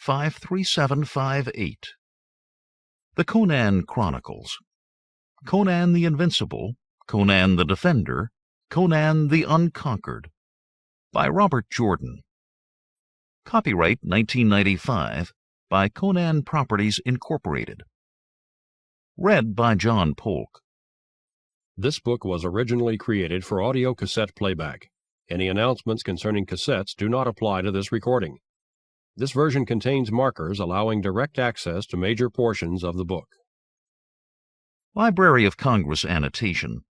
53758. The Conan Chronicles. Conan the Invincible, Conan the Defender, Conan the Unconquered. By Robert Jordan. Copyright 1995 by Conan Properties Incorporated. Read by John Polk. This book was originally created for audio cassette playback. Any announcements concerning cassettes do not apply to this recording. This version contains markers allowing direct access to major portions of the book. Library of Congress annotation.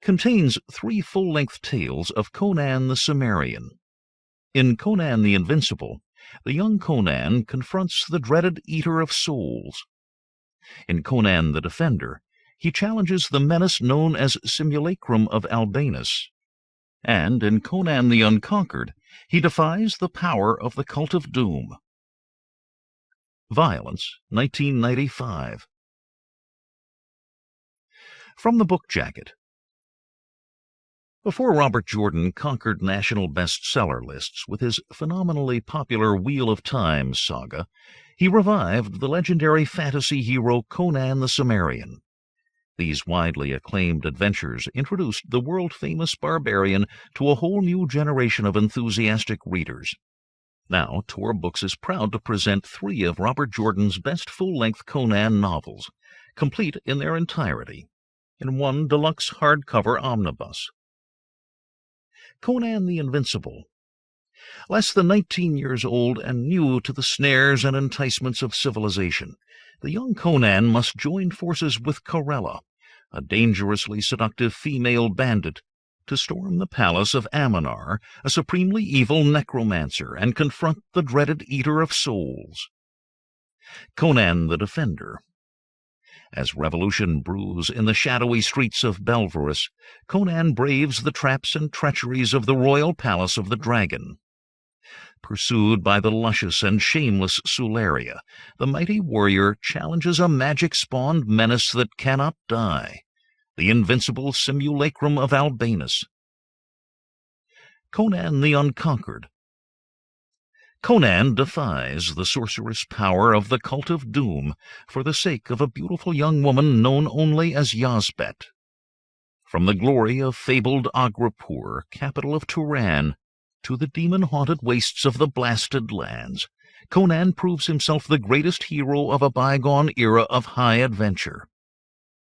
Contains 3 full-length tales of Conan the Cimmerian. In Conan the Invincible, the young Conan confronts the dreaded Eater of Souls. In Conan the Defender, he challenges the menace known as Simulacrum of Albanus. And in Conan the Unconquered, he defies the power of the Cult of Doom. Violence, 1995. From the book jacket. Before Robert Jordan conquered national bestseller lists with his phenomenally popular Wheel of Time saga, he revived the legendary fantasy hero Conan the Cimmerian. These widely acclaimed adventures introduced the world-famous barbarian to a whole new generation of enthusiastic readers. Now, Tor Books is proud to present 3 of Robert Jordan's best full-length Conan novels, complete in their entirety, in one deluxe hardcover omnibus. Conan the Invincible. Less than 19 years old and new to the snares and enticements of civilization, the young Conan must join forces with Corella, a dangerously seductive female bandit, to storm the palace of Ammonar, a supremely evil necromancer, and confront the dreaded Eater of Souls. Conan the Defender. As revolution brews in the shadowy streets of Belverus, Conan braves the traps and treacheries of the royal palace of the dragon. Pursued by the luscious and shameless Sularia, the mighty warrior challenges a magic-spawned menace that cannot die, the invincible Simulacrum of Albanus. Conan the Unconquered. Conan defies the sorcerous power of the Cult of Doom for the sake of a beautiful young woman known only as Yazbet. From the glory of fabled Agrapur, capital of Turan, to the demon-haunted wastes of the blasted lands, Conan proves himself the greatest hero of a bygone era of high adventure.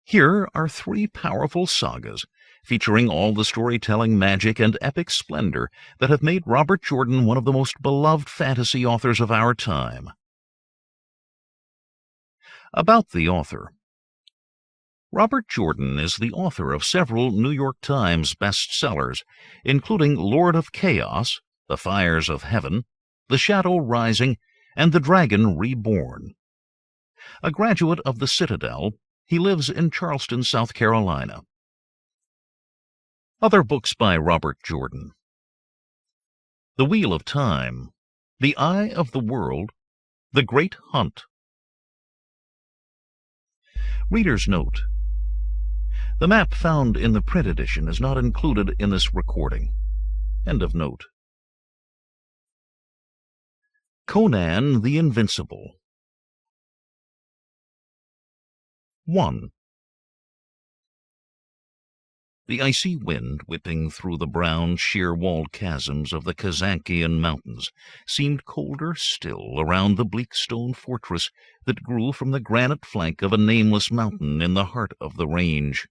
Here are 3 powerful sagas, featuring all the storytelling magic and epic splendor that have made Robert Jordan one of the most beloved fantasy authors of our time. About the author. Robert Jordan is the author of several New York Times bestsellers, including Lord of Chaos, The Fires of Heaven, The Shadow Rising, and The Dragon Reborn. A graduate of the Citadel, he lives in Charleston, South Carolina. Other books by Robert Jordan. The Wheel of Time, The Eye of the World, The Great Hunt. Reader's Note. The map found in the print edition is not included in this recording. End of note. Conan the Invincible. 1. The icy wind whipping through the brown, sheer-walled chasms of the Kazankian Mountains seemed colder still around the bleak stone fortress that grew from the granite flank of a nameless mountain in the heart of the range.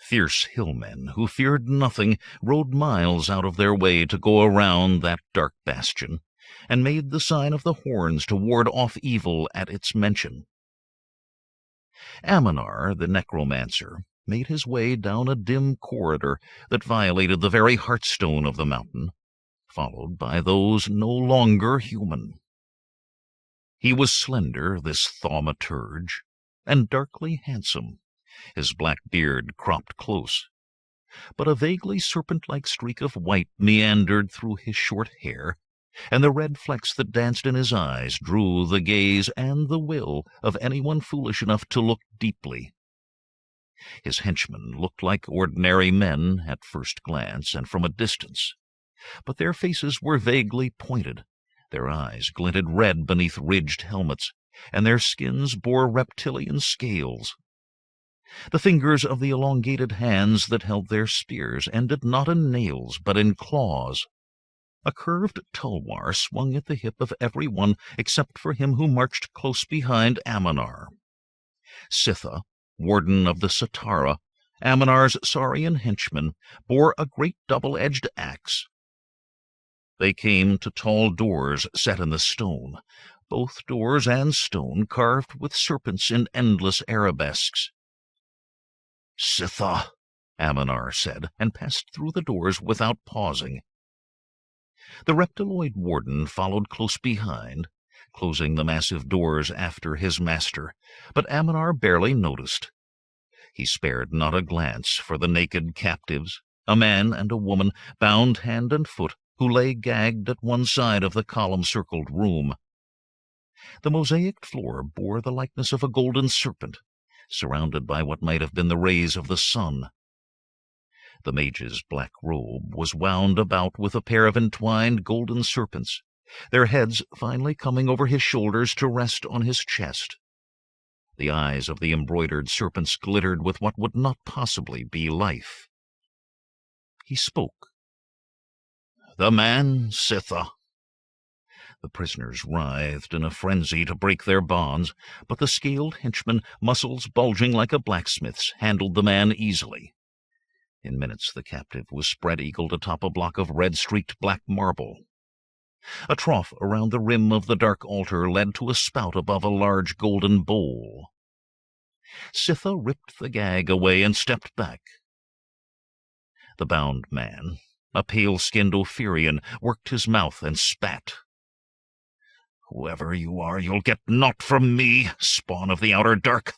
Fierce hillmen who feared nothing rode miles out of their way to go around that dark bastion, and made the sign of the horns to ward off evil at its mention. Ammonar, the necromancer, made his way down a dim corridor that violated the very heartstone of the mountain, followed by those no longer human. He was slender, this thaumaturge, and darkly handsome, his black beard cropped close, but a vaguely serpent-like streak of white meandered through his short hair, and the red flecks that danced in his eyes drew the gaze and the will of anyone foolish enough to look deeply. His henchmen looked like ordinary men at first glance and from a distance, but their faces were vaguely pointed. Their eyes glinted red beneath ridged helmets, and their skins bore reptilian scales. The fingers of the elongated hands that held their spears ended not in nails, but in claws. A curved tulwar swung at the hip of every one except for him who marched close behind Ammonar. Sitha, warden of the Satara, Ammonar's saurian henchman, bore a great double-edged axe. They came to tall doors set in the stone, both doors and stone carved with serpents in endless arabesques. "Sitha," Ammonar said, and passed through the doors without pausing. The reptiloid warden followed close behind, closing the massive doors after his master, but Ammonar barely noticed. He spared not a glance for the naked captives, a man and a woman, bound hand and foot, who lay gagged at one side of the column-circled room. The mosaicked floor bore the likeness of a golden serpent, surrounded by what might have been the rays of the sun. The mage's black robe was wound about with a pair of entwined golden serpents, their heads finally coming over his shoulders to rest on his chest. The eyes of the embroidered serpents glittered with what would not possibly be life. He spoke. "The man, Sitha." The prisoners writhed in a frenzy to break their bonds, but the scaled henchman, muscles bulging like a blacksmith's, handled the man easily. In minutes the captive was spread-eagled atop a block of red-streaked black marble. A trough around the rim of the dark altar led to a spout above a large golden bowl. Sitha ripped the gag away and stepped back. The bound man, a pale-skinned Ophirian, worked his mouth and spat. "Whoever you are, you'll get naught from me, spawn of the outer dark.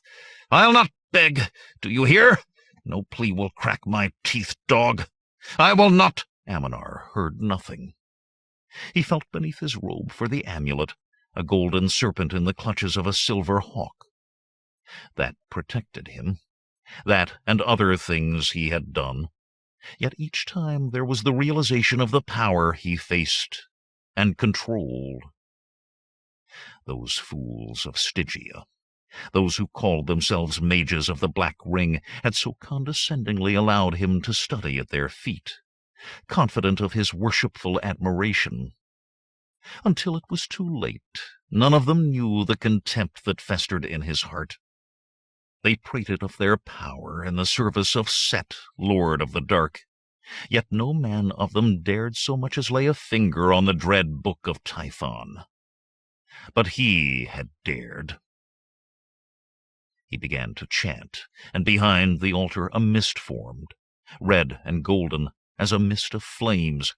I'll not beg, do you hear? No plea will crack my teeth, dog. I will not." Ammonar heard nothing. He felt beneath his robe for the amulet, a golden serpent in the clutches of a silver hawk. That protected him, that and other things he had done. Yet each time there was the realization of the power he faced and controlled. Those fools of Stygia, those who called themselves mages of the Black Ring, had so condescendingly allowed him to study at their feet, confident of his worshipful admiration. Until it was too late, none of them knew the contempt that festered in his heart. They prated of their power in the service of Set, Lord of the Dark, yet no man of them dared so much as lay a finger on the dread Book of Typhon. But he had dared. He began to chant, and behind the altar a mist formed, red and golden as a mist of flames.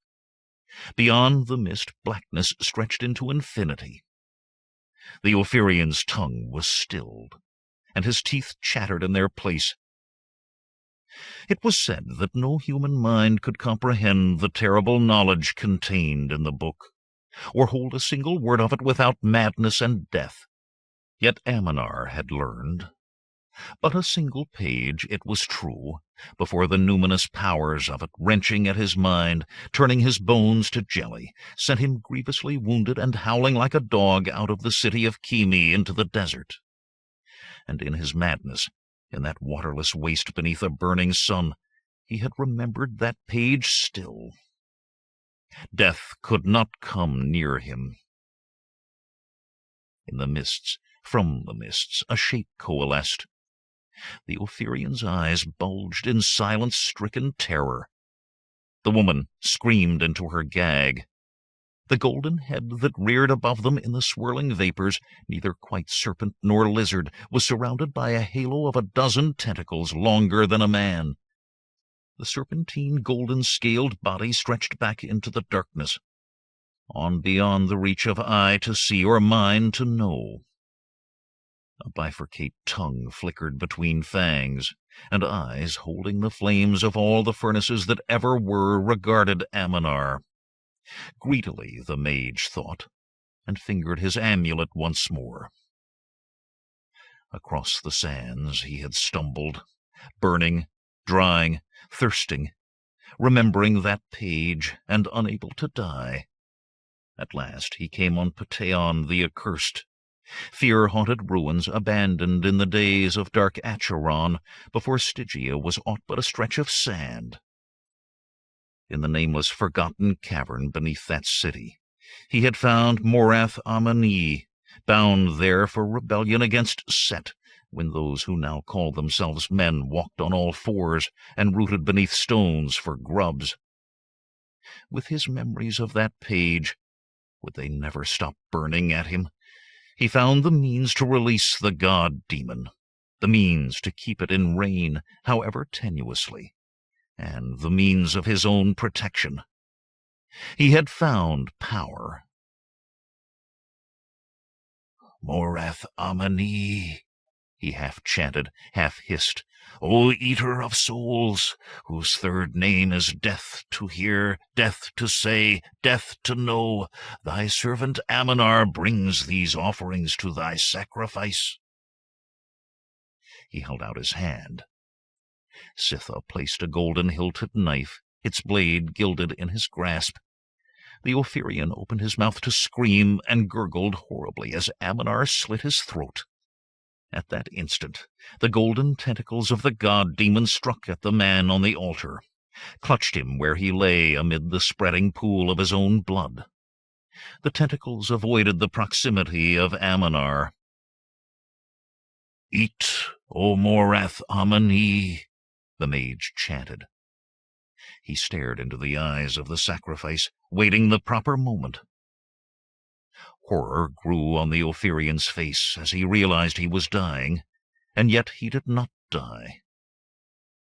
Beyond the mist blackness stretched into infinity. The Ophirian's tongue was stilled, and his teeth chattered in their place. It was said that no human mind could comprehend the terrible knowledge contained in the book, or hold a single word of it without madness and death. Yet Ammonar had learned. But a single page, it was true, before the numinous powers of it, wrenching at his mind, turning his bones to jelly, sent him grievously wounded and howling like a dog out of the city of Kimi into the desert. And in his madness, in that waterless waste beneath a burning sun, he had remembered that page still. Death could not come near him. In the mists, from the mists, a shape coalesced. The Ophirian's eyes bulged in silence-stricken terror. The woman screamed into her gag. The golden head that reared above them in the swirling vapors, neither quite serpent nor lizard, was surrounded by a halo of a dozen tentacles longer than a man. The serpentine golden-scaled body stretched back into the darkness, on beyond the reach of eye to see or mind to know. A bifurcate tongue flickered between fangs, and eyes holding the flames of all the furnaces that ever were regarded Ammonar. Greedily the mage thought, and fingered his amulet once more. Across the sands he had stumbled, burning, drying, thirsting, remembering that page and unable to die. At last he came on Pateon the Accursed, fear-haunted ruins abandoned in the days of dark Acheron, before Stygia was aught but a stretch of sand. In the nameless forgotten cavern beneath that city, he had found Morath Amani, bound there for rebellion against Set, when those who now called themselves men walked on all fours and rooted beneath stones for grubs. With his memories of that page, would they never stop burning at him? He found the means to release the god-demon, the means to keep it in rein, however tenuously, and the means of his own protection. He had found power. "Morath Amani," he half-chanted, half-hissed, "O eater of souls, whose third name is death to hear, death to say, death to know, thy servant Aminar brings these offerings to thy sacrifice." He held out his hand. Sitha placed a golden-hilted knife, its blade gilded, in his grasp. The Ophirian opened his mouth to scream and gurgled horribly as Aminar slit his throat. At that instant, the golden tentacles of the god-demon struck at the man on the altar, clutched him where he lay amid the spreading pool of his own blood. The tentacles avoided the proximity of Aminar. "Eat, O Morath Amani," the mage chanted. He stared into the eyes of the sacrifice, waiting the proper moment. Horror grew on the Ophirian's face as he realized he was dying, and yet he did not die.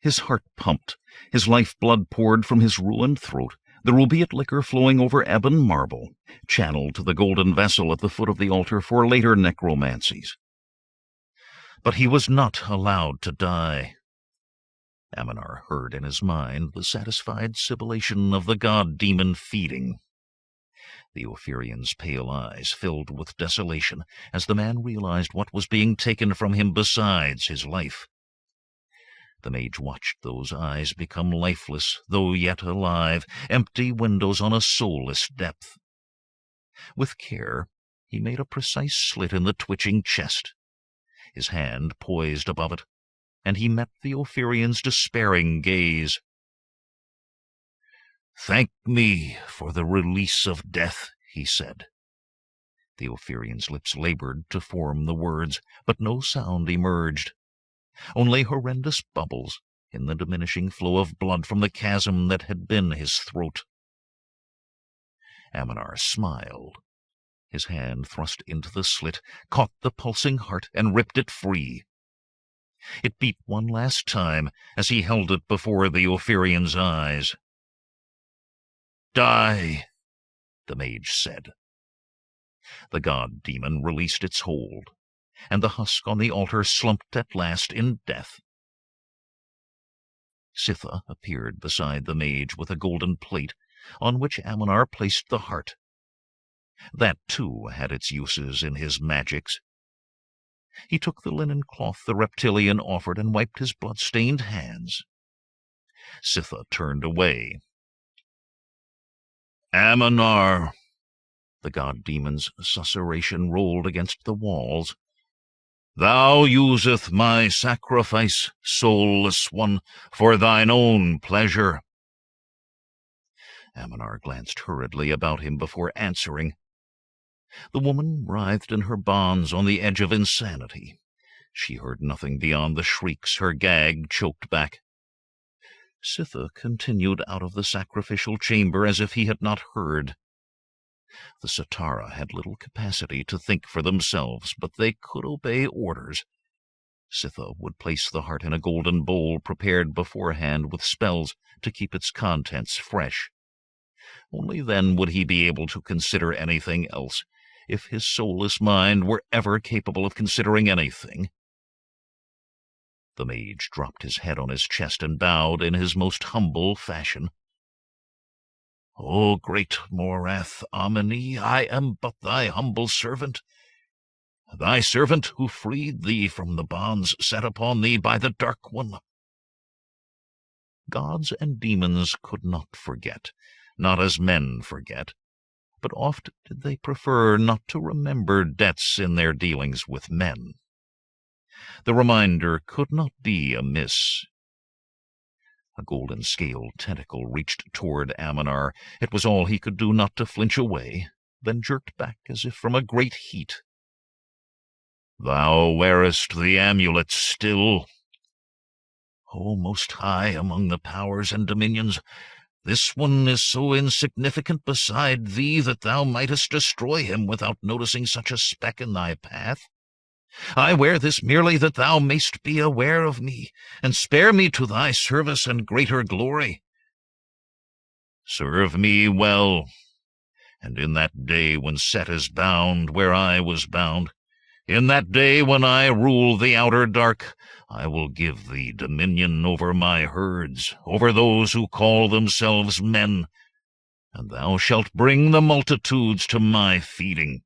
His heart pumped, his life-blood poured from his ruined throat, the rubeate liquor flowing over ebon marble, channeled to the golden vessel at the foot of the altar for later necromancies. But he was not allowed to die. Aminar heard in his mind the satisfied sibilation of the god-demon feeding. The Ophirian's pale eyes filled with desolation as the man realized what was being taken from him besides his life. The mage watched those eyes become lifeless, though yet alive, empty windows on a soulless depth. With care, he made a precise slit in the twitching chest. His hand poised above it, and he met the Ophirian's despairing gaze. "Thank me for the release of death," he said. The Ophirian's lips labored to form the words, but no sound emerged. Only horrendous bubbles in the diminishing flow of blood from the chasm that had been his throat. Aminar smiled. His hand thrust into the slit, caught the pulsing heart, and ripped it free. It beat one last time as he held it before the Ophirian's eyes. "Die," the mage said. The god-demon released its hold, and the husk on the altar slumped at last in death. Sitha appeared beside the mage with a golden plate, on which Aminar placed the heart. That, too, had its uses in his magics. He took the linen cloth the reptilian offered and wiped his blood-stained hands. Sitha turned away. "Aminar," the god-demon's susurration rolled against the walls, "thou useth my sacrifice, soulless one, for thine own pleasure." Aminar glanced hurriedly about him before answering. The woman writhed in her bonds on the edge of insanity. She heard nothing beyond the shrieks her gag choked back. Sitha continued out of the sacrificial chamber as if he had not heard. The Satara had little capacity to think for themselves, but they could obey orders. Sitha would place the heart in a golden bowl prepared beforehand with spells to keep its contents fresh. Only then would he be able to consider anything else, if his soulless mind were ever capable of considering anything. The mage dropped his head on his chest and bowed in his most humble fashion. "O great Morath Amani, I am but thy humble servant, thy servant who freed thee from the bonds set upon thee by the Dark One." Gods and demons could not forget, not as men forget, but oft did they prefer not to remember debts in their dealings with men. The reminder could not be amiss. A golden-scaled tentacle reached toward Ammonar. It was all he could do not to flinch away, then jerked back as if from a great heat. "Thou wearest the amulet still. O Most High among the powers and dominions, this one is so insignificant beside thee that thou mightest destroy him without noticing such a speck in thy path. I wear this merely that thou mayst be aware of me, and spare me to thy service and greater glory. Serve me well, and in that day when Set is bound where I was bound, in that day when I rule the outer dark, I will give thee dominion over my herds, over those who call themselves men, and thou shalt bring the multitudes to my feeding.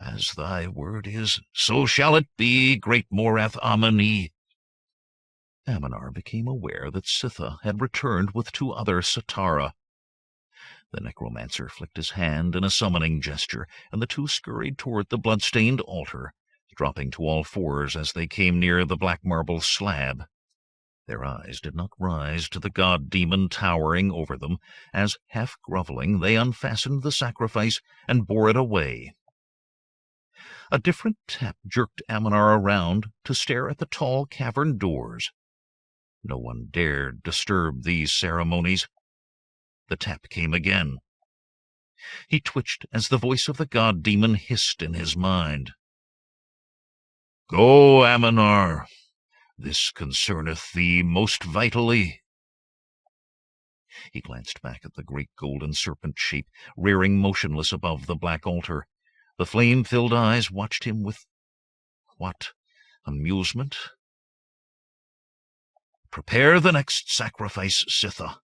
As thy word is, so shall it be, great Morath Amani." Ammonar became aware that Sitha had returned with 2 other Satara. The necromancer flicked his hand in a summoning gesture, and the 2 scurried toward the blood-stained altar, dropping to all fours as they came near the black marble slab. Their eyes did not rise to the god-demon towering over them, as, half-groveling, they unfastened the sacrifice and bore it away. A different tap jerked Ammonar around to stare at the tall cavern doors. No one dared disturb these ceremonies. The tap came again. He twitched as the voice of the god-demon hissed in his mind. "Go, Ammonar. This concerneth thee most vitally." He glanced back at the great golden serpent shape rearing motionless above the black altar. The flame-filled eyes watched him with what? Amusement? "Prepare the next sacrifice, Sitha."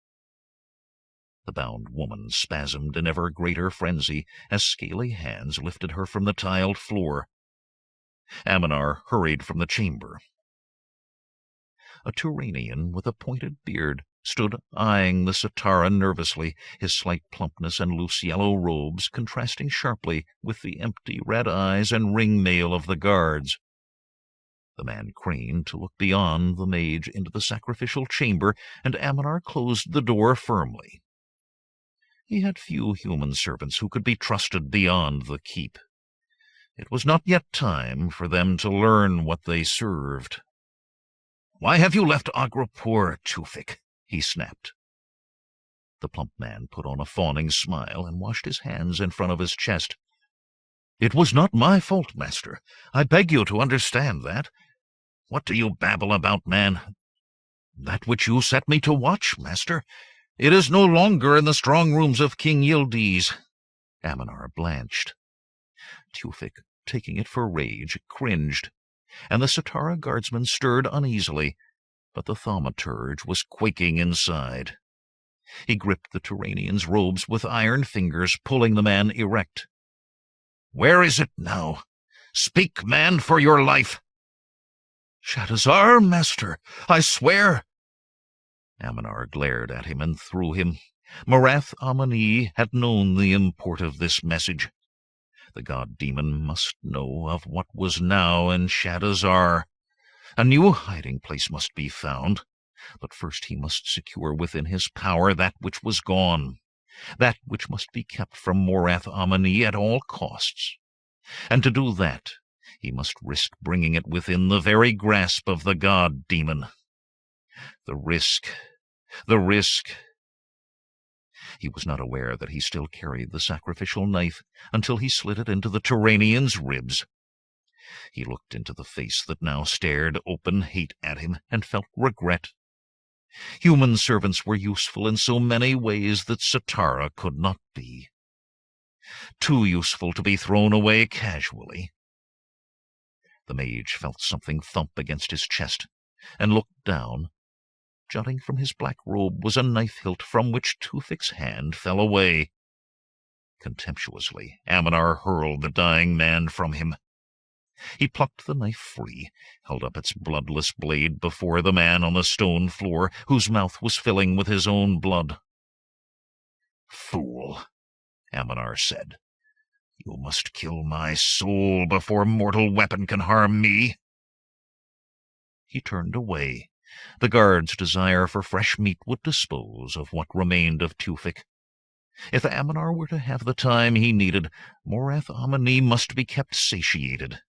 The bound woman spasmed in ever greater frenzy as scaly hands lifted her from the tiled floor. Ammonar hurried from the chamber. A Turanian with a pointed beard stood eyeing the Satara nervously, his slight plumpness and loose yellow robes contrasting sharply with the empty red eyes and ring mail of the guards. The man craned to look beyond the mage into the sacrificial chamber, and Ammonar closed the door firmly. He had few human servants who could be trusted beyond the keep. It was not yet time for them to learn what they served. "Why have you left Agrapur, Tufik?" he snapped. The plump man put on a fawning smile and washed his hands in front of his chest. "It was not my fault, master. I beg you to understand that." "What do you babble about, man?" "That which you set me to watch, master. It is no longer in the strong rooms of King Yildiz." Ammonar blanched. Tufik, taking it for rage, cringed, and the Satara guardsman stirred uneasily, but the thaumaturge was quaking inside. He gripped the Turanian's robes with iron fingers, pulling the man erect. "Where is it now? Speak, man, for your life!" "Shadazar, master, I swear!" Ammonar glared at him and through him. Morath Amani had known the import of this message. The god-demon must know of what was now in Shadazar. A new hiding-place must be found, but first he must secure within his power that which was gone, that which must be kept from Morath Amani at all costs. And to do that, he must risk bringing it within the very grasp of the god-demon. The risk. He was not aware that he still carried the sacrificial knife until he slid it into the Turanian's ribs. He looked into the face that now stared open hate at him and felt regret. Human servants were useful in so many ways that Satara could not be. Too useful to be thrown away casually. The mage felt something thump against his chest and looked down. Jutting from his black robe was a knife hilt from which Tufik's hand fell away. Contemptuously, Ammonar hurled the dying man from him. He plucked the knife free, held up its bloodless blade before the man on the stone floor, whose mouth was filling with his own blood. "Fool," Aminar said. "You must kill my soul before mortal weapon can harm me." He turned away. The guard's desire for fresh meat would dispose of what remained of Tewfik. If Aminar were to have the time he needed, Morath Amani must be kept satiated.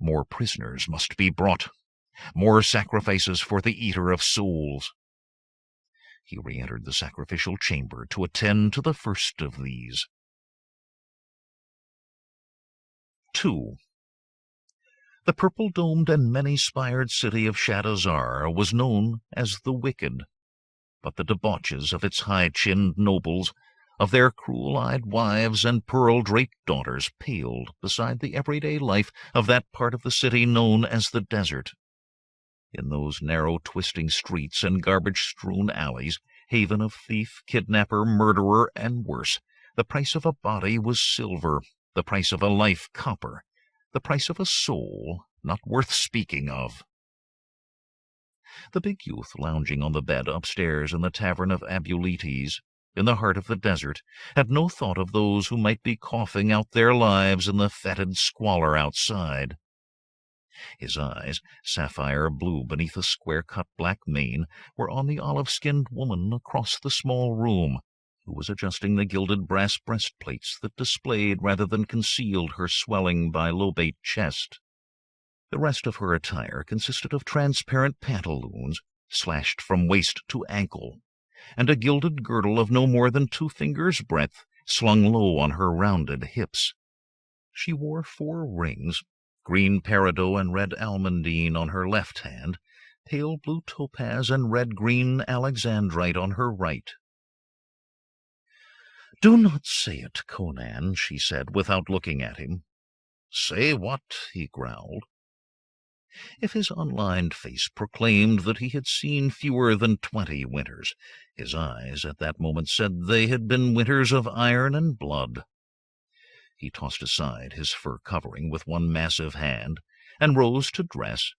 More prisoners must be brought, more sacrifices for the Eater of Souls. He re-entered the sacrificial chamber to attend to the first of these. 2. The purple-domed and many-spired city of Shadazar was known as the Wicked, but the debauches of its high-chinned nobles, of their cruel-eyed wives and pearl-draped daughters, paled beside the everyday life of that part of the city known as the desert. In those narrow, twisting streets and garbage-strewn alleys, haven of thief, kidnapper, murderer, and worse, the price of a body was silver, the price of a life copper, the price of a soul not worth speaking of. The big youth lounging on the bed upstairs in the tavern of Abuletes, in the heart of the desert, had no thought of those who might be coughing out their lives in the fetid squalor outside. His eyes, sapphire blue beneath a square-cut black mane, were on the olive-skinned woman across the small room, who was adjusting the gilded brass breastplates that displayed rather than concealed her swelling bilobate chest. The rest of her attire consisted of transparent pantaloons, slashed from waist to ankle, and a gilded girdle of no more than 2 fingers' breadth slung low on her rounded hips. She wore 4 rings, green peridot and red almandine on her left hand, pale blue topaz and red-green alexandrite on her right. "Do not say it, Conan," she said, without looking at him. "Say what?" he growled. If his unlined face proclaimed that he had seen fewer than 20 winters, his eyes at that moment said they had been winters of iron and blood. He tossed aside his fur covering with one massive hand, and rose to dress,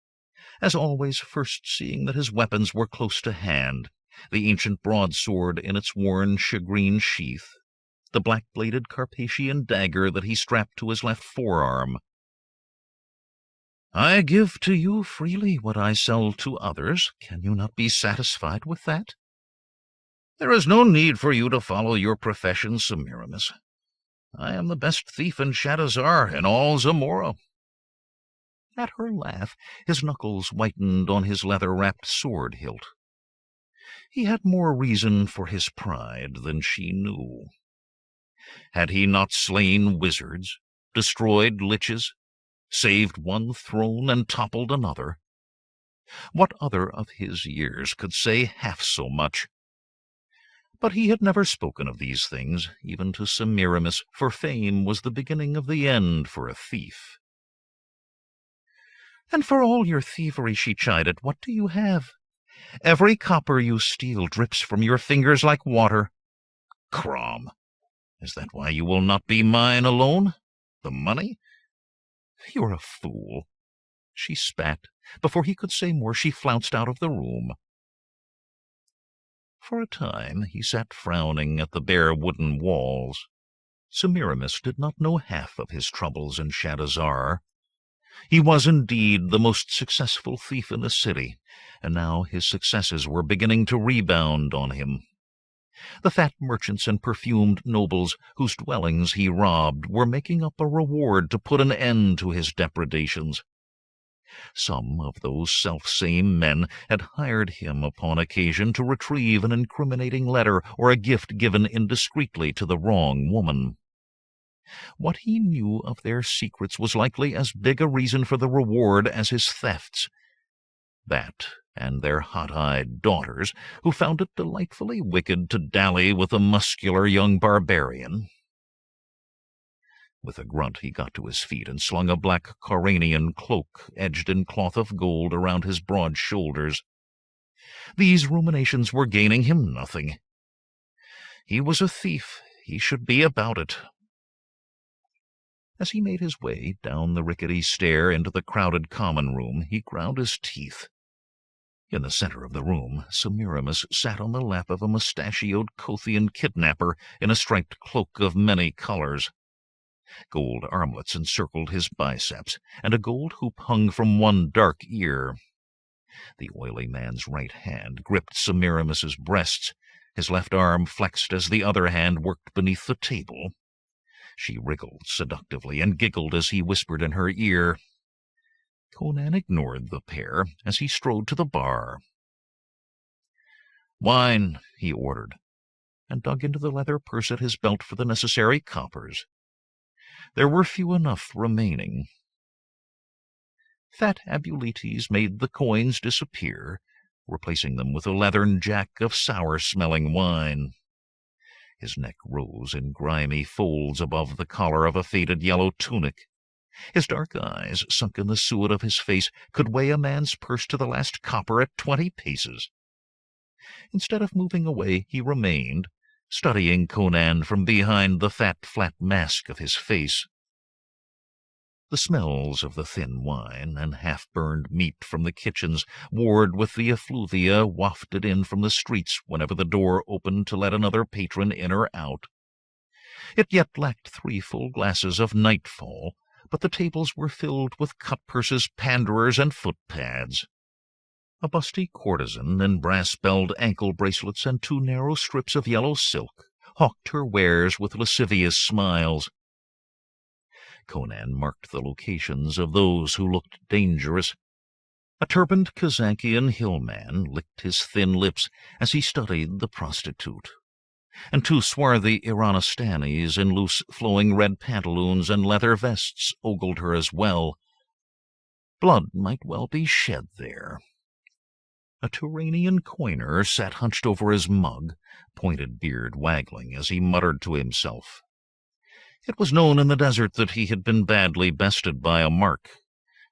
as always first seeing that his weapons were close to hand, the ancient broadsword in its worn shagreen sheath, the black-bladed Carpathian dagger that he strapped to his left forearm. "I give to you freely what I sell to others. Can you not be satisfied with that?" "There is no need for you to follow your profession, Semiramis. I am the best thief in Shadazar, and all Zamora." At her laugh, his knuckles whitened on his leather-wrapped sword hilt. He had more reason for his pride than she knew. Had he not slain wizards, destroyed liches, saved one throne and toppled another? What other of his years could say half so much? But he had never spoken of these things, even to Semiramis, for fame was the beginning of the end for a thief. "And for all your thievery," she chided, "what do you have? Every copper you steal drips from your fingers like water. Crom! Is that why you will not be mine alone? The money? You're a fool." She spat. Before he could say more, she flounced out of the room. For a time he sat frowning at the bare wooden walls. Semiramis did not know half of his troubles in Shadazar. He was indeed the most successful thief in the city, and now his successes were beginning to rebound on him. The fat merchants and perfumed nobles whose dwellings he robbed were making up a reward to put an end to his depredations. Some of those self-same men had hired him upon occasion to retrieve an incriminating letter or a gift given indiscreetly to the wrong woman. What he knew of their secrets was likely as big a reason for the reward as his thefts. That, and their hot-eyed daughters, who found it delightfully wicked to dally with a muscular young barbarian. With a grunt he got to his feet and slung a black Coranian cloak edged in cloth of gold around his broad shoulders. These ruminations were gaining him nothing. He was a thief. He should be about it. As he made his way down the rickety stair into the crowded common room, he ground his teeth. In the center of the room, Semiramis sat on the lap of a mustachioed Kothian kidnapper in a striped cloak of many colors. Gold armlets encircled his biceps, and a gold hoop hung from one dark ear. The oily man's right hand gripped Semiramis's breasts. His left arm flexed as the other hand worked beneath the table. She wriggled seductively and giggled as he whispered in her ear. Conan ignored the pair as he strode to the bar. "Wine," he ordered, and dug into the leather purse at his belt for the necessary coppers. There were few enough remaining. Fat Abuletes made the coins disappear, replacing them with a leathern jack of sour-smelling wine. His neck rose in grimy folds above the collar of a faded yellow tunic. His dark eyes, sunk in the suet of his face, could weigh a man's purse to the last copper at 20 paces. Instead of moving away, he remained, studying Conan from behind the fat, flat mask of his face. The smells of the thin wine and half-burned meat from the kitchens warred with the effluvia wafted in from the streets whenever the door opened to let another patron in or out. It yet lacked 3 full glasses of nightfall, but the tables were filled with cut-purses, panderers, and footpads. A busty courtesan in brass-belled ankle bracelets and 2 narrow strips of yellow silk hawked her wares with lascivious smiles. Conan marked the locations of those who looked dangerous. A turbaned Kazankian hillman licked his thin lips as he studied the prostitute, and 2 swarthy Iranistanis in loose, flowing red pantaloons and leather vests ogled her as well. Blood might well be shed there. A Turanian coiner sat hunched over his mug, pointed beard waggling as he muttered to himself. It was known in the desert that he had been badly bested by a mark,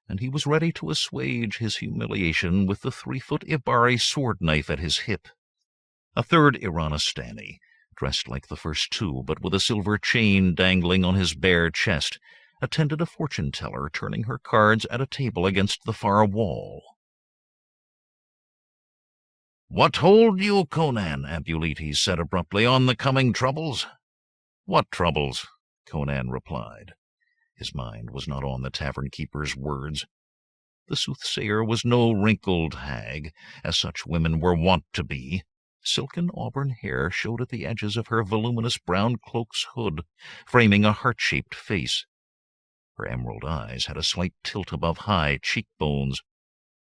and he was ready to assuage his humiliation with the 3-foot Ibari sword-knife at his hip. A third Iranistani, dressed like the first 2, but with a silver chain dangling on his bare chest, attended a fortune-teller turning her cards at a table against the far wall. "What told you, Conan?" Abuletes said abruptly, "on the coming troubles?" "What troubles?" Conan replied. His mind was not on the tavern-keeper's words. The soothsayer was no wrinkled hag, as such women were wont to be. Silken auburn hair showed at the edges of her voluminous brown cloak's hood, framing a heart-shaped face. Her emerald eyes had a slight tilt above high cheekbones.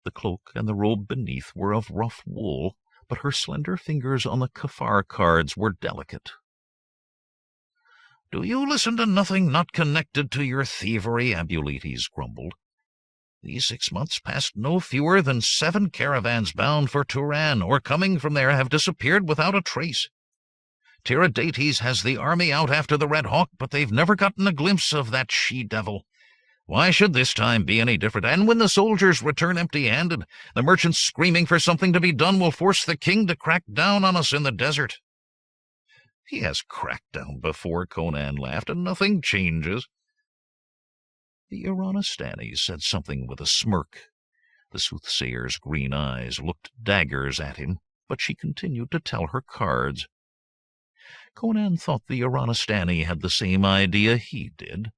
The cloak and the robe beneath were of rough wool, but her slender fingers on the kafar cards were delicate. "Do you listen to nothing not connected to your thievery?" Abuletes grumbled. "These 6 months past no fewer than 7 caravans bound for Turan or coming from there have disappeared without a trace. Tiridates has the army out after the Red Hawk, but they've never gotten a glimpse of that she-devil. Why should this time be any different? And when the soldiers return empty-handed, the merchants screaming for something to be done will force the king to crack down on us in the desert." "He has cracked down before," Conan laughed, "and nothing changes." The Iranistani said something with a smirk. The soothsayer's green eyes looked daggers at him, but she continued to tell her cards. Conan thought the Iranistani had the same idea he did.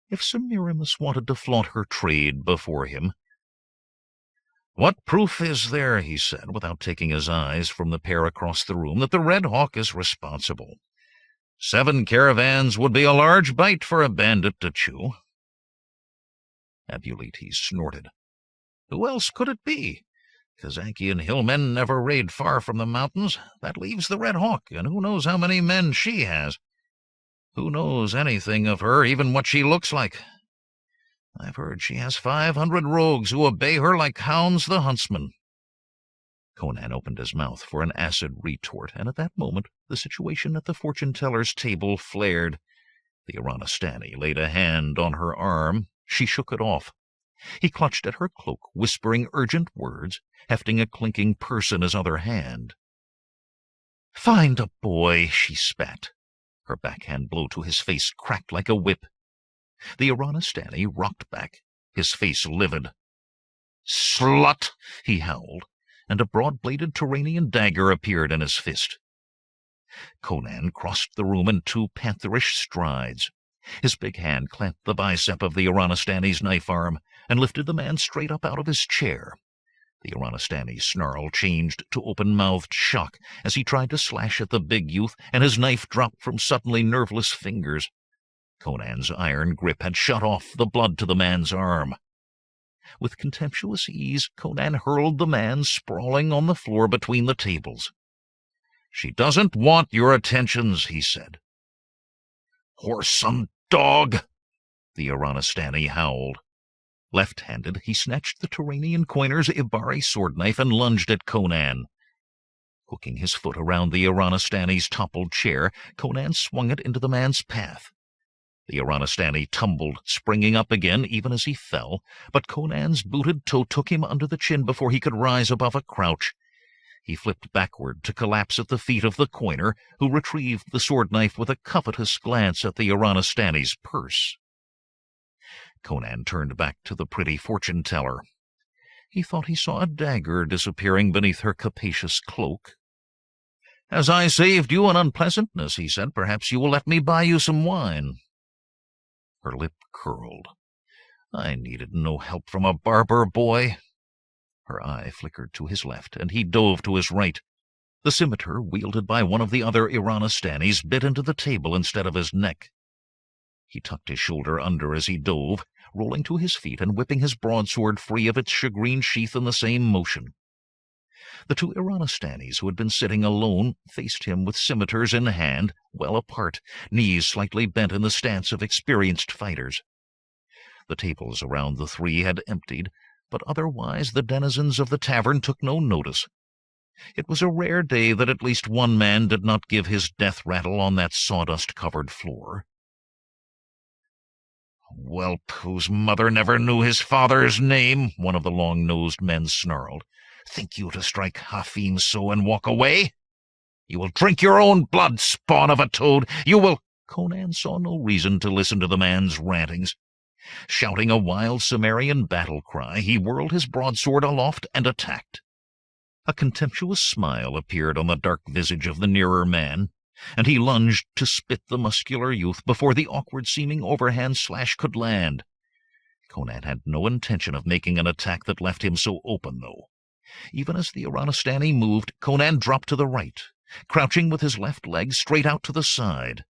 If Semiramis wanted to flaunt her trade before him— "What proof is there," he said, without taking his eyes from the pair across the room, "that the Red Hawk is responsible? 7 caravans would be a large bite for a bandit to chew." Abuletes snorted. "Who else could it be? Kazankian hillmen never raid far from the mountains. That leaves the Red Hawk, and who knows how many men she has? Who knows anything of her, even what she looks like? I've heard she has 500 rogues who obey her like hounds the huntsman." Conan opened his mouth for an acid retort, and at that moment the situation at the fortune-teller's table flared. The Iranistani laid a hand on her arm. She shook it off. He clutched at her cloak, whispering urgent words, hefting a clinking purse in his other hand. "Find a boy," she spat. Her backhand blow to his face cracked like a whip. The Iranistani rocked back, his face livid. "Slut!" he howled, and a broad-bladed Turanian dagger appeared in his fist. Conan crossed the room in 2 pantherish strides. His big hand clamped the bicep of the Iranistani's knife arm and lifted the man straight up out of his chair. The Iranistani's snarl changed to open-mouthed shock as he tried to slash at the big youth, and his knife dropped from suddenly nerveless fingers. Conan's iron grip had shut off the blood to the man's arm. With contemptuous ease, Conan hurled the man sprawling on the floor between the tables. "She doesn't want your attentions," he said. "Whoreson dog!" the Iranistani howled. Left-handed, he snatched the Turanian coiner's Ibari sword-knife and lunged at Conan. Hooking his foot around the Iranistani's toppled chair, Conan swung it into the man's path. The Iranistani tumbled, springing up again even as he fell, but Conan's booted toe took him under the chin before he could rise above a crouch. He flipped backward to collapse at the feet of the coiner, who retrieved the sword-knife with a covetous glance at the Iranistani's purse. Conan turned back to the pretty fortune-teller. He thought he saw a dagger disappearing beneath her capacious cloak. "As I saved you an unpleasantness," he said, "perhaps you will let me buy you some wine." Her lip curled. "I needed no help from a barber boy." Her eye flickered to his left, and he dove to his right. The scimitar, wielded by one of the other Iranistanis, bit into the table instead of his neck. He tucked his shoulder under as he dove, rolling to his feet and whipping his broadsword free of its shagreen sheath in the same motion. The 2 Iranistanis, who had been sitting alone, faced him with scimitars in hand, well apart, knees slightly bent in the stance of experienced fighters. The tables around the 3 had emptied, but otherwise the denizens of the tavern took no notice. It was a rare day that at least one man did not give his death rattle on that sawdust-covered floor. "Whelp whose mother never knew his father's name," one of the long-nosed men snarled. "Think you to strike Hafim so and walk away? You will drink your own blood, spawn of a toad! You will—" Conan saw no reason to listen to the man's rantings. Shouting a wild Cimmerian battle-cry, he whirled his broadsword aloft and attacked. A contemptuous smile appeared on the dark visage of the nearer man, and he lunged to spit the muscular youth before the awkward-seeming overhand slash could land. Conan had no intention of making an attack that left him so open, though. Even as the Iranistani moved, Conan dropped to the right, crouching with his left leg straight out to the side.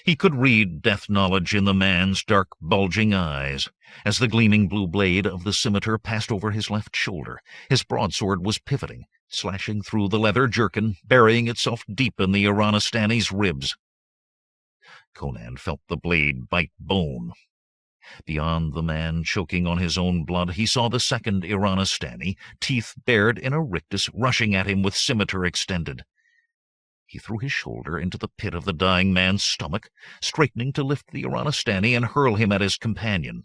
He could read death knowledge in the man's dark, bulging eyes. As the gleaming blue blade of the scimitar passed over his left shoulder, his broadsword was pivoting, slashing through the leather jerkin, burying itself deep in the Iranistani's ribs. Conan felt the blade bite bone. Beyond the man choking on his own blood, he saw the second Iranistani, teeth bared in a rictus, rushing at him with scimitar extended. He threw his shoulder into the pit of the dying man's stomach, straightening to lift the Iranistani and hurl him at his companion.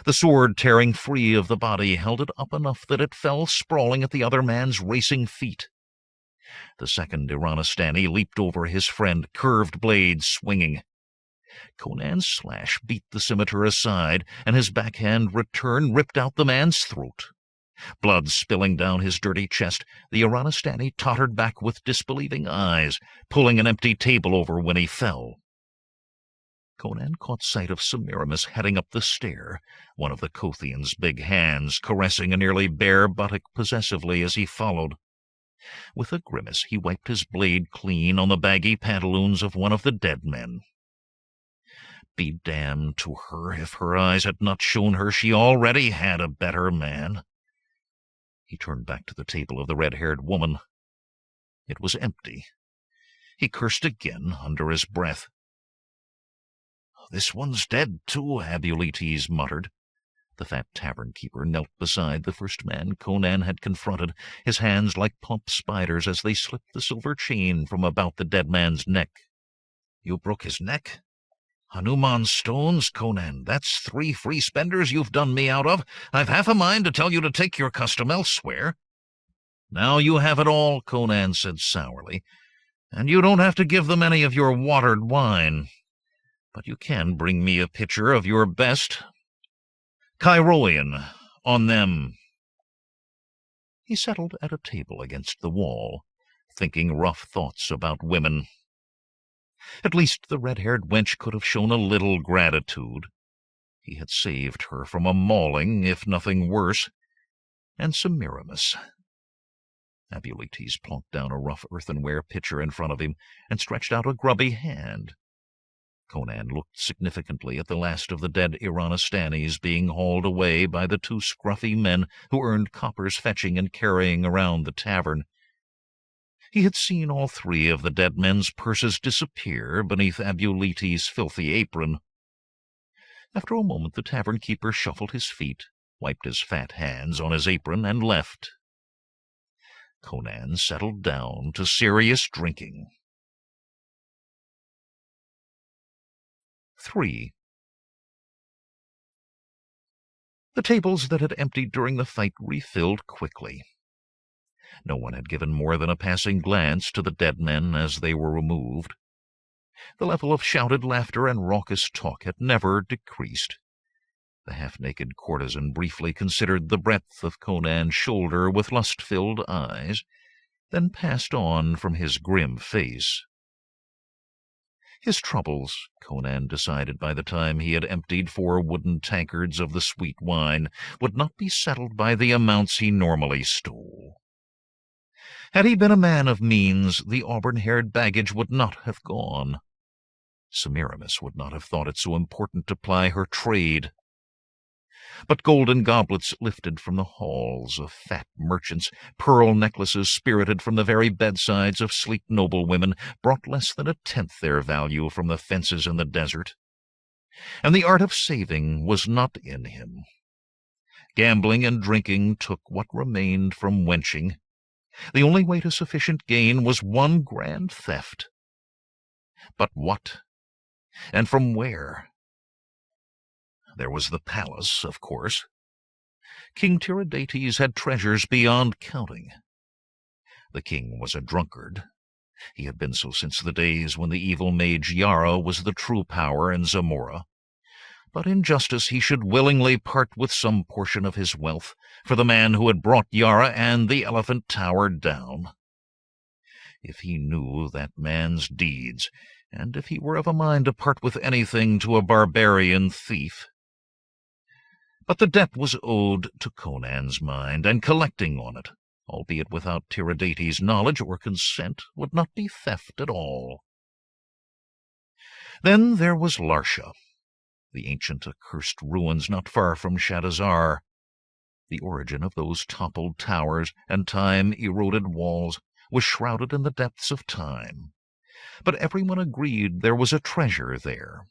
The sword, tearing free of the body, held it up enough that it fell sprawling at the other man's racing feet. The second Iranistani leaped over his friend, curved blade swinging. Conan's slash beat the scimitar aside, and his backhand return ripped out the man's throat. Blood spilling down his dirty chest, the Iranistani tottered back with disbelieving eyes, pulling an empty table over when he fell. Conan caught sight of Semiramis heading up the stair, one of the Kothian's big hands caressing a nearly bare buttock possessively as he followed. With a grimace, he wiped his blade clean on the baggy pantaloons of one of the dead men. Be damned to her if her eyes had not shown her she already had a better man. He turned back to the table of the red-haired woman. It was empty. He cursed again under his breath. "This one's dead, too," Abuletes muttered. The fat tavern-keeper knelt beside the first man Conan had confronted, his hands like plump spiders as they slipped the silver chain from about the dead man's neck. "You broke his neck? Hanuman's stones, Conan. That's 3 free spenders you've done me out of. I've half a mind to tell you to take your custom elsewhere." "Now you have it all," Conan said sourly, "and you don't have to give them any of your watered wine. but you can bring me a pitcher of your best. Chiroian, on them." He settled at a table against the wall, thinking rough thoughts about women. At least the red-haired wench could have shown a little gratitude. He had saved her from a mauling, if nothing worse. And Semiramis. Abuletes plonked down a rough earthenware pitcher in front of him and stretched out a grubby hand. Conan looked significantly at the last of the dead Iranistanes being hauled away by the two scruffy men who earned coppers fetching and carrying around the tavern. He had seen all three of the dead men's purses disappear beneath Abuletes' filthy apron. After a moment the tavern keeper shuffled his feet, wiped his fat hands on his apron, and left. Conan settled down to serious drinking. 3. The tables that had emptied during the fight refilled quickly. No one had given more than a passing glance to the dead men as they were removed. The level of shouted laughter and raucous talk had never decreased. The half-naked courtesan briefly considered the breadth of Conan's shoulder with lust-filled eyes, then passed on from his grim face. His troubles, Conan decided by the time he had emptied 4 wooden tankards of the sweet wine, would not be settled by the amounts he normally stole. Had he been a man of means, the auburn-haired baggage would not have gone. Semiramis would not have thought it so important to ply her trade. But golden goblets lifted from the halls of fat merchants, pearl necklaces spirited from the very bedsides of sleek noblewomen, brought less than 1/10 their value from the fences in the desert. And the art of saving was not in him. Gambling and drinking took what remained from wenching. The only way to sufficient gain was one grand theft. But what? And from where? There was the palace, of course. King Tiridates had treasures beyond counting. The king was a drunkard. He had been so since the days when the evil mage Yara was the true power in Zamora. But in justice he should willingly part with some portion of his wealth for the man who had brought Yara and the Elephant Tower down. If he knew that man's deeds, and if he were of a mind to part with anything to a barbarian thief. But the debt was owed to Conan's mind, and collecting on it, albeit without Tiridates' knowledge or consent, would not be theft at all. Then there was Larsha, the ancient accursed ruins not far from Shadazar. The origin of those toppled towers and time-eroded walls was shrouded in the depths of time. But everyone agreed there was a treasure there,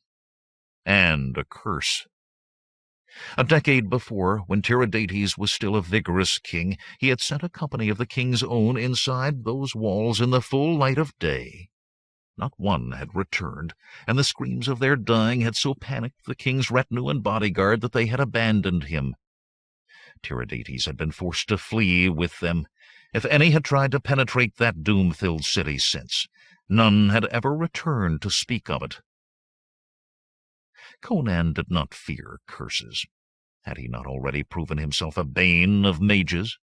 and a curse. A decade before, when Tiridates was still a vigorous king, he had sent a company of the king's own inside those walls in the full light of day. Not one had returned, and the screams of their dying had so panicked the king's retinue and bodyguard that they had abandoned him. Tiridates had been forced to flee with them. If any had tried to penetrate that doom-filled city since, none had ever returned to speak of it. Conan did not fear curses. Had he not already proven himself a bane of mages?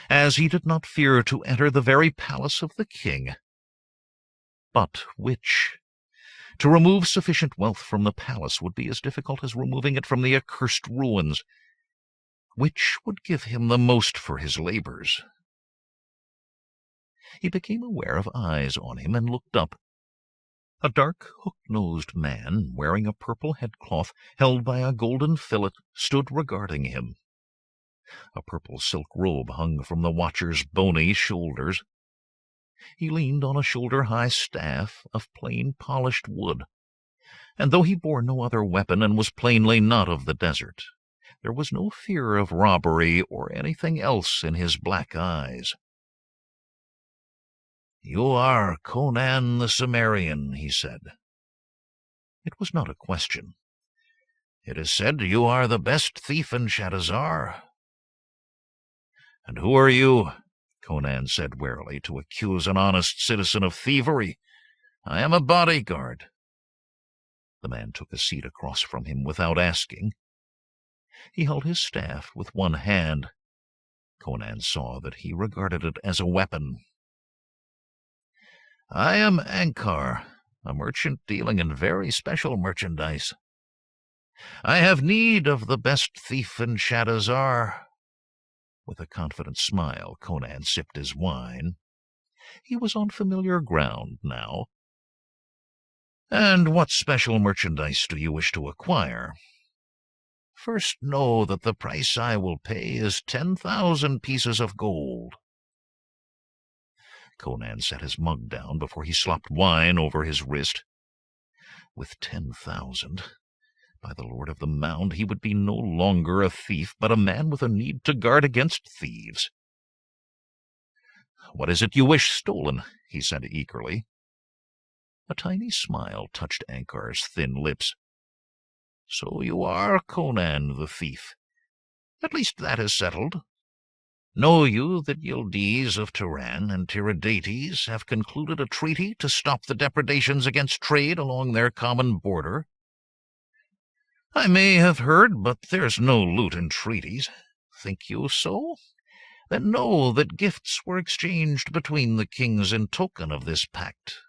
As he did not fear to enter the very palace of the king. But which? To remove sufficient wealth from the palace would be as difficult as removing it from the accursed ruins. Which would give him the most for his labors? He became aware of eyes on him and looked up. A dark, hook-nosed man, wearing a purple headcloth held by a golden fillet, stood regarding him. A purple silk robe hung from the watcher's bony shoulders. He leaned on a shoulder-high staff of plain polished wood, and though he bore no other weapon and was plainly not of the desert, there was no fear of robbery or anything else in his black eyes. "You are Conan the Cimmerian," he said. It was not a question. "It is said you are the best thief in Shadazar." "And who are you," Conan said warily, "to accuse an honest citizen of thievery? I am a bodyguard." The man took a seat across from him without asking. He held his staff with one hand. Conan saw that he regarded it as a weapon. "I am Ankar, a merchant dealing in very special merchandise. I have need of the best thief in Shadazar." With a confident smile, Conan sipped his wine. He was on familiar ground now. "And what special merchandise do you wish to acquire? First know that the price I will pay is 10,000 pieces of gold." Conan set his mug down before he slopped wine over his wrist. With 10,000, by the Lord of the Mound, he would be no longer a thief, but a man with a need to guard against thieves. "What is it you wish stolen?" he said eagerly. A tiny smile touched Ankar's thin lips. "So you are Conan the thief. At least that is settled. Know you that Yildiz of Turan and Tiridates have concluded a treaty to stop the depredations against trade along their common border?" "I may have heard, but there's no loot in treaties." "Think you so? Then know that gifts were exchanged between the kings in token of this pact,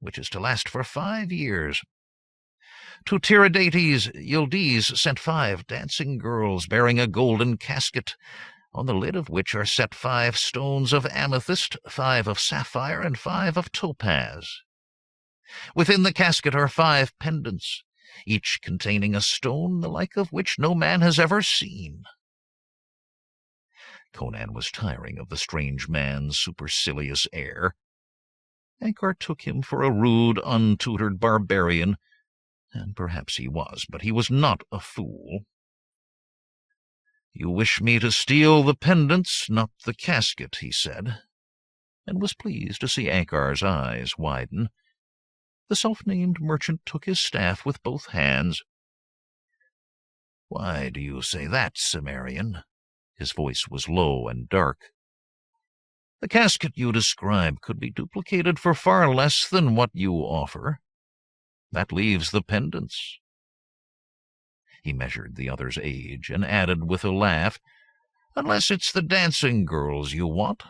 which is to last for 5 years. To Tiridates, Yildiz sent 5 dancing girls bearing a golden casket, on the lid of which are set 5 stones of amethyst, 5 of sapphire, and 5 of topaz. Within the casket are 5 pendants, each containing a stone the like of which no man has ever seen." Conan was tiring of the strange man's supercilious air. Ankar took him for a rude, untutored barbarian, and perhaps he was, but he was not a fool. "You wish me to steal the pendants, not the casket," he said, and was pleased to see Ankar's eyes widen. The self-named merchant took his staff with both hands. "Why do you say that, Cimmerian?" His voice was low and dark. "The casket you describe could be duplicated for far less than what you offer. That leaves the pendants." He measured the other's age and added with a laugh, "Unless it's the dancing girls you want."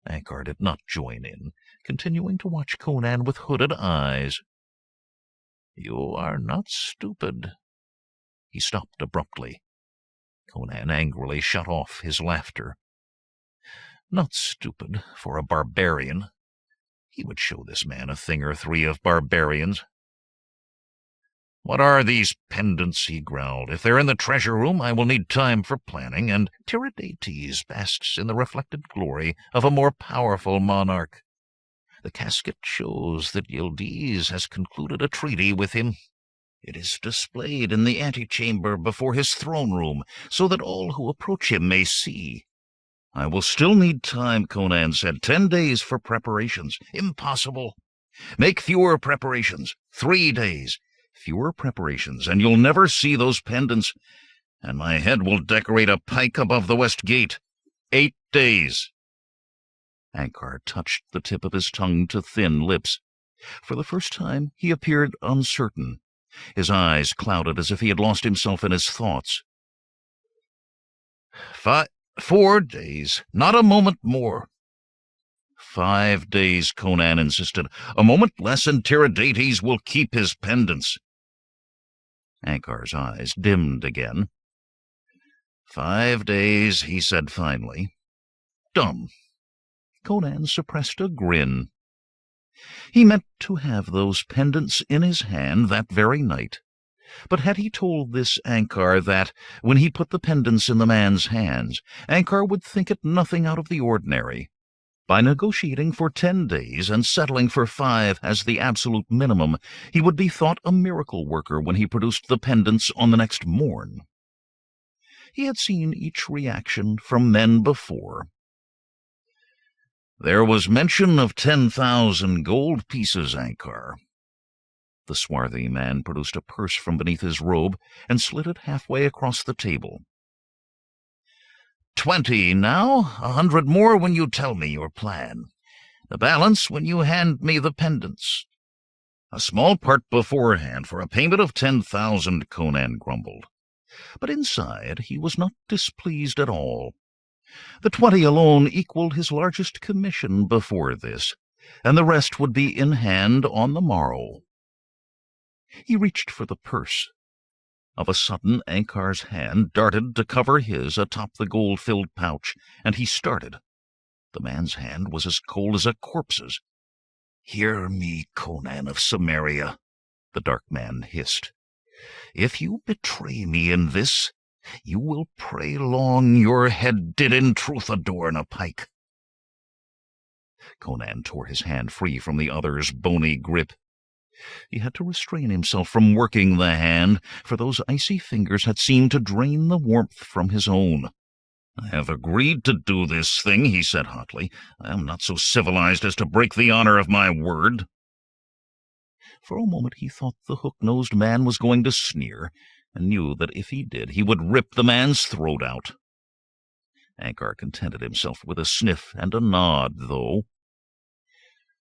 Ankar did not join in, continuing to watch Conan with hooded eyes. "You are not stupid." He stopped abruptly. Conan angrily shut off his laughter. Not stupid for a barbarian. He would show this man a thing or 3 of barbarians. "What are these pendants?" he growled. "If they're in the treasure room, I will need time for planning, and Tiridates basks in the reflected glory of a more powerful monarch. The casket shows that Yildiz has concluded a treaty with him. It is displayed in the antechamber before his throne room, so that all who approach him may see." "I will still need time," Conan said. 10 days for preparations." "Impossible. Make fewer preparations. 3 days. Fewer preparations, and you'll never see those pendants, and my head will decorate a pike above the west gate. 8 days. Ankar touched the tip of his tongue to thin lips. For the first time he appeared uncertain. His eyes clouded as if he had lost himself in his thoughts. 4 days, not a moment more." 5 days, Conan insisted. "A moment less and Tiridates will keep his pendants." Ankar's eyes dimmed again. 5 days, he said finally. "Done." Conan suppressed a grin. He meant to have those pendants in his hand that very night. But had he told this Ankar that, when he put the pendants in the man's hands, Ankar would think it nothing out of the ordinary? By negotiating for 10 days and settling for 5 as the absolute minimum, he would be thought a miracle worker when he produced the pendants on the next morn. He had seen each reaction from men before. "There was mention of 10,000 gold pieces, Ankar." The swarthy man produced a purse from beneath his robe and slid it halfway across the table. 20 now, 100 more when you tell me your plan. The balance when you hand me the pendants." A small part beforehand for a payment of 10,000, Conan grumbled. But inside he was not displeased at all. The 20 alone equaled his largest commission before this, and the rest would be in hand on the morrow. He reached for the purse. Of a sudden Ankar's hand darted to cover his atop the gold-filled pouch, and he started. The man's hand was as cold as a corpse's. "Hear me, Conan of Samaria," the dark man hissed. "If you betray me in this, you will pray long your head did in truth adorn a pike." Conan tore his hand free from the other's bony grip. He had to restrain himself from working the hand, for those icy fingers had seemed to drain the warmth from his own. "I have agreed to do this thing," he said hotly. "I am not so civilized as to break the honor of my word." For a moment he thought the hook-nosed man was going to sneer, and knew that if he did, he would rip the man's throat out. Ankar contented himself with a sniff and a nod, though.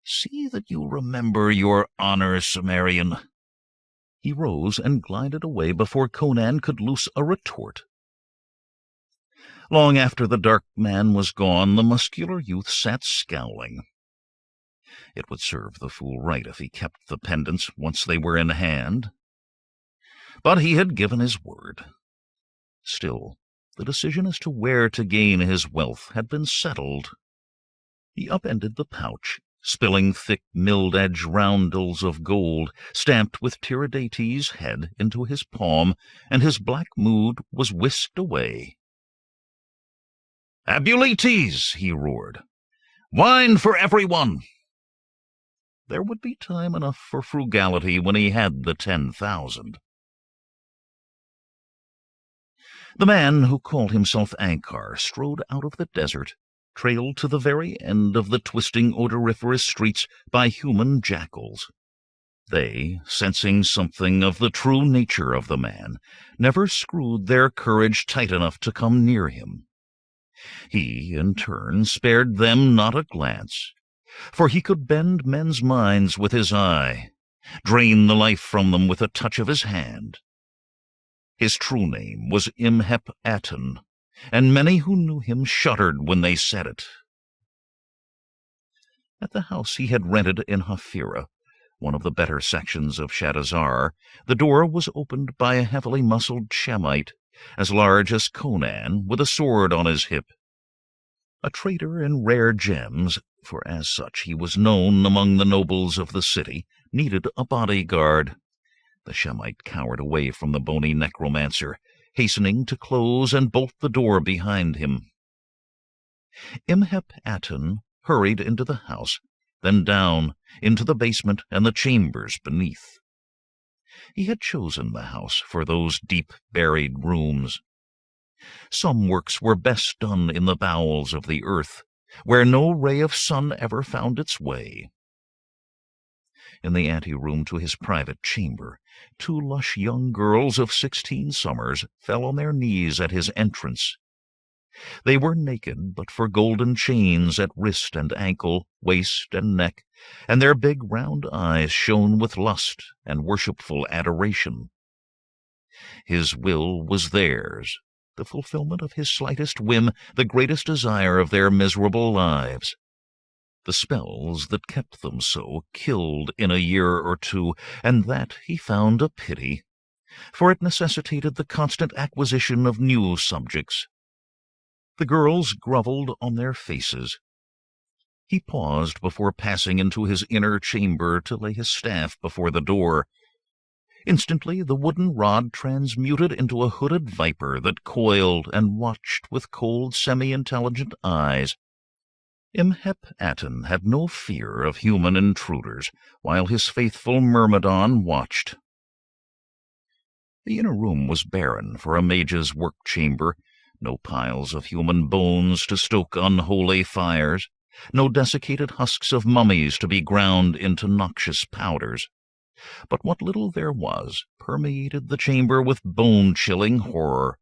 "See that you remember your honor, Sumerian." He rose and glided away before Conan could loose a retort. Long after the dark man was gone, the muscular youth sat scowling. It would serve the fool right if he kept the pendants once they were in hand. But he had given his word. Still, the decision as to where to gain his wealth had been settled. He upended the pouch, spilling thick milled-edge roundels of gold, stamped with Tiridates' head, into his palm, and his black mood was whisked away. "Abuletes!" he roared. "Wine for everyone!" There would be time enough for frugality when he had the 10,000. The man who called himself Ankar strode out of the desert, trailed to the very end of the twisting odoriferous streets by human jackals. They, sensing something of the true nature of the man, never screwed their courage tight enough to come near him. He, in turn, spared them not a glance, for he could bend men's minds with his eye, drain the life from them with a touch of his hand. His true name was Imhep Aten, and many who knew him shuddered when they said it. At the house he had rented in Hafira, one of the better sections of Shadazar, the door was opened by a heavily muscled Shemite, as large as Conan, with a sword on his hip. A trader in rare gems, for as such he was known among the nobles of the city, needed a bodyguard. The Shemite cowered away from the bony necromancer, hastening to close and bolt the door behind him. Imhep Aten hurried into the house, then down, into the basement and the chambers beneath. He had chosen the house for those deep-buried rooms. Some works were best done in the bowels of the earth, where no ray of sun ever found its way. In the anteroom to his private chamber, 2 lush young girls of 16 summers fell on their knees at his entrance. They were naked but for golden chains at wrist and ankle, waist and neck, and their big round eyes shone with lust and worshipful adoration. His will was theirs, the fulfillment of his slightest whim, the greatest desire of their miserable lives. The spells that kept them so killed in a year or 2, and that he found a pity, for it necessitated the constant acquisition of new subjects. The girls grovelled on their faces. He paused before passing into his inner chamber to lay his staff before the door. Instantly the wooden rod transmuted into a hooded viper that coiled and watched with cold, semi-intelligent eyes. Imhep Aten had no fear of human intruders, while his faithful Myrmidon watched. The inner room was barren for a mage's work-chamber, no piles of human bones to stoke unholy fires, no desiccated husks of mummies to be ground into noxious powders. But what little there was permeated the chamber with bone-chilling horror.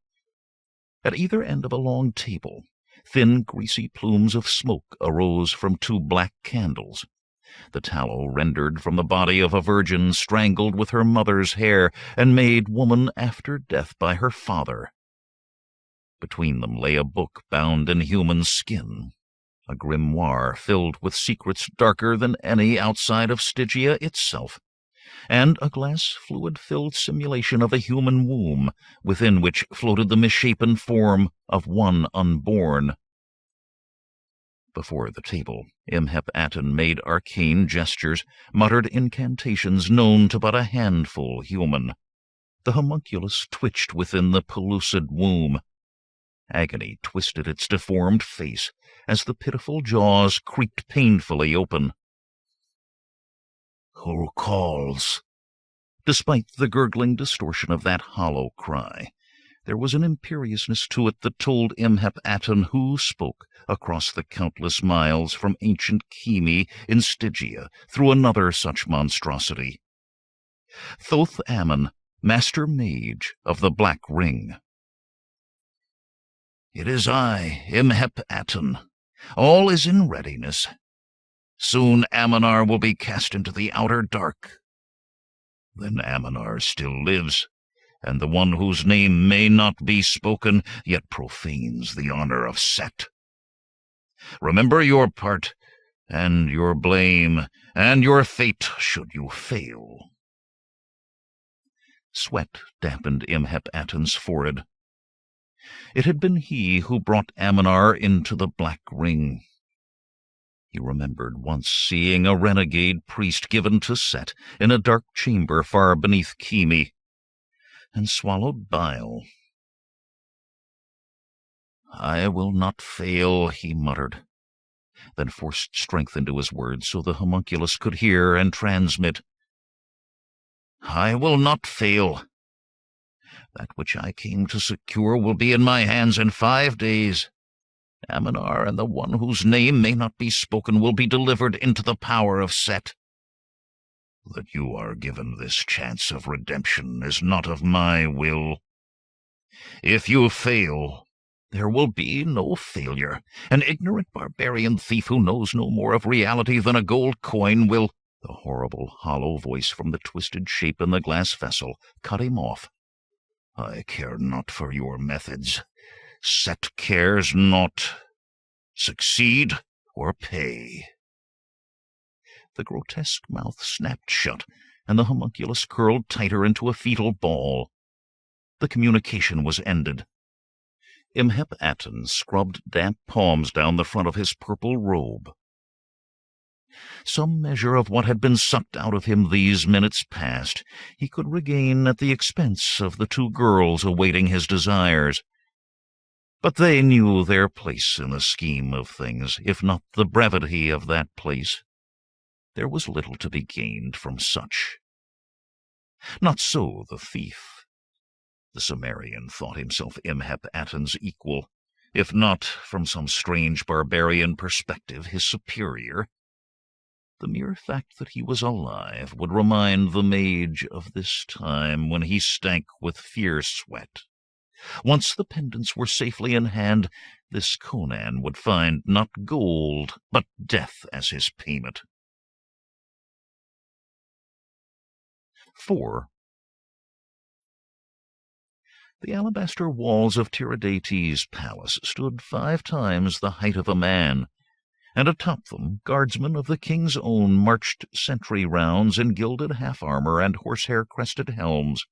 At either end of a long table, thin, greasy plumes of smoke arose from 2 black candles, the tallow rendered from the body of a virgin strangled with her mother's hair and made woman after death by her father. Between them lay a book bound in human skin, a grimoire filled with secrets darker than any outside of Stygia itself, and a glass fluid-filled simulation of a human womb, within which floated the misshapen form of one unborn. Before the table, Imhep-Aten made arcane gestures, muttered incantations known to but a handful human. The homunculus twitched within the pellucid womb. Agony twisted its deformed face as the pitiful jaws creaked painfully open. "Who calls?" Despite the gurgling distortion of that hollow cry, there was an imperiousness to it that told Imhep-Aten who spoke across the countless miles from ancient Kimi in Stygia through another such monstrosity. Thoth-Ammon, Master Mage of the Black Ring. "It is I, Imhep-Aten. All is in readiness. Soon Ammonar will be cast into the outer dark. Then Ammonar still lives, and the one whose name may not be spoken, yet profanes the honor of Set. Remember your part, and your blame, and your fate should you fail." Sweat dampened Imhep-Aten's forehead. It had been he who brought Ammonar into the Black Ring. He remembered once seeing a renegade priest given to Set in a dark chamber far beneath Kimi, and swallowed bile. "I will not fail," he muttered, then forced strength into his words so the homunculus could hear and transmit. "I will not fail. That which I came to secure will be in my hands in 5 days. Ammonar and the one whose name may not be spoken will be delivered into the power of Set. That you are given this chance of redemption is not of my will. If you fail, there will be no failure. An ignorant barbarian thief who knows no more of reality than a gold coin will—" The horrible, hollow voice from the twisted shape in the glass vessel cut him off. "I care not for your methods. Set cares not. Succeed or pay." The grotesque mouth snapped shut, and the homunculus curled tighter into a fetal ball. The communication was ended. Imhep-Aten scrubbed damp palms down the front of his purple robe. Some measure of what had been sucked out of him these minutes past he could regain at the expense of the 2 girls awaiting his desires. But they knew their place in the scheme of things, if not the brevity of that place. There was little to be gained from such. Not so the thief. The Cimmerian thought himself Imhep-Aten's equal, if not, from some strange barbarian perspective, his superior. The mere fact that he was alive would remind the mage of this time when he stank with fierce sweat. Once the pendants were safely in hand, this Conan would find not gold, but death as his payment. 4. The alabaster walls of Tiridates' palace stood 5 times the height of a man, and atop them guardsmen of the king's own marched sentry rounds in gilded half-armor and horsehair-crested helms.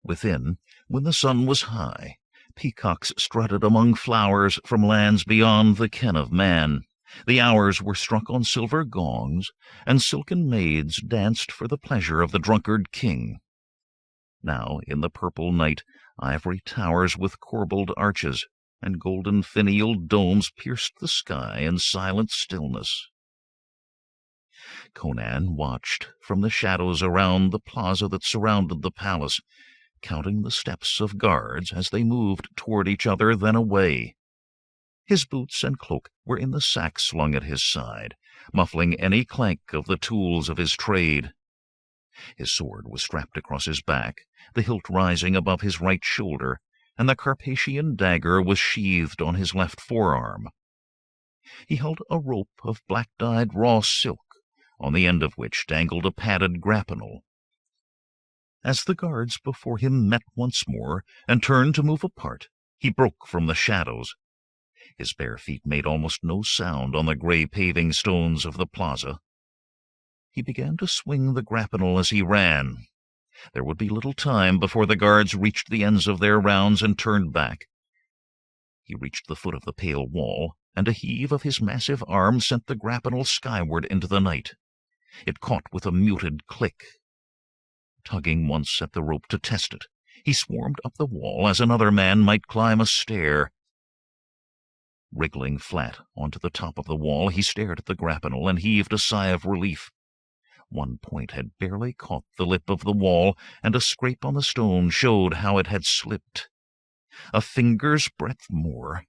Within, when the sun was high, peacocks strutted among flowers from lands beyond the ken of man. The hours were struck on silver gongs, and silken maids danced for the pleasure of the drunkard king. Now, in the purple night, ivory towers with corbelled arches and golden finialed domes pierced the sky in silent stillness. Conan watched from the shadows around the plaza that surrounded the palace, counting the steps of guards as they moved toward each other, then away. His boots and cloak were in the sack slung at his side, muffling any clank of the tools of his trade. His sword was strapped across his back, the hilt rising above his right shoulder, and the Carpathian dagger was sheathed on his left forearm. He held a rope of black-dyed raw silk, on the end of which dangled a padded grapnel. As the guards before him met once more and turned to move apart, he broke from the shadows. His bare feet made almost no sound on the gray paving stones of the plaza. He began to swing the grapnel as he ran. There would be little time before the guards reached the ends of their rounds and turned back. He reached the foot of the pale wall, and a heave of his massive arm sent the grapnel skyward into the night. It caught with a muted click. Tugging once at the rope to test it, he swarmed up the wall as another man might climb a stair. Wriggling flat onto the top of the wall, he stared at the grapnel and heaved a sigh of relief. One point had barely caught the lip of the wall, and a scrape on the stone showed how it had slipped. A finger's breadth more.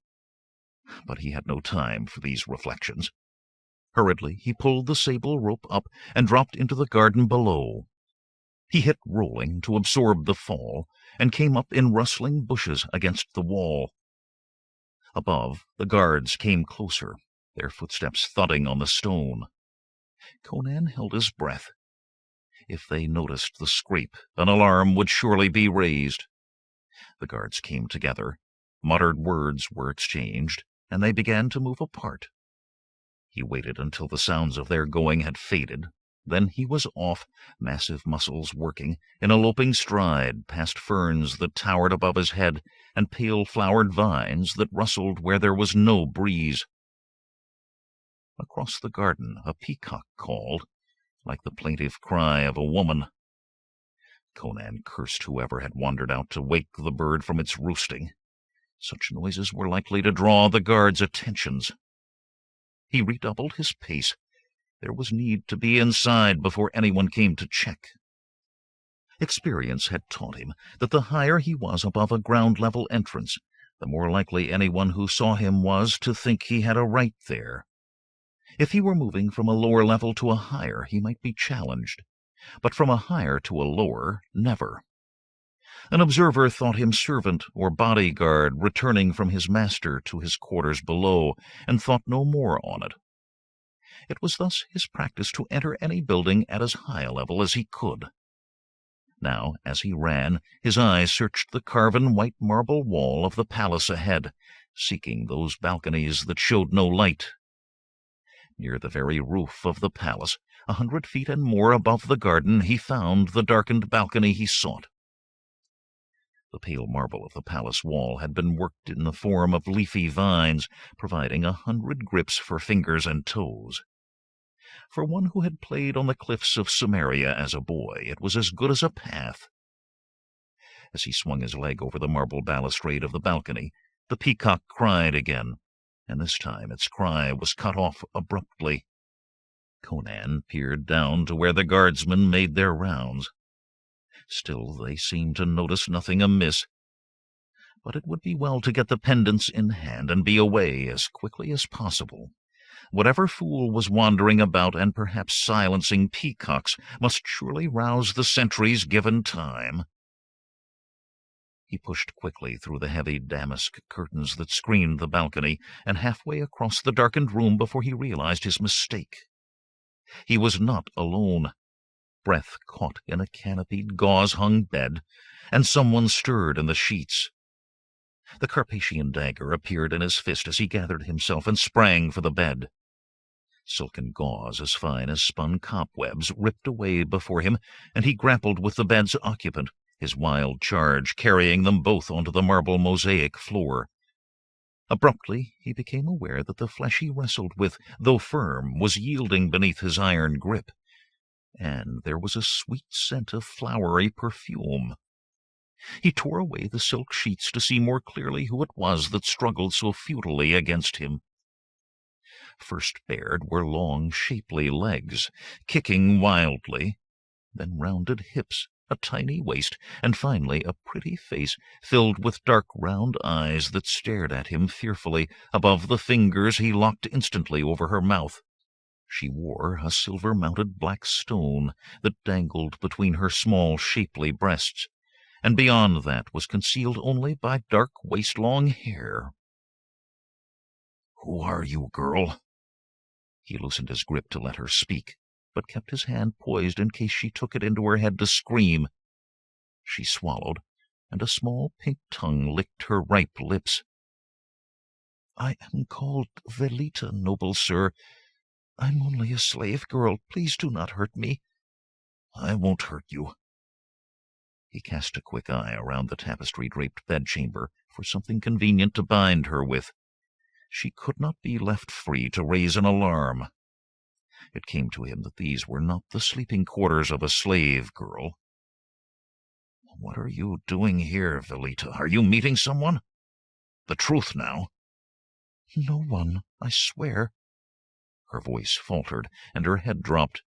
But he had no time for these reflections. Hurriedly, he pulled the sable rope up and dropped into the garden below. He hit rolling to absorb the fall, and came up in rustling bushes against the wall. Above, the guards came closer, their footsteps thudding on the stone. Conan held his breath. If they noticed the scrape, an alarm would surely be raised. The guards came together. Muttered words were exchanged, and they began to move apart. He waited until the sounds of their going had faded. Then he was off, massive muscles working, in a loping stride, past ferns that towered above his head and pale-flowered vines that rustled where there was no breeze. Across the garden a peacock called, like the plaintive cry of a woman. Conan cursed whoever had wandered out to wake the bird from its roosting. Such noises were likely to draw the guards' attentions. He redoubled his pace. There was need to be inside before anyone came to check. Experience had taught him that the higher he was above a ground-level entrance, the more likely anyone who saw him was to think he had a right there. If he were moving from a lower level to a higher, he might be challenged, but from a higher to a lower, never. An observer thought him servant or bodyguard returning from his master to his quarters below, and thought no more on it. It was thus his practice to enter any building at as high a level as he could. Now, as he ran, his eyes searched the carven white marble wall of the palace ahead, seeking those balconies that showed no light. Near the very roof of the palace, 100 feet and more above the garden, he found the darkened balcony he sought. The pale marble of the palace wall had been worked in the form of leafy vines, providing 100 grips for fingers and toes. For one who had played on the cliffs of Samaria as a boy, it was as good as a path. As he swung his leg over the marble balustrade of the balcony, the peacock cried again, and this time its cry was cut off abruptly. Conan peered down to where the guardsmen made their rounds. Still, they seemed to notice nothing amiss. But it would be well to get the pendants in hand and be away as quickly as possible. Whatever fool was wandering about and perhaps silencing peacocks must surely rouse the sentries given time. He pushed quickly through the heavy damask curtains that screened the balcony, and halfway across the darkened room before he realized his mistake. He was not alone. Breath caught in a canopied, gauze-hung bed, and someone stirred in the sheets. The Carpathian dagger appeared in his fist as he gathered himself and sprang for the bed. Silken gauze as fine as spun cobwebs ripped away before him, and he grappled with the bed's occupant, his wild charge carrying them both onto the marble mosaic floor. Abruptly he became aware that the flesh he wrestled with, though firm, was yielding beneath his iron grip, and there was a sweet scent of flowery perfume. He tore away the silk sheets to see more clearly who it was that struggled so futilely against him. First bared were long, shapely legs, kicking wildly, then rounded hips, a tiny waist, and finally a pretty face filled with dark round eyes that stared at him fearfully above the fingers he locked instantly over her mouth. She wore a silver-mounted black stone that dangled between her small, shapely breasts, and beyond that was concealed only by dark waist-long hair. "Who are you, girl?" He loosened his grip to let her speak. but kept his hand poised in case she took it into her head to scream. She swallowed, and a small pink tongue licked her ripe lips. "I am called Velita, noble sir. I'm only a slave girl. Please do not hurt me." "I won't hurt you." He cast a quick eye around the tapestry-draped bedchamber for something convenient to bind her with. She could not be left free to raise an alarm. It came to him that these were not the sleeping quarters of a slave girl. "What are you doing here, Velita? Are you meeting someone? The truth now." "No one, I swear." Her voice faltered, and her head dropped.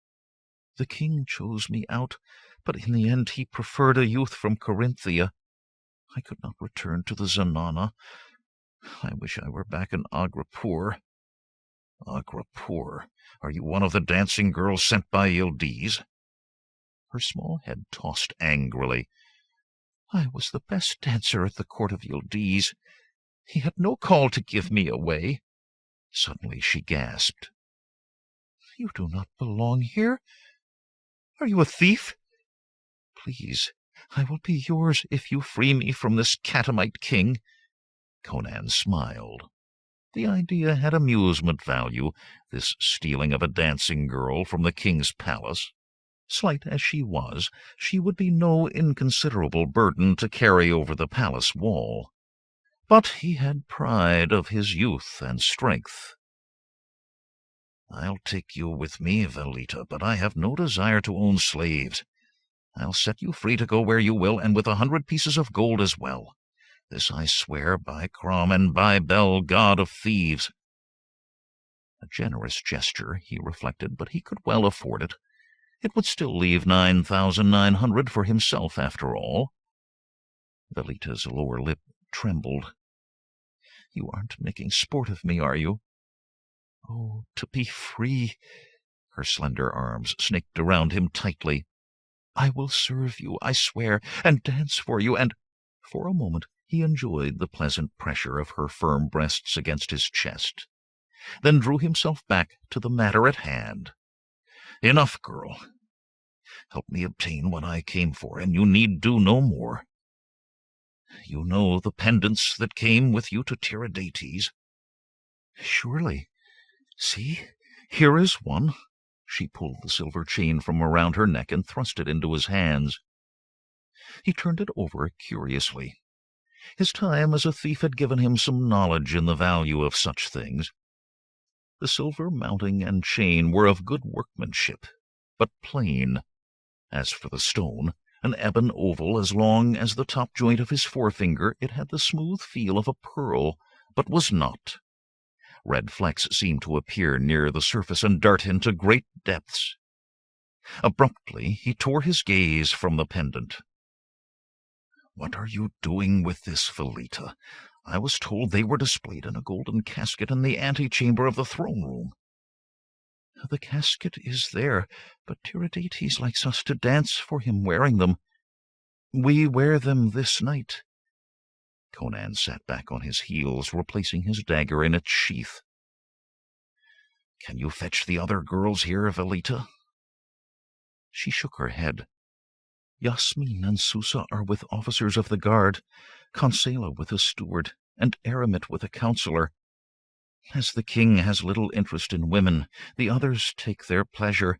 "The king chose me out, but in the end he preferred a youth from Corinthia. I could not return to the Zanana. I wish I were back in Agrapur." "Agrapur? Are you one of the dancing girls sent by Yildiz?" Her small head tossed angrily. "I was the best dancer at the court of Yildiz. He had no call to give me away." Suddenly she gasped. "You do not belong here. Are you a thief? Please, I will be yours if you free me from this catamite king." Conan smiled. The idea had amusement value, this stealing of a dancing girl from the king's palace. Slight as she was, she would be no inconsiderable burden to carry over the palace wall. But he had pride of his youth and strength. "I'll take you with me, Velita, but I have no desire to own slaves. I'll set you free to go where you will, and with 100 pieces of gold as well. This I swear by Crom and by Bel, god of thieves." A generous gesture, he reflected, but he could well afford it. It would still leave 9,900 for himself, after all. Velita's lower lip trembled. "You aren't making sport of me, are you?" "Oh, to be free!" Her slender arms snaked around him tightly. "I will serve you, I swear, and dance for you, and—" For a moment he enjoyed the pleasant pressure of her firm breasts against his chest, then drew himself back to the matter at hand. "Enough, girl. Help me obtain what I came for, and you need do no more. You know the pendants that came with you to Tiridates?" "Surely. See, here is one." She pulled the silver chain from around her neck and thrust it into his hands. He turned it over curiously. His time as a thief had given him some knowledge in the value of such things. The silver mounting and chain were of good workmanship, but plain. As for the stone, an ebon oval as long as the top joint of his forefinger, it had the smooth feel of a pearl, but was not. Red flecks seemed to appear near the surface and dart into great depths. Abruptly he tore his gaze from the pendant. "What are you doing with this, Velita? I was told they were displayed in a golden casket in the antechamber of the throne-room." "The casket is there, but Tiridates likes us to dance for him wearing them. We wear them this night." Conan sat back on his heels, replacing his dagger in its sheath. "Can you fetch the other girls here, Velita?" She shook her head. "Yasmin and Susa are with officers of the guard, Consela with a steward, and Aramit with a counselor. As the king has little interest in women, the others take their pleasure.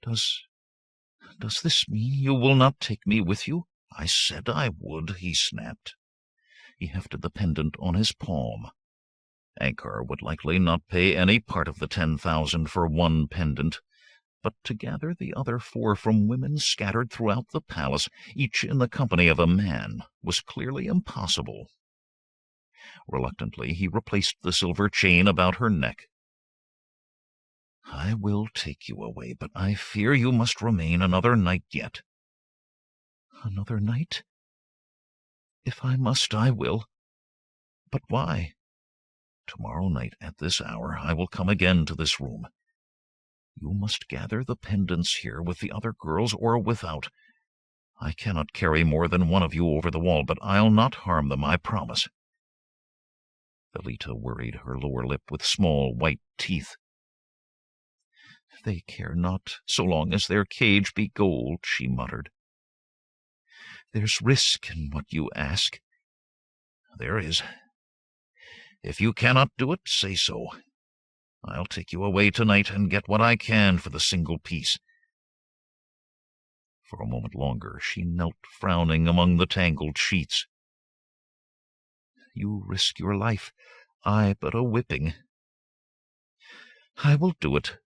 Does this mean you will not take me with you?" "I said I would," he snapped. He hefted the pendant on his palm. Ankar would likely not pay any part of the 10,000 for one pendant, but to gather the other 4 from women scattered throughout the palace, each in the company of a man, was clearly impossible. Reluctantly he replaced the silver chain about her neck. "I will take you away, but I fear you must remain another night yet." "Another night? If I must, I will. But why?" "Tomorrow night at this hour I will come again to this room. You must gather the pendants here with the other girls or without. I cannot carry more than one of you over the wall, but I'll not harm them, I promise." Velita worried her lower lip with small white teeth. They care not, so long as their cage be gold, she muttered. There's risk in what you ask. There is. If you cannot do it, say so. I'll take you away tonight and get what I can for the single piece. For a moment longer she knelt frowning among the tangled sheets. You risk your life, I but a whipping. I will do it.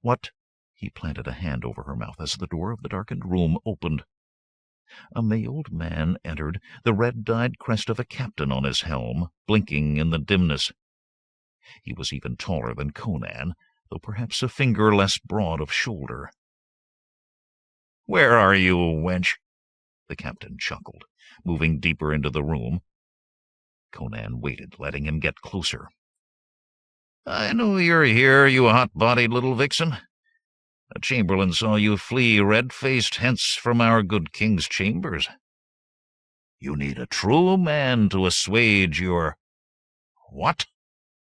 What? He planted a hand over her mouth as the door of the darkened room opened. A mailed man entered, the red-dyed crest of a captain on his helm, blinking in the dimness. He was even taller than Conan, though perhaps a finger less broad of shoulder. "Where are you, wench?" the captain chuckled, moving deeper into the room. Conan waited, letting him get closer. "I know you're here, you hot-bodied little vixen. A chamberlain saw you flee red-faced hence from our good king's chambers. You need a true man to assuage your—" "What?"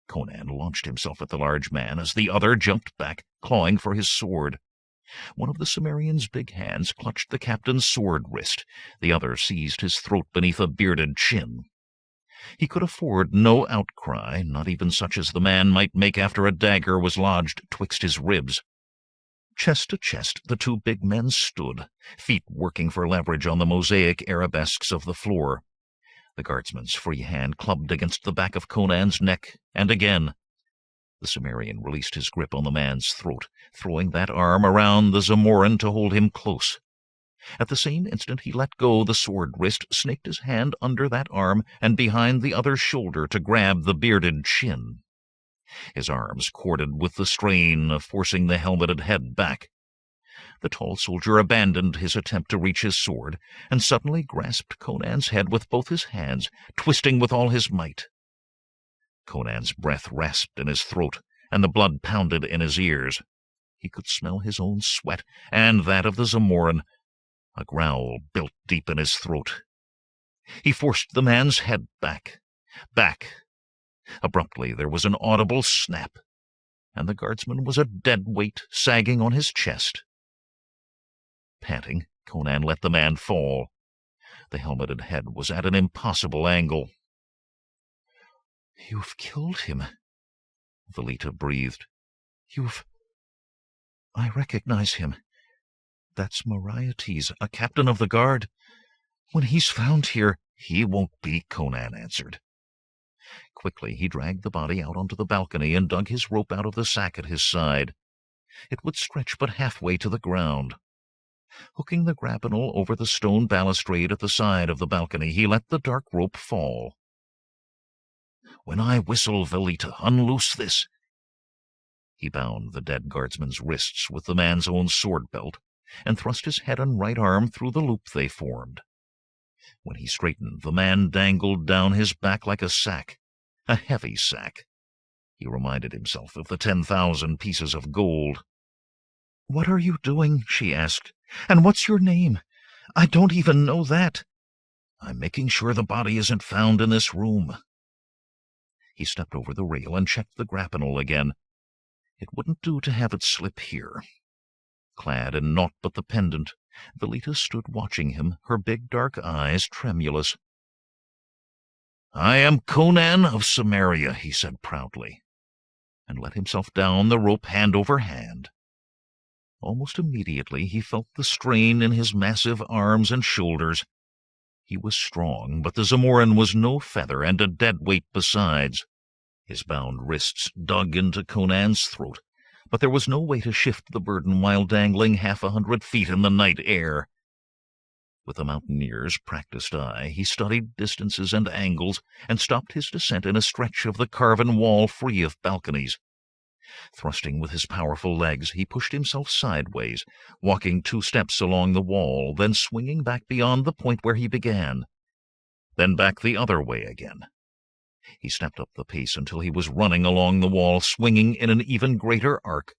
Conan launched himself at the large man as the other jumped back, clawing for his sword. One of the Cimmerian's big hands clutched the captain's sword wrist. The other seized his throat beneath a bearded chin. He could afford no outcry, not even such as the man might make after a dagger was lodged twixt his ribs. Chest to chest the two big men stood, feet working for leverage on the mosaic arabesques of the floor. The guardsman's free hand clubbed against the back of Conan's neck, and again. The Cimmerian released his grip on the man's throat, throwing that arm around the Zamoran to hold him close. At the same instant he let go the sword wrist, snaked his hand under that arm and behind the other's shoulder to grab the bearded chin. His arms corded with the strain of forcing the helmeted head back. The tall soldier abandoned his attempt to reach his sword, and suddenly grasped Conan's head with both his hands, twisting with all his might. Conan's breath rasped in his throat, and the blood pounded in his ears. He could smell his own sweat, and that of the Zamoran. A growl built deep in his throat. He forced the man's head back. Abruptly there was an audible snap, and the guardsman was a dead weight sagging on his chest. Panting, Conan let the man fall. The helmeted head was at an impossible angle. "You've killed him," Velita breathed. I recognize him. That's Moriarty's, a captain of the guard. When he's found here—" "He won't be," Conan answered. Quickly he dragged the body out onto the balcony and dug his rope out of the sack at his side. It would stretch but halfway to the ground. Hooking the grapnel over the stone balustrade at the side of the balcony, he let the dark rope fall. "When I whistle, Velita, unloose this." He bound the dead guardsman's wrists with the man's own sword belt, and thrust his head and right arm through the loop they formed. When he straightened, the man dangled down his back like a sack, a heavy sack. He reminded himself of the 10,000 pieces of gold. "What are you doing?" she asked. "And what's your name? I don't even know that." "I'm making sure the body isn't found in this room." He stepped over the rail and checked the grapnel again. It wouldn't do to have it slip here. Clad in naught but the pendant, Velita stood watching him, her big dark eyes tremulous. "I am Conan of Cimmeria," he said proudly, and let himself down the rope hand over hand. Almost immediately he felt the strain in his massive arms and shoulders. He was strong, but the Zamoran was no feather, and a dead weight besides. His bound wrists dug into Conan's throat, but there was no way to shift the burden while dangling 100 feet in the night air. With a mountaineer's practiced eye, he studied distances and angles, and stopped his descent in a stretch of the carven wall free of balconies. Thrusting with his powerful legs, he pushed himself sideways, walking 2 steps along the wall, then swinging back beyond the point where he began, then back the other way again. He stepped up the pace until he was running along the wall, swinging in an even greater arc.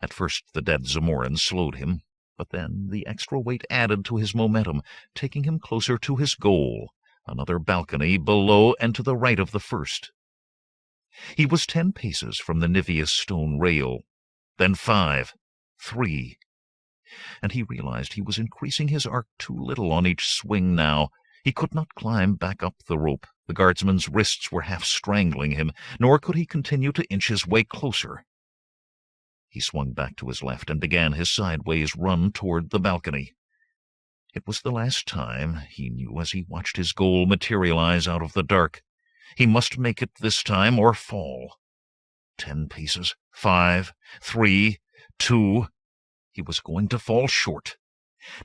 At first the dead Zamoran slowed him, but then the extra weight added to his momentum, taking him closer to his goal, another balcony below and to the right of the first. He was 10 paces from the Niveus stone rail. then 5, 3. And he realized he was increasing his arc too little on each swing now. He could not climb back up the rope. The guardsman's wrists were half strangling him, nor could he continue to inch his way closer. He swung back to his left and began his sideways run toward the balcony. It was the last time, he knew as he watched his goal materialize out of the dark. He must make it this time or fall. 10 paces, 5, 3, 2. He was going to fall short.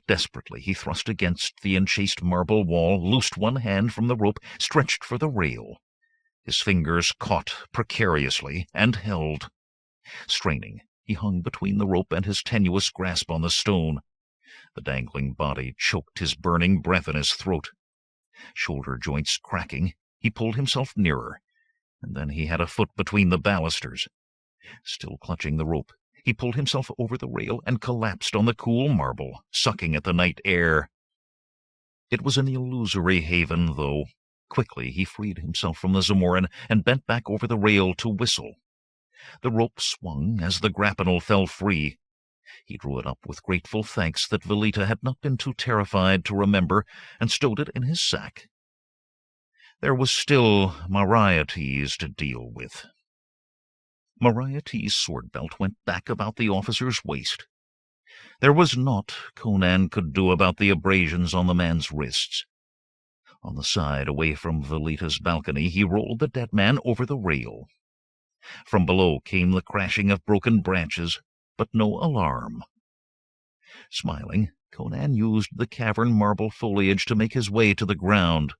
Desperately, he thrust against the enchased marble wall, loosed one hand from the rope, stretched for the rail. His fingers caught precariously and held. Straining, he hung between the rope and his tenuous grasp on the stone. The dangling body choked his burning breath in his throat. Shoulder joints cracking, he pulled himself nearer, and then he had a foot between the balusters. Still clutching the rope, he pulled himself over the rail and collapsed on the cool marble, sucking at the night air. It was an illusory haven, though. Quickly he freed himself from the Zamorin and bent back over the rail to whistle. The rope swung as the grapnel fell free. He drew it up with grateful thanks that Velita had not been too terrified to remember, and stowed it in his sack. There was still Mariotes to deal with. Mariotes' sword belt went back about the officer's waist. There was naught Conan could do about the abrasions on the man's wrists. On the side, away from Velita's balcony, he rolled the dead man over the rail. From below came the crashing of broken branches, but no alarm. Smiling, Conan used the cavern marble foliage to make his way to the ground.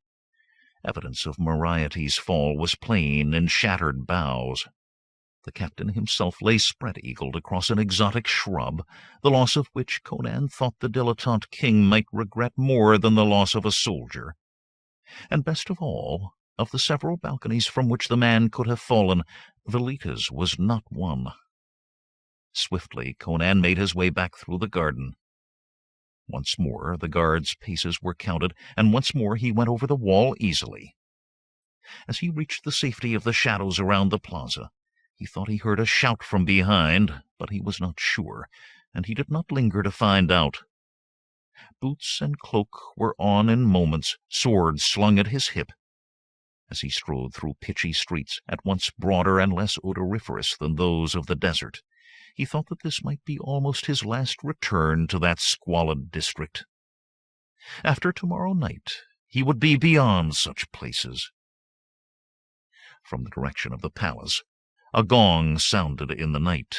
Evidence of Mariotes' fall was plain in shattered boughs. The captain himself lay spread-eagled across an exotic shrub, the loss of which Conan thought the dilettante king might regret more than the loss of a soldier. And best of all, of the several balconies from which the man could have fallen, Velita's was not one. Swiftly Conan made his way back through the garden. Once more the guard's paces were counted, and once more he went over the wall easily. As he reached the safety of the shadows around the plaza, he thought he heard a shout from behind, but he was not sure, and he did not linger to find out. Boots and cloak were on in moments, swords slung at his hip. As he strode through pitchy streets, at once broader and less odoriferous than those of the desert, he thought that this might be almost his last return to that squalid district. After tomorrow night, he would be beyond such places. From the direction of the palace, a gong sounded in the night.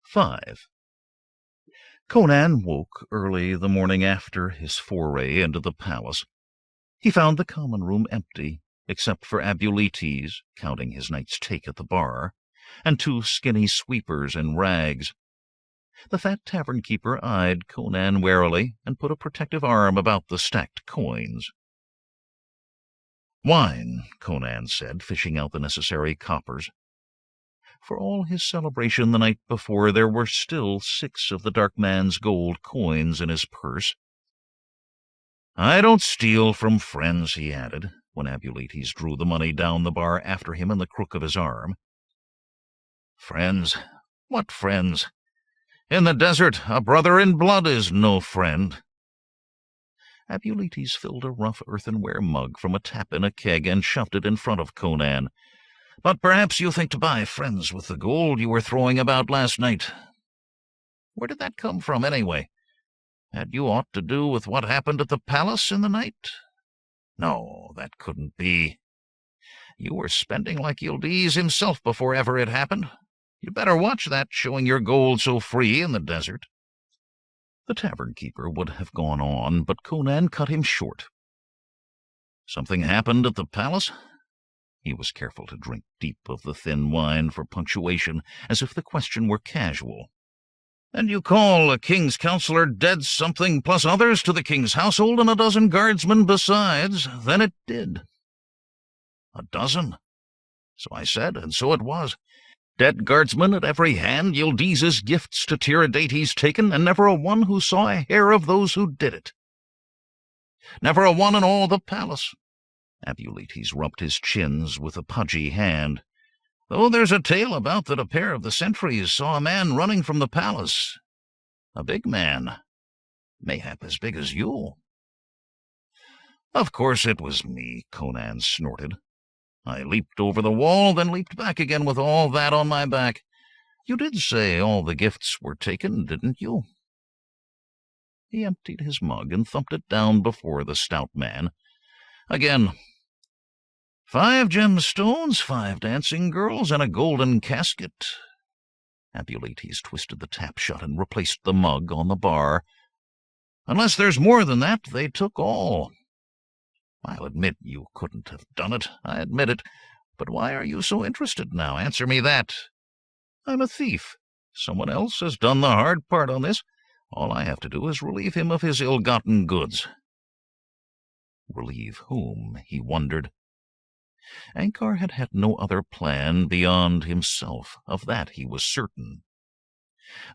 5. Conan woke early the morning after his foray into the palace. He found the common room empty, except for Abuletes, counting his night's take at the bar, and 2 skinny sweepers in rags. The fat tavern-keeper eyed Conan warily and put a protective arm about the stacked coins. "Wine," Conan said, fishing out the necessary coppers. For all his celebration the night before, there were still 6 of the dark man's gold coins in his purse. "I don't steal from friends," he added, when Abuletes drew the money down the bar after him in the crook of his arm. "Friends? What friends? In the desert, a brother in blood is no friend." Abuletes filled a rough earthenware mug from a tap in a keg and shoved it in front of Conan. "But perhaps you think to buy friends with the gold you were throwing about last night. Where did that come from, anyway? Had you aught to do with what happened at the palace in the night? No, that couldn't be. You were spending like Yildiz himself before ever it happened. You'd better watch that, showing your gold so free in the desert." The tavern-keeper would have gone on, but Conan cut him short. "Something happened at the palace?" He was careful to drink deep of the thin wine for punctuation, as if the question were casual. "And you call a king's counselor dead something plus others to the king's household and a dozen guardsmen besides? Then it did." "A dozen?" "So I said, and so it was. Dead guardsmen at every hand, Yildiz's gifts to Tiridates taken, and never a one who saw a hair of those who did it. Never a one in all the palace." Abuletes rubbed his chins with a pudgy hand. though there's a tale about that a pair of the sentries saw a man running from the palace. A big man, mayhap as big as you." "Of course it was me," Conan snorted. "I leaped over the wall, then leaped back again with all that on my back. You did say all the gifts were taken, didn't you?" He emptied his mug and thumped it down before the stout man. Again, 5 gemstones, 5 dancing girls, and a golden casket." Abuletes twisted the tap shut and replaced the mug on the bar. "Unless there's more than that, they took all. I'll admit you couldn't have done it, I admit it, but why are you so interested now? Answer me that." "I'm a thief. Someone else has done the hard part on this. All I have to do is relieve him of his ill-gotten goods." Relieve whom, he wondered. Ankar had had no other plan beyond himself, of that he was certain.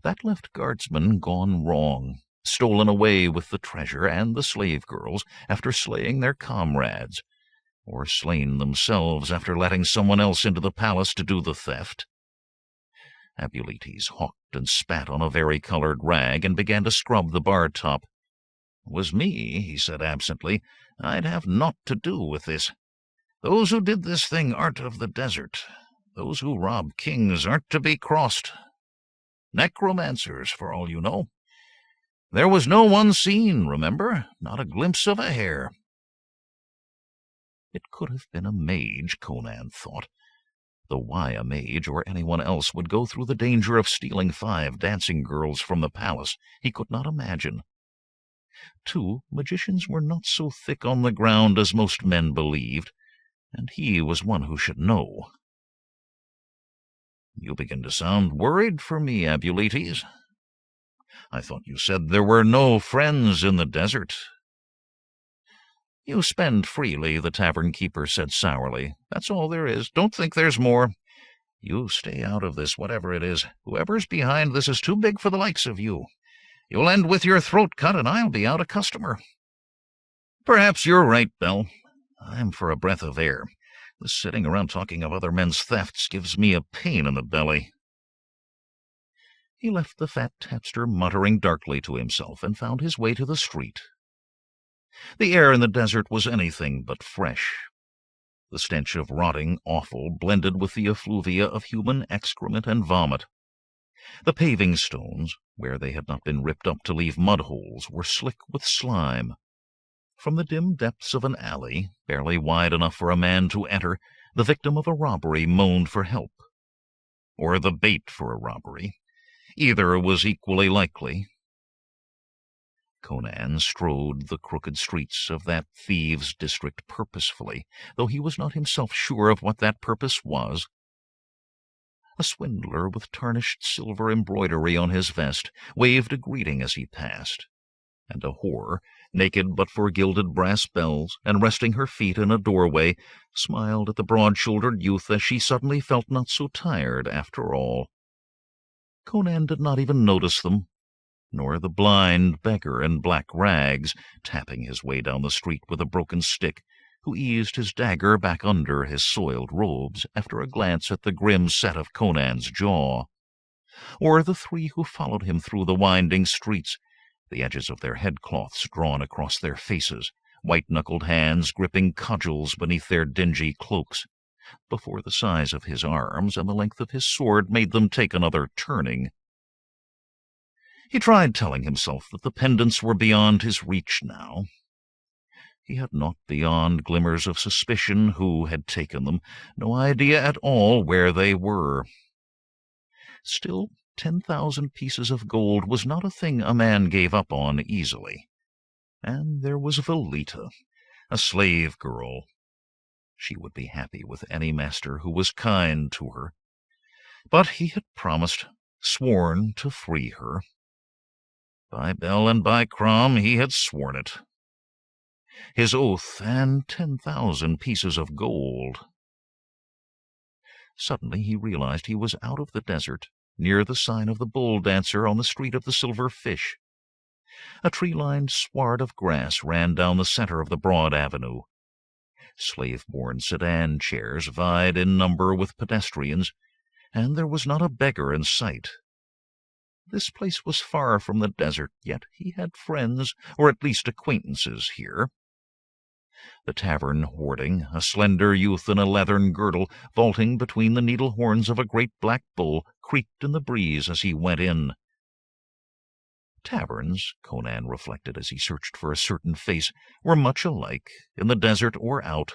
That left guardsman gone wrong, stolen away with the treasure and the slave girls after slaying their comrades, or slain themselves after letting someone else into the palace to do the theft. Abuletes hawked and spat on a vari-colored rag and began to scrub the bar top. "It was me," he said absently. "I'd have naught to do with this. Those who did this thing aren't of the desert. Those who rob kings aren't to be crossed. Necromancers, for all you know. There was no one seen, remember? Not a glimpse of a hair." It could have been a mage, Conan thought, though why a mage or anyone else would go through the danger of stealing 5 dancing girls from the palace, he could not imagine. Too, magicians were not so thick on the ground as most men believed, and he was one who should know. "You begin to sound worried for me, Abuletes. I thought you said there were no friends in the desert." "You spend freely," the tavern-keeper said sourly. "That's all there is. Don't think there's more. You stay out of this, whatever it is. Whoever's behind this is too big for the likes of you. You'll end with your throat cut, and I'll be out a customer." "Perhaps you're right, Bell. I'm for a breath of air. This sitting around talking of other men's thefts gives me a pain in the belly." He left the fat tapster muttering darkly to himself and found his way to the street. The air in the desert was anything but fresh. The stench of rotting offal blended with the effluvia of human excrement and vomit. The paving stones, where they had not been ripped up to leave mud-holes, were slick with slime. From the dim depths of an alley, barely wide enough for a man to enter, the victim of a robbery moaned for help. Or the bait for a robbery. Either was equally likely. Conan strode the crooked streets of that thieves' district purposefully, though he was not himself sure of what that purpose was. A swindler with tarnished silver embroidery on his vest waved a greeting as he passed, and a whore, naked but for gilded brass bells, and resting her feet in a doorway, smiled at the broad-shouldered youth as she suddenly felt not so tired after all. Conan did not even notice them, nor the blind beggar in black rags, tapping his way down the street with a broken stick, who eased his dagger back under his soiled robes after a glance at the grim set of Conan's jaw, or the 3 who followed him through the winding streets, the edges of their headcloths drawn across their faces, white-knuckled hands gripping cudgels beneath their dingy cloaks, before the size of his arms and the length of his sword made them take another turning. He tried telling himself that the pendants were beyond his reach now. He had naught beyond glimmers of suspicion who had taken them, no idea at all where they were. Still, 10,000 pieces of gold was not a thing a man gave up on easily. And there was Velita, a slave girl. She would be happy with any master who was kind to her. But he had promised, sworn to free her. By Bel and by Crom he had sworn it. His oath and 10,000 pieces of gold. Suddenly he realized he was out of the desert, near the sign of the bull dancer on the street of the Silver Fish. A tree-lined sward of grass ran down the center of the broad avenue. Slave-borne sedan chairs vied in number with pedestrians, and there was not a beggar in sight. This place was far from the desert, yet he had friends, or at least acquaintances, here. The tavern hoarding, a slender youth in a leathern girdle, vaulting between the needle horns of a great black bull, creaked in the breeze as he went in. Taverns, Conan reflected as he searched for a certain face, were much alike, in the desert or out.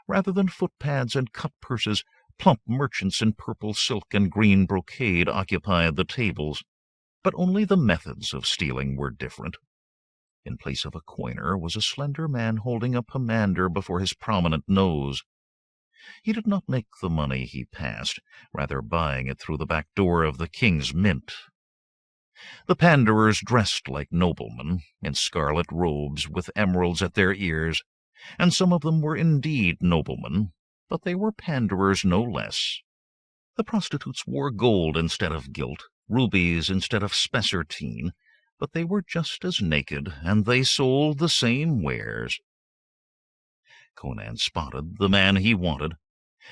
Rather than footpads and cut purses, plump merchants in purple silk and green brocade occupied the tables, but only the methods of stealing were different. In place of a coiner was a slender man holding a pomander before his prominent nose. He did not make the money he passed, rather buying it through the back door of the king's mint. The panderers dressed like noblemen, in scarlet robes with emeralds at their ears, and some of them were indeed noblemen, but they were panderers no less. The prostitutes wore gold instead of gilt, rubies instead of spessartine, but they were just as naked, and they sold the same wares. Conan spotted the man he wanted,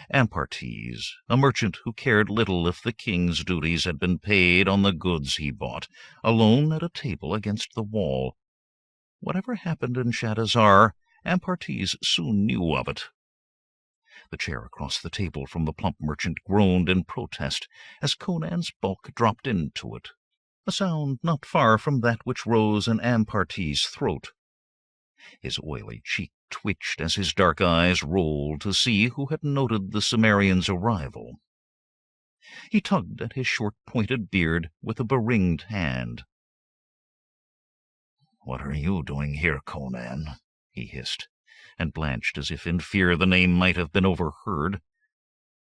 Ampartes, a merchant who cared little if the king's duties had been paid on the goods he bought, alone at a table against the wall. Whatever happened in Shadazar, Ampartes soon knew of it. The chair across the table from the plump merchant groaned in protest as Conan's bulk dropped into it, a sound not far from that which rose in Ampartes' throat. His oily cheek twitched as his dark eyes rolled to see who had noted the Cimmerian's arrival. He tugged at his short pointed beard with a beringed hand. "What are you doing here, Conan?" he hissed, and blanched as if in fear the name might have been overheard.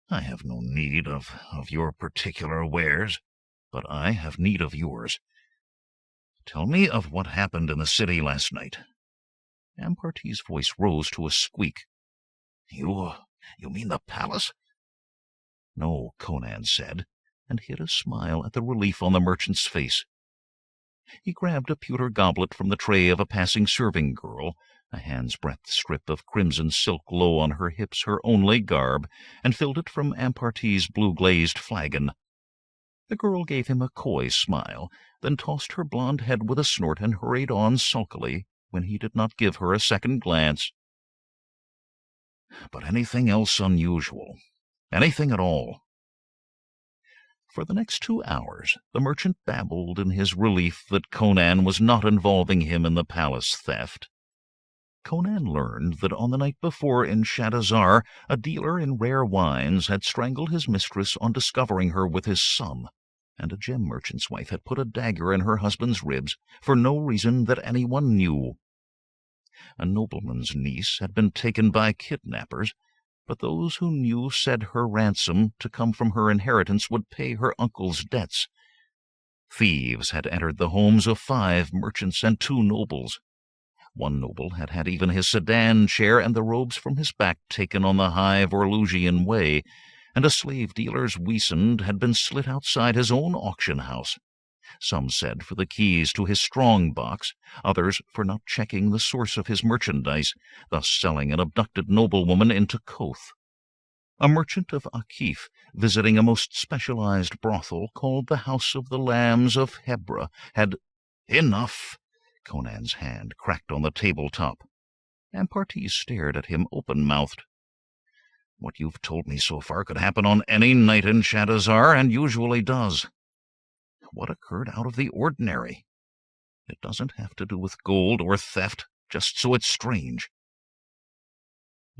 "I have no need of your particular wares, but I have need of yours. Tell me of what happened in the city last night." Ampartes' voice rose to a squeak. You mean the palace?" "No," Conan said, and hid a smile at the relief on the merchant's face. He grabbed a pewter goblet from the tray of a passing serving girl, a hand's-breadth strip of crimson silk low on her hips, her only garb, and filled it from Ampartes' blue-glazed flagon. The girl gave him a coy smile, then tossed her blonde head with a snort and hurried on sulkily when he did not give her a second glance. "But anything else unusual? Anything at all?" For the next 2 hours the merchant babbled in his relief that Conan was not involving him in the palace theft. Conan learned that on the night before in Shadazar a dealer in rare wines had strangled his mistress on discovering her with his son, and a gem merchant's wife had put a dagger in her husband's ribs for no reason that anyone knew. A nobleman's niece had been taken by kidnappers, but those who knew said her ransom to come from her inheritance would pay her uncle's debts. Thieves had entered the homes of 5 merchants and 2 nobles. One noble had had even his sedan chair and the robes from his back taken on the high Vorlusian way, and a slave dealer's weasand had been slit outside his own auction house. Some said for the keys to his strong box, others for not checking the source of his merchandise, thus selling an abducted noblewoman into Koth. A merchant of Akif, visiting a most specialized brothel called the House of the Lambs of Hebra, had— "Enough!" Conan's hand cracked on the tabletop. Ampartes stared at him open-mouthed. "What you've told me so far could happen on any night in Shadazar, and usually does. What occurred out of the ordinary? It doesn't have to do with gold or theft, just so it's strange."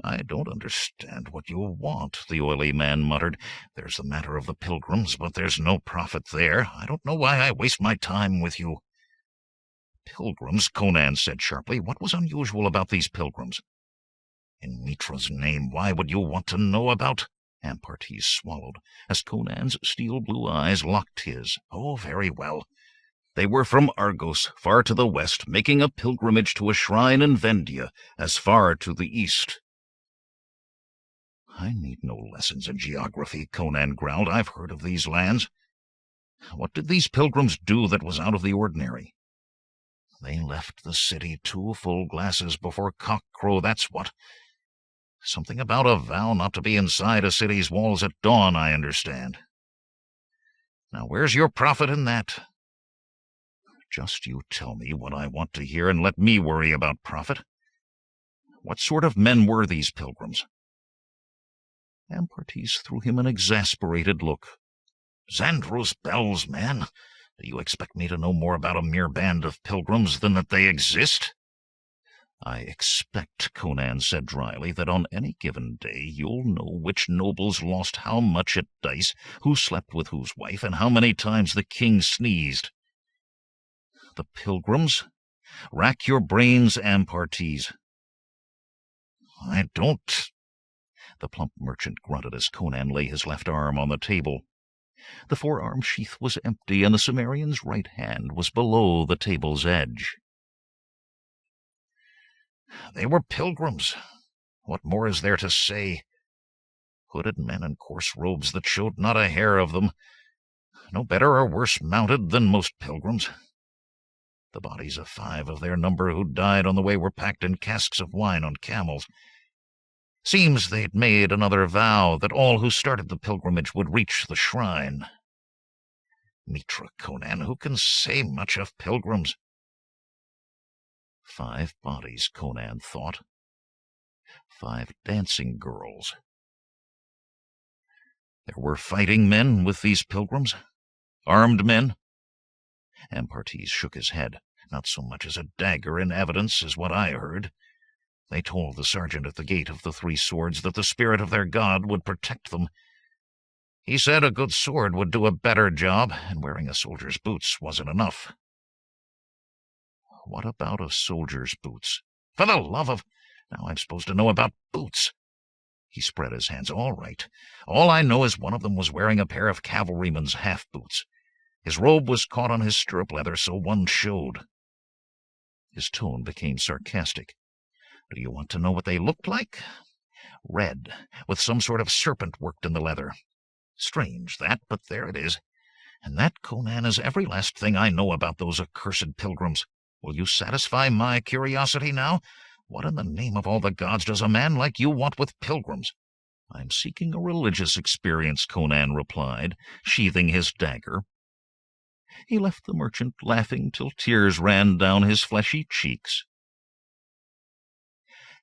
"I don't understand what you want," the oily man muttered. "There's the matter of the pilgrims, but there's no profit there. I don't know why I waste my time with you." "Pilgrims?" Conan said sharply. "What was unusual about these pilgrims?" "In Mitra's name, why would you want to know about—" Ampartes swallowed, as Conan's steel-blue eyes locked his. "Oh, very well. They were from Argos, far to the west, making a pilgrimage to a shrine in Vendia, as far to the east." "I need no lessons in geography," Conan growled. "I've heard of these lands. What did these pilgrims do that was out of the ordinary?" "They left the city 2 full glasses before cock-crow, that's what. Something about a vow not to be inside a city's walls at dawn, I understand. Now, where's your profit in that? Just you tell me what I want to hear and let me worry about profit. What sort of men were these pilgrims? Ampartes threw him an exasperated look. Xandros bells, man! Do you expect me to know more about a mere band of pilgrims than that they exist? I expect, Conan said dryly, that on any given day you'll know which nobles lost how much at dice, who slept with whose wife, and how many times the king sneezed. The pilgrims? Rack your brains, Ampartes. I don't. The plump merchant grunted as Conan lay his left arm on the table. The forearm sheath was empty, and the Cimmerian's right hand was below the table's edge. They were pilgrims. What more is there to say? Hooded men in coarse robes that showed not a hair of them, no better or worse mounted than most pilgrims. The bodies of 5 of their number who died on the way were packed in casks of wine on camels. Seems they'd made another vow that all who started the pilgrimage would reach the shrine. Mitra, Conan, who can say much of pilgrims? 5 bodies, Conan thought. 5 dancing girls. There were fighting men with these pilgrims? Armed men? Ampartes shook his head. Not so much as a dagger in evidence is what I heard. They told the sergeant at the gate of the 3 swords that the spirit of their god would protect them. He said a good sword would do a better job, and wearing a soldier's boots wasn't enough. What about a soldier's boots? For the love of... Now I'm supposed to know about boots. He spread his hands. All right. All I know is one of them was wearing a pair of cavalryman's half-boots. His robe was caught on his stirrup leather, so one showed. His tone became sarcastic. Do you want to know what they looked like? Red, with some sort of serpent worked in the leather. Strange, that, but there it is. And that, Conan, is every last thing I know about those accursed pilgrims. Will you satisfy my curiosity now? What in the name of all the gods does a man like you want with pilgrims? I'm seeking a religious experience, Conan replied, sheathing his dagger. He left the merchant laughing till tears ran down his fleshy cheeks.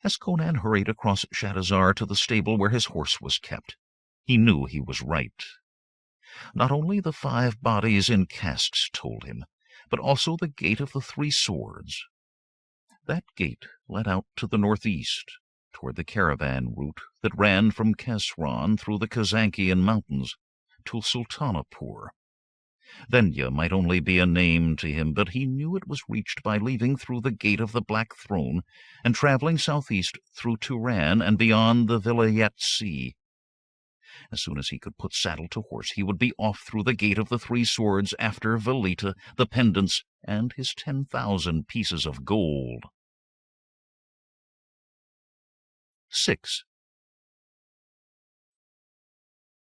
As Conan hurried across Shadazar to the stable where his horse was kept, he knew he was right. Not only the 5 bodies in casks told him, but also the gate of the 3 swords. That gate led out to the northeast, toward the caravan route that ran from Kesron through the Kazankian mountains to Sultanapur. Venya might only be a name to him, but he knew it was reached by leaving through the gate of the Black Throne and traveling southeast through Turan and beyond the Vilayet Sea. As soon as he could put saddle to horse, he would be off through the gate of the 3 swords after Velita, the pendants, and his 10,000 pieces of gold. 6.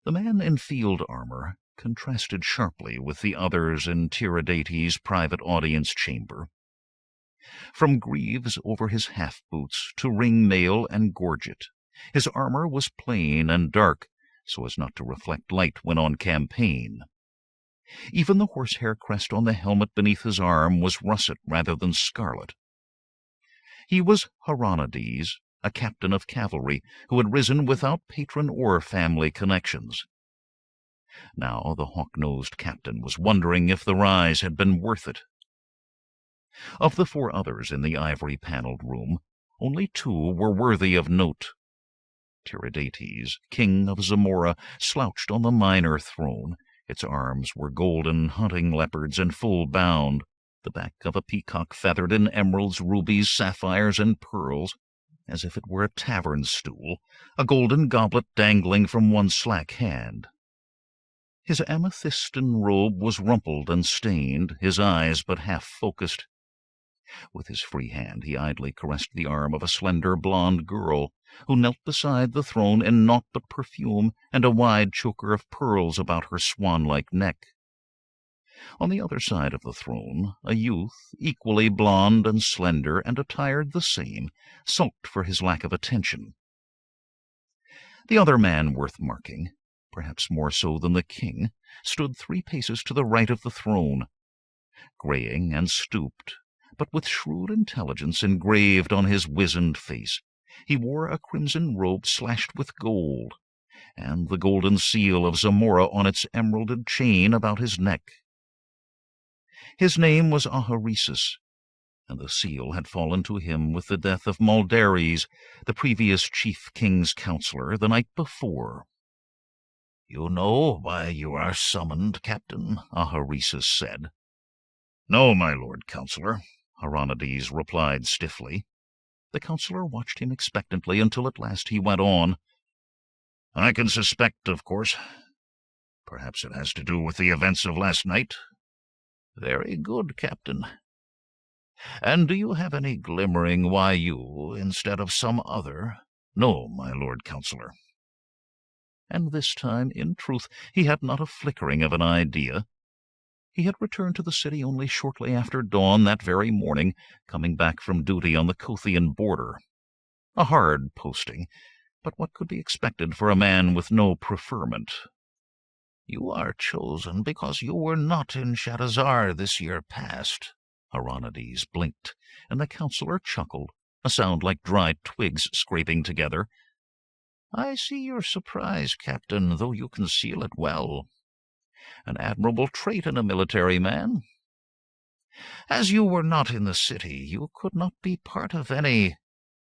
The man in field armor contrasted sharply with the others in Tiridates' private audience chamber. From greaves over his half-boots to ring mail and gorget, his armor was plain and dark, so as not to reflect light when on campaign. Even the horsehair crest on the helmet beneath his arm was russet rather than scarlet. He was Hieronydes, a captain of cavalry who had risen without patron or family connections. Now the hawk-nosed captain was wondering if the rise had been worth it. Of the 4 others in the ivory-paneled room, only 2 were worthy of note. Tiridates, king of Zamora, slouched on the minor throne. Its arms were golden hunting leopards in full bound, the back of a peacock feathered in emeralds, rubies, sapphires, and pearls, as if it were a tavern stool, a golden goblet dangling from one slack hand. His amethystine robe was rumpled and stained, his eyes but half-focused. With his free hand he idly caressed the arm of a slender blonde girl, who knelt beside the throne in naught but perfume and a wide choker of pearls about her swan-like neck. On the other side of the throne, a youth, equally blonde and slender and attired the same, sulked for his lack of attention. The other man worth marking, perhaps more so than the king, stood 3 paces to the right of the throne, graying and stooped, but with shrewd intelligence engraved on his wizened face. He wore a crimson robe slashed with gold, and the golden seal of Zamora on its emeralded chain about his neck. His name was Aharisis, and the seal had fallen to him with the death of Maldares, the previous chief king's counselor, the night before. "You know why you are summoned, Captain," Aharisis said. "No, my lord counselor," Hieronydes replied stiffly. The counselor watched him expectantly until at last he went on. "I can suspect, of course. Perhaps it has to do with the events of last night." "Very good, Captain. And do you have any glimmering why you, instead of some other—" "No, my lord counselor." And this time, in truth, he had not a flickering of an idea. He had returned to the city only shortly after dawn that very morning, coming back from duty on the Kothian border. A hard posting, but what could be expected for a man with no preferment? "You are chosen because you were not in Shadazar this year past." Hieronydes blinked, and the counselor chuckled, a sound like dry twigs scraping together. "I see your surprise, Captain, though you conceal it well. An admirable trait in a military man. As you were not in the city, you could not be part of any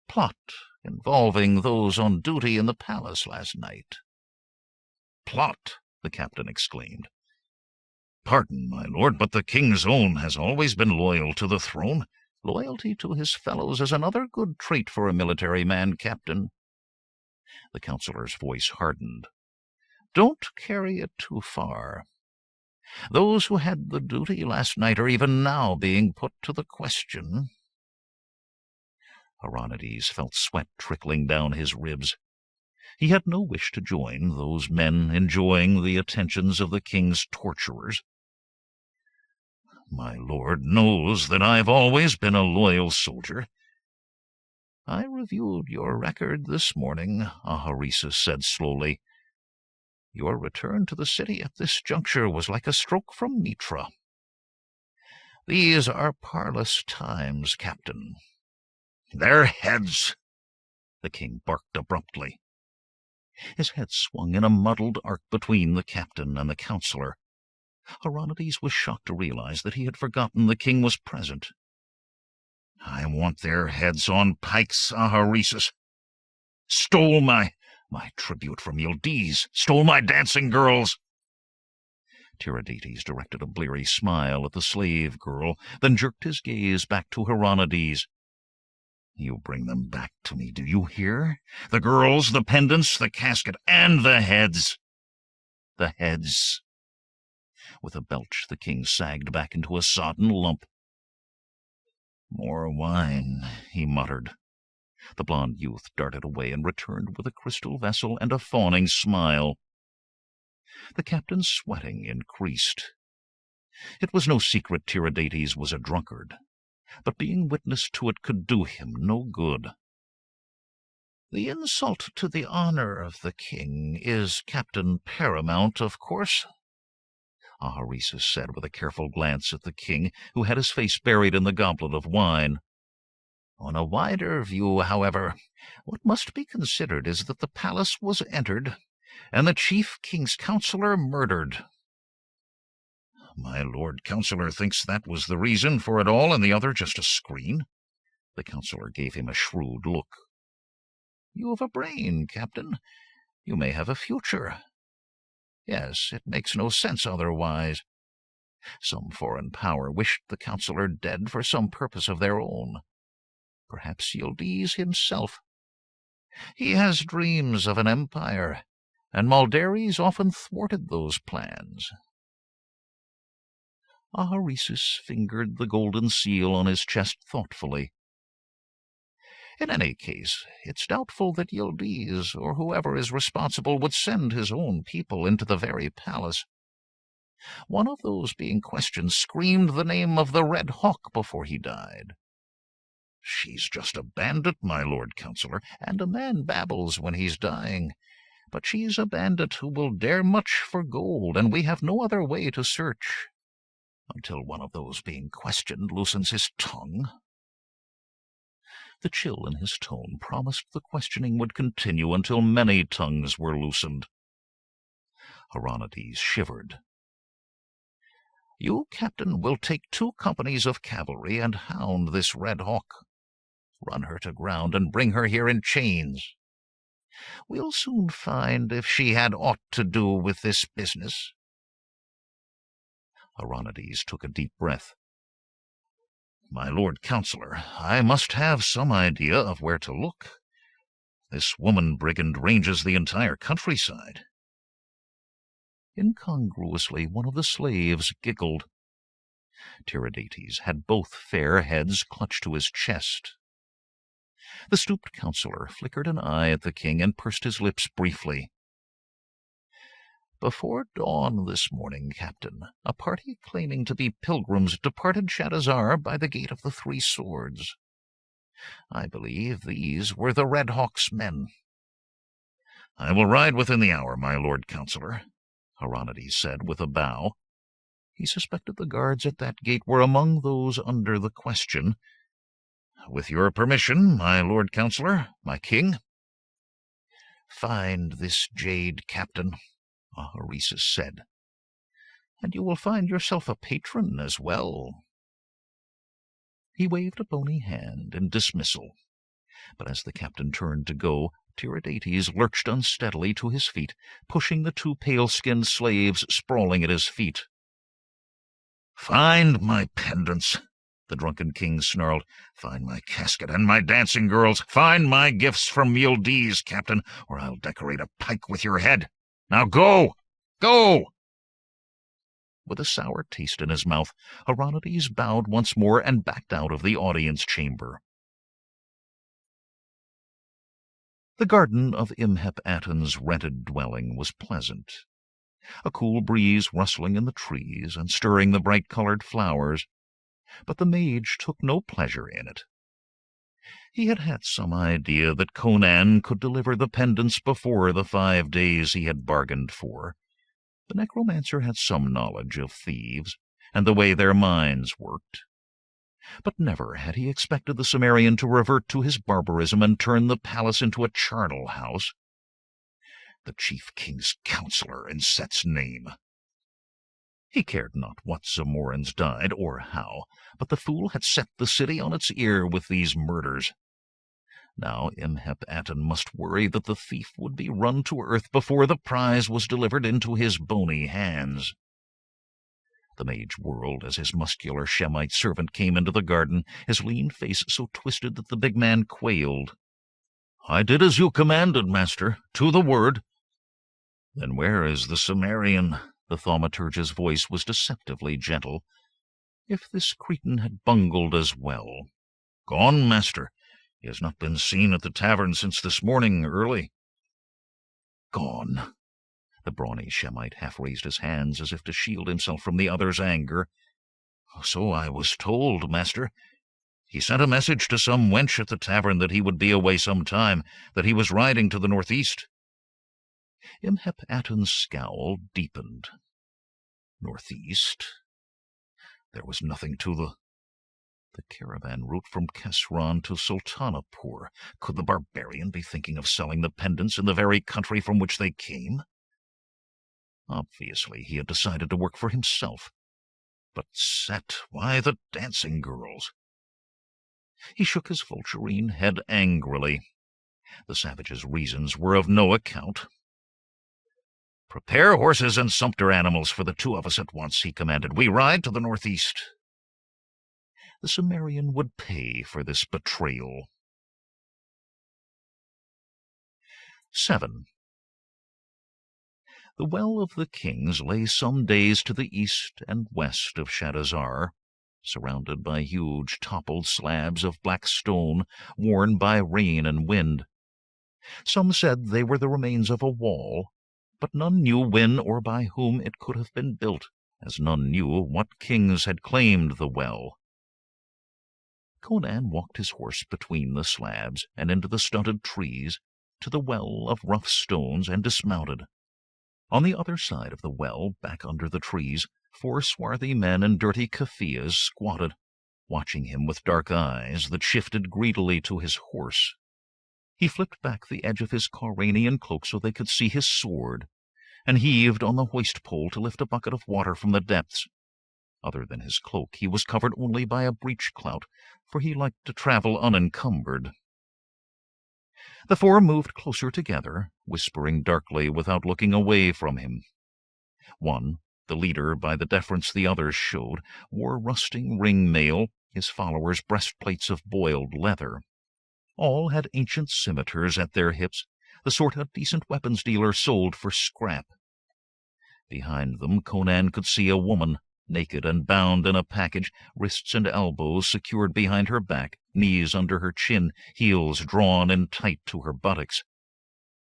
plot involving those on duty in the palace last night." "Plot!" the captain exclaimed. "Pardon, my lord, but the King's Own has always been loyal to the throne." "Loyalty to his fellows is another good trait for a military man, Captain." The counselor's voice hardened. "Don't carry it too far. Those who had the duty last night are even now being put to the question." Hieronydes felt sweat trickling down his ribs. He had no wish to join those men enjoying the attentions of the king's torturers. "My lord knows that I've always been a loyal soldier." "I reviewed your record this morning," Aharisis said slowly. "Your return to the city at this juncture was like a stroke from Mitra. These are parlous times, Captain." "Their heads!" the king barked abruptly. His head swung in a muddled arc between the captain and the counselor. Hieronydes was shocked to realize that he had forgotten the king was present. "I want their heads on pikes, Aharisis. Stole my tribute from Yildiz, stole my dancing girls." Tiridates directed a bleary smile at the slave girl, then jerked his gaze back to Hieronydes. "You bring them back to me, do you hear? The girls, the pendants, the casket, and the heads. The heads." With a belch, the king sagged back into a sodden lump. "More wine," he muttered. The blond youth darted away and returned with a crystal vessel and a fawning smile. The captain's sweating increased. It was no secret Tiridates was a drunkard, but being witness to it could do him no good. "The insult to the honor of the king is captain paramount, of course," Aharisis said with a careful glance at the king, who had his face buried in the goblet of wine. "On a wider view, however, what must be considered is that the palace was entered, and the chief king's counselor murdered." "My lord counselor thinks that was the reason for it all, and the other just a screen?" The counselor gave him a shrewd look. "You have a brain, Captain. You may have a future. Yes, it makes no sense otherwise. Some foreign power wished the counselor dead for some purpose of their own. Perhaps Yildiz himself. He has dreams of an empire, and Maldares often thwarted those plans." Aharisis fingered the golden seal on his chest thoughtfully. "In any case, it's doubtful that Yildiz, or whoever is responsible, would send his own people into the very palace. One of those being questioned screamed the name of the Red Hawk before he died." "She's just a bandit, my lord counselor, and a man babbles when he's dying. But she's a bandit who will dare much for gold, and we have no other way to search, until one of those being questioned loosens his tongue." The chill in his tone promised the questioning would continue until many tongues were loosened. Hieronydes shivered. "You, Captain, will take 2 companies of cavalry and hound this Red Hawk. Run her to ground and bring her here in chains. We'll soon find if she had aught to do with this business." Hieronydes took a deep breath. "My Lord Counsellor, I must have some idea of where to look. This woman-brigand ranges the entire countryside." Incongruously, one of the slaves giggled. Tiridates had both fair heads clutched to his chest. The stooped counsellor flickered an eye at the king and pursed his lips briefly. "Before dawn this morning, Captain, a party claiming to be pilgrims departed Shadazar by the Gate of the 3 Swords. I believe these were the Red Hawk's men." "I will ride within the hour, my Lord Counsellor," Hieronydes said with a bow. He suspected the guards at that gate were among those under the question. "With your permission, my Lord Counsellor, my king." "Find this jade, Captain," Ahurisis said, "and you will find yourself a patron as well." He waved a bony hand in dismissal, but as the captain turned to go, Tiridates lurched unsteadily to his feet, pushing the 2 pale-skinned slaves sprawling at his feet. "Find my pendants," the drunken king snarled. "Find my casket and my dancing girls. Find my gifts from Yildiz, Captain, or I'll decorate a pike with your head. Now go! Go!" With a sour taste in his mouth, Hieronydes bowed once more and backed out of the audience chamber. The garden of Imhep Aten's rented dwelling was pleasant. A cool breeze rustling in the trees and stirring the bright-colored flowers, but the mage took no pleasure in it. He had had some idea that Conan could deliver the pendants before the 5 days he had bargained for. The necromancer had some knowledge of thieves and the way their minds worked. But never had he expected the Cimmerian to revert to his barbarism and turn the palace into a charnel house. The chief king's counselor in Set's name. He cared not what Zamorans died or how, but the fool had set the city on its ear with these murders. Now Imhep Aten must worry that the thief would be run to earth before the prize was delivered into his bony hands. The mage whirled as his muscular Shemite servant came into the garden, his lean face so twisted that the big man quailed. "I did as you commanded, master, to the word." "Then where is the Cimmerian?" The thaumaturge's voice was deceptively gentle. If this Cretan had bungled as well. "Gone, master. He has not been seen at the tavern since this morning early." "Gone." The brawny Shemite half raised his hands as if to shield himself from the other's anger. "So I was told, master. He sent a message to some wench at the tavern that he would be away some time, that he was riding to the northeast." Imhep Aten's scowl deepened. Northeast? There was nothing to the caravan route from Kesran to Sultanapur. Could the barbarian be thinking of selling the pendants in the very country from which they came? Obviously, he had decided to work for himself. But Set, why the dancing girls? He shook his vulturine head angrily. The savage's reasons were of no account. "Prepare horses and sumpter animals for the 2 of us at once," he commanded. "We ride to the northeast." The Cimmerian would pay for this betrayal. 7. The Well of the Kings lay some days to the east and west of Shadazar, surrounded by huge toppled slabs of black stone worn by rain and wind. Some said they were the remains of a wall, but none knew when or by whom it could have been built, as none knew what kings had claimed the well. Conan walked his horse between the slabs and into the stunted trees, to the well of rough stones and dismounted. On the other side of the well, back under the trees, 4 swarthy men in dirty keffiyehs squatted, watching him with dark eyes that shifted greedily to his horse. He flipped back the edge of his Coranian cloak so they could see his sword, and heaved on the hoist pole to lift a bucket of water from the depths. Other than his cloak, he was covered only by a breech-clout, for he liked to travel unencumbered. The 4 moved closer together, whispering darkly without looking away from him. One, the leader by the deference the others showed, wore rusting ring mail, his followers breastplates of boiled leather. All had ancient scimitars at their hips, the sort a decent weapons dealer sold for scrap. Behind them Conan could see a woman, naked and bound in a package, wrists and elbows secured behind her back, knees under her chin, heels drawn in tight to her buttocks.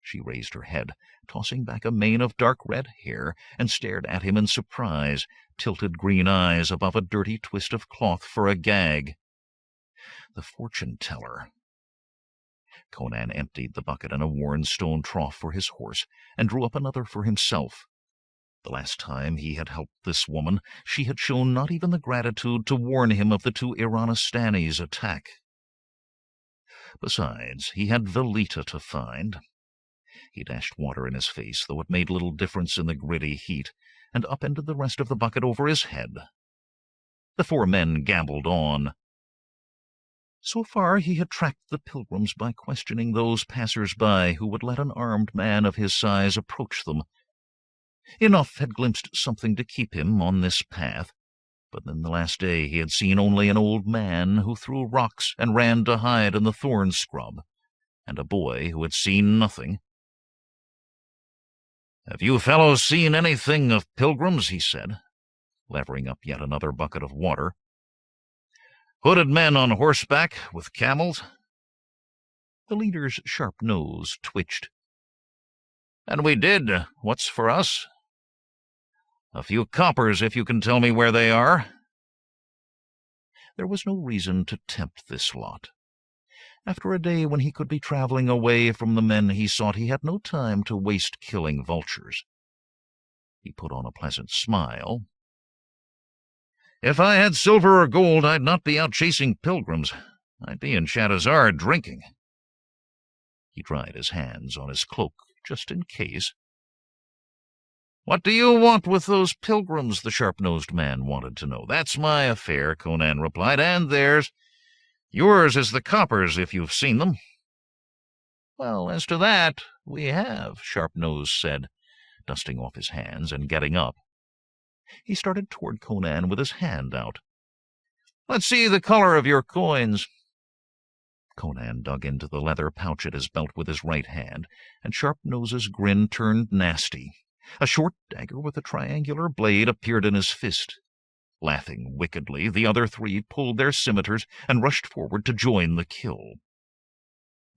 She raised her head, tossing back a mane of dark red hair, and stared at him in surprise, tilted green eyes above a dirty twist of cloth for a gag. The fortune-teller. Conan emptied the bucket in a worn stone trough for his horse, and drew up another for himself. The last time he had helped this woman, she had shown not even the gratitude to warn him of the 2 Iranistanis' attack. Besides, he had Velita to find. He dashed water in his face, though it made little difference in the gritty heat, and upended the rest of the bucket over his head. The 4 men gabbled on. So far he had tracked the pilgrims by questioning those passers-by who would let an armed man of his size approach them. Enough had glimpsed something to keep him on this path, but in the last day he had seen only an old man who threw rocks and ran to hide in the thorn scrub, and a boy who had seen nothing. "Have you fellows seen anything of pilgrims?" he said, levering up yet another bucket of water. "Hooded men on horseback, with camels?" The leader's sharp nose twitched. "And we did. What's for us?" "A few coppers, if you can tell me where they are." There was no reason to tempt this lot. After a day when he could be traveling away from the men he sought, he had no time to waste killing vultures. He put on a pleasant smile. "If I had silver or gold, I'd not be out chasing pilgrims. I'd be in Shadazar drinking." He dried his hands on his cloak, just in case. "What do you want with those pilgrims?" the sharp-nosed man wanted to know. "That's my affair," Conan replied, "and theirs. Yours is the coppers, if you've seen them." "Well, as to that, we have," Sharp-Nose said, dusting off his hands and getting up. He started toward Conan with his hand out. "Let's see the color of your coins." Conan dug into the leather pouch at his belt with his right hand, and Sharp-Nose's grin turned nasty. A short dagger with a triangular blade appeared in his fist. Laughing wickedly, the other 3 pulled their scimitars and rushed forward to join the kill.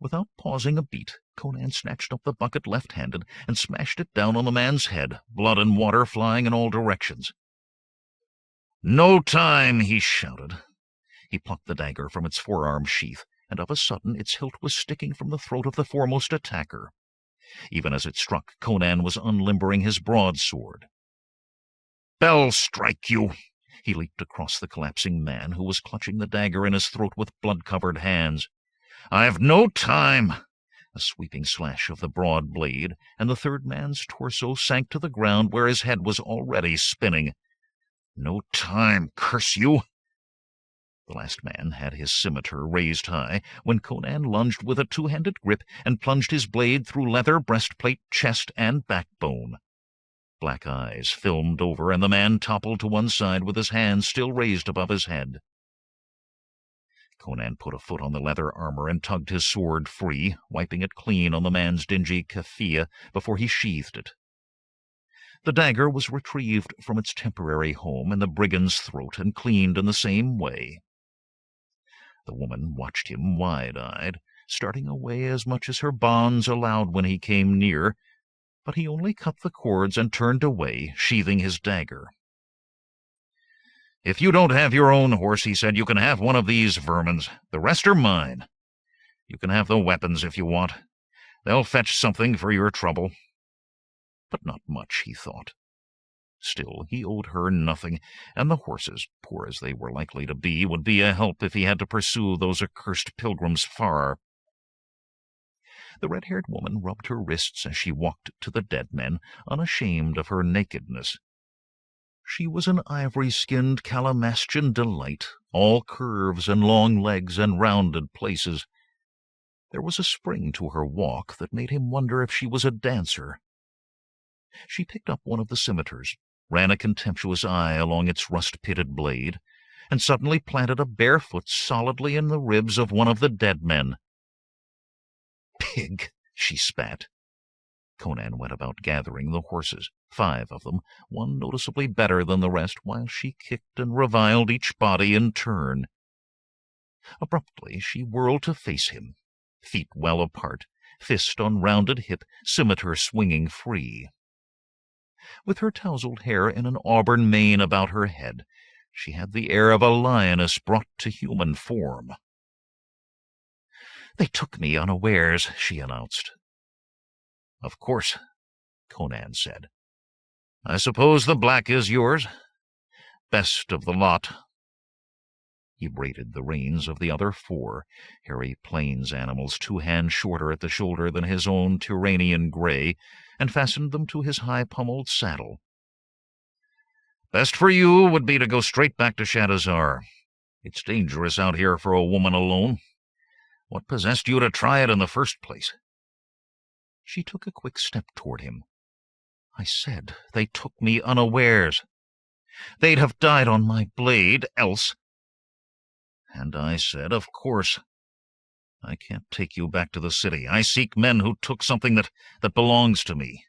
Without pausing a beat, Conan snatched up the bucket left-handed and smashed it down on the man's head, blood and water flying in all directions. "No time!" he shouted. He plucked the dagger from its forearm sheath, and of a sudden its hilt was sticking from the throat of the foremost attacker. Even as it struck, Conan was unlimbering his broadsword. "Bell strike you!" He leaped across the collapsing man, who was clutching the dagger in his throat with blood-covered hands. "I've no time!" A sweeping slash of the broad blade, and the 3rd man's torso sank to the ground where his head was already spinning. "No time, curse you!" The last man had his scimitar raised high when Conan lunged with a 2-handed grip and plunged his blade through leather breastplate, chest, and backbone. Black eyes filmed over, and the man toppled to one side with his hands still raised above his head. Conan put a foot on the leather armor and tugged his sword free, wiping it clean on the man's dingy keffiyeh before he sheathed it. The dagger was retrieved from its temporary home in the brigand's throat and cleaned in the same way. The woman watched him wide-eyed, starting away as much as her bonds allowed when he came near, but he only cut the cords and turned away, sheathing his dagger. "If you don't have your own horse," he said, "you can have one of these vermins. The rest are mine. You can have the weapons if you want. They'll fetch something for your trouble. But not much, he thought. Still, he owed her nothing, and the horses, poor as they were likely to be, would be a help if he had to pursue those accursed pilgrims far. The red-haired woman rubbed her wrists as she walked to the dead men, unashamed of her nakedness. She was an ivory-skinned Calamastian delight, all curves and long legs and rounded places. There was a spring to her walk that made him wonder if she was a dancer. She picked up one of the scimitars, ran a contemptuous eye along its rust-pitted blade, and suddenly planted a bare foot solidly in the ribs of one of the dead men. "Pig!" she spat. Conan went about gathering the horses, 5 of them, one noticeably better than the rest, while she kicked and reviled each body in turn. Abruptly she whirled to face him, feet well apart, fist on rounded hip, scimitar swinging free. With her tousled hair in an auburn mane about her head, she had the air of a lioness brought to human form. "They took me unawares," she announced. "Of course," Conan said. "I suppose the black is yours? Best of the lot." He braided the reins of the other 4, hairy plains animals 2 hands shorter at the shoulder than his own Turanian gray, and fastened them to his high-pommeled saddle. "Best for you would be to go straight back to Shadazar. It's dangerous out here for a woman alone. What possessed you to try it in the first place?" She took a quick step toward him. "I said they took me unawares. They'd have died on my blade, else." "And I said, of course. I can't take you back to the city. I seek men who took something that belongs to me."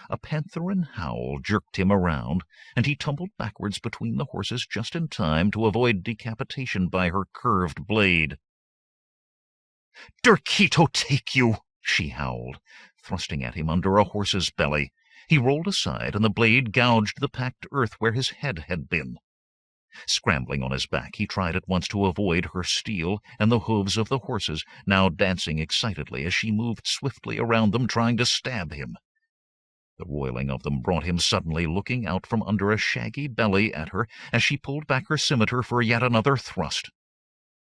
A pantherine howl jerked him around, and he tumbled backwards between the horses just in time to avoid decapitation by her curved blade. "Durkito take you!" she howled, thrusting at him under a horse's belly. He rolled aside, and the blade gouged the packed earth where his head had been. Scrambling on his back, he tried at once to avoid her steel and the hooves of the horses, now dancing excitedly as she moved swiftly around them, trying to stab him. The roiling of them brought him suddenly looking out from under a shaggy belly at her as she pulled back her scimitar for yet another thrust.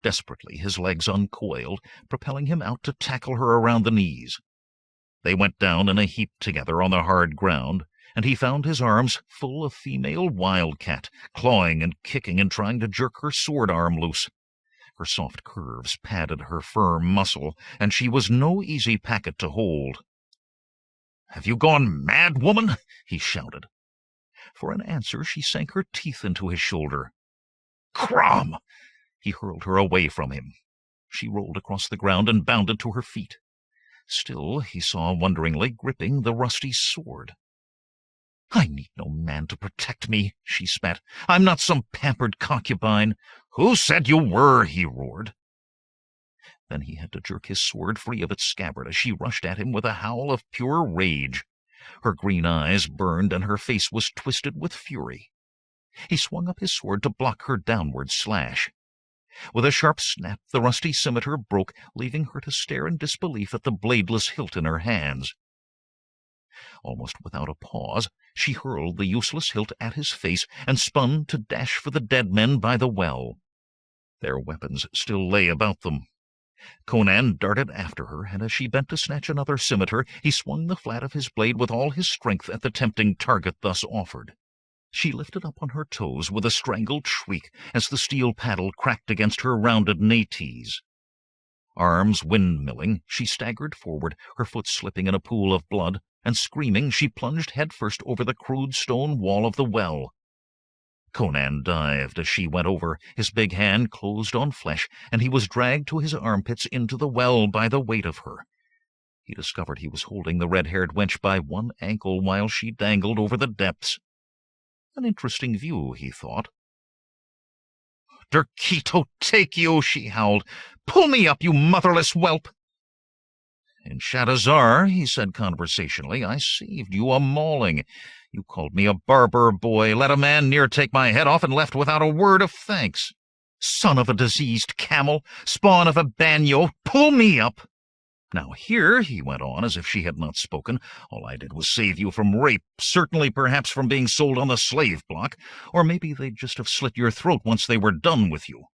Desperately his legs uncoiled, propelling him out to tackle her around the knees. They went down in a heap together on the hard ground, and he found his arms full of female wildcat, clawing and kicking and trying to jerk her sword arm loose. Her soft curves padded her firm muscle, and she was no easy packet to hold. "Have you gone mad, woman?" he shouted. For an answer she sank her teeth into his shoulder. "Crom!" He hurled her away from him. She rolled across the ground and bounded to her feet. Still, he saw wonderingly, gripping the rusty sword. "I need no man to protect me," she spat. "I'm not some pampered concubine." "Who said you were?" he roared. Then he had to jerk his sword free of its scabbard as she rushed at him with a howl of pure rage. Her green eyes burned, and her face was twisted with fury. He swung up his sword to block her downward slash. With a sharp snap, the rusty scimitar broke, leaving her to stare in disbelief at the bladeless hilt in her hands. Almost without a pause, she hurled the useless hilt at his face and spun to dash for the dead men by the well. Their weapons still lay about them. Conan darted after her, and as she bent to snatch another scimitar, he swung the flat of his blade with all his strength at the tempting target thus offered. She lifted up on her toes with a strangled shriek as the steel paddle cracked against her rounded natees. Arms windmilling, she staggered forward, her foot slipping in a pool of blood, and screaming, she plunged headfirst over the crude stone wall of the well. Conan dived as she went over. His big hand closed on flesh, and he was dragged to his armpits into the well by the weight of her. He discovered he was holding the red-haired wench by one ankle while she dangled over the depths. An interesting view, he thought. "Durkito take you!" she howled. "Pull me up, you motherless whelp!" "In Shadazar," he said conversationally, "I saved you a mauling. You called me a barber boy, let a man near take my head off, and left without a word of thanks. Son of a diseased camel, spawn of a banyo, pull me up!" Now here," he went on, as if she had not spoken, "all I did was save you from rape, certainly perhaps from being sold on the slave block, or maybe they'd just have slit your throat once they were done with you."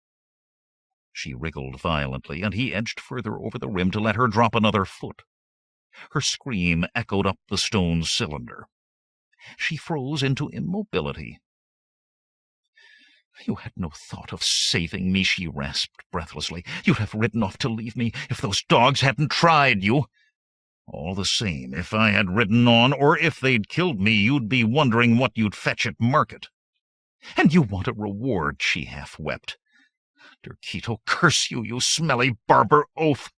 She wriggled violently, and he edged further over the rim to let her drop another foot. Her scream echoed up the stone cylinder. She froze into immobility. "You had no thought of saving me," she rasped breathlessly. "You'd have ridden off to leave me if those dogs hadn't tried you. All the same, if I had ridden on, or if they'd killed me, you'd be wondering what you'd fetch at market. And you want a reward," she half wept. "Derquito, curse you, you smelly barber oaf!"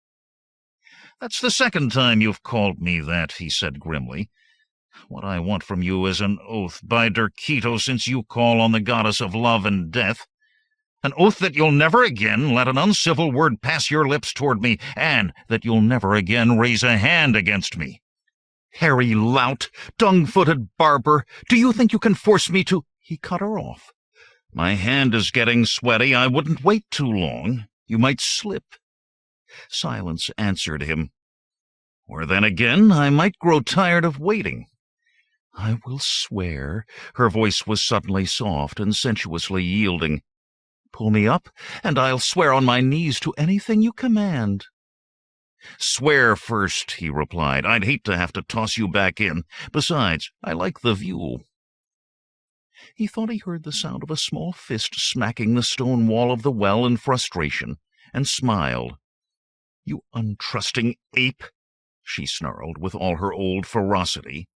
"That's the second time you've called me that," he said grimly. "What I want from you is an oath, by Derquito, since you call on the goddess of love and death. An oath that you'll never again let an uncivil word pass your lips toward me, and that you'll never again raise a hand against me. Hairy lout, dung-footed barber, do you think you can force me to—" He cut her off. "My hand is getting sweaty. I wouldn't wait too long. You might slip." Silence answered him. "Or then again, I might grow tired of waiting." "I will swear." Her voice was suddenly soft and sensuously yielding. "Pull me up, and I'll swear on my knees to anything you command." "Swear first," he replied. "I'd hate to have to toss you back in. Besides, I like the view." He thought he heard the sound of a small fist smacking the stone wall of the well in frustration, and smiled. "You untrusting ape," she snarled with all her old ferocity.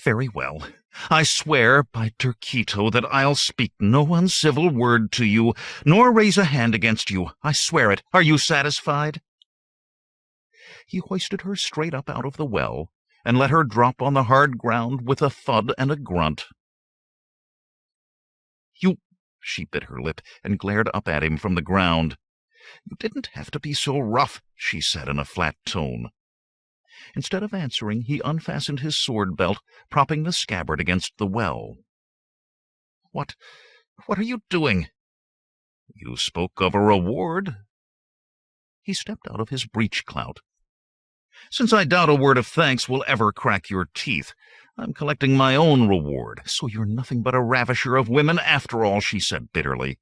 "Very well. I swear by Derquito that I'll speak no uncivil word to you, nor raise a hand against you. I swear it. Are you satisfied?" He hoisted her straight up out of the well, and let her drop on the hard ground with a thud and a grunt. "You—" She bit her lip and glared up at him from the ground. "You didn't have to be so rough," she said in a flat tone. Instead of answering, he unfastened his sword-belt, propping the scabbard against the well. What are you doing?" "You spoke of a reward." He stepped out of his breech-clout. "Since I doubt a word of thanks will ever crack your teeth, I'm collecting my own reward." "So you're nothing but a ravisher of women after all," she said bitterly.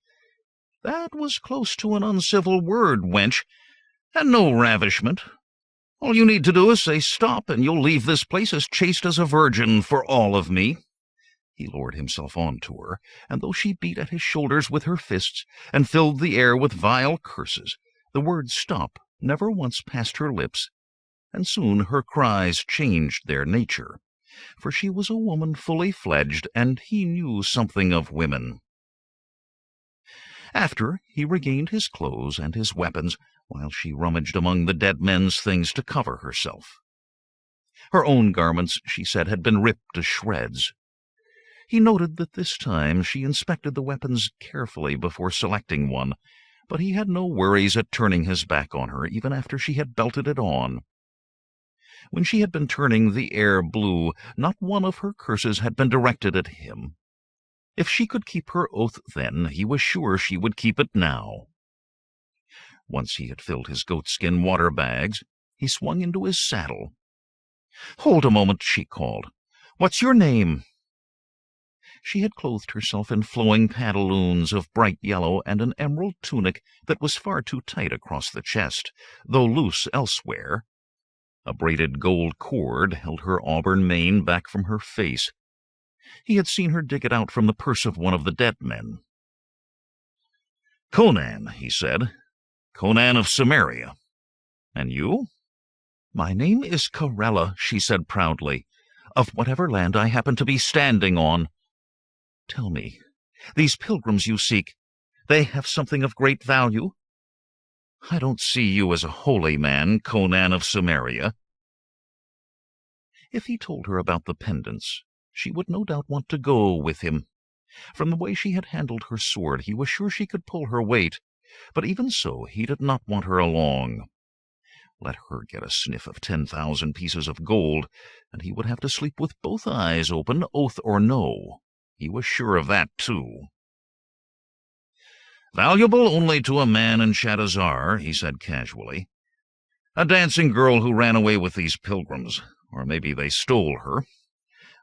"That was close to an uncivil word, wench, and no ravishment. All you need to do is say stop, and you'll leave this place as chaste as a virgin for all of me." He lowered himself on to her, and though she beat at his shoulders with her fists and filled the air with vile curses, the word stop never once passed her lips, and soon her cries changed their nature, for she was a woman fully fledged, and he knew something of women. After, he regained his clothes and his weapons, while she rummaged among the dead men's things to cover herself. Her own garments, she said, had been ripped to shreds. He noted that this time she inspected the weapons carefully before selecting one, but he had no worries at turning his back on her, even after she had belted it on. When she had been turning the air blue, not one of her curses had been directed at him. If she could keep her oath then, he was sure she would keep it now. Once he had filled his goatskin water bags, he swung into his saddle. "Hold a moment," she called. "What's your name?" She had clothed herself in flowing pantaloons of bright yellow and an emerald tunic that was far too tight across the chest, though loose elsewhere. A braided gold cord held her auburn mane back from her face. He had seen her dig it out from the purse of one of the dead men. "Conan," he said. "Conan of Samaria. And you?" "My name is Corella," she said proudly, "of whatever land I happen to be standing on. Tell me, these pilgrims you seek, they have something of great value? I don't see you as a holy man, Conan of Samaria." If he told her about the pendants, she would no doubt want to go with him. From the way she had handled her sword, he was sure she could pull her weight, but even so he did not want her along. Let her get a sniff of 10,000 pieces of gold, and he would have to sleep with both eyes open, oath or no. He was sure of that, too. "Valuable only to a man in Shadazar," he said casually. A dancing girl who ran away with these pilgrims, or maybe they stole her.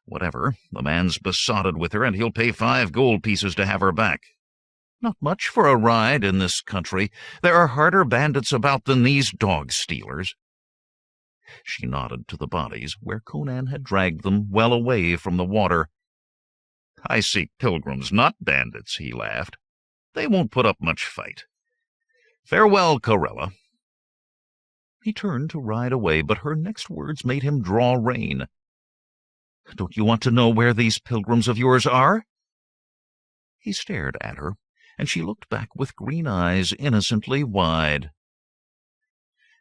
Whatever, the man's besotted with her, and he'll pay 5 gold pieces to have her back. Not much for a ride in this country. There are harder bandits about than these dog-stealers." She nodded to the bodies, where Conan had dragged them well away from the water. "I seek pilgrims, not bandits," he laughed. "They won't put up much fight. Farewell, Corella." He turned to ride away, but her next words made him draw rein. "Don't you want to know where these pilgrims of yours are?" He stared at her, and she looked back with green eyes innocently wide.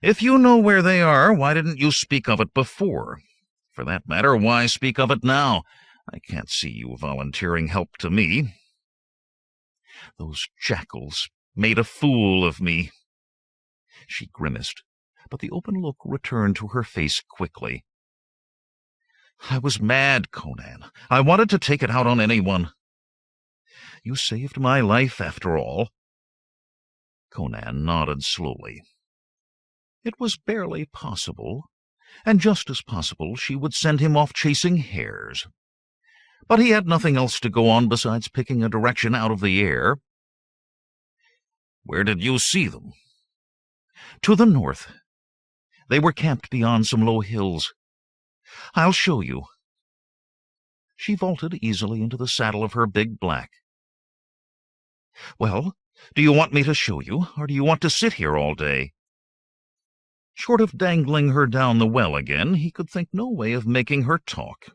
"If you know where they are, why didn't you speak of it before? For that matter, why speak of it now? I can't see you volunteering help to me." "Those jackals made a fool of me." She grimaced, but the open look returned to her face quickly. "I was mad, Conan. I wanted to take it out on anyone. You saved my life, after all." Conan nodded slowly. It was barely possible, and just as possible she would send him off chasing hares. But he had nothing else to go on besides picking a direction out of the air. "Where did you see them?" "To the north. They were camped beyond some low hills. I'll show you." She vaulted easily into the saddle of her big black. "Well, do you want me to show you, or do you want to sit here all day?" Short of dangling her down the well again, he could think no way of making her talk.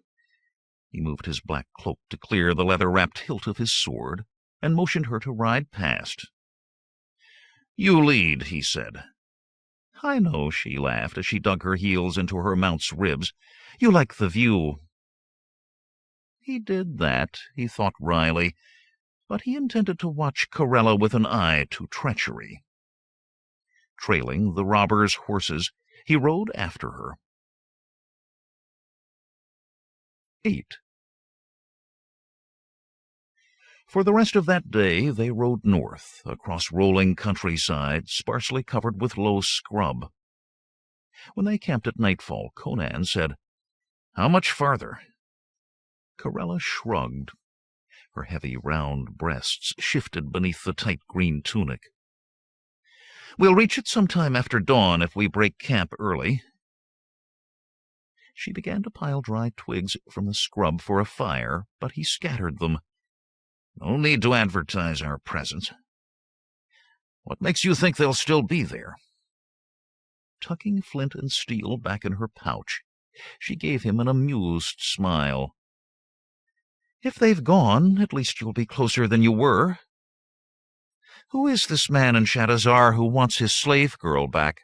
He moved his black cloak to clear the leather-wrapped hilt of his sword, and motioned her to ride past. "You lead," he said. "I know," she laughed as she dug her heels into her mount's ribs. "You like the view." He did that, he thought wryly, but he intended to watch Corella with an eye to treachery. Trailing the robbers' horses, he rode after her. 8. For the rest of that day they rode north, across rolling countryside, sparsely covered with low scrub. When they camped at nightfall, Conan said, "How much farther?" Corella shrugged. Her heavy round breasts shifted beneath the tight green tunic. "We'll reach it some time after dawn if we break camp early." She began to pile dry twigs from the scrub for a fire, but he scattered them. "No need to advertise our presence. What makes you think they'll still be there?" Tucking flint and steel back in her pouch, she gave him an amused smile. "If they've gone, at least you'll be closer than you were. Who is this man in Shadazar who wants his slave girl back?"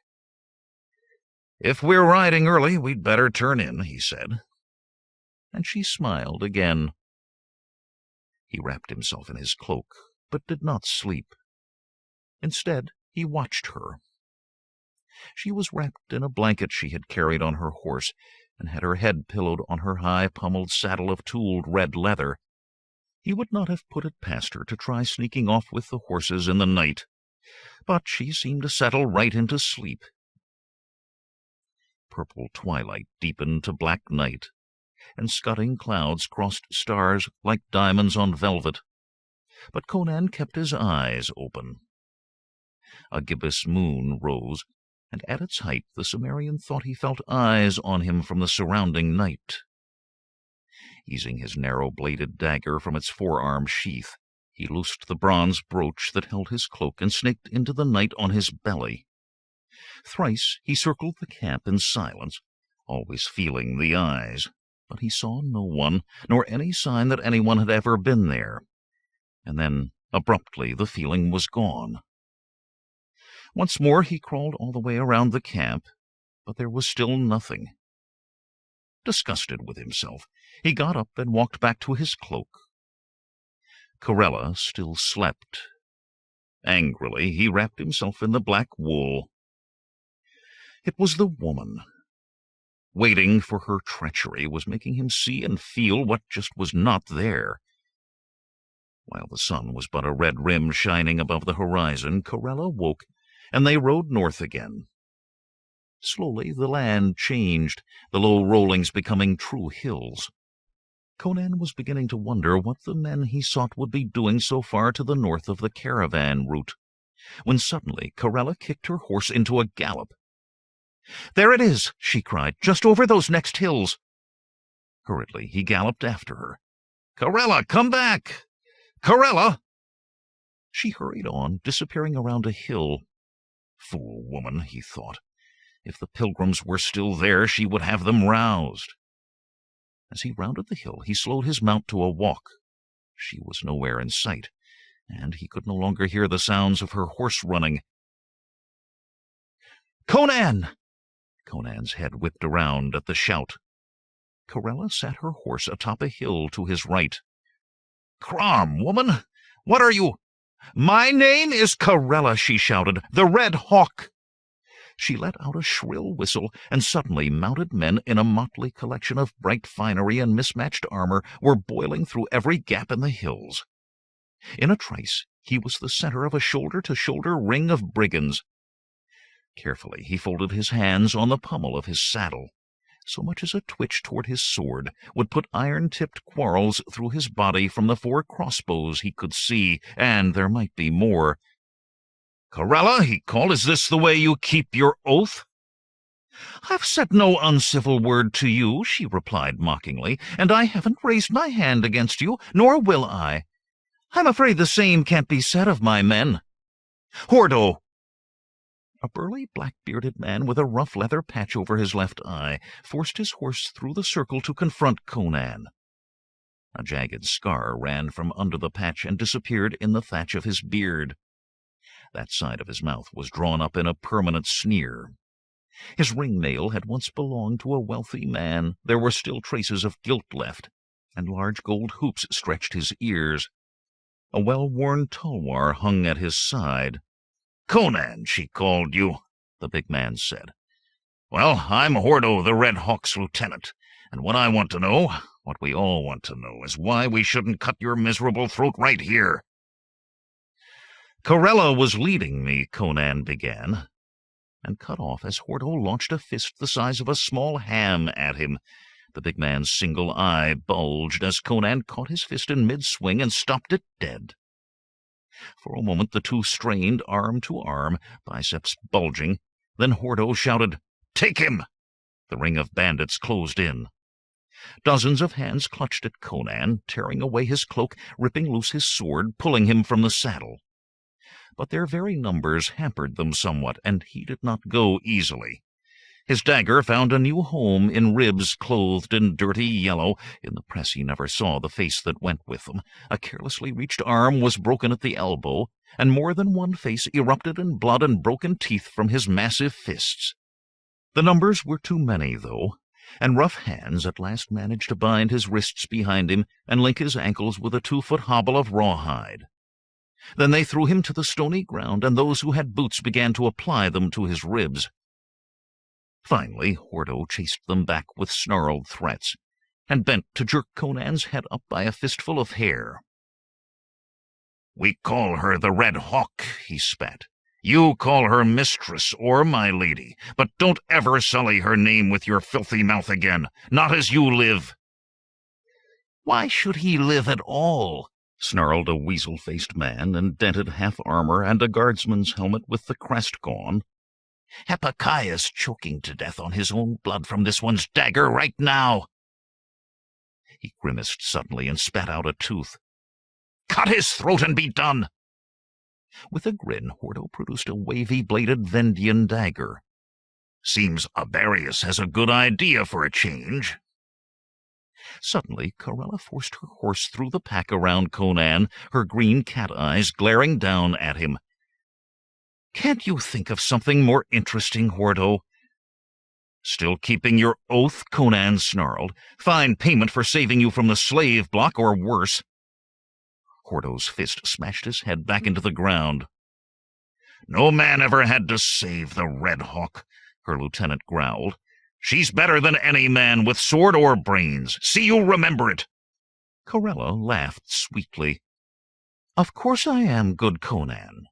"If we're riding early, we'd better turn in," he said. And she smiled again. He wrapped himself in his cloak, but did not sleep. Instead, he watched her. She was wrapped in a blanket she had carried on her horse, and had her head pillowed on her high-pommelled saddle of tooled red leather. He would not have put it past her to try sneaking off with the horses in the night, but she seemed to settle right into sleep. Purple twilight deepened to black night, and scudding clouds crossed stars like diamonds on velvet. But Conan kept his eyes open. A gibbous moon rose, and at its height the Cimmerian thought he felt eyes on him from the surrounding night. Easing his narrow-bladed dagger from its forearm sheath, he loosed the bronze brooch that held his cloak and snaked into the night on his belly. Thrice he circled the camp in silence, always feeling the eyes, but he saw no one, nor any sign that anyone had ever been there. And then, abruptly, the feeling was gone. Once more he crawled all the way around the camp, but there was still nothing. Disgusted with himself, he got up and walked back to his cloak. Corella still slept. Angrily, he wrapped himself in the black wool. It was the woman. Waiting for her treachery was making him see and feel what just was not there. While the sun was but a red rim shining above the horizon, Corella woke, and they rode north again. Slowly the land changed, the low rollings becoming true hills. Conan was beginning to wonder what the men he sought would be doing so far to the north of the caravan route, when suddenly Corella kicked her horse into a gallop. "There it is!" she cried, "just over those next hills." Hurriedly he galloped after her. "Corella, come back! Corella!" She hurried on, disappearing around a hill. Fool woman, he thought. If the pilgrims were still there, she would have them roused. As he rounded the hill, he slowed his mount to a walk. She was nowhere in sight, and he could no longer hear the sounds of her horse running. "Conan!" Conan's head whipped around at the shout. Corella sat her horse atop a hill to his right. "Crom, woman! What are you—" "My name is Corella," she shouted, "the Red Hawk." She let out a shrill whistle, and suddenly mounted men in a motley collection of bright finery and mismatched armor were boiling through every gap in the hills. In a trice he was the center of a shoulder-to-shoulder ring of brigands. Carefully he folded his hands on the pommel of his saddle. So much as a twitch toward his sword would put iron-tipped quarrels through his body from the 4 crossbows he could see, and there might be more. "Corella," he called, "is this the way you keep your oath?" "I've said no uncivil word to you," she replied mockingly, "and I haven't raised my hand against you, nor will I. I'm afraid the same can't be said of my men. Hordo!" A burly, black-bearded man with a rough leather patch over his left eye forced his horse through the circle to confront Conan. A jagged scar ran from under the patch and disappeared in the thatch of his beard. That side of his mouth was drawn up in a permanent sneer. His ring-mail had once belonged to a wealthy man. There were still traces of gilt left, and large gold hoops stretched his ears. A well-worn tulwar hung at his side. "Conan, she called you," the big man said. "Well, I'm Hordo, the Red Hawk's lieutenant, and what I want to know, what we all want to know, is why we shouldn't cut your miserable throat right here." "Corella was leading me," Conan began, and cut off as Hordo launched a fist the size of a small ham at him. The big man's single eye bulged as Conan caught his fist in mid-swing and stopped it dead. For a moment the two strained arm to arm, biceps bulging. Then Hordo shouted, "Take him!" The ring of bandits closed in. Dozens of hands clutched at Conan, tearing away his cloak, ripping loose his sword, pulling him from the saddle. But their very numbers hampered them somewhat, and he did not go easily. His dagger found a new home in ribs clothed in dirty yellow. In the press he never saw the face that went with them. A carelessly reached arm was broken at the elbow, and more than one face erupted in blood and broken teeth from his massive fists. The numbers were too many, though, and rough hands at last managed to bind his wrists behind him and link his ankles with a 2-foot hobble of rawhide. Then they threw him to the stony ground, and those who had boots began to apply them to his ribs. Finally, Hordo chased them back with snarled threats, and bent to jerk Conan's head up by a fistful of hair. "We call her the Red Hawk," he spat. "You call her mistress or my lady, but don't ever sully her name with your filthy mouth again, not as you live." "Why should he live at all?" snarled a weasel-faced man in dented half-armor and a guardsman's helmet with the crest gone. "Hepakiah's choking to death on his own blood from this one's dagger right now." He grimaced suddenly and spat out a tooth. "Cut his throat and be done." With a grin, Hordo produced a wavy-bladed Vendian dagger. "Seems Abarius has a good idea for a change." Suddenly, Corella forced her horse through the pack around Conan, her green cat eyes glaring down at him. "Can't you think of something more interesting, Hordo?" "Still keeping your oath?" Conan snarled. "Fine payment for saving you from the slave block, or worse." Hordo's fist smashed his head back into the ground. "No man ever had to save the Red Hawk," her lieutenant growled. "She's better than any man with sword or brains. See you remember it." Corella laughed sweetly. "Of course I am, good Conan.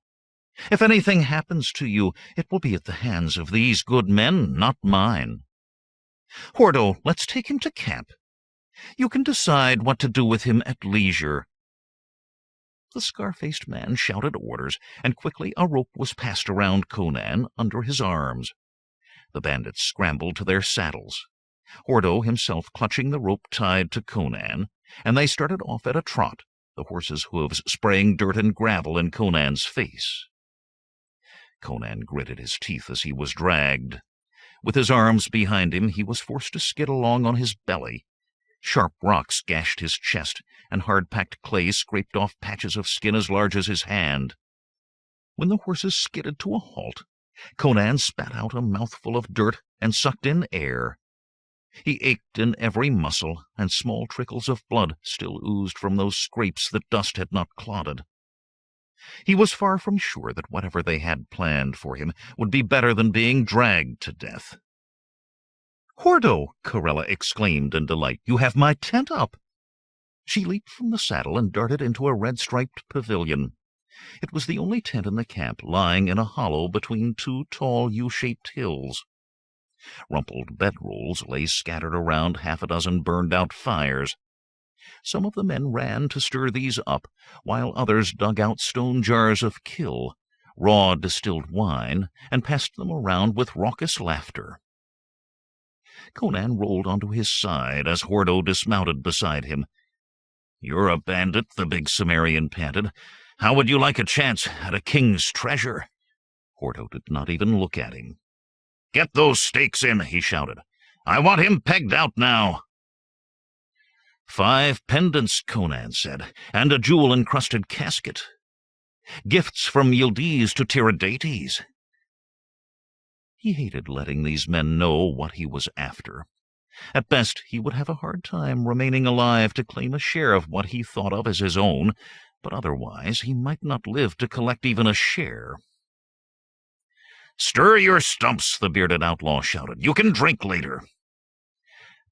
If anything happens to you, it will be at the hands of these good men, not mine. Hordo, let's take him to camp. You can decide what to do with him at leisure." The scar-faced man shouted orders, and quickly a rope was passed around Conan under his arms. The bandits scrambled to their saddles, Hordo himself clutching the rope tied to Conan, and they started off at a trot, the horse's hooves spraying dirt and gravel in Conan's face. Conan gritted his teeth as he was dragged. With his arms behind him, he was forced to skid along on his belly. Sharp rocks gashed his chest, and hard-packed clay scraped off patches of skin as large as his hand. When the horses skidded to a halt, Conan spat out a mouthful of dirt and sucked in air. He ached in every muscle, and small trickles of blood still oozed from those scrapes that dust had not clotted. He was far from sure that whatever they had planned for him would be better than being dragged to death. "Hordo!" Corella exclaimed in delight. "You have my tent up!" She leaped from the saddle and darted into a red-striped pavilion. It was the only tent in the camp, lying in a hollow between two tall U-shaped hills. Rumpled bedrolls lay scattered around half a dozen burned-out fires. Some of the men ran to stir these up, while others dug out stone jars of kill, raw distilled wine, and passed them around with raucous laughter. Conan rolled onto his side as Hordo dismounted beside him. "You're a bandit," the big Cimmerian panted. "How would you like a chance at a king's treasure?" Hordo did not even look at him. "Get those stakes in," he shouted. "I want him pegged out now." 5 pendants, Conan said, "and a jewel-encrusted casket. Gifts from Yildiz to Tiridates." He hated letting these men know what he was after. At best, he would have a hard time remaining alive to claim a share of what he thought of as his own, but otherwise he might not live to collect even a share. "Stir your stumps," the bearded outlaw shouted. "You can drink later."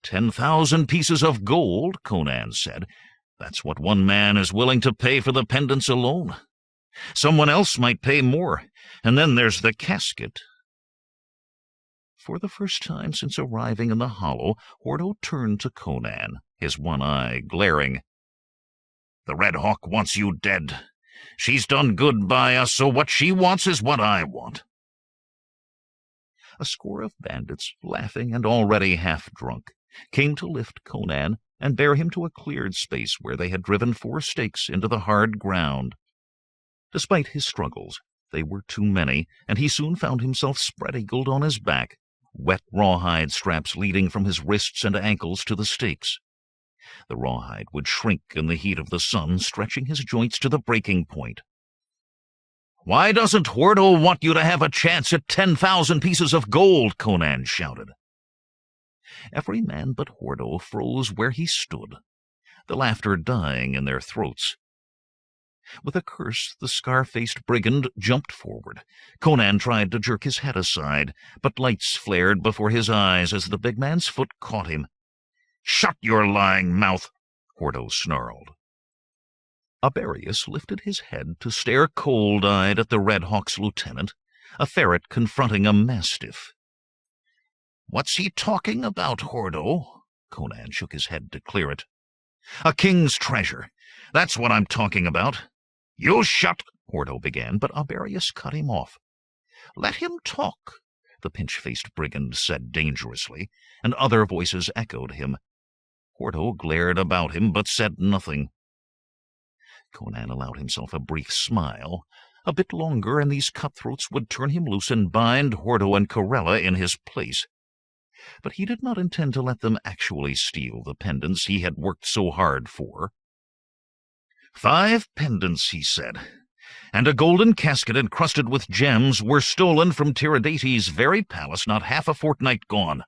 10,000 pieces of gold, Conan said. "That's what one man is willing to pay for the pendants alone. Someone else might pay more, and then there's the casket." For the first time since arriving in the hollow, Hordo turned to Conan, his one eye glaring. "The Red Hawk wants you dead. She's done good by us, so what she wants is what I want." A score of bandits, laughing and already half-drunk, came to lift Conan and bear him to a cleared space where they had driven 4 stakes into the hard ground. Despite his struggles, they were too many, and he soon found himself spread-eagled on his back, wet rawhide straps leading from his wrists and ankles to the stakes. The rawhide would shrink in the heat of the sun, stretching his joints to the breaking point. "Why doesn't Hordo want you to have a chance at 10,000 pieces of gold?" Conan shouted. Every man but Hordo froze where he stood, the laughter dying in their throats. With a curse, the scar-faced brigand jumped forward. Conan tried to jerk his head aside, but lights flared before his eyes as the big man's foot caught him. "Shut your lying mouth!" Hordo snarled. Aberius lifted his head to stare cold-eyed at the Red Hawk's lieutenant, a ferret confronting a mastiff. "What's he talking about, Hordo?" Conan shook his head to clear it. "A king's treasure. That's what I'm talking about." "You shut," Hordo began, but Aberius cut him off. "Let him talk," the pinch-faced brigand said dangerously, and other voices echoed him. Hordo glared about him, but said nothing. Conan allowed himself a brief smile. A bit longer, and these cutthroats would turn him loose and bind Hordo and Corella in his place. But he did not intend to let them actually steal the pendants he had worked so hard for. 5 pendants, he said, and a golden casket encrusted with gems were stolen from Tiridates' very palace not half a fortnight gone.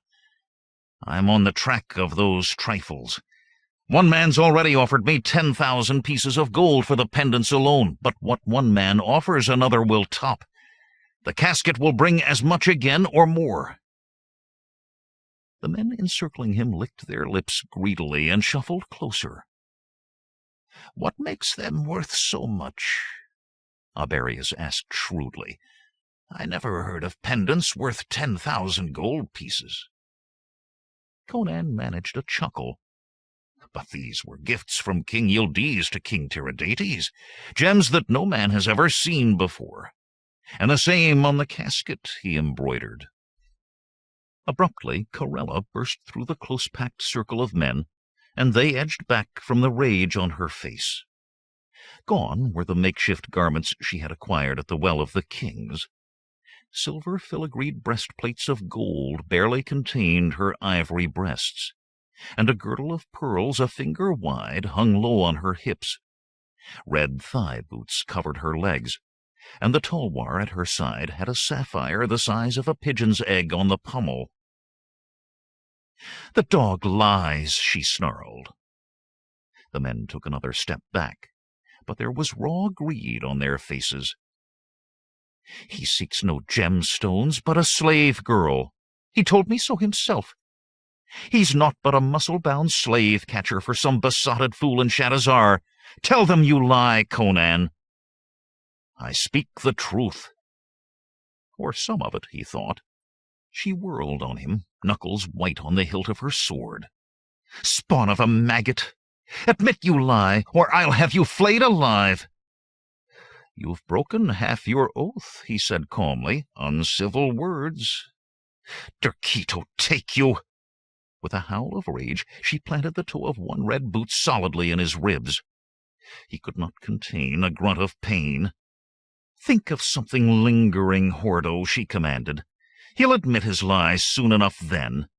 I'm on the track of those trifles. One man's already offered me 10,000 pieces of gold for the pendants alone, but what one man offers another will top. The casket will bring as much again or more." The men encircling him licked their lips greedily and shuffled closer. "What makes them worth so much?" Aberius asked shrewdly. "I never heard of pendants worth 10,000 gold pieces." Conan managed a chuckle. "But these were gifts from King Yildiz to King Tiridates, gems that no man has ever seen before. And the same on the casket he embroidered." Abruptly, Corella burst through the close-packed circle of men, and they edged back from the rage on her face. Gone were the makeshift garments she had acquired at the Well of the Kings. Silver filigreed breastplates of gold barely contained her ivory breasts, and a girdle of pearls a finger wide hung low on her hips. Red thigh boots covered her legs, and the tulwar at her side had a sapphire the size of a pigeon's egg on the pommel. "The dog lies," she snarled. The men took another step back, but there was raw greed on their faces. "He seeks no gemstones, but a slave girl. He told me so himself. He's naught but a muscle-bound slave-catcher for some besotted fool in Shadazar. Tell them you lie, Conan." "I speak the truth." Or some of it, he thought. She whirled on him, knuckles white on the hilt of her sword. "Spawn of a maggot! Admit you lie, or I'll have you flayed alive." "You've broken half your oath," he said calmly. "Uncivil words." "Derketo take you!" With a howl of rage, she planted the toe of one red boot solidly in his ribs. He could not contain a grunt of pain. "Think of something lingering, Hordo," she commanded. "He'll admit his lies soon enough then."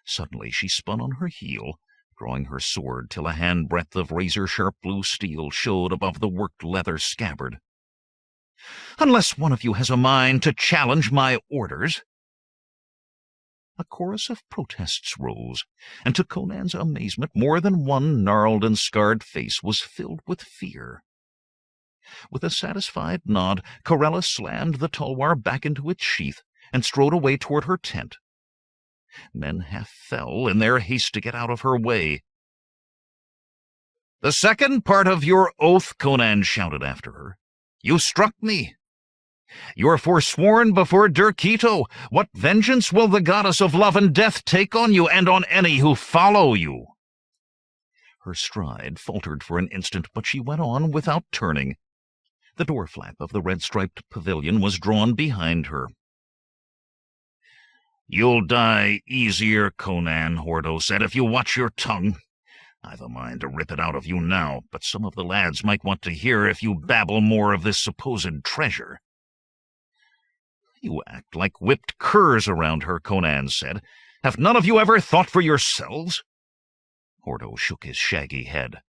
Suddenly she spun on her heel, drawing her sword till a hand-breadth of razor-sharp blue steel showed above the worked leather scabbard. "Unless one of you has a mind to challenge my orders." A chorus of protests rose, and to Conan's amazement more than one gnarled and scarred face was filled with fear. With a satisfied nod, Corella slammed the tulwar back into its sheath and strode away toward her tent. Men half fell in their haste to get out of her way. "The second part of your oath," Conan shouted after her. "You struck me. You're forsworn before Derketo. What vengeance will the goddess of love and death take on you and on any who follow you?" Her stride faltered for an instant, but she went on without turning. The door-flap of the red-striped pavilion was drawn behind her. "You'll die easier, Conan," Hordo said, "if you watch your tongue. I've a mind to rip it out of you now, but some of the lads might want to hear if you babble more of this supposed treasure." "You act like whipped curs around her," Conan said. "Have none of you ever thought for yourselves?" Hordo shook his shaggy head.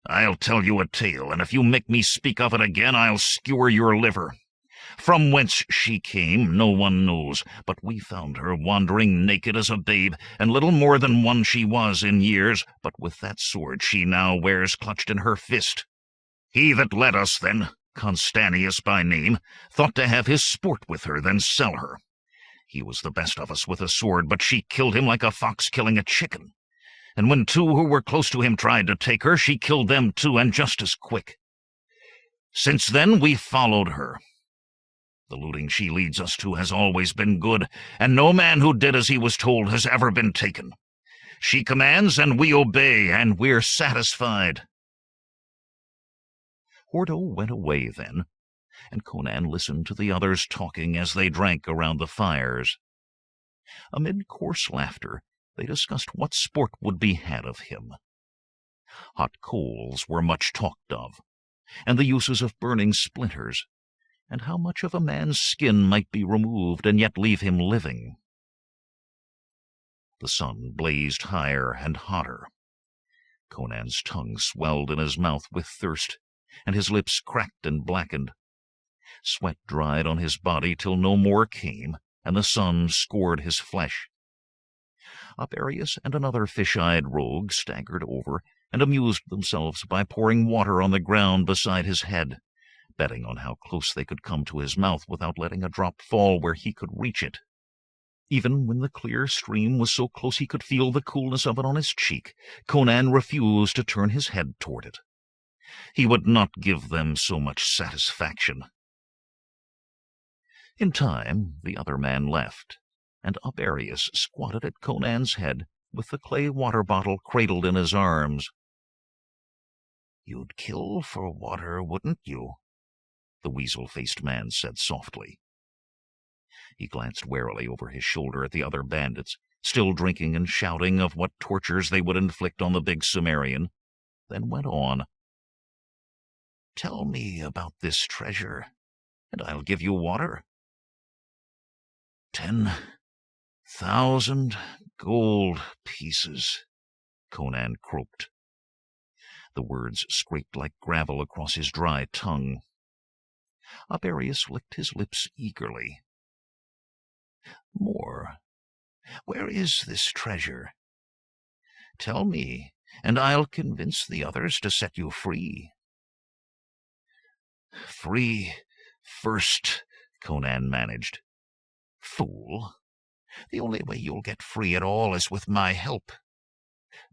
"I'll tell you a tale, and if you make me speak of it again, I'll skewer your liver. From whence she came, no one knows, but we found her wandering naked as a babe, and little more than one she was in years, but with that sword she now wears clutched in her fist. He that led us then, Constantius by name, thought to have his sport with her, then sell her. He was the best of us with a sword, but she killed him like a fox killing a chicken. And when two who were close to him tried to take her, she killed them too, and just as quick. Since then we followed her. The looting she leads us to has always been good, and no man who did as he was told has ever been taken. She commands, and we obey, and we're satisfied." Hordo went away then, and Conan listened to the others talking as they drank around the fires. Amid coarse laughter, they discussed what sport would be had of him. Hot coals were much talked of, and the uses of burning splinters, and how much of a man's skin might be removed and yet leave him living. The sun blazed higher and hotter. Conan's tongue swelled in his mouth with thirst, and his lips cracked and blackened. Sweat dried on his body till no more came, and the sun scored his flesh. Aberius and another fish-eyed rogue staggered over and amused themselves by pouring water on the ground beside his head, betting on how close they could come to his mouth without letting a drop fall where he could reach it. Even when the clear stream was so close he could feel the coolness of it on his cheek, Conan refused to turn his head toward it. He would not give them so much satisfaction. In time, the other man left, and Aberius squatted at Conan's head with the clay water bottle cradled in his arms. "You'd kill for water, wouldn't you?" the weasel-faced man said softly. He glanced warily over his shoulder at the other bandits, still drinking and shouting of what tortures they would inflict on the big Sumerian, then went on. "Tell me about this treasure, and I'll give you water." 10,000 gold pieces, Conan croaked. The words scraped like gravel across his dry tongue. Aberius licked his lips eagerly. "More. Where is this treasure? Tell me, and I'll convince the others to set you free." "Free first," Conan managed. "Fool. The only way you'll get free at all is with my help.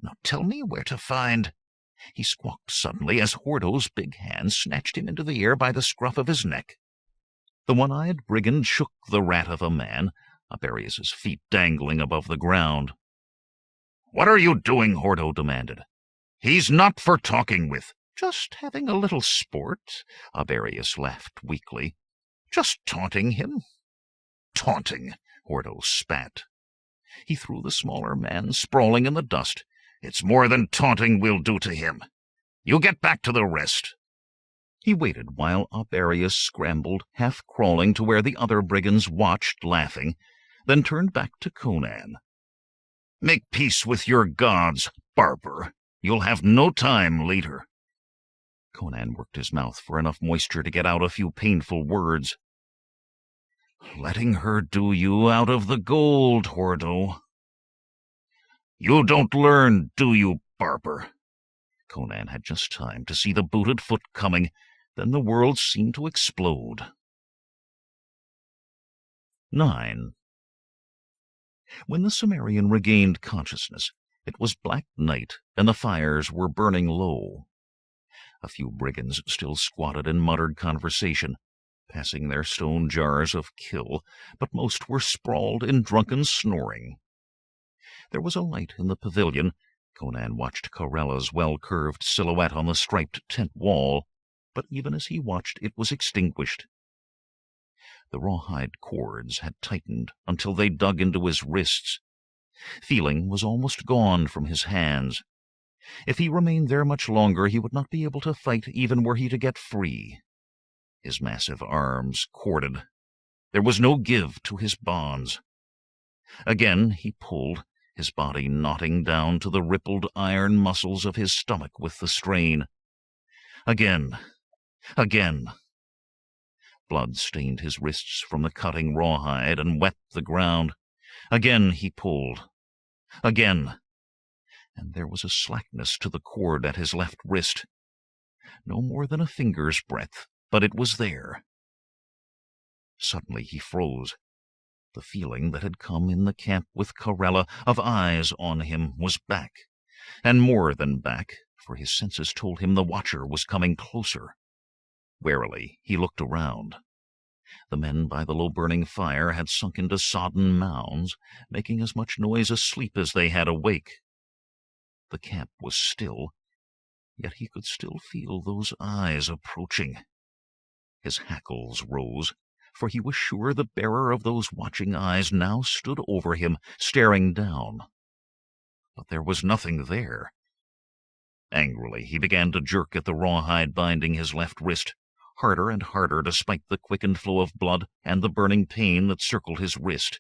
Now tell me where to find—" He squawked suddenly as Hordo's big hand snatched him into the air by the scruff of his neck. The one-eyed brigand shook the rat of a man, Aberius's feet dangling above the ground. "What are you doing?" Hordo demanded. "He's not for talking with." "Just having a little sport," Aberius laughed weakly. "Just taunting him." "Taunting," Hordo spat. He threw the smaller man sprawling in the dust. "It's more than taunting we'll do to him. You get back to the rest." He waited while Aberius scrambled, half-crawling to where the other brigands watched, laughing, then turned back to Conan. "Make peace with your gods, barber. You'll have no time later." Conan worked his mouth for enough moisture to get out a few painful words. "Letting her do you out of the gold, Hordo." "You don't learn, do you, barber?" Conan had just time to see the booted foot coming, then the world seemed to explode. 9. When the Sumerian regained consciousness, it was black night, and the fires were burning low. A few brigands still squatted and muttered conversation, passing their stone jars of kill, but most were sprawled in drunken snoring. There was a light in the pavilion. Conan watched Corella's well-curved silhouette on the striped tent wall, but even as he watched it was extinguished. The rawhide cords had tightened until they dug into his wrists. Feeling was almost gone from his hands. If he remained there much longer, he would not be able to fight even were he to get free. His massive arms corded. There was no give to his bonds. Again he pulled, his body knotting down to the rippled iron muscles of his stomach with the strain. Again. Blood stained his wrists from the cutting rawhide and wet the ground. Again he pulled. Again. And there was a slackness to the cord at his left wrist. No more than a finger's breadth, but it was there. Suddenly he froze. The feeling that had come in the camp with Corella of eyes on him was back, and more than back, for his senses told him the Watcher was coming closer. Warily he looked around. The men by the low-burning fire had sunk into sodden mounds, making as much noise asleep as they had awake. The camp was still, yet he could still feel those eyes approaching. His hackles rose, for he was sure the bearer of those watching eyes now stood over him, staring down. But there was nothing there. Angrily he began to jerk at the rawhide binding his left wrist, harder and harder despite the quickened flow of blood and the burning pain that circled his wrist.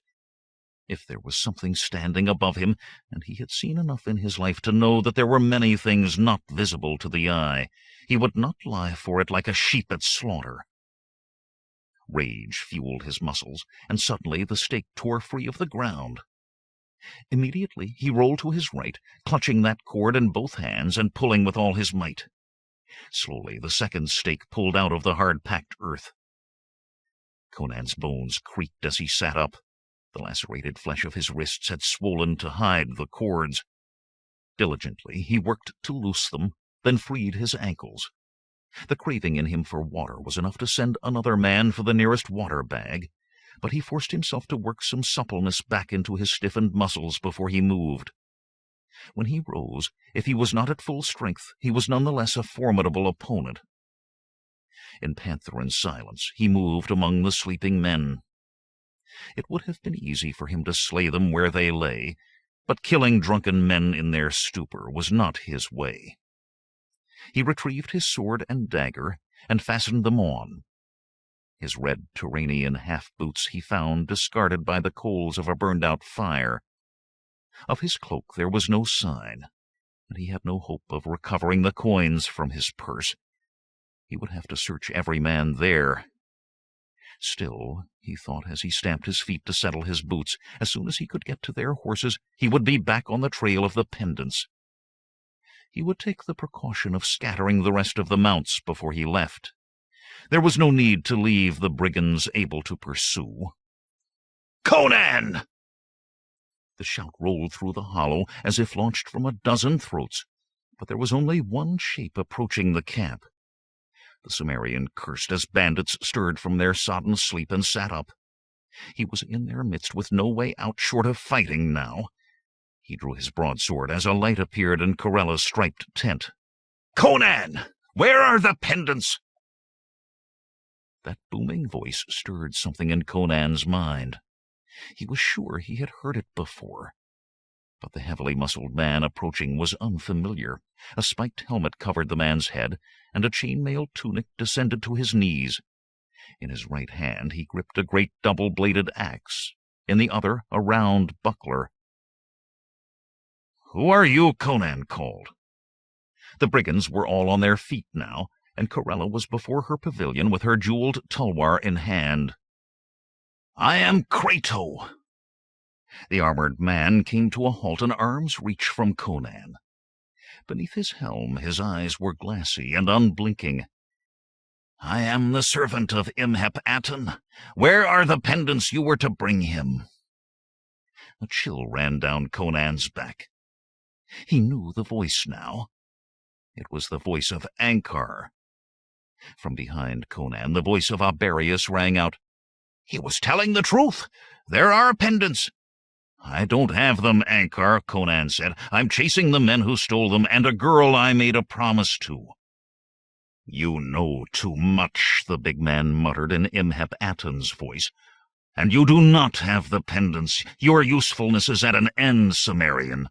If there was something standing above him, and he had seen enough in his life to know that there were many things not visible to the eye, he would not lie for it like a sheep at slaughter. Rage fueled his muscles, and suddenly the stake tore free of the ground. Immediately he rolled to his right, clutching that cord in both hands and pulling with all his might. Slowly the second stake pulled out of the hard-packed earth. Conan's bones creaked as he sat up. The lacerated flesh of his wrists had swollen to hide the cords. Diligently he worked to loose them, then freed his ankles. The craving in him for water was enough to send another man for the nearest water bag, but he forced himself to work some suppleness back into his stiffened muscles before he moved. When he rose, if he was not at full strength, he was nonetheless a formidable opponent. In pantherine silence, he moved among the sleeping men. It would have been easy for him to slay them where they lay, but killing drunken men in their stupor was not his way. He retrieved his sword and dagger and fastened them on. His red Turanian half-boots he found discarded by the coals of a burned-out fire. Of his cloak there was no sign, and he had no hope of recovering the coins from his purse. He would have to search every man there. Still, he thought as he stamped his feet to settle his boots, as soon as he could get to their horses, he would be back on the trail of the pendants. He would take the precaution of scattering the rest of the mounts before he left. There was no need to leave the brigands able to pursue. "Conan!" The shout rolled through the hollow as if launched from a dozen throats, but there was only one shape approaching the camp. The Cimmerian cursed as bandits stirred from their sodden sleep and sat up. He was in their midst with no way out short of fighting now. He drew his broadsword as a light appeared in Corella's striped tent. "Conan! Where are the pendants?" That booming voice stirred something in Conan's mind. He was sure he had heard it before. But the heavily muscled man approaching was unfamiliar. A spiked helmet covered the man's head, and a chain-mail tunic descended to his knees. In his right hand he gripped a great double-bladed axe, in the other a round buckler. "Who are you?" Conan called. The brigands were all on their feet now, and Corella was before her pavilion with her jeweled tulwar in hand. "I am Kratos." The armored man came to a halt an arm's reach from Conan. Beneath his helm his eyes were glassy and unblinking. "I am the servant of Imhep-Aten. Where are the pendants you were to bring him?" A chill ran down Conan's back. He knew the voice now. It was the voice of Ankar. From behind Conan the voice of Aberius rang out. "He was telling the truth. There are pendants." "I don't have them, Ankar," Conan said. "I'm chasing the men who stole them, and a girl I made a promise to." "You know too much," the big man muttered in Imhep-Aten's voice. "And you do not have the pendants. Your usefulness is at an end, Cimmerian."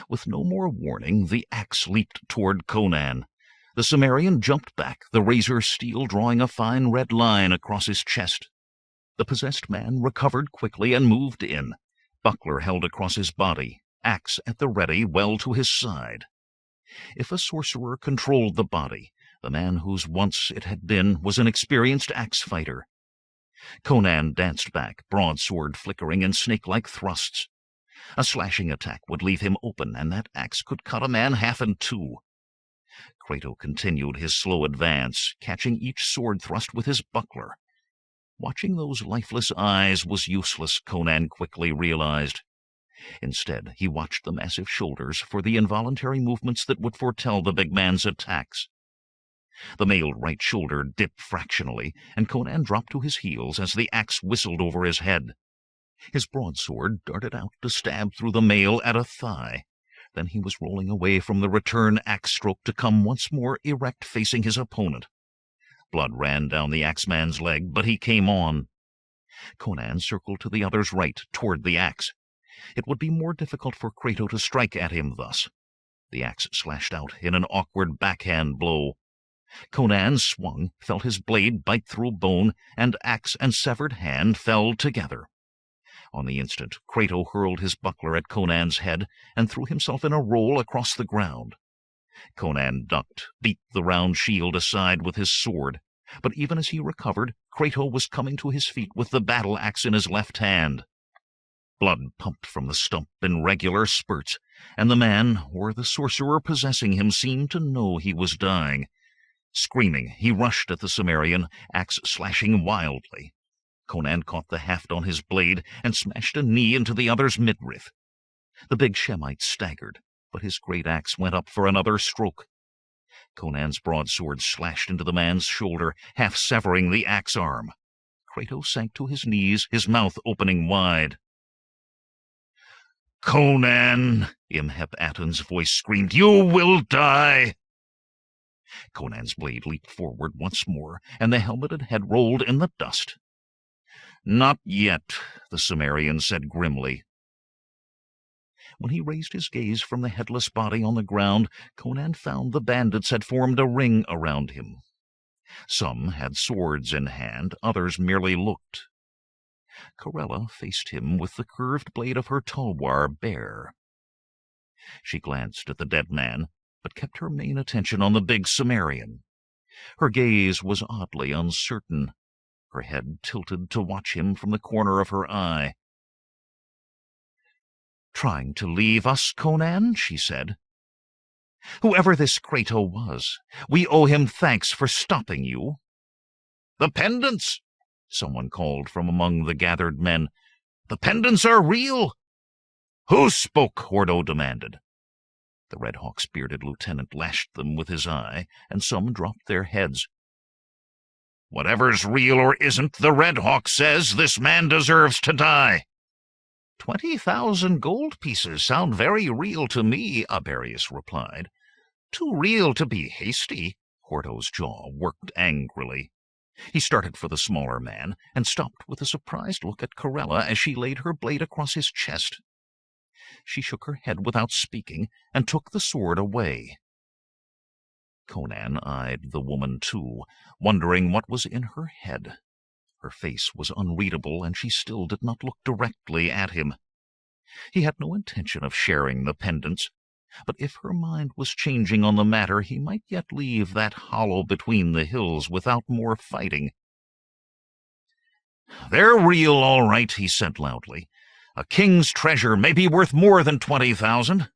With no more warning, the axe leaped toward Conan. The Cimmerian jumped back, the razor steel drawing a fine red line across his chest. The possessed man recovered quickly and moved in, buckler held across his body, axe at the ready, well to his side. If a sorcerer controlled the body, the man whose once it had been was an experienced axe fighter. Conan danced back, broadsword flickering in snake-like thrusts. A slashing attack would leave him open, and that axe could cut a man half in two. Kratos continued his slow advance, catching each sword thrust with his buckler. Watching those lifeless eyes was useless, Conan quickly realized. Instead, he watched the massive shoulders for the involuntary movements that would foretell the big man's attacks. The mailed right shoulder dipped fractionally, and Conan dropped to his heels as the axe whistled over his head. His broadsword darted out to stab through the mail at a thigh. Then he was rolling away from the return axe stroke to come once more erect facing his opponent. Blood ran down the axeman's leg, but he came on. Conan circled to the other's right, toward the axe. It would be more difficult for Kratos to strike at him thus. The axe slashed out in an awkward backhand blow. Conan swung, felt his blade bite through bone, and axe and severed hand fell together. On the instant, Kratos hurled his buckler at Conan's head and threw himself in a roll across the ground. Conan ducked, beat the round shield aside with his sword, but even as he recovered, Kratos was coming to his feet with the battle-axe in his left hand. Blood pumped from the stump in regular spurts, and the man, or the sorcerer possessing him, seemed to know he was dying. Screaming, he rushed at the Cimmerian, axe slashing wildly. Conan caught the haft on his blade and smashed a knee into the other's midriff. The big Shemite staggered, but his great axe went up for another stroke. Conan's broadsword slashed into the man's shoulder, half severing the axe arm. Kratos sank to his knees, his mouth opening wide. "Conan!" Imhotep Aten's voice screamed. "You will die!" Conan's blade leaped forward once more, and the helmeted head rolled in the dust. "Not yet," the Cimmerian said grimly. When he raised his gaze from the headless body on the ground, Conan found the bandits had formed a ring around him. Some had swords in hand, others merely looked. Corella faced him with the curved blade of her tulwar bare. She glanced at the dead man, but kept her main attention on the big Cimmerian. Her gaze was oddly uncertain, her head tilted to watch him from the corner of her eye. "Trying to leave us, Conan?" she said. "Whoever this Kratos was, we owe him thanks for stopping you." "The pendants!" someone called from among the gathered men. "The pendants are real!" "Who spoke?" Hordo demanded. The Red Hawk's bearded lieutenant lashed them with his eye, and some dropped their heads. "Whatever's real or isn't, the Red Hawk says this man deserves to die." 20,000 gold pieces sound very real to me," Aberius replied. "Too real to be hasty." Hordo's jaw worked angrily. He started for the smaller man, and stopped with a surprised look at Corella as she laid her blade across his chest. She shook her head without speaking, and took the sword away. Conan eyed the woman too, wondering what was in her head. Her face was unreadable, and she still did not look directly at him. He had no intention of sharing the pendants, but if her mind was changing on the matter, he might yet leave that hollow between the hills without more fighting. "They're real, all right," he said loudly. "A king's treasure may be worth more than 20,000.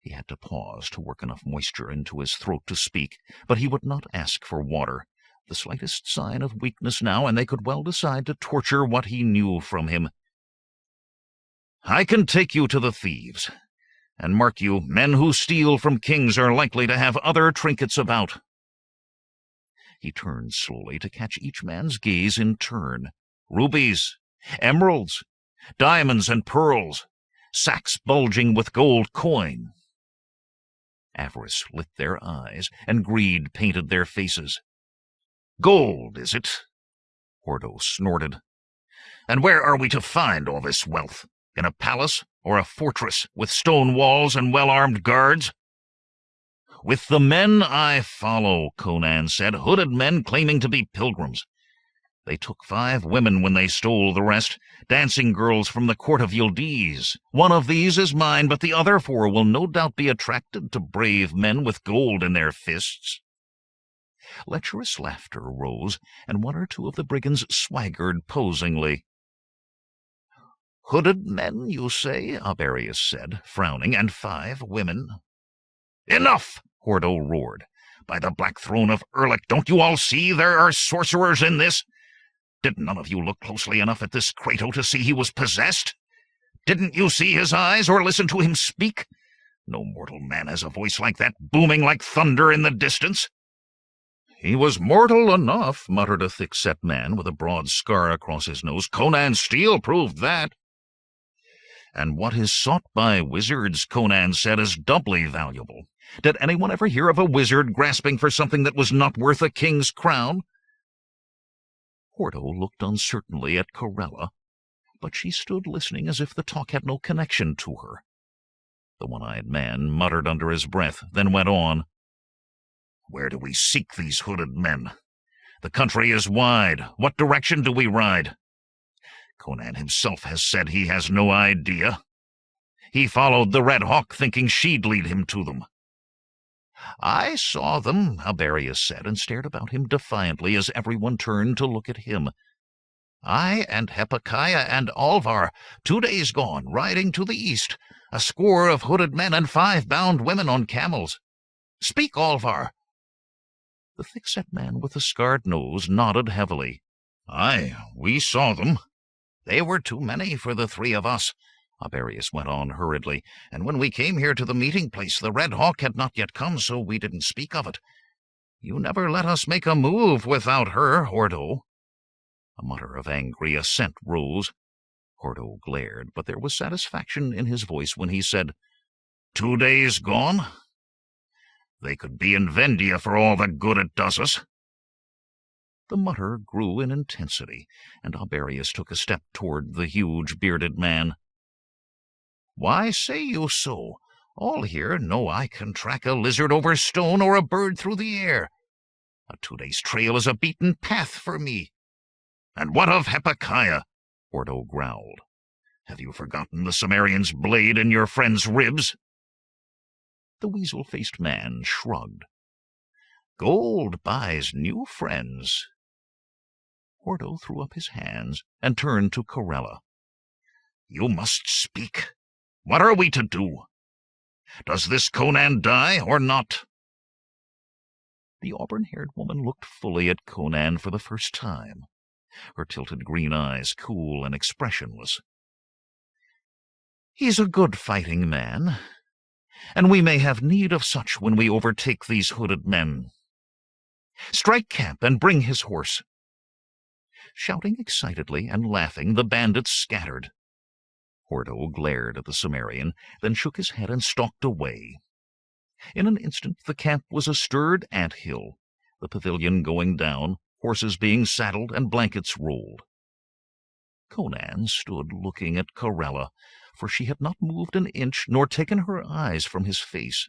He had to pause to work enough moisture into his throat to speak, but he would not ask for water. The slightest sign of weakness now, and they could well decide to torture what he knew from him. "I can take you to the thieves. And mark you, men who steal from kings are likely to have other trinkets about." He turned slowly to catch each man's gaze in turn. Rubies, emeralds, diamonds and pearls, sacks bulging with gold coin. Avarice lit their eyes, and greed painted their faces. "Gold, is it?" Hordo snorted. "And where are we to find all this wealth? In a palace or a fortress with stone walls and well-armed guards?" "With the men I follow," Conan said, "hooded men claiming to be pilgrims. They took 5 women when they stole the rest, dancing girls from the court of Yildiz. One of these is mine, but the other 4 will no doubt be attracted to brave men with gold in their fists." Lecherous laughter rose, and 1 or 2 of the brigands swaggered posingly. "Hooded men, you say?" Aberius said, frowning, "and 5 women." "Enough!" Hordo roared. "By the Black Throne of Erlik, don't you all see there are sorcerers in this? Did none of you look closely enough at this Kratos to see he was possessed? Didn't you see his eyes or listen to him speak? No mortal man has a voice like that, booming like thunder in the distance." "He was mortal enough," muttered a thick-set man with a broad scar across his nose. "Conan's steel proved that." "And what is sought by wizards," Conan said, "is doubly valuable. Did anyone ever hear of a wizard grasping for something that was not worth a king's crown?" Hordo looked uncertainly at Corella, but she stood listening as if the talk had no connection to her. The one-eyed man muttered under his breath, then went on. "Where do we seek these hooded men? The country is wide. What direction do we ride? Conan himself has said he has no idea. He followed the Red Hawk, thinking she'd lead him to them." "I saw them," Aberius said, and stared about him defiantly as everyone turned to look at him. "I and Hezekiah and Alvar, 2 days gone, riding to the east, a score of hooded men and 5 bound women on camels. Speak, Alvar." The thick-set man with the scarred nose nodded heavily. "Aye, we saw them. They were too many for the 3 of us. Aberius went on hurriedly, "and when we came here to the meeting place, the Red Hawk had not yet come, so we didn't speak of it. You never let us make a move without her, Hordo." A mutter of angry assent rose. Hordo glared, but there was satisfaction in his voice when he said, 2 days gone? They could be in Vendia for all the good it does us." The mutter grew in intensity, and Aberius took a step toward the huge bearded man. "Why say you so? All here know I can track a lizard over stone or a bird through the air. A 2 days' trail is a beaten path for me." "And what of Hezekiah?" Ordo growled. "Have you forgotten the Cimmerian's blade in your friend's ribs?" The weasel-faced man shrugged. "Gold buys new friends." Ordo threw up his hands and turned to Corella. "You must speak. What are we to do? Does this Conan die or not?" The auburn-haired woman looked fully at Conan for the first time, her tilted green eyes cool and expressionless. "He's a good fighting man, and we may have need of such when we overtake these hooded men. Strike camp and bring his horse." Shouting excitedly and laughing, the bandits scattered. Hordo glared at the Cimmerian, then shook his head and stalked away. In an instant the camp was a stirred ant-hill, the pavilion going down, horses being saddled and blankets rolled. Conan stood looking at Corella, for she had not moved an inch nor taken her eyes from his face.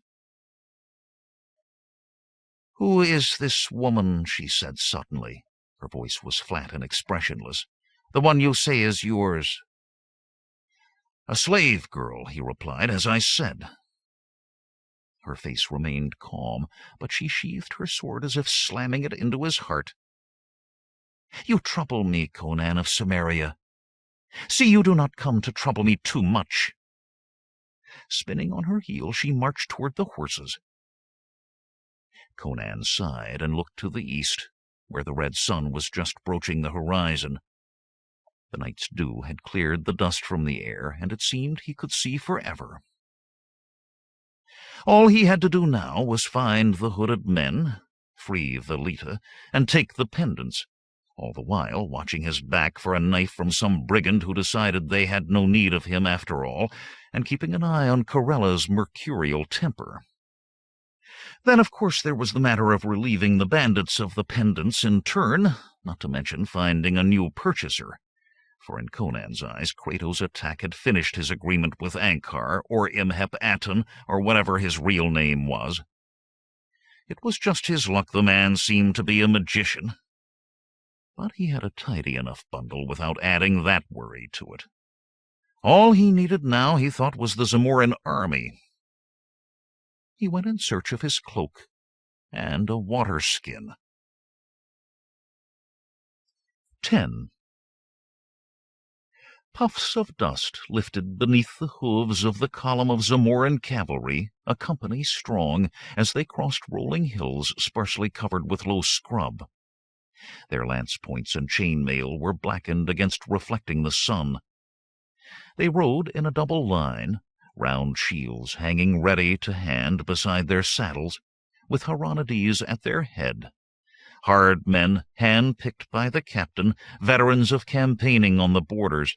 "Who is this woman?" she said suddenly. Her voice was flat and expressionless. "The one you say is yours." "A slave girl," he replied, "as I said." Her face remained calm, but she sheathed her sword as if slamming it into his heart. "You trouble me, Conan of Cimmeria. See you do not come to trouble me too much." Spinning on her heel, she marched toward the horses. Conan sighed and looked to the east, where the red sun was just broaching the horizon. The night's dew had cleared the dust from the air, and it seemed he could see forever. All he had to do now was find the hooded men, free Velita, and take the pendants, all the while watching his back for a knife from some brigand who decided they had no need of him after all, and keeping an eye on Corella's mercurial temper. Then, of course, there was the matter of relieving the bandits of the pendants in turn, not to mention finding a new purchaser. For in Conan's eyes, Kratos' attack had finished his agreement with Ankar, or Imhep Aten, or whatever his real name was. It was just his luck the man seemed to be a magician. But he had a tidy enough bundle without adding that worry to it. All he needed now, he thought, was the Zamoran army. He went in search of his cloak and a water-skin. 10. Puffs of dust lifted beneath the hooves of the column of Zamoran cavalry, a company strong, as they crossed rolling hills sparsely covered with low scrub. Their lance-points and chain-mail were blackened against reflecting the sun. They rode in a double line, round shields hanging ready to hand beside their saddles, with Hieronydes at their head. Hard men, hand-picked by the captain, veterans of campaigning on the borders.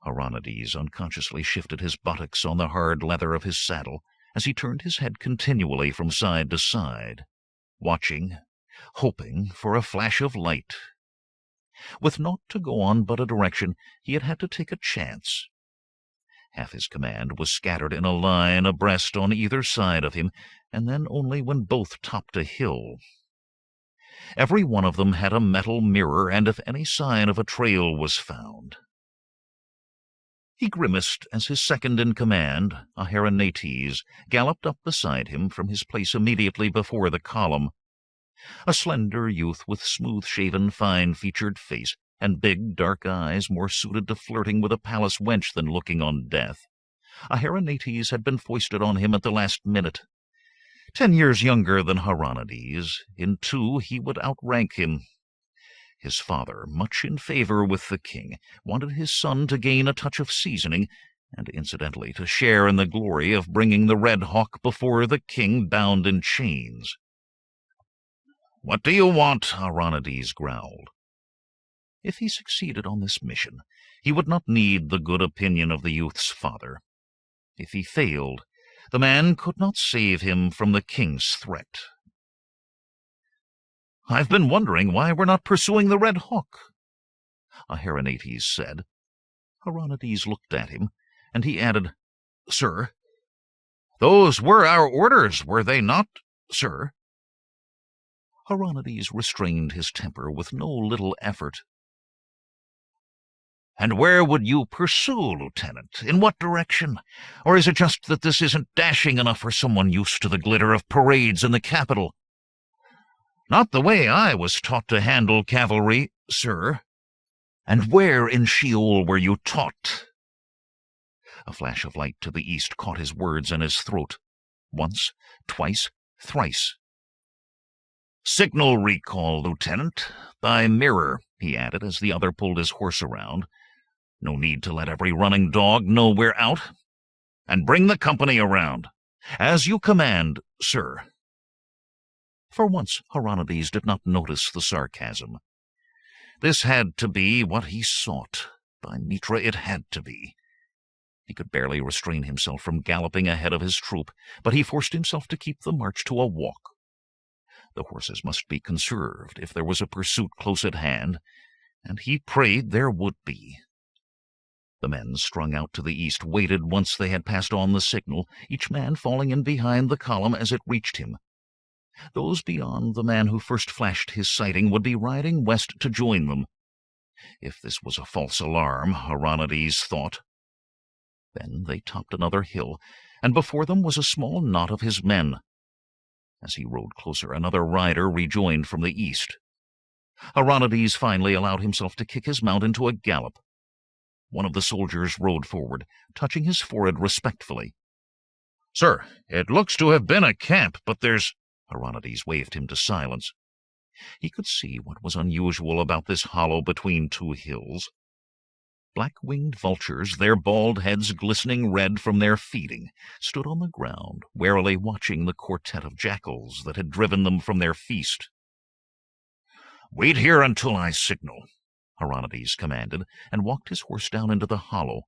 Hieronydes unconsciously shifted his buttocks on the hard leather of his saddle as he turned his head continually from side to side, watching, hoping for a flash of light. With naught to go on but a direction, he had had to take a chance. Half his command was scattered in a line abreast on either side of him, and then only when both topped a hill. Every one of them had a metal mirror, and if any sign of a trail was found. He grimaced as his second-in-command, Aheronates, galloped up beside him from his place immediately before the column. A slender youth with smooth-shaven, fine-featured face, and big, dark eyes more suited to flirting with a palace wench than looking on death. Aheronates had been foisted on him at the last minute. 10 years younger than Hieronydes, in 2 he would outrank him. His father, much in favor with the king, wanted his son to gain a touch of seasoning, and incidentally to share in the glory of bringing the Red Hawk before the king bound in chains. "What do you want?" Aronides growled. If he succeeded on this mission, he would not need the good opinion of the youth's father. If he failed, the man could not save him from the king's threat. "I've been wondering why we're not pursuing the Red Hawk," Aherinates said. Aronides looked at him, and he added, "Sir." "Those were our orders, were they not, sir?" Aronides restrained his temper with no little effort. "And where would you pursue, Lieutenant? In what direction? Or is it just that this isn't dashing enough for someone used to the glitter of parades in the capital?" "Not the way I was taught to handle cavalry, sir." "And where in Sheol were you taught?" A flash of light to the east caught his words in his throat. Once, twice, thrice. "Signal recall, Lieutenant. By mirror," he added as the other pulled his horse around. "No need to let every running dog know we're out. And bring the company around. As you command, sir." For once, Aronides did not notice the sarcasm. This had to be what he sought. By Mitra, it had to be. He could barely restrain himself from galloping ahead of his troop, but he forced himself to keep the march to a walk. The horses must be conserved if there was a pursuit close at hand, and he prayed there would be. The men strung out to the east waited once they had passed on the signal, each man falling in behind the column as it reached him. Those beyond the man who first flashed his sighting would be riding west to join them. If this was a false alarm, Aronides thought. Then they topped another hill, and before them was a small knot of his men. As he rode closer, another rider rejoined from the east. Aronides finally allowed himself to kick his mount into a gallop. One of the soldiers rode forward, touching his forehead respectfully. "Sir, it looks to have been a camp, but there's—" Aronides waved him to silence. He could see what was unusual about this hollow between two hills. Black-winged vultures, their bald heads glistening red from their feeding, stood on the ground, warily watching the quartet of jackals that had driven them from their feast. "Wait here until I signal," Aronides commanded, and walked his horse down into the hollow.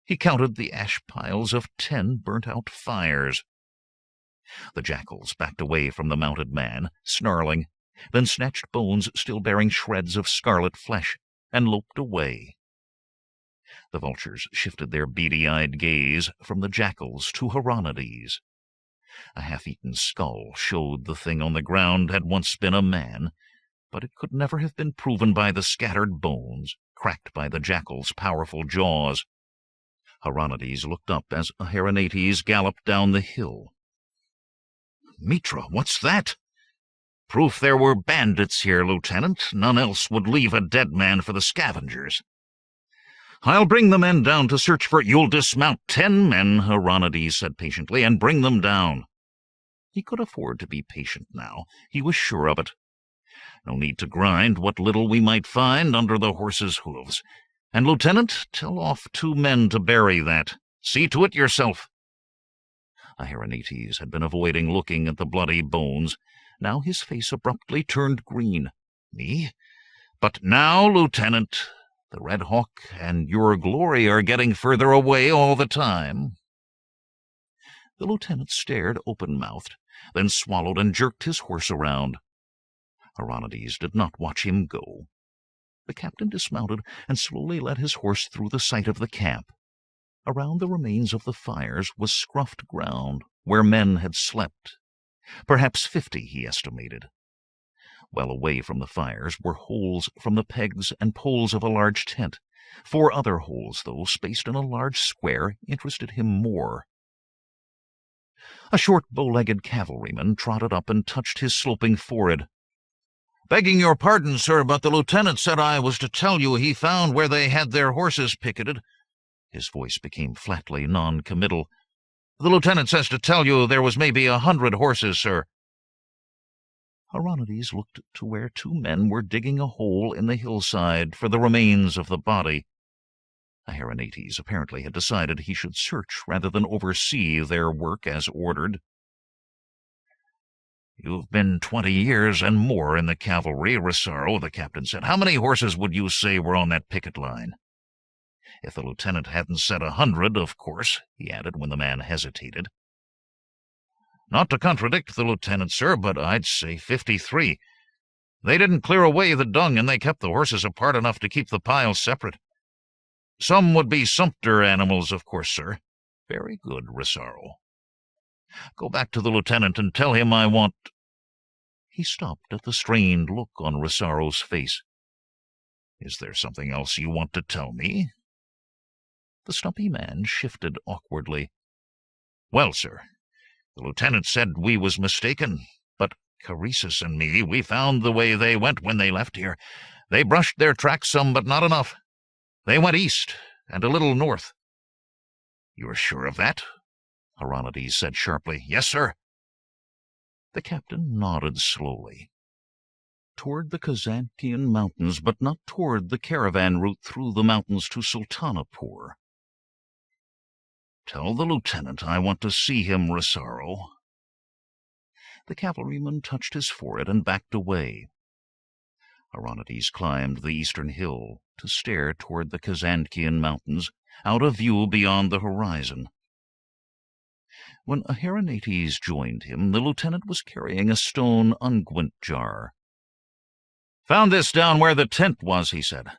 He counted the ash piles of 10 burnt-out fires. The jackals backed away from the mounted man, snarling, then snatched bones still bearing shreds of scarlet flesh, and loped away. The vultures shifted their beady-eyed gaze from the jackals to Aronides. A half-eaten skull showed the thing on the ground had once been a man, but it could never have been proven by the scattered bones, cracked by the jackal's powerful jaws. Aronides looked up as Aherinates galloped down the hill. "Mitra, what's that?" "Proof there were bandits here, Lieutenant. None else would leave a dead man for the scavengers." "I'll bring the men down to search for—" "You'll dismount 10 men," Aronides said patiently, "and bring them down." He could afford to be patient now. He was sure of it. No need to grind what little we might find under the horses' hooves. And, Lieutenant, tell off 2 men to bury that. See to it yourself. Aherinates had been avoiding looking at the bloody bones. Now his face abruptly turned green. "Me? But now, Lieutenant, the Red Hawk and your glory are getting further away all the time." The lieutenant stared open-mouthed, then swallowed and jerked his horse around. Aronides did not watch him go. The captain dismounted and slowly led his horse through the sight of the camp. Around the remains of the fires was scruffed ground where men had slept. Perhaps 50, he estimated. Well away from the fires were holes from the pegs and poles of a large tent. 4 other holes, though, spaced in a large square, interested him more. A short, bow-legged cavalryman trotted up and touched his sloping forehead. "Begging your pardon, sir, but the lieutenant said I was to tell you he found where they had their horses picketed." His voice became flatly non-committal. "The lieutenant says to tell you there was maybe 100 horses, sir." Aronides looked to where two men were digging a hole in the hillside for the remains of the body. Aherinates apparently had decided he should search rather than oversee their work as ordered. "You've been 20 years and more in the cavalry, Rosaro," the captain said. "How many horses would you say were on that picket line?" "If the lieutenant hadn't said 100, of course," he added when the man hesitated. "Not to contradict the lieutenant, sir, but I'd say 53. They didn't clear away the dung, and they kept the horses apart enough to keep the piles separate. Some would be sumpter animals, of course, sir." "Very good, Rosaro. Go back to the lieutenant and tell him I want—" He stopped at the strained look on Rosaro's face. "Is there something else you want to tell me?" The stumpy man shifted awkwardly. "Well, sir, the lieutenant said we was mistaken, but Carissus and me, we found the way they went when they left here. They brushed their tracks some, but not enough. They went east and a little north." "You're sure of that?" Aronides said sharply. "Yes, sir." The captain nodded slowly. Toward the Kazantian mountains, but not toward the caravan route through the mountains to Sultanapur. "Tell the lieutenant I want to see him, Rosaro." The cavalryman touched his forehead and backed away. Aronides climbed the eastern hill to stare toward the Kazantian mountains, out of view beyond the horizon. When Aherinates joined him, the lieutenant was carrying a stone unguent jar. "Found this down where the tent was," he said.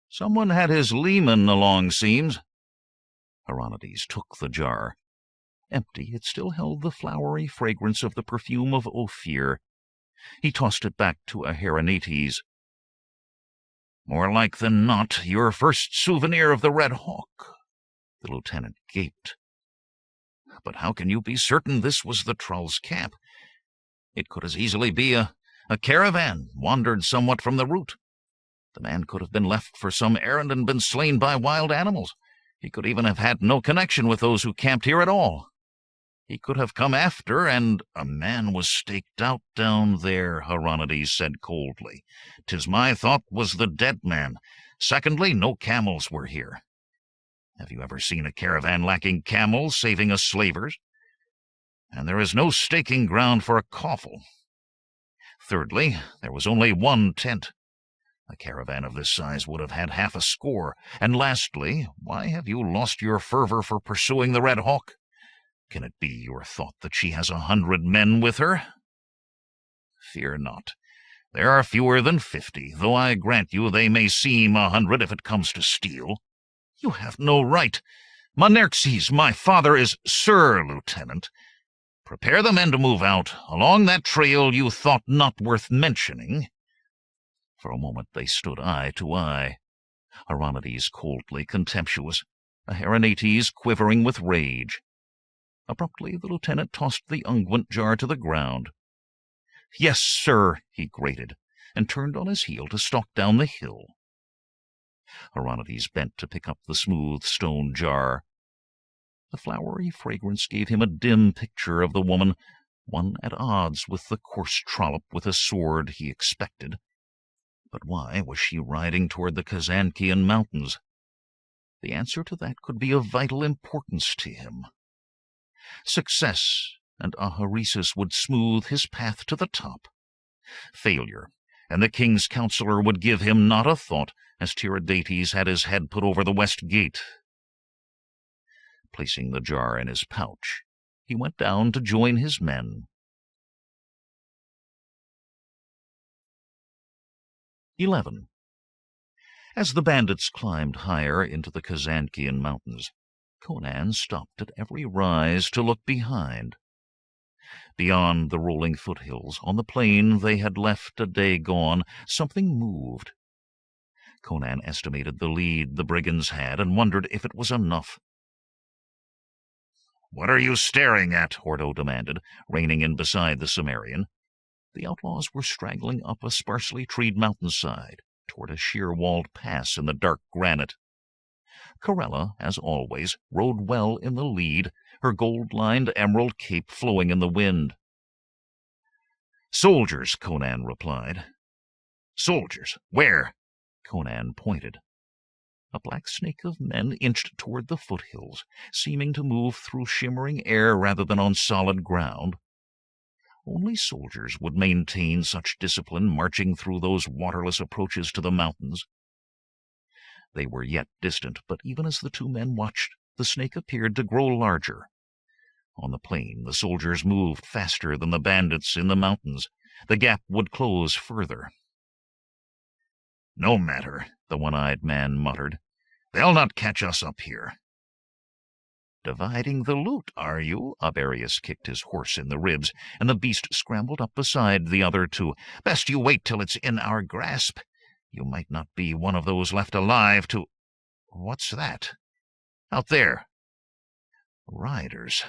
"Someone had his leman along, seems." Aronides took the jar. Empty, it still held the flowery fragrance of the perfume of Ophir. He tossed it back to Aherinates. "More like than not, your first souvenir of the Red Hawk." The lieutenant gaped. "But how can you be certain this was the Trull's camp? It could as easily be a caravan wandered somewhat from the route. The man could have been left for some errand and been slain by wild animals. He could even have had no connection with those who camped here at all. He could have come after, and—" "A man was staked out down there," Aronides said coldly. "'Tis my thought was the dead man. Secondly, no camels were here. Have you ever seen a caravan lacking camels, saving us slavers? And there is no staking ground for a coffle. Thirdly, there was only one tent. A caravan of this size would have had half a score. And lastly, why have you lost your fervor for pursuing the Red Hawk? Can it be your thought that she has 100 men with her? Fear not. There are fewer than 50, though I grant you they may seem 100 if it comes to steel. You have no right. Monerxes, my father, is Sir Lieutenant. Prepare the men to move out, along that trail you thought not worth mentioning." For a moment they stood eye to eye. Aronides coldly contemptuous, Aherinates quivering with rage. Abruptly the lieutenant tossed the unguent jar to the ground. "Yes, sir," he grated, and turned on his heel to stalk down the hill. Aronides bent to pick up the smooth stone jar. The flowery fragrance gave him a dim picture of the woman, one at odds with the coarse trollop with a sword he expected. But why was she riding toward the Kazantian mountains? The answer to that could be of vital importance to him. Success and Ahurisis would smooth his path to the top. Failure, and the king's counselor would give him not a thought as Tiridates had his head put over the west gate. Placing the jar in his pouch, he went down to join his men. 11. As the bandits climbed higher into the Kazantian mountains, Conan stopped at every rise to look behind. Beyond the rolling foothills, on the plain they had left a day gone, something moved. Conan estimated the lead the brigands had and wondered if it was enough. "What are you staring at?" Hordo demanded, reining in beside the Cimmerian. The outlaws were straggling up a sparsely treed mountainside toward a sheer-walled pass in the dark granite. Corella, as always, rode well in the lead, her gold-lined emerald cape flowing in the wind. Soldiers, Conan replied. Soldiers? Where? Conan pointed. A black snake of men inched toward the foothills, seeming to move through shimmering air rather than on solid ground. Only soldiers would maintain such discipline marching through those waterless approaches to the mountains. They were yet distant, but even as the two men watched, the snake appeared to grow larger. On the plain, the soldiers moved faster than the bandits in the mountains. The gap would close further. No matter, the one-eyed man muttered. They'll not catch us up here. Dividing the loot, are you? Aberius kicked his horse in the ribs, and the beast scrambled up beside the other two. Best you wait till it's in our grasp. You might not be one of those left alive to— What's that? Out there. Riders.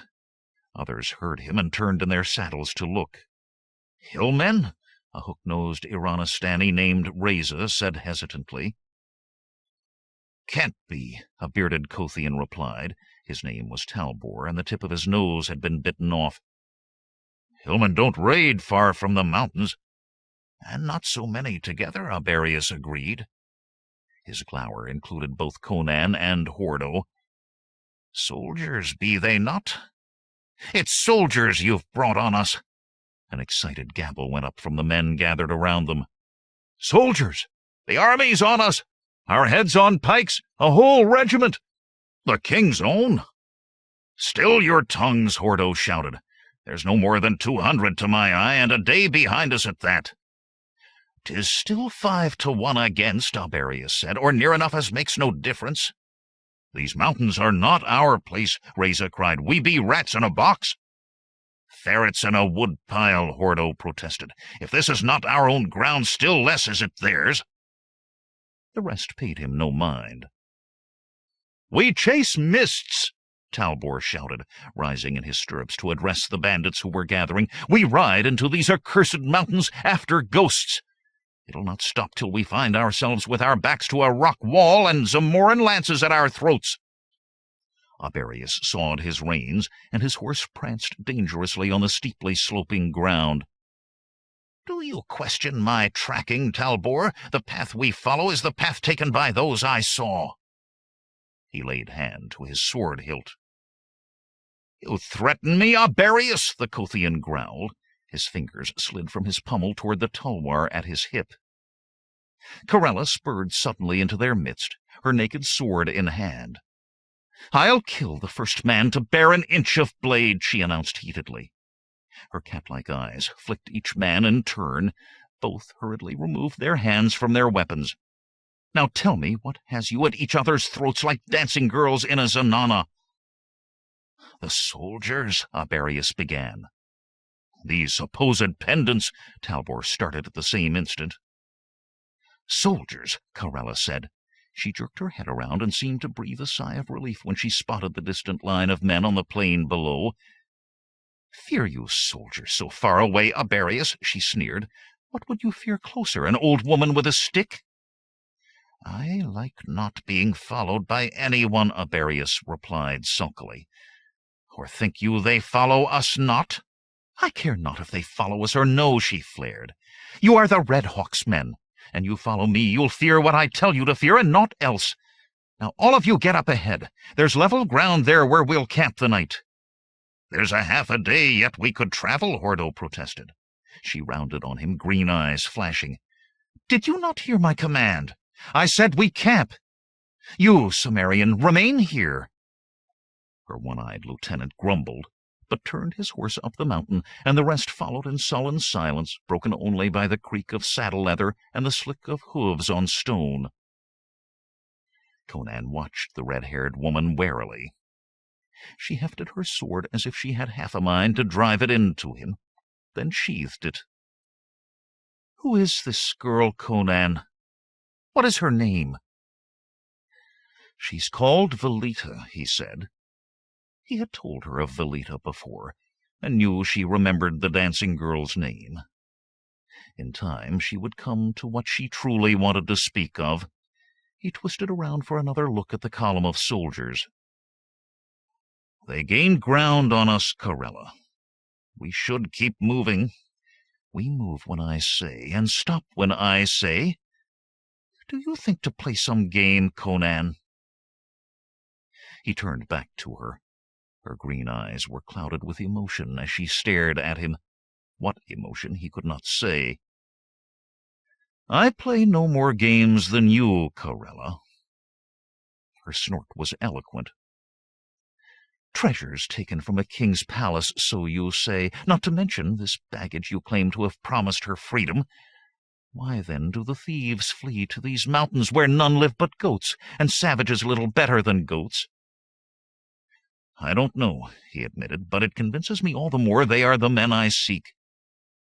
Others heard him and turned in their saddles to look. Hillmen? A hook-nosed Iranistani named Reza said hesitantly. Can't be, a bearded Kothian replied. His name was Talbor, and the tip of his nose had been bitten off. Hillmen don't raid far from the mountains. And not so many together, Aberius agreed. His glower included both Conan and Hordo. Soldiers, be they not? It's soldiers you've brought on us. An excited gabble went up from the men gathered around them. Soldiers! The army's on us! Our heads on pikes! A whole regiment! The king's own! Still your tongues, Hordo shouted. There's no more than 200 to my eye, and a day behind us at that. 'Tis still 5-1 against, Aberius said, or near enough as makes no difference. These mountains are not our place, Reza cried. We be rats in a box. Ferrets in a wood pile, Hordo protested. If this is not our own ground, still less is it theirs. The rest paid him no mind. We chase mists, Talbor shouted, rising in his stirrups to address the bandits who were gathering. We ride into these accursed mountains after ghosts. It'll not stop till we find ourselves with our backs to a rock wall and Zamoran lances at our throats. Aberius sawed his reins, and his horse pranced dangerously on the steeply sloping ground. Do you question my tracking, Talbor? The path we follow is the path taken by those I saw. He laid hand to his sword hilt. You threaten me, Aberius, the Kothian growled. His fingers slid from his pommel toward the tulwar at his hip. Corella spurred suddenly into their midst, her naked sword in hand. I'll kill the first man to bear an inch of blade, she announced heatedly. Her cat-like eyes flicked each man in turn. Both hurriedly removed their hands from their weapons. Now tell me, what has you at each other's throats like dancing girls in a zanana? The soldiers, Aberius began. These supposed pendants, Talbor started at the same instant. Soldiers, Corella said. She jerked her head around and seemed to breathe a sigh of relief when she spotted the distant line of men on the plain below. Fear you soldiers so far away, Aberius, she sneered. What would you fear closer, an old woman with a stick? I like not being followed by anyone, Aberius replied sulkily. Or think you they follow us not? I care not if they follow us or no, she flared. You are the Red Hawk's men, and you follow me, you'll fear what I tell you to fear and naught else. Now all of you get up ahead. There's level ground there where we'll camp the night. There's a half a day yet we could travel, Hordo protested. She rounded on him, green eyes flashing. Did you not hear my command? I said we camp. You, Sumerian, remain here. Her one-eyed lieutenant grumbled, but turned his horse up the mountain, and the rest followed in sullen silence, broken only by the creak of saddle leather and the slick of hooves on stone. Conan watched the red-haired woman warily. She hefted her sword as if she had half a mind to drive it into him, then sheathed it. Who is this girl, Conan? What is her name? She's called Velita, he said. He had told her of Velita before, and knew she remembered the dancing girl's name. In time she would come to what she truly wanted to speak of. He twisted around for another look at the column of soldiers. They gained ground on us, Corella. We should keep moving. We move when I say, and stop when I say. Do you think to play some game, Conan?" He turned back to her. Her green eyes were clouded with emotion as she stared at him. What emotion he could not say. "I play no more games than you, Corella." Her snort was eloquent. "Treasures taken from a king's palace, so you say, not to mention this baggage you claim to have promised her freedom. Why, then, do the thieves flee to these mountains where none live but goats, and savages little better than goats?" "I don't know," he admitted, "but it convinces me all the more they are the men I seek.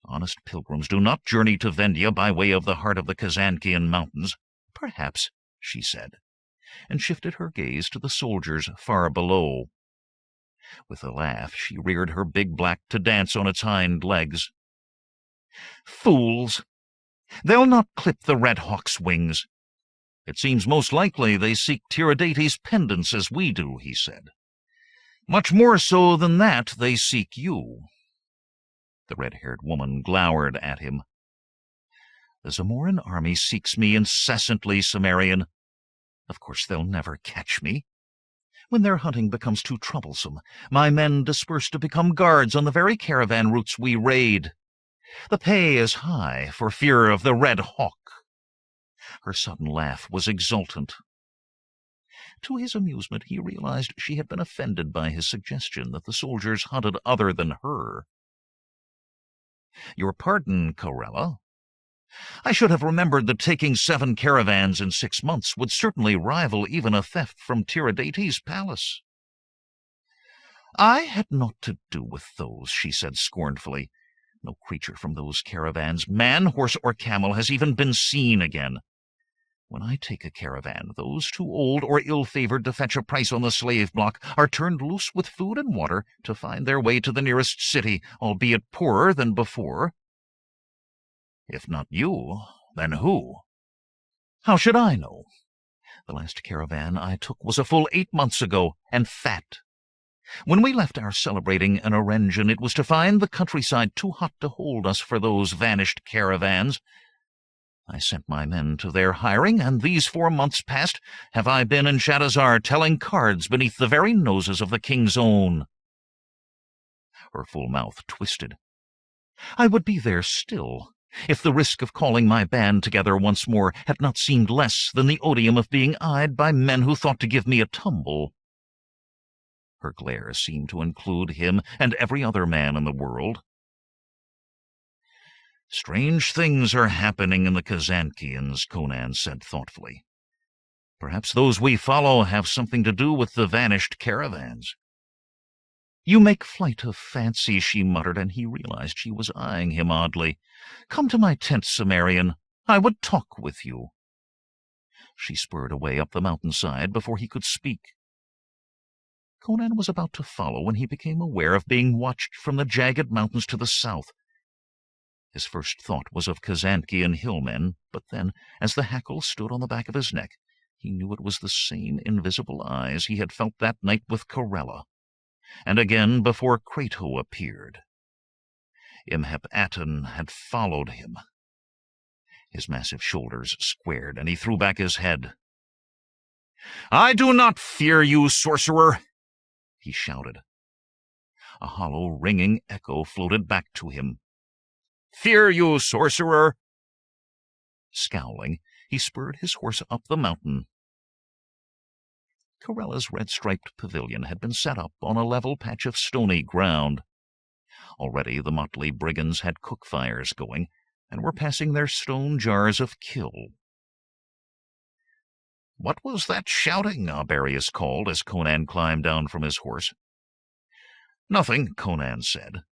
Honest pilgrims do not journey to Vendia by way of the heart of the Kazankian mountains." "Perhaps," she said, and shifted her gaze to the soldiers far below. With a laugh, she reared her big black to dance on its hind legs. "Fools! They'll not clip the Red Hawk's wings. It seems most likely they seek Tiridates' pendants as we do," he said. "Much more so than that, they seek you." The red-haired woman glowered at him. "The Zamoran army seeks me incessantly, Cimmerian. Of course they'll never catch me. When their hunting becomes too troublesome, my men disperse to become guards on the very caravan routes we raid. The pay is high for fear of the Red Hawk." Her sudden laugh was exultant. To his amusement, he realized she had been offended by his suggestion that the soldiers hunted other than her. "Your pardon, Corella. I should have remembered that taking 7 caravans in 6 months would certainly rival even a theft from Tiridates' palace." "I had naught to do with those," she said scornfully. "No creature from those caravans, man, horse, or camel, has even been seen again. When I take a caravan, those too old or ill-favored to fetch a price on the slave block are turned loose with food and water to find their way to the nearest city, albeit poorer than before." "If not you, then who?" "How should I know? The last caravan I took was a full 8 months ago, and fat. When we left our celebrating in Orengen, it was to find the countryside too hot to hold us for those vanished caravans. I sent my men to their hiring, and these 4 months past have I been in Shadazar telling cards beneath the very noses of the king's own." Her full mouth twisted. "I would be there still, if the risk of calling my band together once more had not seemed less than the odium of being eyed by men who thought to give me a tumble." Her glare seemed to include him and every other man in the world. "Strange things are happening in the Kazankians," Conan said thoughtfully. "Perhaps those we follow have something to do with the vanished caravans." "You make flight of fancy," she muttered, and he realized she was eyeing him oddly. "Come to my tent, Cimmerian. I would talk with you." She spurred away up the mountainside before he could speak. Conan was about to follow when he became aware of being watched from the jagged mountains to the south. His first thought was of Kazankian hillmen, but then, as the hackle stood on the back of his neck, he knew it was the same invisible eyes he had felt that night with Corella, and again before Crato appeared. Imhep Aten had followed him. His massive shoulders squared, and he threw back his head. "I do not fear you, sorcerer!" he shouted. A hollow, ringing echo floated back to him. "Fear you, sorcerer!" Scowling, he spurred his horse up the mountain. Corella's red-striped pavilion had been set up on a level patch of stony ground. Already the motley brigands had cook fires going, and were passing their stone jars of kill. "What was that shouting?" Abarius called as Conan climbed down from his horse. "Nothing," Conan said.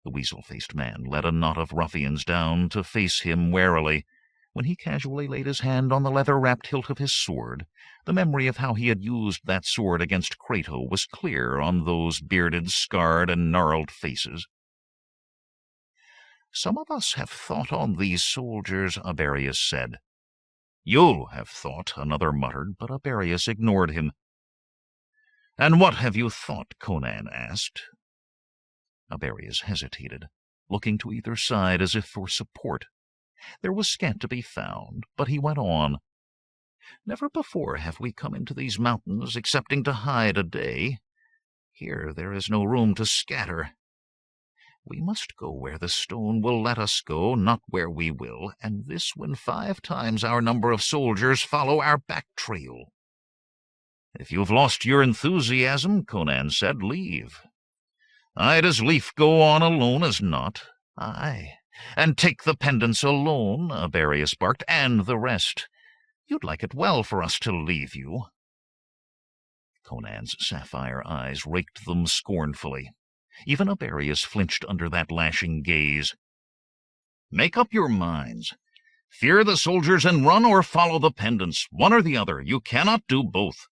The weasel-faced man led a knot of ruffians down to face him warily. When he casually laid his hand on the leather-wrapped hilt of his sword, the memory of how he had used that sword against Crato was clear on those bearded, scarred, and gnarled faces. "Some of us have thought on these soldiers," Abarius said. "You have thought," another muttered, but Abarius ignored him. "And what have you thought?" Conan asked. Abarius hesitated. looking to either side as if for support. There was scant to be found, but he went on. Never before have we come into these mountains excepting to hide a day. Here there is no room to scatter. We must go where the stone will let us go, not where we will, and this when 5 times our number of soldiers follow our back trail. If you've lost your enthusiasm, Conan said, leave. I'd as lief go on alone as not. Aye, and take the pendants alone, Abarius barked, and the rest. You'd like it well for us to leave you. Conan's sapphire eyes raked them scornfully. Even Abarius flinched under that lashing gaze. Make up your minds. Fear the soldiers and run, or follow the pendants, one or the other. You cannot do both.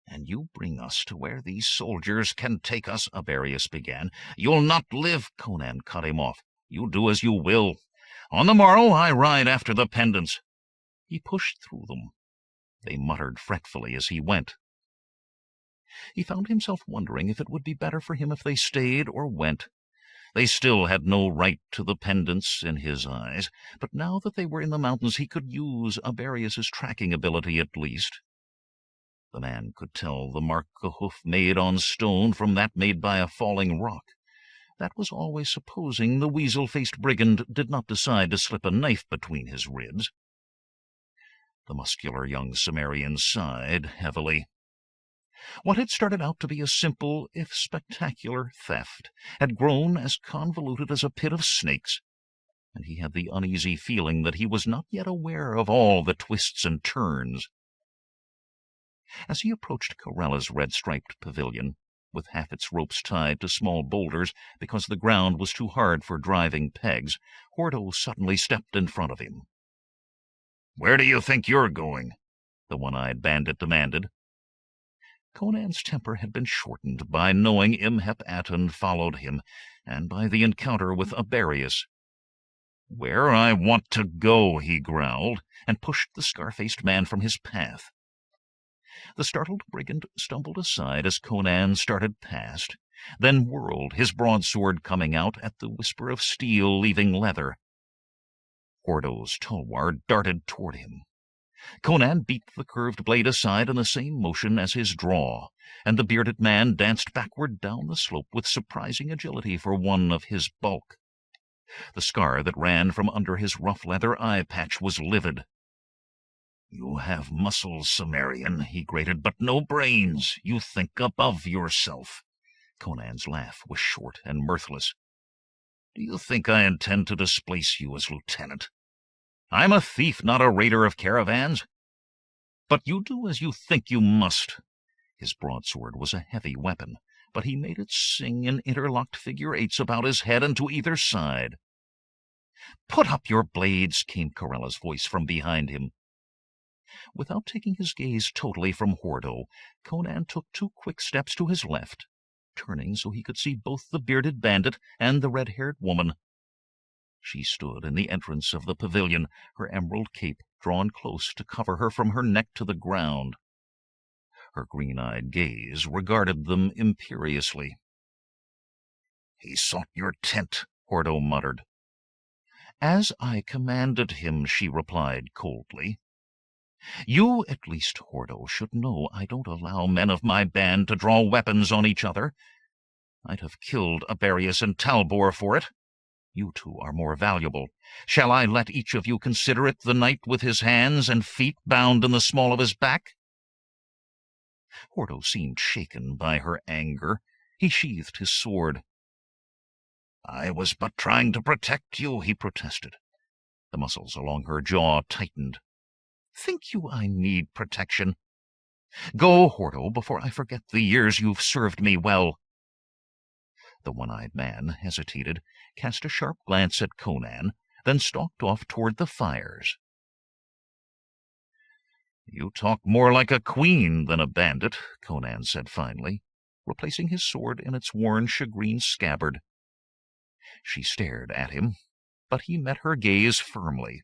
And you bring us to where these soldiers can take us, Abarius began. You'll not live, Conan cut him off. You do as you will. On the morrow I ride after the pendants. He pushed through them. They muttered fretfully as he went. He found himself wondering if it would be better for him if they stayed or went. They still had no right to the pendants in his eyes, but now that they were in the mountains he could use Abarius's tracking ability at least. The man could tell the mark a hoof made on stone from that made by a falling rock. That was always supposing the weasel-faced brigand did not decide to slip a knife between his ribs. The muscular young Cimmerian sighed heavily. What had started out to be a simple, if spectacular, theft had grown as convoluted as a pit of snakes, and he had the uneasy feeling that he was not yet aware of all the twists and turns. As he approached Corella's red-striped pavilion, with half its ropes tied to small boulders because the ground was too hard for driving pegs, Hordo suddenly stepped in front of him. "Where do you think you're going?" the one-eyed bandit demanded. Conan's temper had been shortened by knowing Imhep Aten followed him, and by the encounter with Abarius. "Where I want to go," he growled, and pushed the scar-faced man from his path. The startled brigand stumbled aside as Conan started past, then whirled, his broadsword coming out at the whisper of steel leaving leather. Hordo's tulwar darted toward him. Conan beat the curved blade aside in the same motion as his draw, and the bearded man danced backward down the slope with surprising agility for one of his bulk. The scar that ran from under his rough leather eye-patch was livid. "You have muscles, Cimmerian," he grated, "but no brains. You think above yourself." Conan's laugh was short and mirthless. "Do you think I intend to displace you as lieutenant? I'm a thief, not a raider of caravans. But you do as you think you must." His broadsword was a heavy weapon, but he made it sing in interlocked figure-eights about his head and to either side. "Put up your blades," came Corella's voice from behind him. Without taking his gaze totally from Hordo, Conan took 2 quick steps to his left, turning so he could see both the bearded bandit and the red-haired woman. She stood in the entrance of the pavilion, her emerald cape drawn close to cover her from her neck to the ground. Her green-eyed gaze regarded them imperiously. "He sought your tent," Hordo muttered. "As I commanded him," she replied coldly. "You, at least, Hordo, should know I don't allow men of my band to draw weapons on each other. I'd have killed Abarius and Talbor for it. You two are more valuable. Shall I let each of you consider it the knight with his hands and feet bound in the small of his back?" Hordo seemed shaken by her anger. He sheathed his sword. "I was but trying to protect you," he protested. The muscles along her jaw tightened. "Think you I need protection? Go, Hordo, before I forget the years you've served me well." The one-eyed man hesitated, cast a sharp glance at Conan, then stalked off toward the fires. "You talk more like a queen than a bandit," Conan said finally, replacing his sword in its worn shagreen scabbard. She stared at him, but he met her gaze firmly.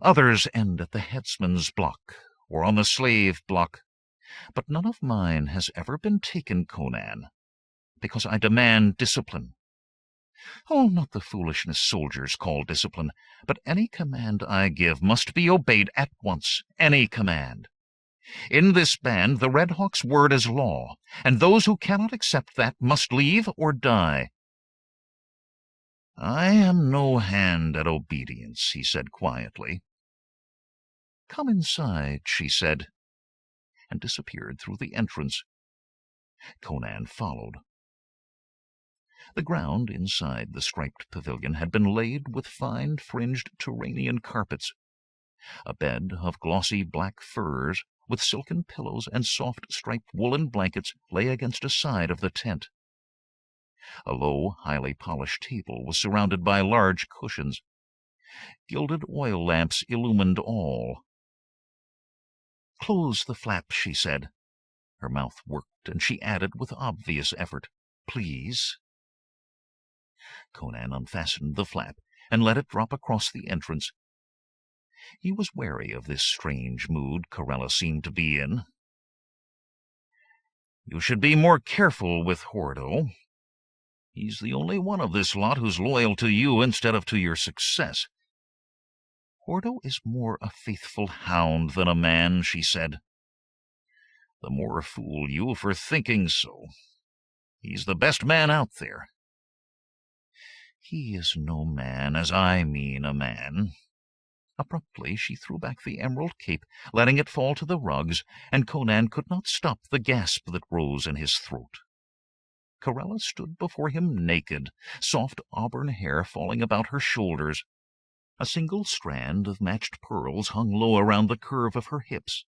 "Others end at the headsman's block, or on the slave block, but none of mine has ever been taken, Conan, because I demand discipline. Oh, not the foolishness soldiers call discipline, but any command I give must be obeyed at once, any command. In this band the Red Hawk's word is law, and those who cannot accept that must leave or die. I am no hand at obedience, he said quietly. Come inside, she said, and disappeared through the entrance. Conan followed. The ground inside the striped pavilion had been laid with fine fringed Turanian carpets. A bed of glossy black furs, with silken pillows and soft striped woolen blankets, lay against a side of the tent. A low, highly polished table was surrounded by large cushions. Gilded oil lamps illumined all. Close the flap, she said. Her mouth worked, and she added with obvious effort, Please. Conan unfastened the flap and let it drop across the entrance. He was wary of this strange mood Corella seemed to be in. You should be more careful with Hordo. He's the only one of this lot who's loyal to you instead of to your success. Hordo is more a faithful hound than a man, she said. The more fool you for thinking so. He's the best man out there. He is no man as I mean a man. Abruptly she threw back the emerald cape, letting it fall to the rugs, and Conan could not stop the gasp that rose in his throat. Corella stood before him naked, soft auburn hair falling about her shoulders. A single strand of matched pearls hung low around the curve of her hips,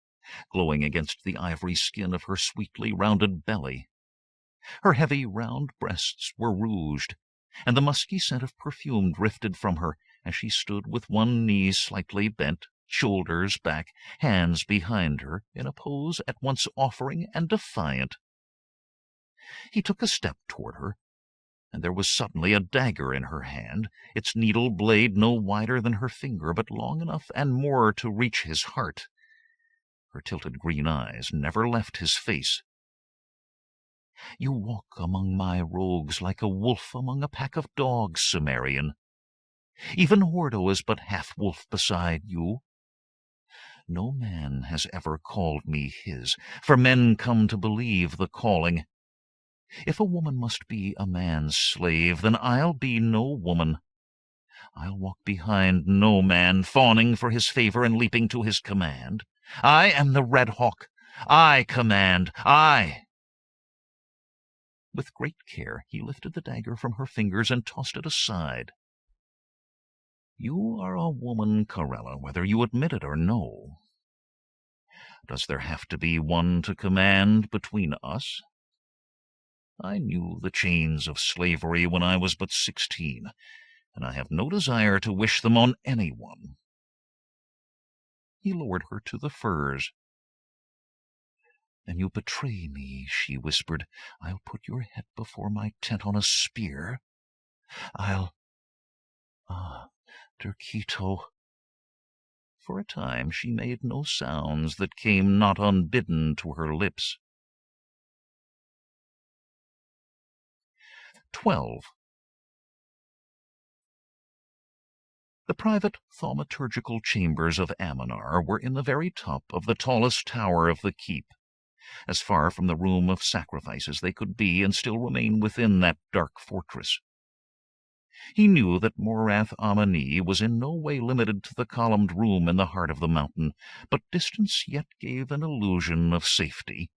glowing against the ivory skin of her sweetly rounded belly. Her heavy round breasts were rouged, and the musky scent of perfume drifted from her as she stood with one knee slightly bent, shoulders back, hands behind her, in a pose at once offering and defiant. He took a step toward her, and there was suddenly a dagger in her hand, its needle blade no wider than her finger, but long enough and more to reach his heart. Her tilted green eyes never left his face. You walk among my rogues like a wolf among a pack of dogs, Cimmerian. Even Hordo is but half-wolf beside you. No man has ever called me his, for men come to believe the calling. If a woman must be a man's slave, then I'll be no woman. I'll walk behind no man, fawning for his favor and leaping to his command. I am the Red Hawk. I command. I. With great care he lifted the dagger from her fingers and tossed it aside. You are a woman, Corella, whether you admit it or no. Does there have to be one to command between us? I knew the chains of slavery when I was but 16, and I have no desire to wish them on anyone. He lowered her to the furs. Then you betray me, she whispered. I'll put your head before my tent on a spear. Ah, Derkito. For a time she made no sounds that came not unbidden to her lips. 12. The private thaumaturgical chambers of Aminar were in the very top of the tallest tower of the keep, as far from the room of sacrifice as they could be and still remain within that dark fortress. He knew that Morath Amani was in no way limited to the columned room in the heart of the mountain, but distance yet gave an illusion of safety.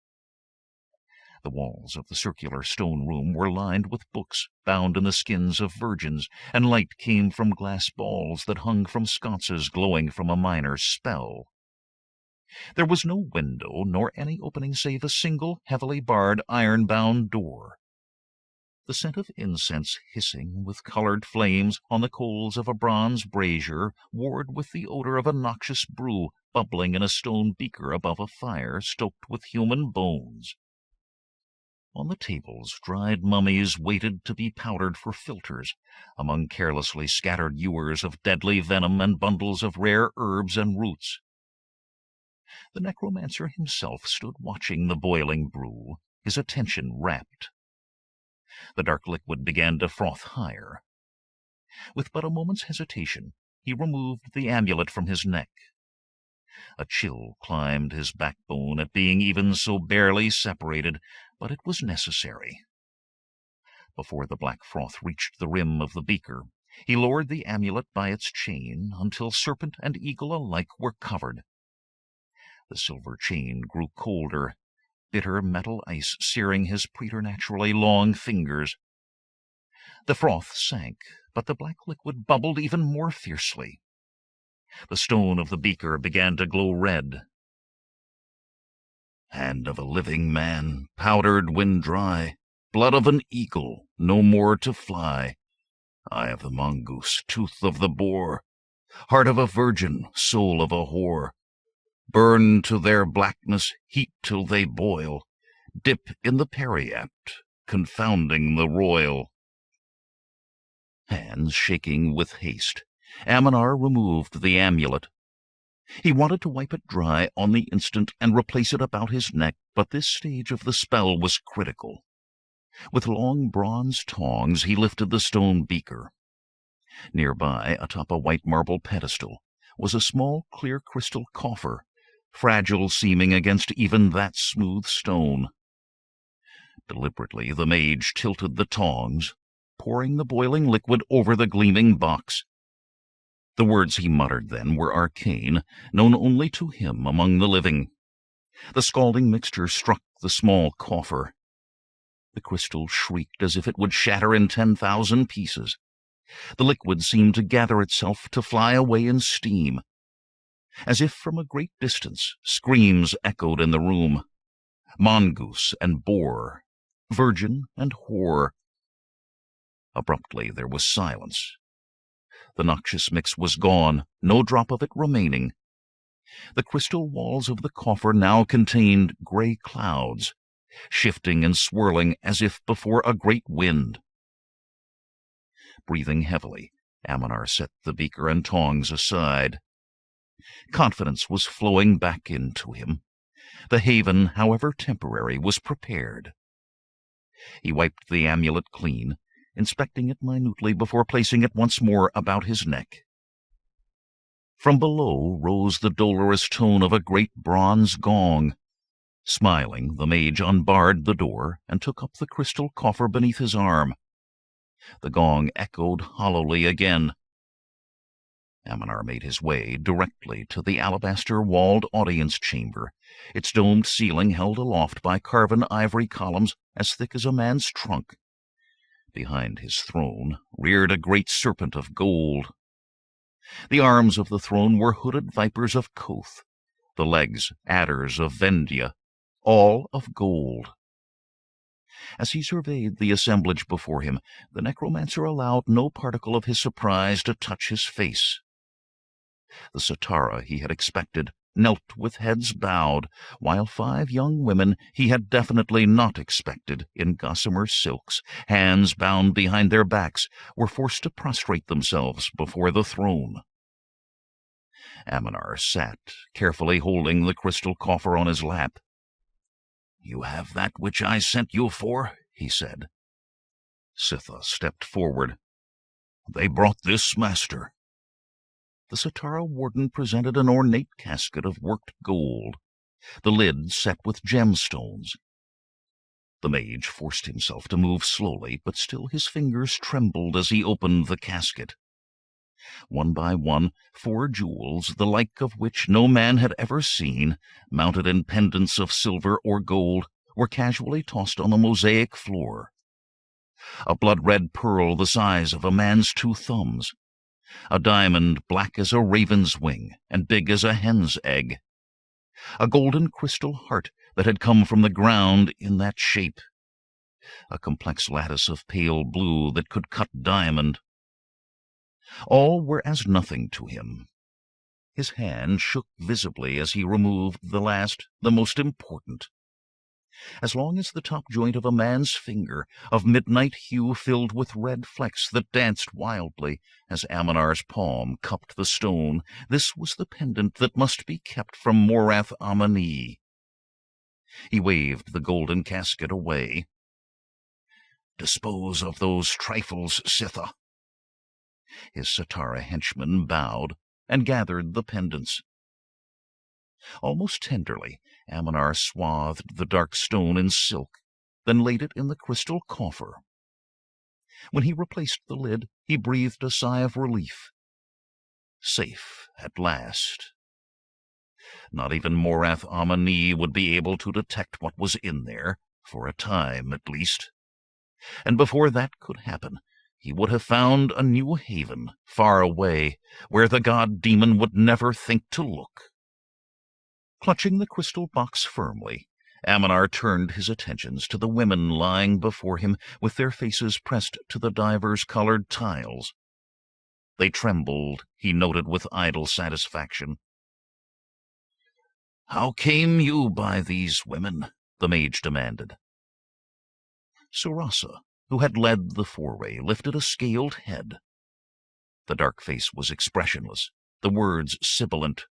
The walls of the circular stone room were lined with books bound in the skins of virgins, and light came from glass balls that hung from sconces glowing from a miner's spell. There was no window nor any opening save a single heavily barred iron-bound door. The scent of incense hissing with colored flames on the coals of a bronze brazier warred with the odor of a noxious brew bubbling in a stone beaker above a fire stoked with human bones. On the tables dried mummies waited to be powdered for filters, among carelessly scattered ewers of deadly venom and bundles of rare herbs and roots. The necromancer himself stood watching the boiling brew, his attention rapt. The dark liquid began to froth higher. With but a moment's hesitation, he removed the amulet from his neck. A chill climbed his backbone at being even so barely separated, but it was necessary. Before the black froth reached the rim of the beaker, he lowered the amulet by its chain until serpent and eagle alike were covered. The silver chain grew colder, bitter metal ice searing his preternaturally long fingers. The froth sank, but the black liquid bubbled even more fiercely. The stone of the beaker began to glow red. Hand of a living man, powdered when dry, blood of an eagle, no more to fly, eye of the mongoose, tooth of the boar, heart of a virgin, soul of a whore, burn to their blackness, heat till they boil, dip in the periapt, confounding the royal. Hands shaking with haste, Aminar removed the amulet. He wanted to wipe it dry on the instant and replace it about his neck, but this stage of the spell was critical. With long bronze tongs he lifted the stone beaker. Nearby, atop a white marble pedestal, was a small clear crystal coffer, fragile seeming against even that smooth stone. Deliberately the mage tilted the tongs, pouring the boiling liquid over the gleaming box. The words he muttered then were arcane, known only to him among the living. The scalding mixture struck the small coffer. The crystal shrieked as if it would shatter in 10,000 pieces. The liquid seemed to gather itself to fly away in steam. As if from a great distance, screams echoed in the room. Mongoose and boar, virgin and whore. Abruptly there was silence. The noxious mix was gone, no drop of it remaining. The crystal walls of the coffer now contained gray clouds, shifting and swirling as if before a great wind. Breathing heavily, Aminar set the beaker and tongs aside. Confidence was flowing back into him. The haven, however temporary, was prepared. He wiped the amulet clean, inspecting it minutely before placing it once more about his neck. From below rose the dolorous tone of a great bronze gong. Smiling, the mage unbarred the door and took up the crystal coffer beneath his arm. The gong echoed hollowly again. Aminar made his way directly to the alabaster-walled audience chamber, its domed ceiling held aloft by carven ivory columns as thick as a man's trunk. Behind his throne reared a great serpent of gold. The arms of the throne were hooded vipers of Koth, the legs adders of Vendia, all of gold. As he surveyed the assemblage before him, the necromancer allowed no particle of his surprise to touch his face. The Satara he had expected knelt with heads bowed, while 5 young women he had definitely not expected, in gossamer silks, hands bound behind their backs, were forced to prostrate themselves before the throne. Aminar sat, carefully holding the crystal coffer on his lap. "You have that which I sent you for?" he said. Sitha stepped forward. "They brought this, master." The Satara warden presented an ornate casket of worked gold, the lid set with gemstones. The mage forced himself to move slowly, but still his fingers trembled as he opened the casket. One by one, 4 jewels, the like of which no man had ever seen, mounted in pendants of silver or gold, were casually tossed on the mosaic floor. A blood-red pearl the size of a man's 2 thumbs, a diamond black as a raven's wing and big as a hen's egg, a golden crystal heart that had come from the ground in that shape, a complex lattice of pale blue that could cut diamond. All were as nothing to him. His hand shook visibly as he removed the last, the most important. As long as the top joint of a man's finger, of midnight hue filled with red flecks that danced wildly as Aminar's palm cupped the stone, this was the pendant that must be kept from Morath Amani. He waved the golden casket away. dispose of those trifles, Sitha." His Satara henchman bowed and gathered the pendants. Almost tenderly, Aminar swathed the dark stone in silk, then laid it in the crystal coffer. When he replaced the lid, he breathed a sigh of relief. Safe at last. Not even Morath Amani would be able to detect what was in there, for a time at least. And before that could happen, he would have found a new haven, far away, where the god-demon would never think to look. Clutching the crystal box firmly, Aminar turned his attentions to the women lying before him with their faces pressed to the divers' colored tiles. They trembled, he noted with idle satisfaction. "How came you by these women?" the mage demanded. Surasa, who had led the foray, lifted a scaled head. The dark face was expressionless, the words sibilant.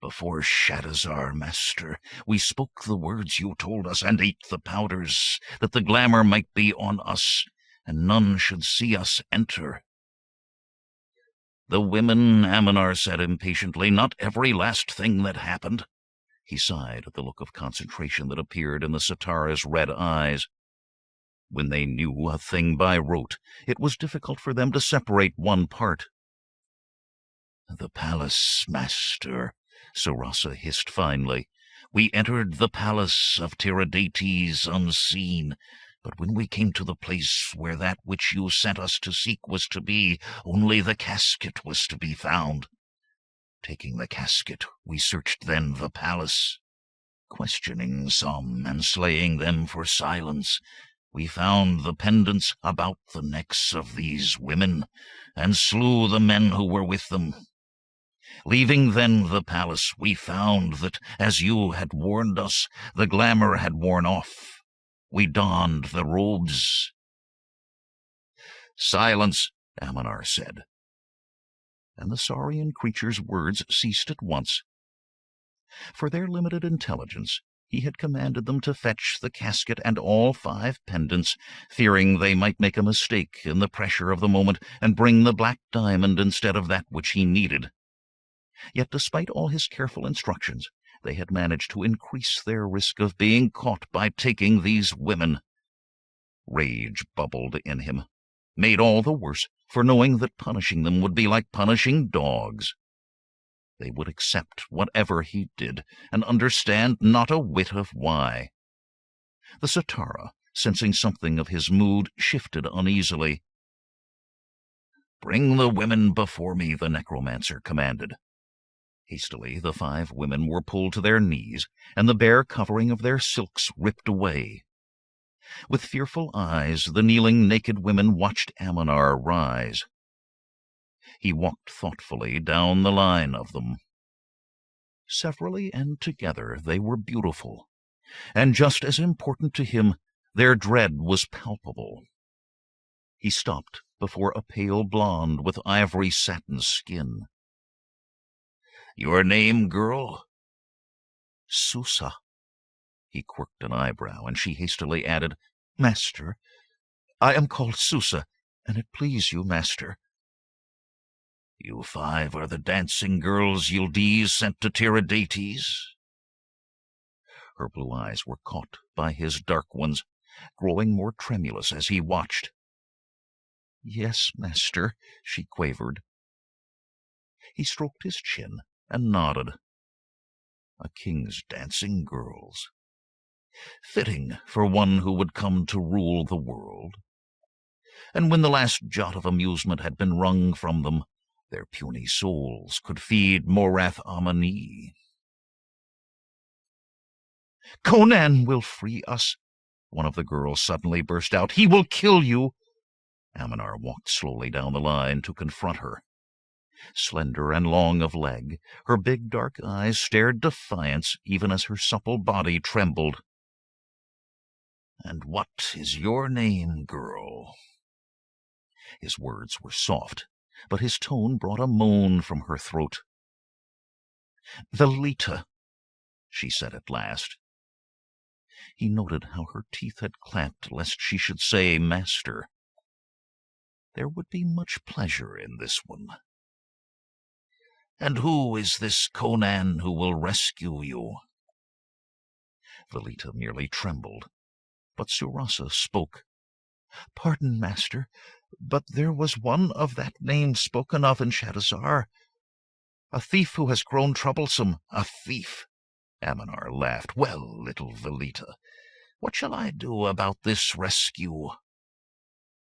"Before Shadazar, master, we spoke the words you told us and ate the powders, that the glamour might be on us, and none should see us enter." "The women," Aminar said impatiently, "not every last thing that happened." He sighed at the look of concentration that appeared in the Satara's red eyes. When they knew a thing by rote, it was difficult for them to separate one part. "The palace, master," Surasa hissed finely. "We entered the palace of Tiridates unseen, but when we came to the place where that which you sent us to seek was to be, only the casket was to be found. Taking the casket, we searched then the palace. Questioning some and slaying them for silence, we found the pendants about the necks of these women, and slew the men who were with them. Leaving then the palace, we found that, as you had warned us, the glamour had worn off. We donned the robes." "Silence," Aminar said. And the saurian creature's words ceased at once. For their limited intelligence, he had commanded them to fetch the casket and all 5 pendants, fearing they might make a mistake in the pressure of the moment and bring the black diamond instead of that which he needed. Yet despite all his careful instructions, they had managed to increase their risk of being caught by taking these women. Rage bubbled in him, made all the worse for knowing that punishing them would be like punishing dogs. They would accept whatever he did, and understand not a whit of why. The Satara, sensing something of his mood, shifted uneasily. "Bring the women before me," the necromancer commanded. Hastily, the 5 women were pulled to their knees, and the bare covering of their silks ripped away. With fearful eyes, the kneeling naked women watched Aminar rise. He walked thoughtfully down the line of them. Severally and together they were beautiful, and just as important to him, their dread was palpable. He stopped before a pale blonde with ivory satin skin. "Your name, girl?" "Susa." He quirked an eyebrow, and she hastily added, "Master, I am called Susa, and it please you, master." "You 5 are the dancing girls Yildiz sent to Tiridates?" Her blue eyes were caught by his dark ones, growing more tremulous as he watched. "Yes, master," she quavered. He stroked his chin and nodded. A king's dancing girls. Fitting for one who would come to rule the world. And when the last jot of amusement had been wrung from them, their puny souls could feed Morath Amani. "Conan will free us," one of the girls suddenly burst out. "He will kill you." Aminar walked slowly down the line to confront her. Slender and long of leg, her big dark eyes stared defiance even as her supple body trembled. "And what is your name, girl?" His words were soft, but his tone brought a moan from her throat. "Velita," she said at last. He noted how her teeth had clamped lest she should say master. There would be much pleasure in this one. And who is this Conan who will rescue you? Velita merely trembled, but Surasa spoke. Pardon, master, but there was one of that name spoken of in Shadazar. A thief who has grown troublesome. A thief? Aminar laughed. Well, little Velita, what shall I do about this rescue?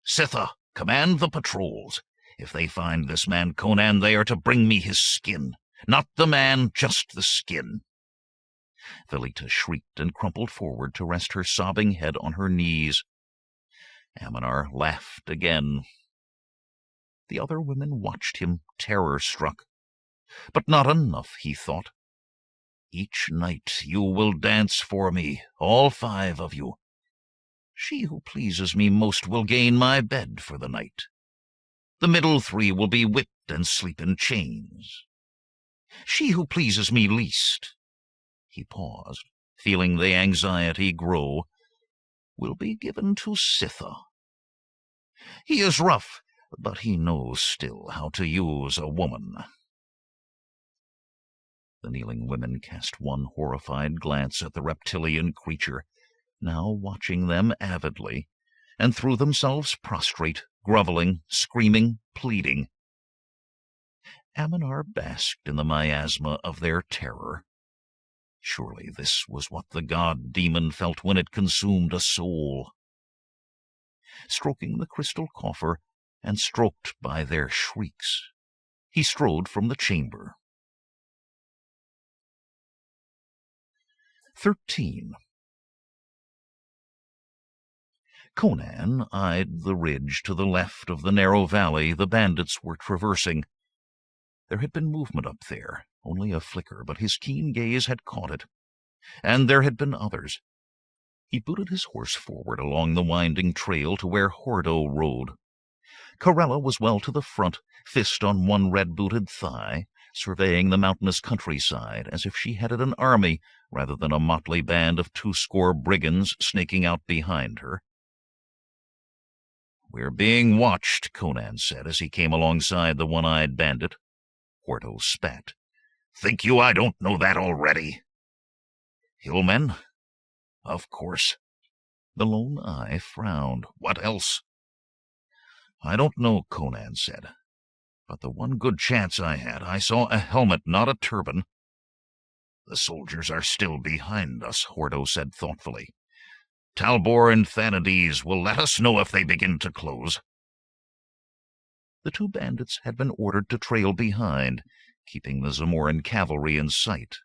Sitha, command the patrols. If they find this man Conan, they are to bring me his skin. Not the man, just the skin. Velita shrieked and crumpled forward to rest her sobbing head on her knees. Aminar laughed again. The other women watched him, terror-struck. But not enough, he thought. Each night you will dance for me, all 5 of you. She who pleases me most will gain my bed for the night. The middle 3 will be whipped and sleep in chains. She who pleases me least, he paused, feeling the anxiety grow, will be given to Sitha. He is rough, but he knows still how to use a woman. The kneeling women cast one horrified glance at the reptilian creature, now watching them avidly, and threw themselves prostrate, groveling, screaming, pleading. Aminar basked in the miasma of their terror. Surely this was what the god-demon felt when it consumed a soul. Stroking the crystal coffer, and stroked by their shrieks, he strode from the chamber. 13. Conan eyed the ridge to the left of the narrow valley the bandits were traversing. There had been movement up there, only a flicker, but his keen gaze had caught it. And there had been others. He booted his horse forward along the winding trail to where Hordo rode. Corella was well to the front, fist on one red-booted thigh, surveying the mountainous countryside as if she headed an army rather than a motley band of 20 brigands snaking out behind her. "We're being watched," Conan said as he came alongside the one-eyed bandit. Hordo spat. "Think you I don't know that already?" "Hillmen?" "Of course." The lone eye frowned. "What else?" "I don't know," Conan said. "But the one good chance I had, I saw a helmet, not a turban." "The soldiers are still behind us," Hordo said thoughtfully. "Talbor and Thanides will let us know if they begin to close." The 2 bandits had been ordered to trail behind, keeping the Zamoran cavalry in sight.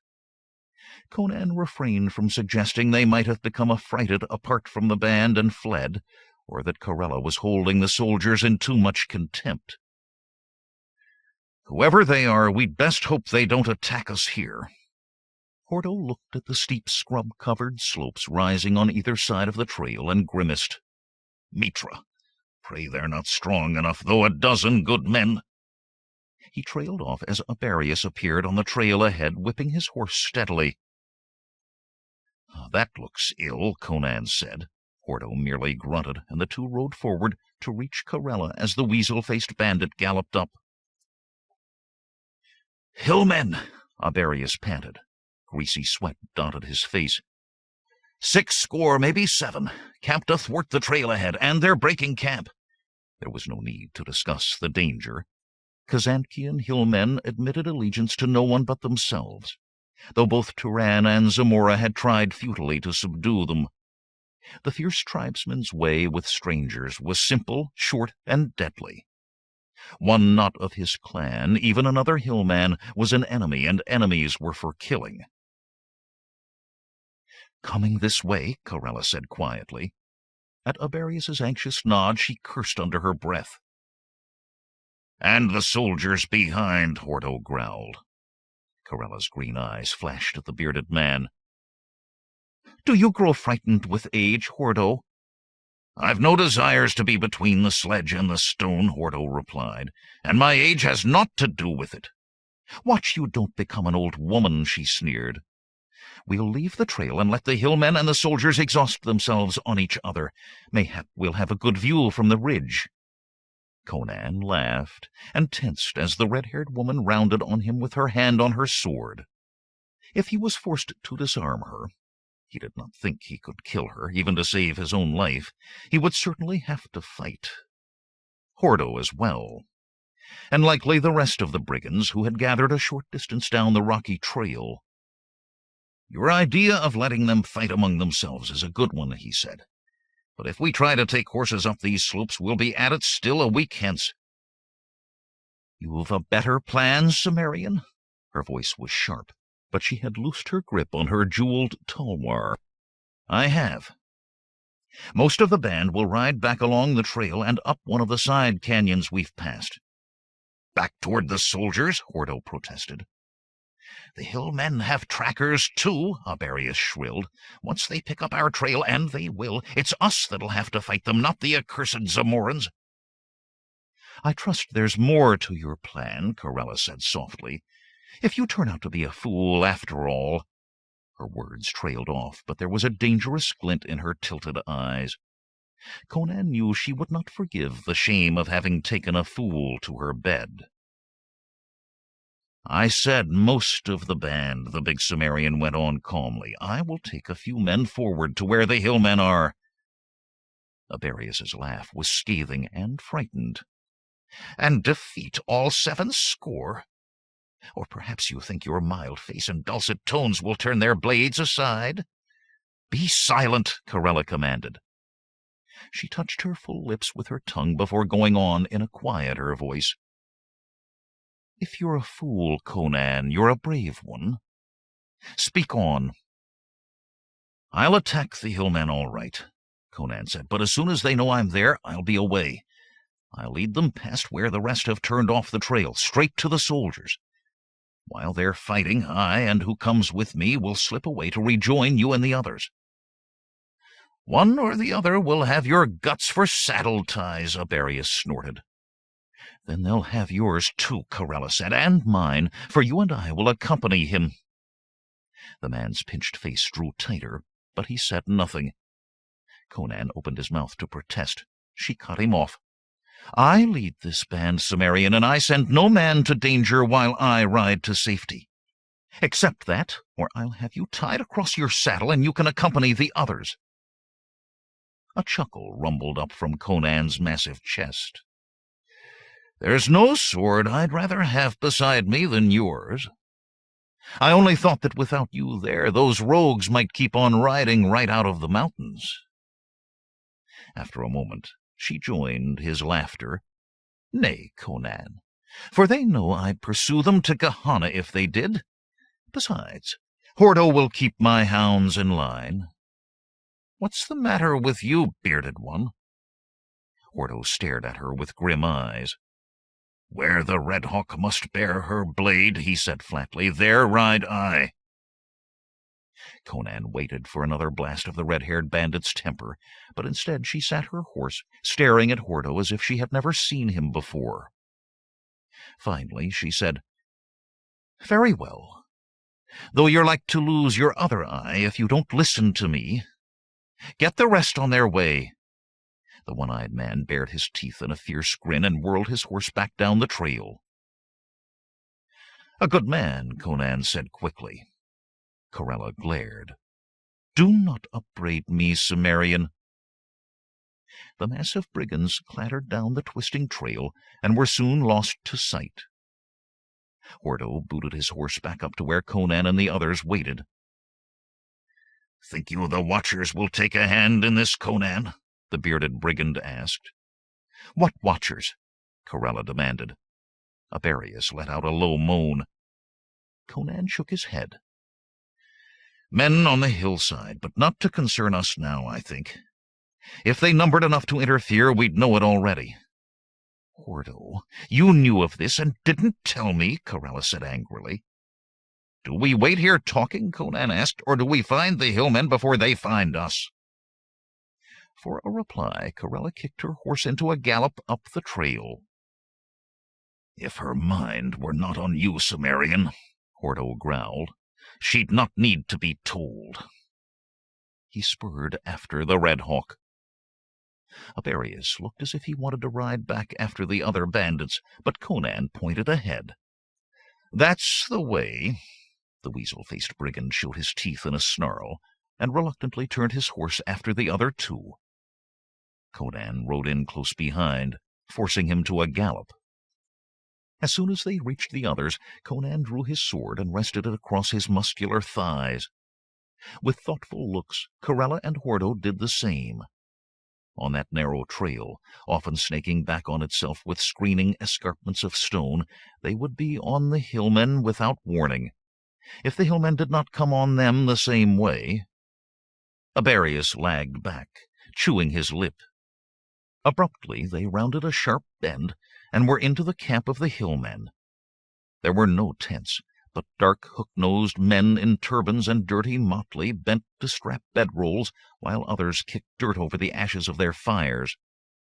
Conan refrained from suggesting they might have become affrighted apart from the band and fled, or that Corella was holding the soldiers in too much contempt. "Whoever they are, we'd best hope they don't attack us here." Hordo looked at the steep scrub-covered slopes rising on either side of the trail and grimaced. "Mitra, pray they're not strong enough, though a dozen good men." He trailed off as Abarius appeared on the trail ahead, whipping his horse steadily. "That looks ill," Conan said. Hordo merely grunted, and the 2 rode forward to reach Corella as the weasel-faced bandit galloped up. "Hillmen," Abarius panted. Greasy sweat dotted his face. 60, maybe 7, camped athwart the trail ahead, and they're breaking camp." There was no need to discuss the danger. Kazantkian hillmen admitted allegiance to no one but themselves, though both Turan and Zamora had tried futilely to subdue them. The fierce tribesman's way with strangers was simple, short, and deadly. One not of his clan, even another hillman, was an enemy, and enemies were for killing. "Coming this way," Corella said quietly. At Abarius's anxious nod, she cursed under her breath. "And the soldiers behind," Hordo growled. Corella's green eyes flashed at the bearded man. "Do you grow frightened with age, Hordo?" "I've no desires to be between the sledge and the stone," Hordo replied, "and my age has naught to do with it." "Watch you don't become an old woman," she sneered. We'll leave the trail and let the hillmen and the soldiers exhaust themselves on each other. Mayhap we'll have a good view from the ridge." Conan laughed and tensed as the red-haired woman rounded on him with her hand on her sword. If he was forced to disarm her, he did not think he could kill her, even to save his own life. He would certainly have to fight. Hordo as well, and likely the rest of the brigands who had gathered a short distance down the rocky trail. "Your idea of letting them fight among themselves is a good one," he said. "But if we try to take horses up these slopes, we'll be at it still a week hence." "You've a better plan, Cimmerian?" Her voice was sharp, but she had loosed her grip on her jeweled tulwar. "I have. Most of the band will ride back along the trail and up one of the side canyons we've passed." "Back toward the soldiers?" Hordo protested. "The hillmen have trackers, too," Aberius shrilled. "Once they pick up our trail, and they will, it's us that'll have to fight them, not the accursed Zamorans." "I trust there's more to your plan," Corella said softly. "If you turn out to be a fool after all—" Her words trailed off, but there was a dangerous glint in her tilted eyes. Conan knew she would not forgive the shame of having taken a fool to her bed. "I said most of the band," the big Cimmerian went on calmly. "I will take a few men forward to where the hillmen are." Aberius's laugh was scathing and frightened. "And defeat all 70? Or perhaps you think your mild face and dulcet tones will turn their blades aside?" "Be silent," Corella commanded. She touched her full lips with her tongue before going on in a quieter voice. "If you're a fool, Conan, you're a brave one. Speak on." "I'll attack the hillmen all right," Conan said, "but as soon as they know I'm there, I'll be away. I'll lead them past where the rest have turned off the trail, straight to the soldiers. While they're fighting, I, and who comes with me, will slip away to rejoin you and the others." "One or the other will have your guts for saddle ties," Aberius snorted. "Then they'll have yours too," Corella said, "and mine, for you and I will accompany him." The man's pinched face drew tighter, but he said nothing. Conan opened his mouth to protest. She cut him off. "I lead this band, Cimmerian, and I send no man to danger while I ride to safety. Accept that, or I'll have you tied across your saddle and you can accompany the others." A chuckle rumbled up from Conan's massive chest. "There's no sword I'd rather have beside me than yours. I only thought that without you there, those rogues might keep on riding right out of the mountains." After a moment, she joined his laughter. "Nay, Conan, for they know I'd pursue them to Gehenna if they did. Besides, Hordo will keep my hounds in line. What's the matter with you, bearded one?" Hordo stared at her with grim eyes. "Where the Red Hawk must bear her blade," he said flatly, "there ride I." Conan waited for another blast of the red-haired bandit's temper, but instead she sat her horse, staring at Hordo as if she had never seen him before. Finally she said, "Very well, though you're like to lose your other eye if you don't listen to me. Get the rest on their way." The one-eyed man bared his teeth in a fierce grin and whirled his horse back down the trail. "A good man," Conan said quickly. Corella glared. "Do not upbraid me, Cimmerian." The massive brigands clattered down the twisting trail and were soon lost to sight. Hordo booted his horse back up to where Conan and the others waited. "Think you the Watchers will take a hand in this, Conan?" the bearded brigand asked. "What Watchers?" Corella demanded. Aberius let out a low moan. Conan shook his head. "Men on the hillside, but not to concern us now, I think. If they numbered enough to interfere, we'd know it already." "Hordo, you knew of this and didn't tell me," Corella said angrily. "Do we wait here talking," Conan asked, "or do we find the hillmen before they find us?" For a reply, Corella kicked her horse into a gallop up the trail. "If her mind were not on you, Cimmerian," Hordo growled, She'd not need to be told. He spurred after the Red Hawk. Aberius looked as if he wanted to ride back after the other bandits, but Conan pointed ahead. "That's the way." The weasel-faced brigand showed his teeth in a snarl, and reluctantly turned his horse after the other two. Conan rode in close behind, forcing him to a gallop. As soon as they reached the others, Conan drew his sword and rested it across his muscular thighs. With thoughtful looks, Corella and Hordo did the same. On that narrow trail, often snaking back on itself with screening escarpments of stone, they would be on the hillmen without warning, if the hillmen did not come on them the same way. Aberius lagged back, chewing his lip. Abruptly they rounded a sharp bend and were into the camp of the hillmen. There were no tents, but dark, hook-nosed men in turbans and dirty motley bent to strap bedrolls, while others kicked dirt over the ashes of their fires.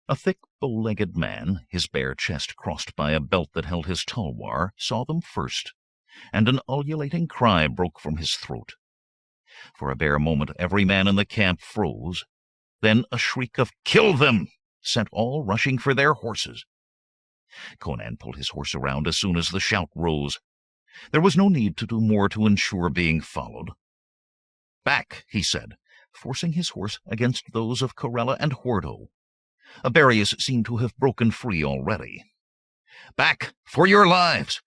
A thick, bow-legged man, his bare chest crossed by a belt that held his tulwar, saw them first, and an ululating cry broke from his throat. For a bare moment every man in the camp froze. Then a shriek of "Kill them!" sent all rushing for their horses. Conan pulled his horse around as soon as the shout rose. There was no need to do more to ensure being followed. "Back," he said, forcing his horse against those of Corella and Hordo. Aberius seemed to have broken free already. "Back, for your lives!"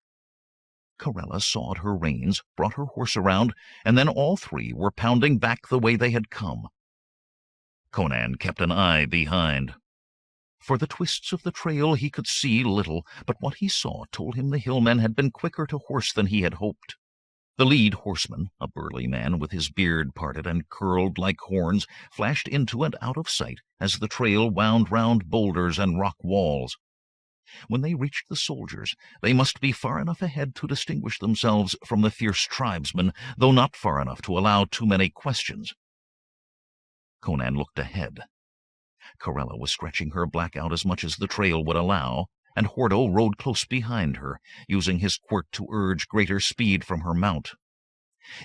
Corella sawed her reins, brought her horse around, and then all three were pounding back the way they had come. Conan kept an eye behind. For the twists of the trail he could see little, but what he saw told him the hillmen had been quicker to horse than he had hoped. The lead horseman, a burly man with his beard parted and curled like horns, flashed into and out of sight as the trail wound round boulders and rock walls. When they reached the soldiers, they must be far enough ahead to distinguish themselves from the fierce tribesmen, though not far enough to allow too many questions. Conan looked ahead. Corella was stretching her black out as much as the trail would allow, and Hordo rode close behind her, using his quirt to urge greater speed from her mount.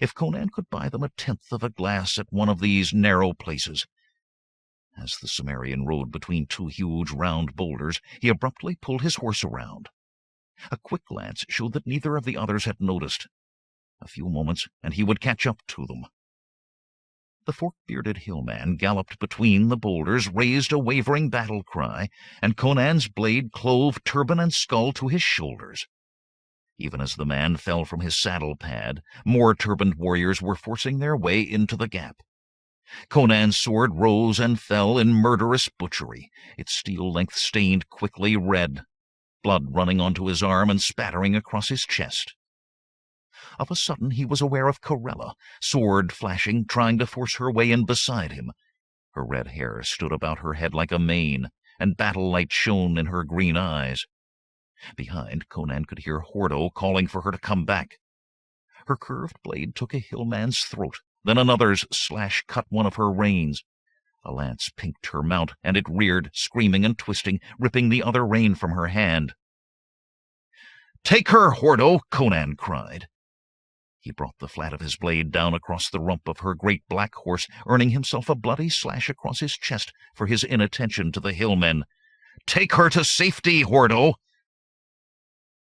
If Conan could buy them a tenth of a glass at one of these narrow places— As the Cimmerian rode between two huge round boulders, he abruptly pulled his horse around. A quick glance showed that neither of the others had noticed. A few moments, and he would catch up to them. The fork-bearded hillman galloped between the boulders, raised a wavering battle cry, and Conan's blade clove turban and skull to his shoulders. Even as the man fell from his saddle-pad, more turbaned warriors were forcing their way into the gap. Conan's sword rose and fell in murderous butchery, its steel length stained quickly red, blood running onto his arm and spattering across his chest. Of a sudden he was aware of Corella, sword flashing, trying to force her way in beside him. Her red hair stood about her head like a mane, and battle light shone in her green eyes. Behind, Conan could hear Hordo calling for her to come back. Her curved blade took a hillman's throat, then another's slash cut one of her reins. A lance pinked her mount, and it reared, screaming and twisting, ripping the other rein from her hand. "Take her, Hordo!" Conan cried. He brought the flat of his blade down across the rump of her great black horse, earning himself a bloody slash across his chest for his inattention to the hillmen. "Take her to safety, Hordo!"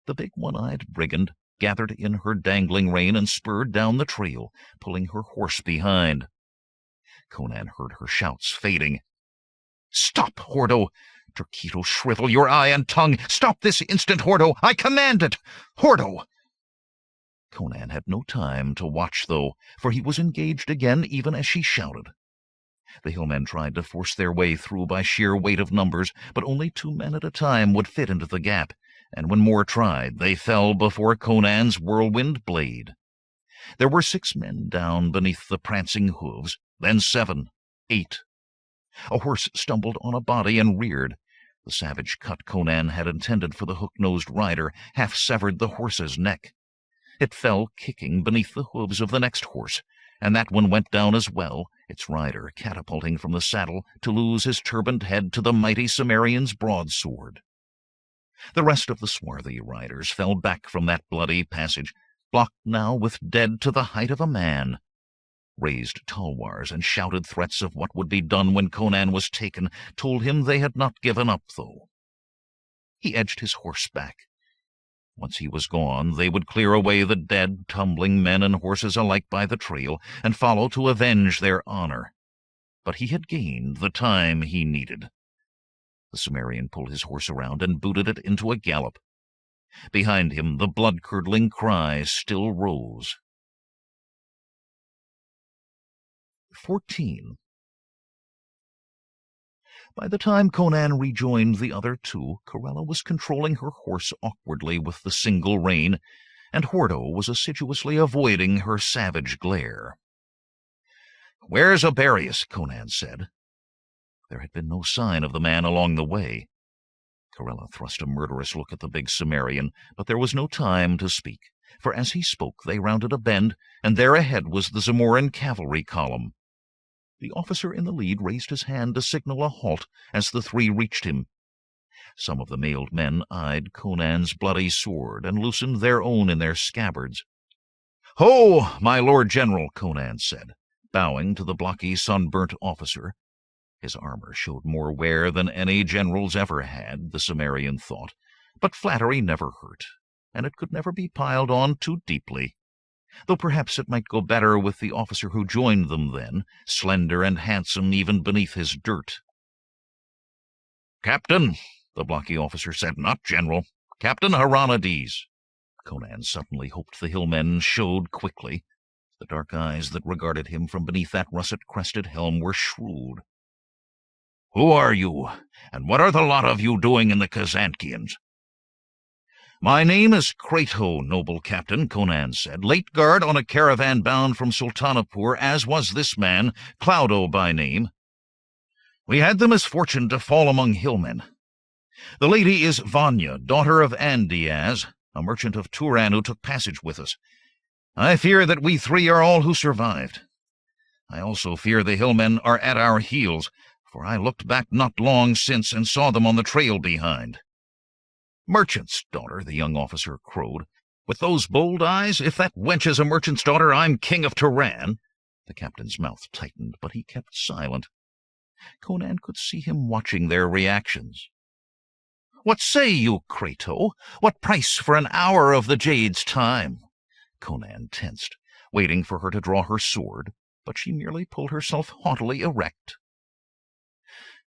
The big one-eyed brigand gathered in her dangling rein and spurred down the trail, pulling her horse behind. Conan heard her shouts fading. "Stop, Hordo! Turquito, shrivel your eye and tongue! Stop this instant, Hordo! I command it! Hordo!" Conan had no time to watch, though, for he was engaged again even as she shouted. The hillmen tried to force their way through by sheer weight of numbers, but only 2 men at a time would fit into the gap, and when more tried, they fell before Conan's whirlwind blade. There were 6 men down beneath the prancing hooves, then 7, 8. A horse stumbled on a body and reared. The savage cut Conan had intended for the hook-nosed rider half severed the horse's neck. It fell kicking beneath the hooves of the next horse, and that one went down as well, its rider catapulting from the saddle to lose his turbaned head to the mighty Cimmerian's broadsword. The rest of the swarthy riders fell back from that bloody passage, blocked now with dead to the height of a man, raised tulwars and shouted threats of what would be done when Conan was taken, told him they had not given up, though. He edged his horse back. Once he was gone, they would clear away the dead, tumbling men and horses alike by the trail, and follow to avenge their honor. But he had gained the time he needed. The Cimmerian pulled his horse around and booted it into a gallop. Behind him, the blood-curdling cry still rose. 14. By the time Conan rejoined the other two, Corella was controlling her horse awkwardly with the single rein, and Hordo was assiduously avoiding her savage glare. "Where's Aberius?" Conan said. There had been no sign of the man along the way. Corella thrust a murderous look at the big Cimmerian, but there was no time to speak, for as he spoke they rounded a bend, and there ahead was the Zamoran cavalry column. The officer in the lead raised his hand to signal a halt as the three reached him. Some of the mailed men eyed Conan's bloody sword and loosened their own in their scabbards. "Ho, my Lord General," Conan said, bowing to the blocky, sunburnt officer. His armor showed more wear than any general's ever had, the Cimmerian thought, but flattery never hurt, and it could never be piled on too deeply, though perhaps it might go better with the officer who joined them then, slender and handsome even beneath his dirt. "Captain," the blocky officer said, "not General. Captain Hieronydes." Conan suddenly hoped the hillmen showed quickly. The dark eyes that regarded him from beneath that russet-crested helm were shrewd. "Who are you, and what are the lot of you doing in the Kazankians?" "My name is Crito, noble captain," Conan said, "late guard on a caravan bound from Sultanapur, as was this man, Cloudo by name. We had the misfortune to fall among hillmen. The lady is Vanya, daughter of Andiaz, a merchant of Turan who took passage with us. I fear that we three are all who survived. I also fear the hillmen are at our heels, for I looked back not long since and saw them on the trail behind." "Merchant's daughter," the young officer crowed. "With those bold eyes? If that wench is a merchant's daughter, I'm king of Turan." The captain's mouth tightened, but he kept silent. Conan could see him watching their reactions. "What say you, Crito? What price for an hour of the jade's time?" Conan tensed, waiting for her to draw her sword, but she merely pulled herself haughtily erect.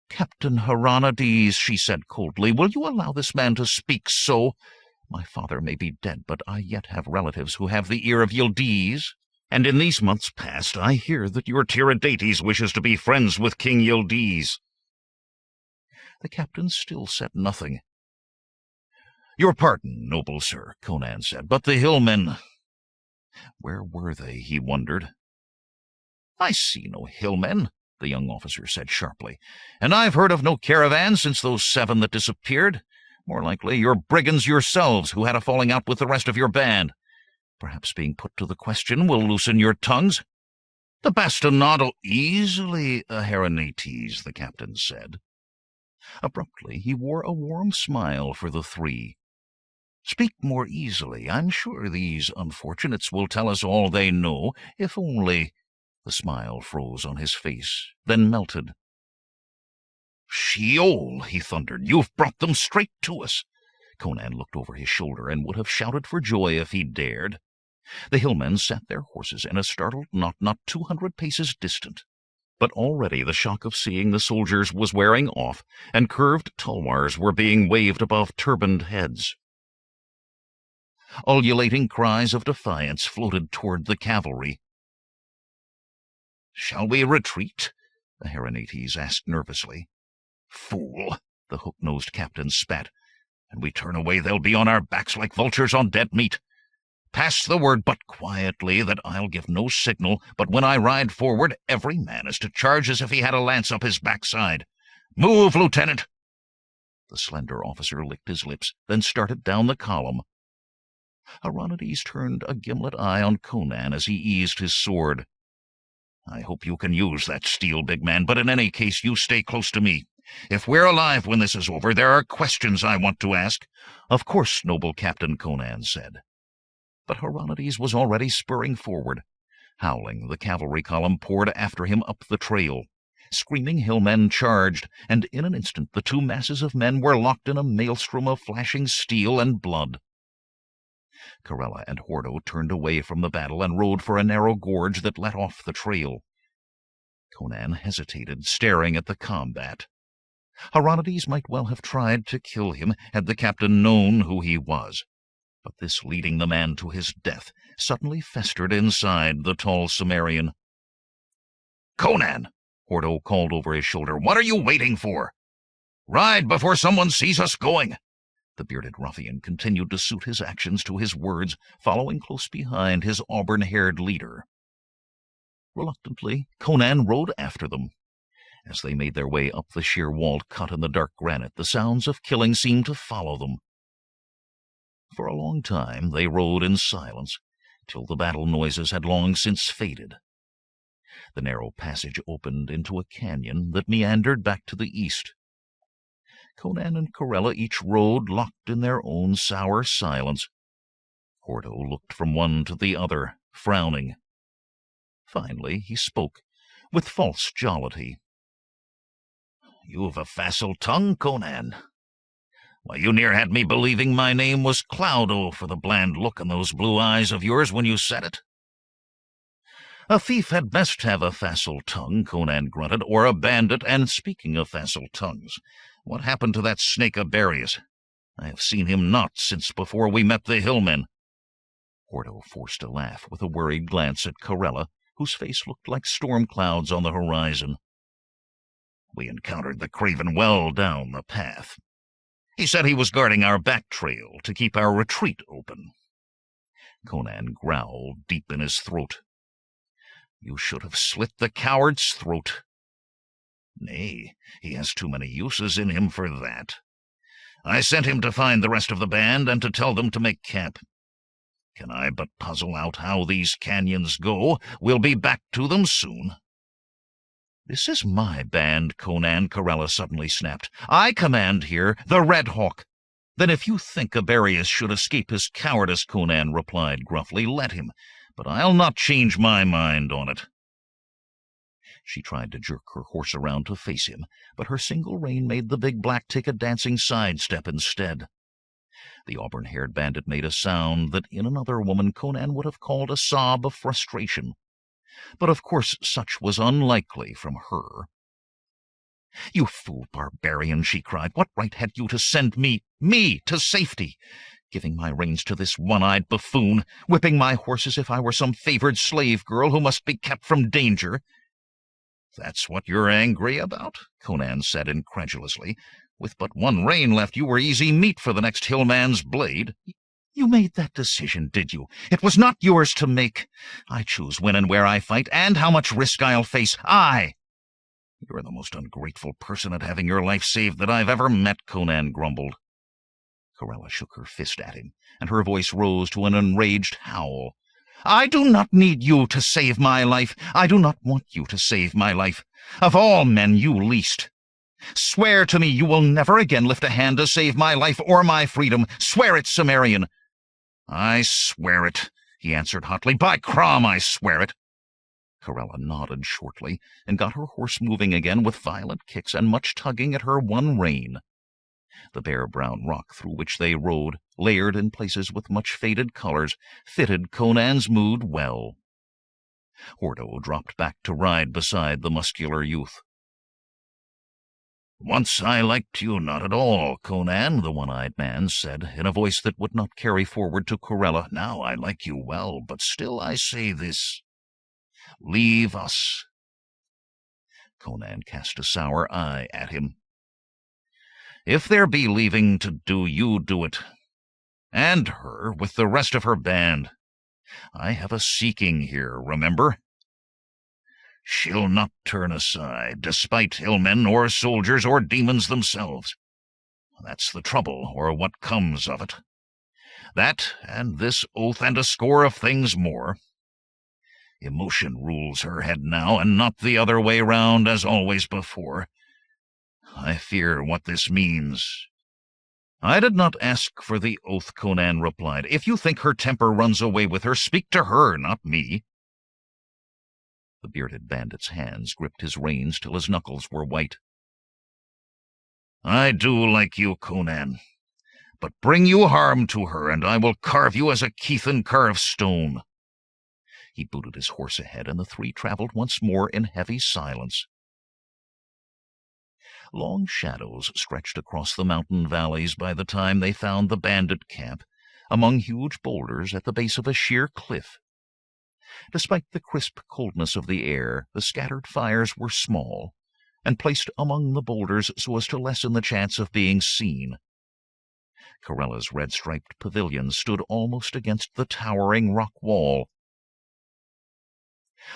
"Captain Hieronydes," she said coldly, "will you allow this man to speak so? My father may be dead, but I yet have relatives who have the ear of Yildiz, and in these months past I hear that your Tiridates wishes to be friends with King Yildiz." The captain still said nothing. "Your pardon, noble sir," Conan said, "but the hillmen—" Where were they, he wondered. "I see no hillmen," the young officer said sharply, "and I've heard of no caravan since those 7 that disappeared. More likely you're brigands yourselves who had a falling out with the rest of your band. Perhaps being put to the question will loosen your tongues." "The bastinado easily, Hieronytes," the captain said. Abruptly he wore a warm smile for the three. "Speak more easily. I'm sure these unfortunates will tell us all they know, if only—" The smile froze on his face, then melted. "Sheol!" he thundered. "You've brought them straight to us." Conan looked over his shoulder and would have shouted for joy if he dared. The hillmen sat their horses in a startled knot not 200 paces distant. But already the shock of seeing the soldiers was wearing off, and curved tulwars were being waved above turbaned heads. Ululating cries of defiance floated toward the cavalry. "Shall we retreat?" the Hieronytes asked nervously. "Fool!" the hook-nosed captain spat. "And we turn away, they'll be on our backs like vultures on dead meat. Pass the word, but quietly, that I'll give no signal, but when I ride forward, every man is to charge as if he had a lance up his backside. Move, Lieutenant!" The slender officer licked his lips, then started down the column. Hieronytes turned a gimlet eye on Conan as he eased his sword. "I hope you can use that steel, big man, but in any case you stay close to me. If we're alive when this is over, there are questions I want to ask." "Of course, noble captain," Conan said. But Hieronymus was already spurring forward. Howling, the cavalry column poured after him up the trail. Screaming hillmen charged, and in an instant the two masses of men were locked in a maelstrom of flashing steel and blood. Corella and Hordo turned away from the battle and rode for a narrow gorge that let off the trail. Conan hesitated, staring at the combat. Hieronymus might well have tried to kill him had the captain known who he was, but this leading the man to his death suddenly festered inside the tall Cimmerian. "Conan!" Hordo called over his shoulder. "What are you waiting for? Ride before someone sees us going!" The bearded ruffian continued to suit his actions to his words, following close behind his auburn-haired leader. Reluctantly, Conan rode after them. As they made their way up the sheer-walled cut in the dark granite, the sounds of killing seemed to follow them. For a long time they rode in silence, till the battle noises had long since faded. The narrow passage opened into a canyon that meandered back to the east. Conan and Corella each rode locked in their own sour silence. Hordo looked from one to the other, frowning. Finally he spoke, with false jollity. "You've a facile tongue, Conan. Why, you near had me believing my name was Cloudo for the bland look in those blue eyes of yours when you said it." "A thief had best have a facile tongue," Conan grunted, "or a bandit. And speaking of facile tongues, what happened to that snake Aberius? I have seen him not since before we met the hillmen." Hordo forced a laugh with a worried glance at Corella, whose face looked like storm clouds on the horizon. "We encountered the craven well down the path. He said he was guarding our back trail to keep our retreat open." Conan growled deep in his throat. "You should have slit the coward's throat." "Nay, he has too many uses in him for that. I sent him to find the rest of the band and to tell them to make camp. Can I but puzzle out how these canyons go, we'll be back to them soon." "This is my band, Conan," Corella suddenly snapped. "I command here, the Red Hawk." "Then if you think Aberius should escape his cowardice," Conan replied gruffly, "let him, but I'll not change my mind on it." She tried to jerk her horse around to face him, but her single rein made the big black take a dancing sidestep instead. The auburn-haired bandit made a sound that in another woman Conan would have called a sob of frustration. But of course such was unlikely from her. "You fool barbarian," she cried, "what right had you to send me to safety? Giving my reins to this one-eyed buffoon, whipping my horse as if I were some favored slave girl who must be kept from danger." "That's what you're angry about?" Conan said incredulously. "With but one rein left, you were easy meat for the next hillman's blade." "You made that decision, did you? It was not yours to make. I choose when and where I fight, and how much risk I'll face. I—" "You're the most ungrateful person at having your life saved that I've ever met," Conan grumbled. Corella shook her fist at him, and her voice rose to an enraged howl. "I do not need you to save my life. I do not want you to save my life. Of all men, you least. Swear to me you will never again lift a hand to save my life or my freedom. Swear it, Cimmerian." "I swear it," he answered hotly. "By Crom, I swear it." Corella nodded shortly, and got her horse moving again with violent kicks and much tugging at her one rein. The bare brown rock through which they rode, layered in places with much faded colors, fitted Conan's mood well. Hordo dropped back to ride beside the muscular youth. "Once I liked you not at all, Conan," the one-eyed man said, in a voice that would not carry forward to Corella. "Now I like you well, but still I say this. Leave us." Conan cast a sour eye at him. "If there be leaving to do, you do it. And her, with the rest of her band. I have a seeking here, remember. She'll not turn aside, despite hillmen or soldiers or demons themselves. That's the trouble, or what comes of it. That, and this oath, and a score of things more. Emotion rules her head now, and not the other way round as always before. I fear what this means. I did not ask for the oath, Conan replied. If you think her temper runs away with her, speak to her, not me. The bearded bandit's hands gripped his reins till his knuckles were white. I do like you, Conan, but bring you harm to her, and I will carve you as a Keithan carves stone. He booted his horse ahead, and the three traveled once more in heavy silence. Long shadows stretched across the mountain valleys by the time they found the bandit camp, among huge boulders at the base of a sheer cliff. Despite the crisp coldness of the air, the scattered fires were small, and placed among the boulders so as to lessen the chance of being seen. Corella's red-striped pavilion stood almost against the towering rock wall.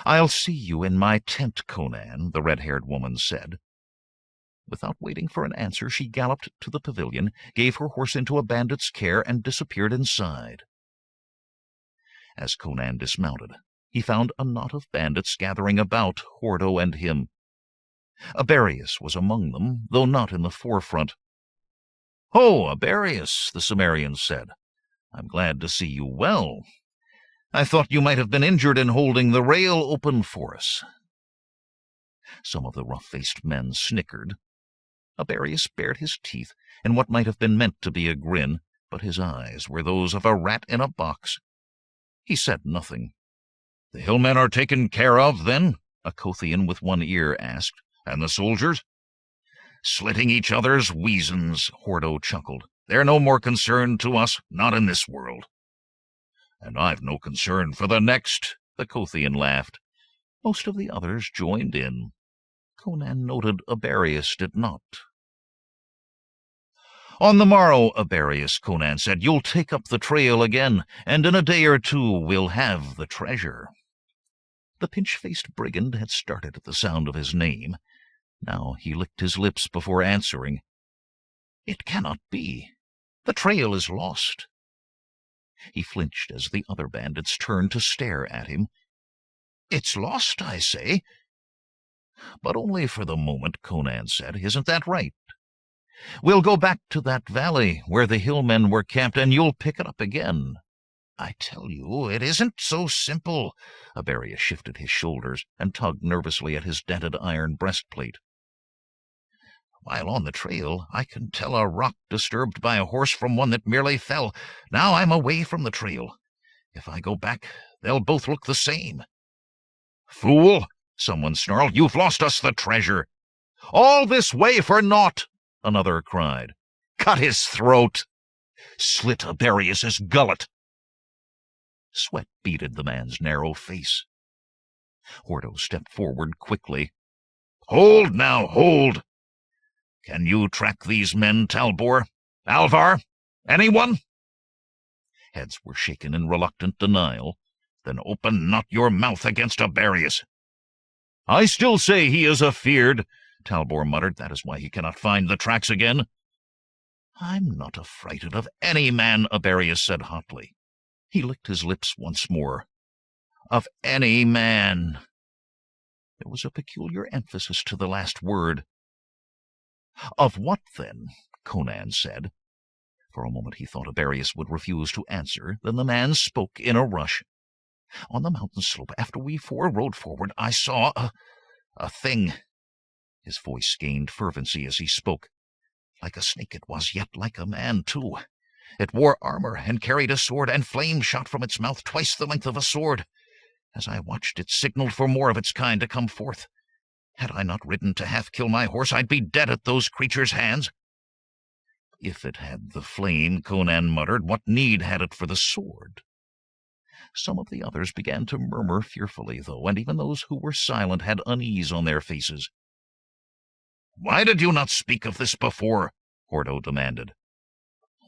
"I'll see you in my tent, Conan," the red-haired woman said. Without waiting for an answer, she galloped to the pavilion, gave her horse into a bandit's care, and disappeared inside. As Conan dismounted, he found a knot of bandits gathering about Hordo and him. Aberius was among them, though not in the forefront. "Ho, Aberius," the Cimmerian said. "I'm glad to see you well. I thought you might have been injured in holding the rail open for us." Some of the rough-faced men snickered. Aberius bared his teeth in what might have been meant to be a grin, but his eyes were those of a rat in a box. He said nothing. "The hillmen are taken care of, then?" a Kothian with one ear asked. "And the soldiers?" "Slitting each other's weasons," Hordo chuckled. "They're no more concern to us, not in this world." "And I've no concern for the next," the Kothian laughed. Most of the others joined in. Conan noted Aberius did not. "On the morrow, Aberius," Conan said, "you'll take up the trail again, and in a day or two we'll have the treasure." The pinch-faced brigand had started at the sound of his name. Now he licked his lips before answering. "It cannot be. The trail is lost." He flinched as the other bandits turned to stare at him. "It's lost, I say." "But only for the moment," Conan said. "Isn't that right? We'll go back to that valley where the hillmen were camped, and you'll pick it up again." "I tell you, it isn't so simple." Aberius shifted his shoulders and tugged nervously at his dented iron breastplate. "While on the trail, I can tell a rock disturbed by a horse from one that merely fell. Now I'm away from the trail. If I go back, they'll both look the same." "Fool!" someone snarled. "You've lost us the treasure." "All this way for naught!" another cried. "Cut his throat! Slit Aberius's gullet!" Sweat beaded the man's narrow face. Hordo stepped forward quickly. "Hold now, hold! Can you track these men, Talbor? Alvar? Anyone?" Heads were shaken in reluctant denial. "Then open not your mouth against Aberius." "I still say he is afeard," Talbor muttered. "That is why he cannot find the tracks again." "I'm not affrighted of any man," Aberius said hotly. He licked his lips once more. "Of any man." There was a peculiar emphasis to the last word. "Of what, then?" Conan said. For a moment he thought Aberius would refuse to answer. Then the man spoke in a rush. "On the mountain slope, after we four rode forward, I saw a thing." His voice gained fervency as he spoke. "Like a snake it was, yet like a man, too. It wore armor and carried a sword, and flame shot from its mouth twice the length of a sword. As I watched, it signaled for more of its kind to come forth. Had I not ridden to half-kill my horse, I'd be dead at those creatures' hands." "If it had the flame," Conan muttered, "what need had it for the sword?" Some of the others began to murmur fearfully, though, and even those who were silent had unease on their faces. "Why did you not speak of this before?" Hordo demanded.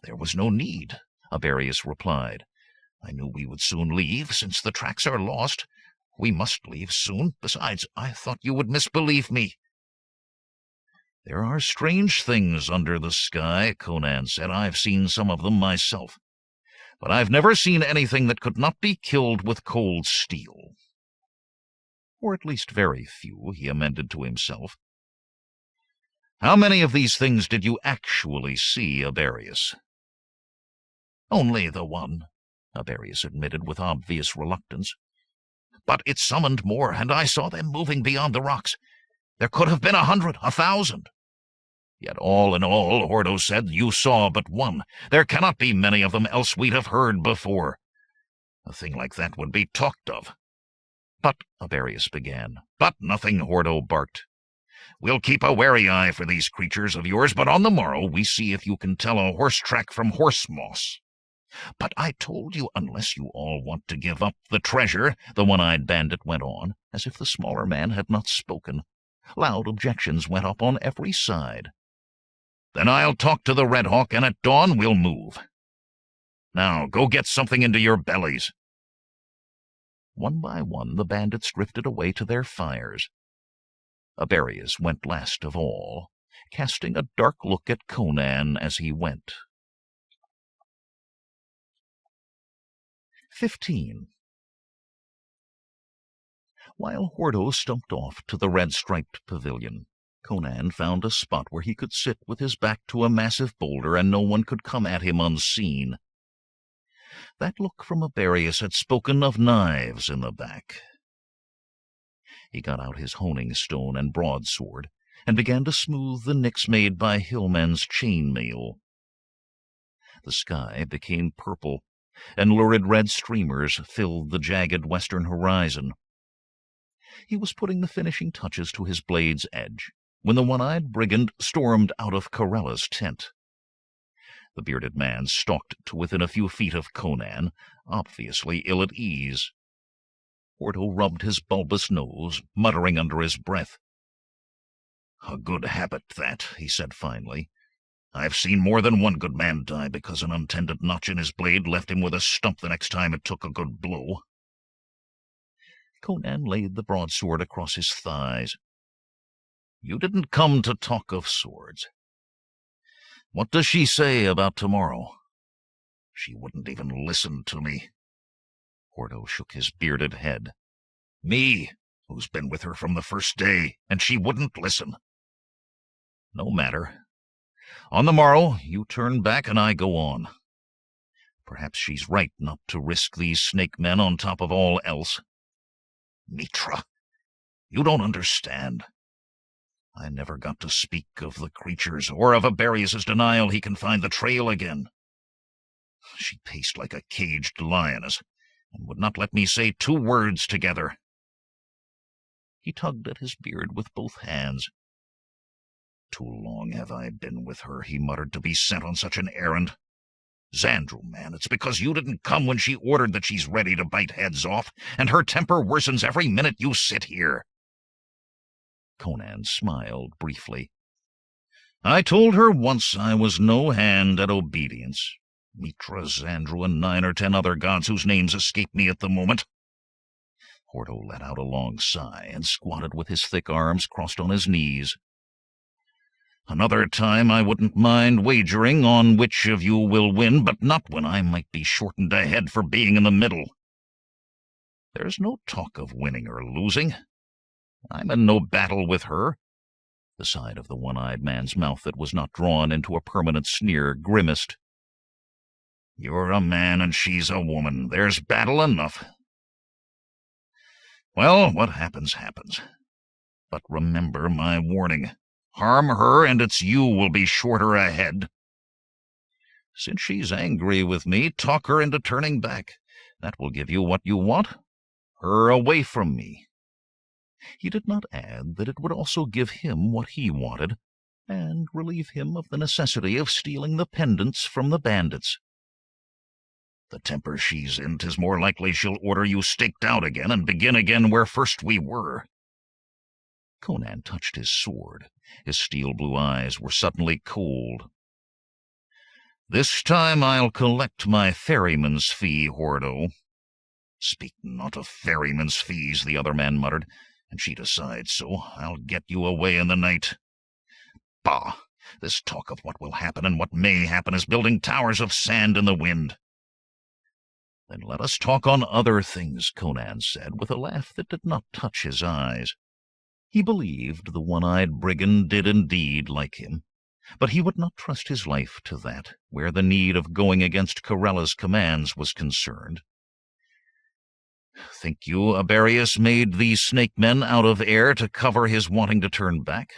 "There was no need," Aberius replied. "I knew we would soon leave, since the tracks are lost. We must leave soon. Besides, I thought you would misbelieve me." "There are strange things under the sky," Conan said. "I've seen some of them myself. But I've never seen anything that could not be killed with cold steel." "Or at least very few," he amended to himself. How many of these things did you actually see, Aberius?" "Only the one," Aberius admitted with obvious reluctance. "But it summoned more, and I saw them moving beyond the rocks. There could have been 100, 1,000. "Yet all in all," Hordo said, "you saw but one. There cannot be many of them, else we'd have heard before. A thing like that would be talked of." "But," Aberius began. "But nothing," Hordo barked. "We'll keep a wary eye for these creatures of yours, but on the morrow we see if you can tell a horse track from horse moss." "But I told you, "Unless you all want to give up the treasure," the one-eyed bandit went on, as if the smaller man had not spoken. Loud objections went up on every side. "Then I'll talk to the Red Hawk, and at dawn we'll move. Now go get something into your bellies." One by one the bandits drifted away to their fires. Aberius went last of all, casting a dark look at Conan as he went. 15. While Hordo stumped off to the red-striped pavilion, Conan found a spot where he could sit with his back to a massive boulder and no one could come at him unseen. That look from Aberius had spoken of knives in the back. He got out his honing stone and broadsword and began to smooth the nicks made by hillmen's chainmail. The sky became purple, and lurid red streamers filled the jagged western horizon. He was putting the finishing touches to his blade's edge when the one-eyed brigand stormed out of Corella's tent. The bearded man stalked to within a few feet of Conan, obviously ill at ease. Hordo rubbed his bulbous nose, muttering under his breath. "A good habit, that," he said finally. "I've seen more than one good man die because an untended notch in his blade left him with a stump the next time it took a good blow." Conan laid the broadsword across his thighs. "You didn't come to talk of swords. What does she say about tomorrow?" "She wouldn't even listen to me." Hordo shook his bearded head. "Me, who's been with her from the first day, and she wouldn't listen." "No matter. On the morrow, you turn back and I go on. Perhaps she's right not to risk these snake men on top of all else." "Mitra, you don't understand. I never got to speak of the creatures, or of Aberius's denial he can find the trail again. She paced like a caged lioness, and would not let me say 2 words together." He tugged at his beard with both hands. "Too long have I been with her," he muttered, "to be sent on such an errand. Xandru, man, it's because you didn't come when she ordered that she's ready to bite heads off, and her temper worsens every minute you sit here." Conan smiled briefly. "I told her once I was no hand at obedience. Mitra, Xandru, and 9 or 10 other gods whose names escape me at the moment." Hordo let out a long sigh and squatted with his thick arms crossed on his knees. "Another time I wouldn't mind wagering on which of you will win, but not when I might be shortened ahead for being in the middle. There's no talk of winning or losing. I'm in no battle with her." The side of the one-eyed man's mouth that was not drawn into a permanent sneer grimaced. "You're a man and she's a woman. There's battle enough. Well, what happens, happens. But remember my warning. Harm her, and it's you will be shorter ahead. Since she's angry with me, talk her into turning back. That will give you what you want. Her away from me." He did not add that it would also give him what he wanted, and relieve him of the necessity of stealing the pendants from the bandits. "The temper she's in, 'tis more likely she'll order you staked out again and begin again where first we were." Conan touched his sword. His steel-blue eyes were suddenly cold. "This time I'll collect my ferryman's fee, Hordo." "Speak not of ferryman's fees," the other man muttered, "and she decides so. I'll get you away in the night." "Bah! This talk of what will happen and what may happen is building towers of sand in the wind." "Then let us talk on other things," Conan said, with a laugh that did not touch his eyes. He believed the one-eyed brigand did indeed like him, but he would not trust his life to that, where the need of going against Corella's commands was concerned. Think you Aberius made these snake men out of air to cover his wanting to turn back?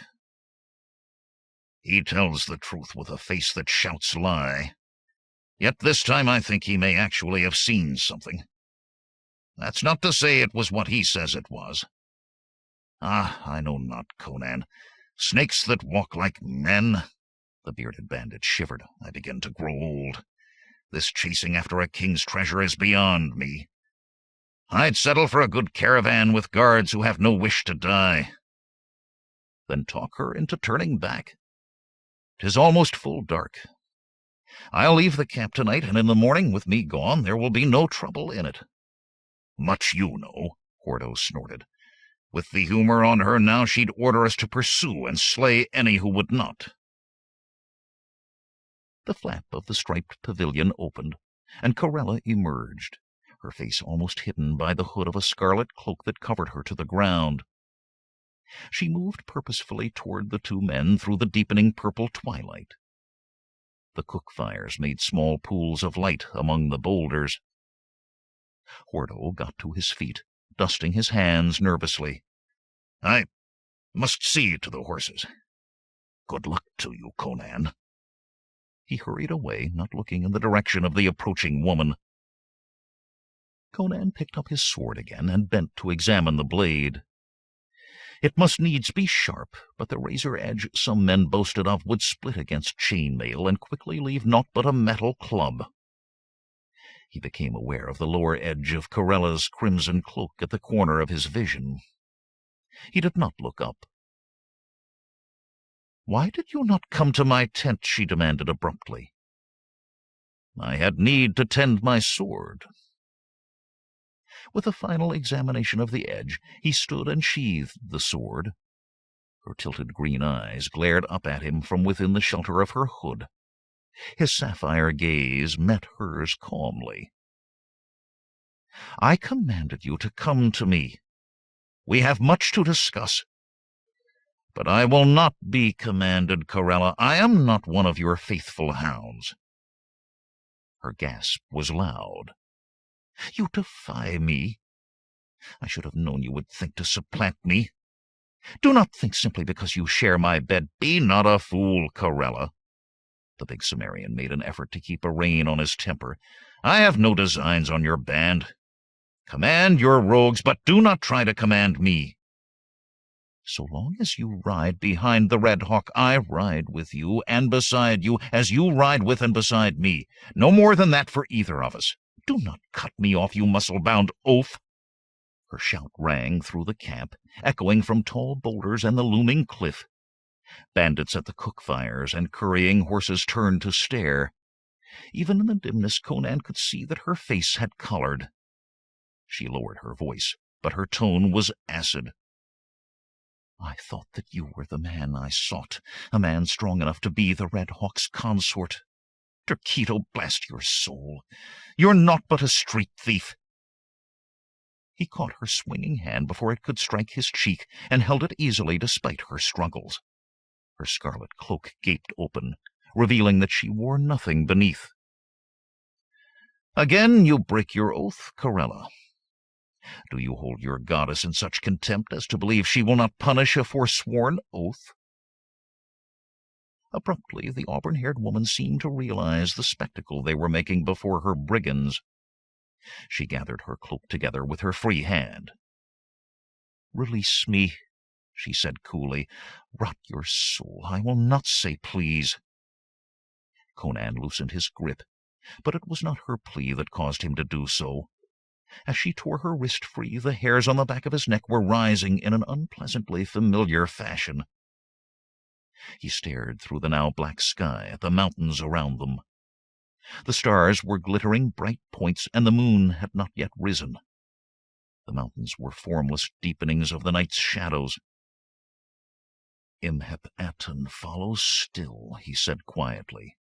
He tells the truth with a face that shouts lie. Yet this time I think he may actually have seen something. That's not to say it was what he says it was. Ah, I know not, Conan. Snakes that walk like men. The bearded bandit shivered. I begin to grow old. This chasing after a king's treasure is beyond me. I'd settle for a good caravan with guards who have no wish to die. Then talk her into turning back. 'Tis almost full dark. I'll leave the camp tonight, and in the morning, with me gone, there will be no trouble in it. Much you know, Hordo snorted. With the humor on her now, she'd order us to pursue and slay any who would not. The flap of the striped pavilion opened, and Corella emerged, her face almost hidden by the hood of a scarlet cloak that covered her to the ground. She moved purposefully toward the two men through the deepening purple twilight. The cook fires made small pools of light among the boulders. Hordo got to his feet, dusting his hands nervously. I must see to the horses. Good luck to you, Conan. He hurried away, not looking in the direction of the approaching woman. Conan picked up his sword again and bent to examine the blade. It must needs be sharp, but the razor edge some men boasted of would split against chain mail and quickly leave naught but a metal club. He became aware of the lower edge of Corella's crimson cloak at the corner of his vision. He did not look up. "Why did you not come to my tent?" she demanded abruptly. "I had need to tend my sword." With a final examination of the edge, he stood and sheathed the sword. Her tilted green eyes glared up at him from within the shelter of her hood. His sapphire gaze met hers calmly. "I commanded you to come to me. We have much to discuss. But I will not be commanded, Corella. I am not one of your faithful hounds." Her gasp was loud. "You defy me? I should have known you would think to supplant me. Do not think simply because you share my bed. Be not a fool, Corella." The big Cimmerian made an effort to keep a rein on his temper. "I have no designs on your band. Command your rogues, but do not try to command me. So long as you ride behind the Red Hawk, I ride with you and beside you, as you ride with and beside me. No more than that for either of us. Do not cut me off, you muscle-bound oaf." Her shout rang through the camp, echoing from tall boulders and the looming cliff. Bandits at the cook fires and currying horses turned to stare. Even in the dimness, Conan could see that her face had colored. She lowered her voice, but her tone was acid. "I thought that you were the man I sought, a man strong enough to be the Red Hawk's consort. Terquito, blast your soul! You're naught but a street thief." He caught her swinging hand before it could strike his cheek and held it easily despite her struggles. Her scarlet cloak gaped open, revealing that she wore nothing beneath. "Again you break your oath, Corella. Do you hold your goddess in such contempt as to believe she will not punish a forsworn oath?" Abruptly, the auburn-haired woman seemed to realize the spectacle they were making before her brigands. She gathered her cloak together with her free hand. "Release me," she said coolly. "Rot your soul, I will not say please." Conan loosened his grip, but it was not her plea that caused him to do so. As she tore her wrist free, the hairs on the back of his neck were rising in an unpleasantly familiar fashion. He stared through the now black sky at the mountains around them. The stars were glittering bright points, and the moon had not yet risen. The mountains were formless deepenings of the night's shadows. "Imhep Aten follows still," he said quietly.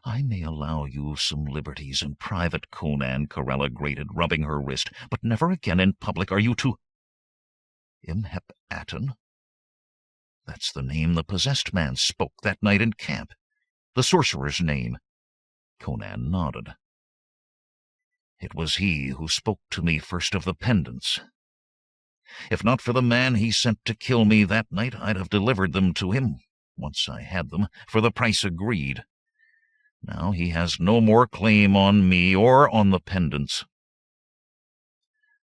"I may allow you some liberties in private, Conan," Corella grated, rubbing her wrist, "but never again in public are you to—" Imhep-Aten? That's the name the possessed man spoke that night in camp. The sorcerer's name. Conan nodded. It was he who spoke to me first of the pendants. If not for the man he sent to kill me that night, I'd have delivered them to him, once I had them, for the price agreed. Now he has no more claim on me or on the pendants.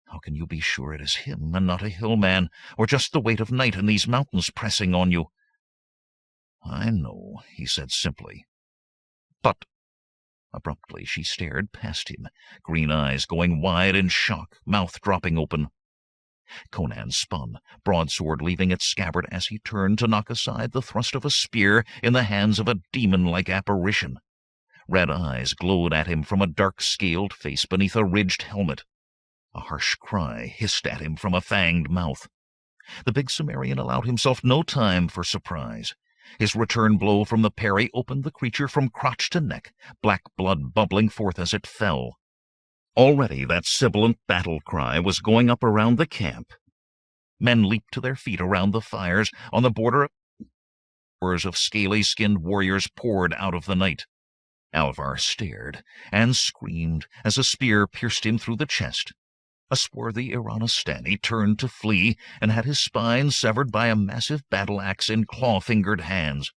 How can you be sure it is him and not a hillman, or just the weight of night in these mountains pressing on you? I know, he said simply. But... Abruptly she stared past him, green eyes going wide in shock, mouth dropping open. Conan spun, broadsword leaving its scabbard as he turned to knock aside the thrust of a spear in the hands of a demon-like apparition. Red eyes glowed at him from a dark-scaled face beneath a ridged helmet. A harsh cry hissed at him from a fanged mouth. The big Cimmerian allowed himself no time for surprise. His return blow from the parry opened the creature from crotch to neck, black blood bubbling forth as it fell. Already that sibilant battle cry was going up around the camp. Men leaped to their feet around the fires on the border. Scores of scaly-skinned warriors poured out of the night. Alvar stared and screamed as a spear pierced him through the chest. A swarthy Iranistani turned to flee and had his spine severed by a massive battle-axe in claw-fingered hands.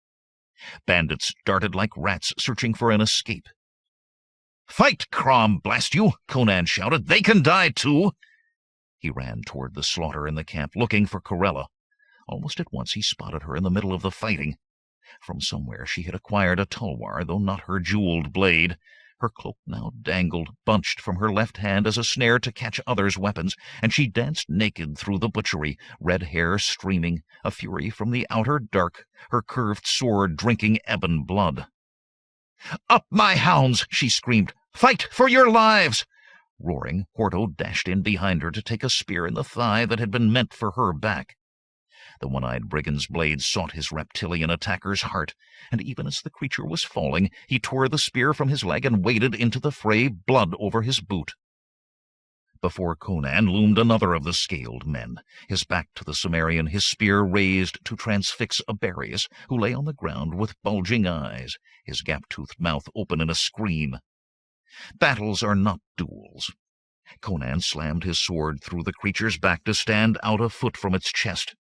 Bandits darted like rats searching for an escape. "Fight, Crom, blast you!" Conan shouted. "They can die, too!" He ran toward the slaughter in the camp, looking for Corella. Almost at once he spotted her in the middle of the fighting. From somewhere she had acquired a tulwar, though not her jeweled blade. Her cloak now dangled, bunched from her left hand as a snare to catch others' weapons, and she danced naked through the butchery, red hair streaming, a fury from the outer dark, her curved sword drinking ebon blood. "Up, my hounds!" she screamed. "Fight for your lives!" Roaring, Hordo dashed in behind her to take a spear in the thigh that had been meant for her back. The one-eyed brigand's blade sought his reptilian attacker's heart, and even as the creature was falling, he tore the spear from his leg and waded into the fray, blood over his boot. Before Conan loomed another of the scaled men, his back to the Cimmerian, his spear raised to transfix Aberius, who lay on the ground with bulging eyes, his gap-toothed mouth open in a scream. Battles are not duels. Conan slammed his sword through the creature's back to stand out a foot from its chest.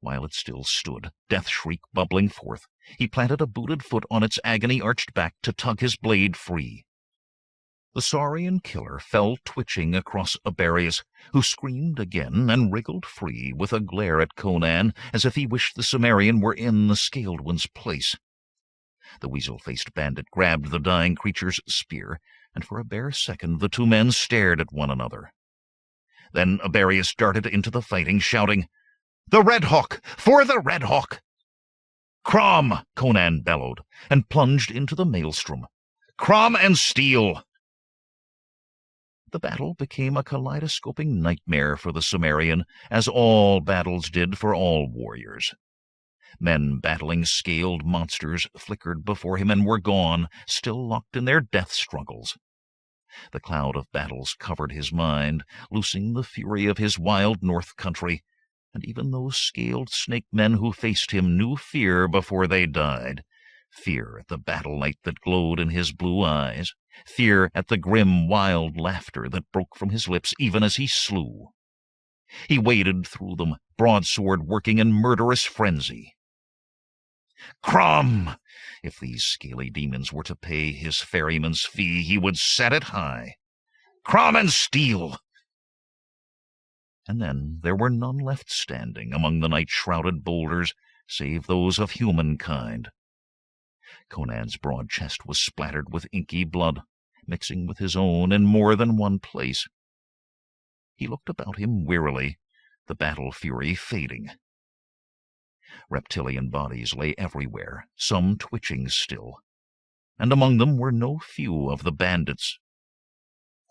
While it still stood, death-shriek bubbling forth, he planted a booted foot on its agony-arched back to tug his blade free. The saurian killer fell twitching across Aberius, who screamed again and wriggled free with a glare at Conan as if he wished the Cimmerian were in the scaled one's place. The weasel-faced bandit grabbed the dying creature's spear, and for a bare second the two men stared at one another. Then Aberius darted into the fighting, shouting, "The Red Hawk! For the Red Hawk!" "Crom!" Conan bellowed, and plunged into the maelstrom. "Crom and steel!" The battle became a kaleidoscoping nightmare for the Cimmerian, as all battles did for all warriors. Men battling scaled monsters flickered before him and were gone, still locked in their death struggles. The cloud of battles covered his mind, loosing the fury of his wild north country, and even those scaled snake men who faced him knew fear before they died. Fear at the battle light that glowed in his blue eyes, fear at the grim, wild laughter that broke from his lips even as he slew. He waded through them, broadsword working in murderous frenzy. Crom! If these scaly demons were to pay his ferryman's fee, he would set it high. Crom and steel! And then there were none left standing among the night-shrouded boulders, save those of humankind. Conan's broad chest was splattered with inky blood, mixing with his own in more than one place. He looked about him wearily, the battle fury fading. Reptilian bodies lay everywhere, some twitching still, and among them were no few of the bandits.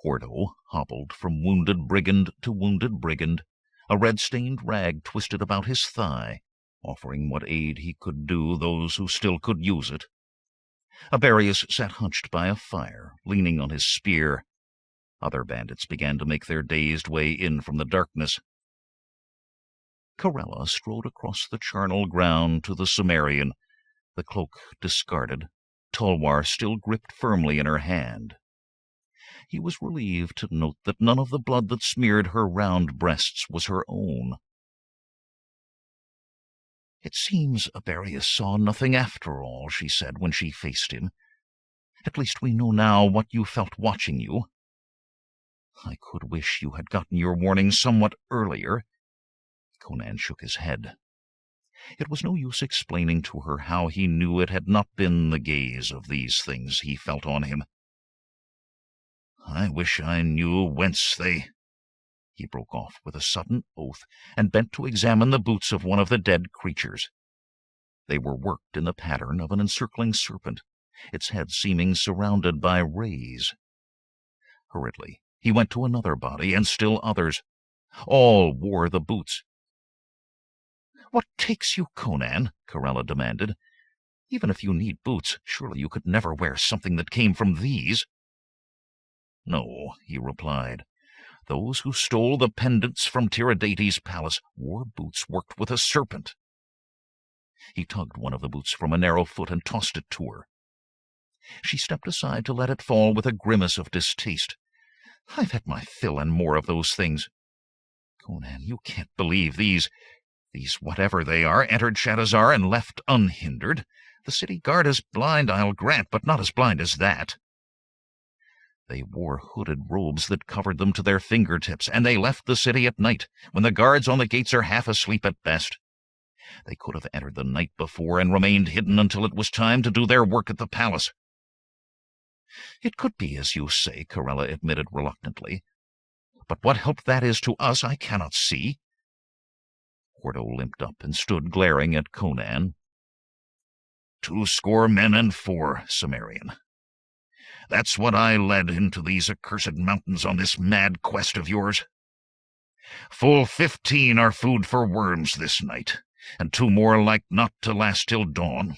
Hordo hobbled from wounded brigand to wounded brigand, a red-stained rag twisted about his thigh, offering what aid he could do those who still could use it. Aberius sat hunched by a fire, leaning on his spear. Other bandits began to make their dazed way in from the darkness. Corella strode across the charnel ground to the Cimmerian, the cloak discarded, tulwar still gripped firmly in her hand. He was relieved to note that none of the blood that smeared her round breasts was her own. "It seems Aberius saw nothing after all," she said when she faced him. "At least we know now what you felt watching you. I could wish you had gotten your warning somewhat earlier." Conan shook his head. It was no use explaining to her how he knew it had not been the gaze of these things he felt on him. "I wish I knew whence they—" He broke off with a sudden oath and bent to examine the boots of one of the dead creatures. They were worked in the pattern of an encircling serpent, its head seeming surrounded by rays. Hurriedly, he went to another body, and still others. All wore the boots. "What takes you, Conan?" Corella demanded. "Even if you need boots, surely you could never wear something that came from these." "No," he replied. "Those who stole the pendants from Tiridates' palace wore boots worked with a serpent." He tugged one of the boots from a narrow foot and tossed it to her. She stepped aside to let it fall with a grimace of distaste. "I've had my fill and more of those things. Conan, you can't believe these whatever they are entered Shadazar and left unhindered. The city guard is blind, I'll grant, but not as blind as that. They wore hooded robes that covered them to their fingertips, and they left the city at night, when the guards on the gates are half asleep at best. They could have entered the night before and remained hidden until it was time to do their work at the palace." "It could be as you say," Corella admitted reluctantly. "But what help that is to us I cannot see." Hordo limped up and stood glaring at Conan. 200 men and 4, Cimmerian. That's what I led into these accursed mountains on this mad quest of yours. Full 15 are food for worms this night, and 2 more like not to last till dawn.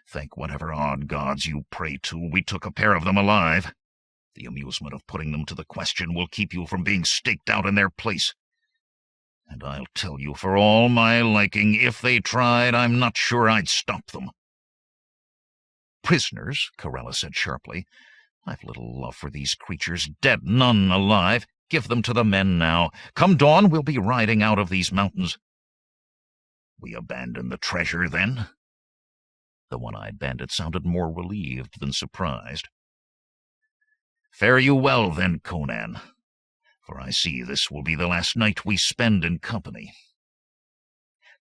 Thank whatever odd gods you pray to, we took a pair of them alive. The amusement of putting them to the question will keep you from being staked out in their place. And I'll tell you, for all my liking, if they tried, I'm not sure I'd stop them." "Prisoners," Corella said sharply. "I've little love for these creatures, dead, none alive. Give them to the men now. Come dawn, we'll be riding out of these mountains." "We abandon the treasure, then?" The one-eyed bandit sounded more relieved than surprised. "Fare you well, then, Conan, for I see this will be the last night we spend in company."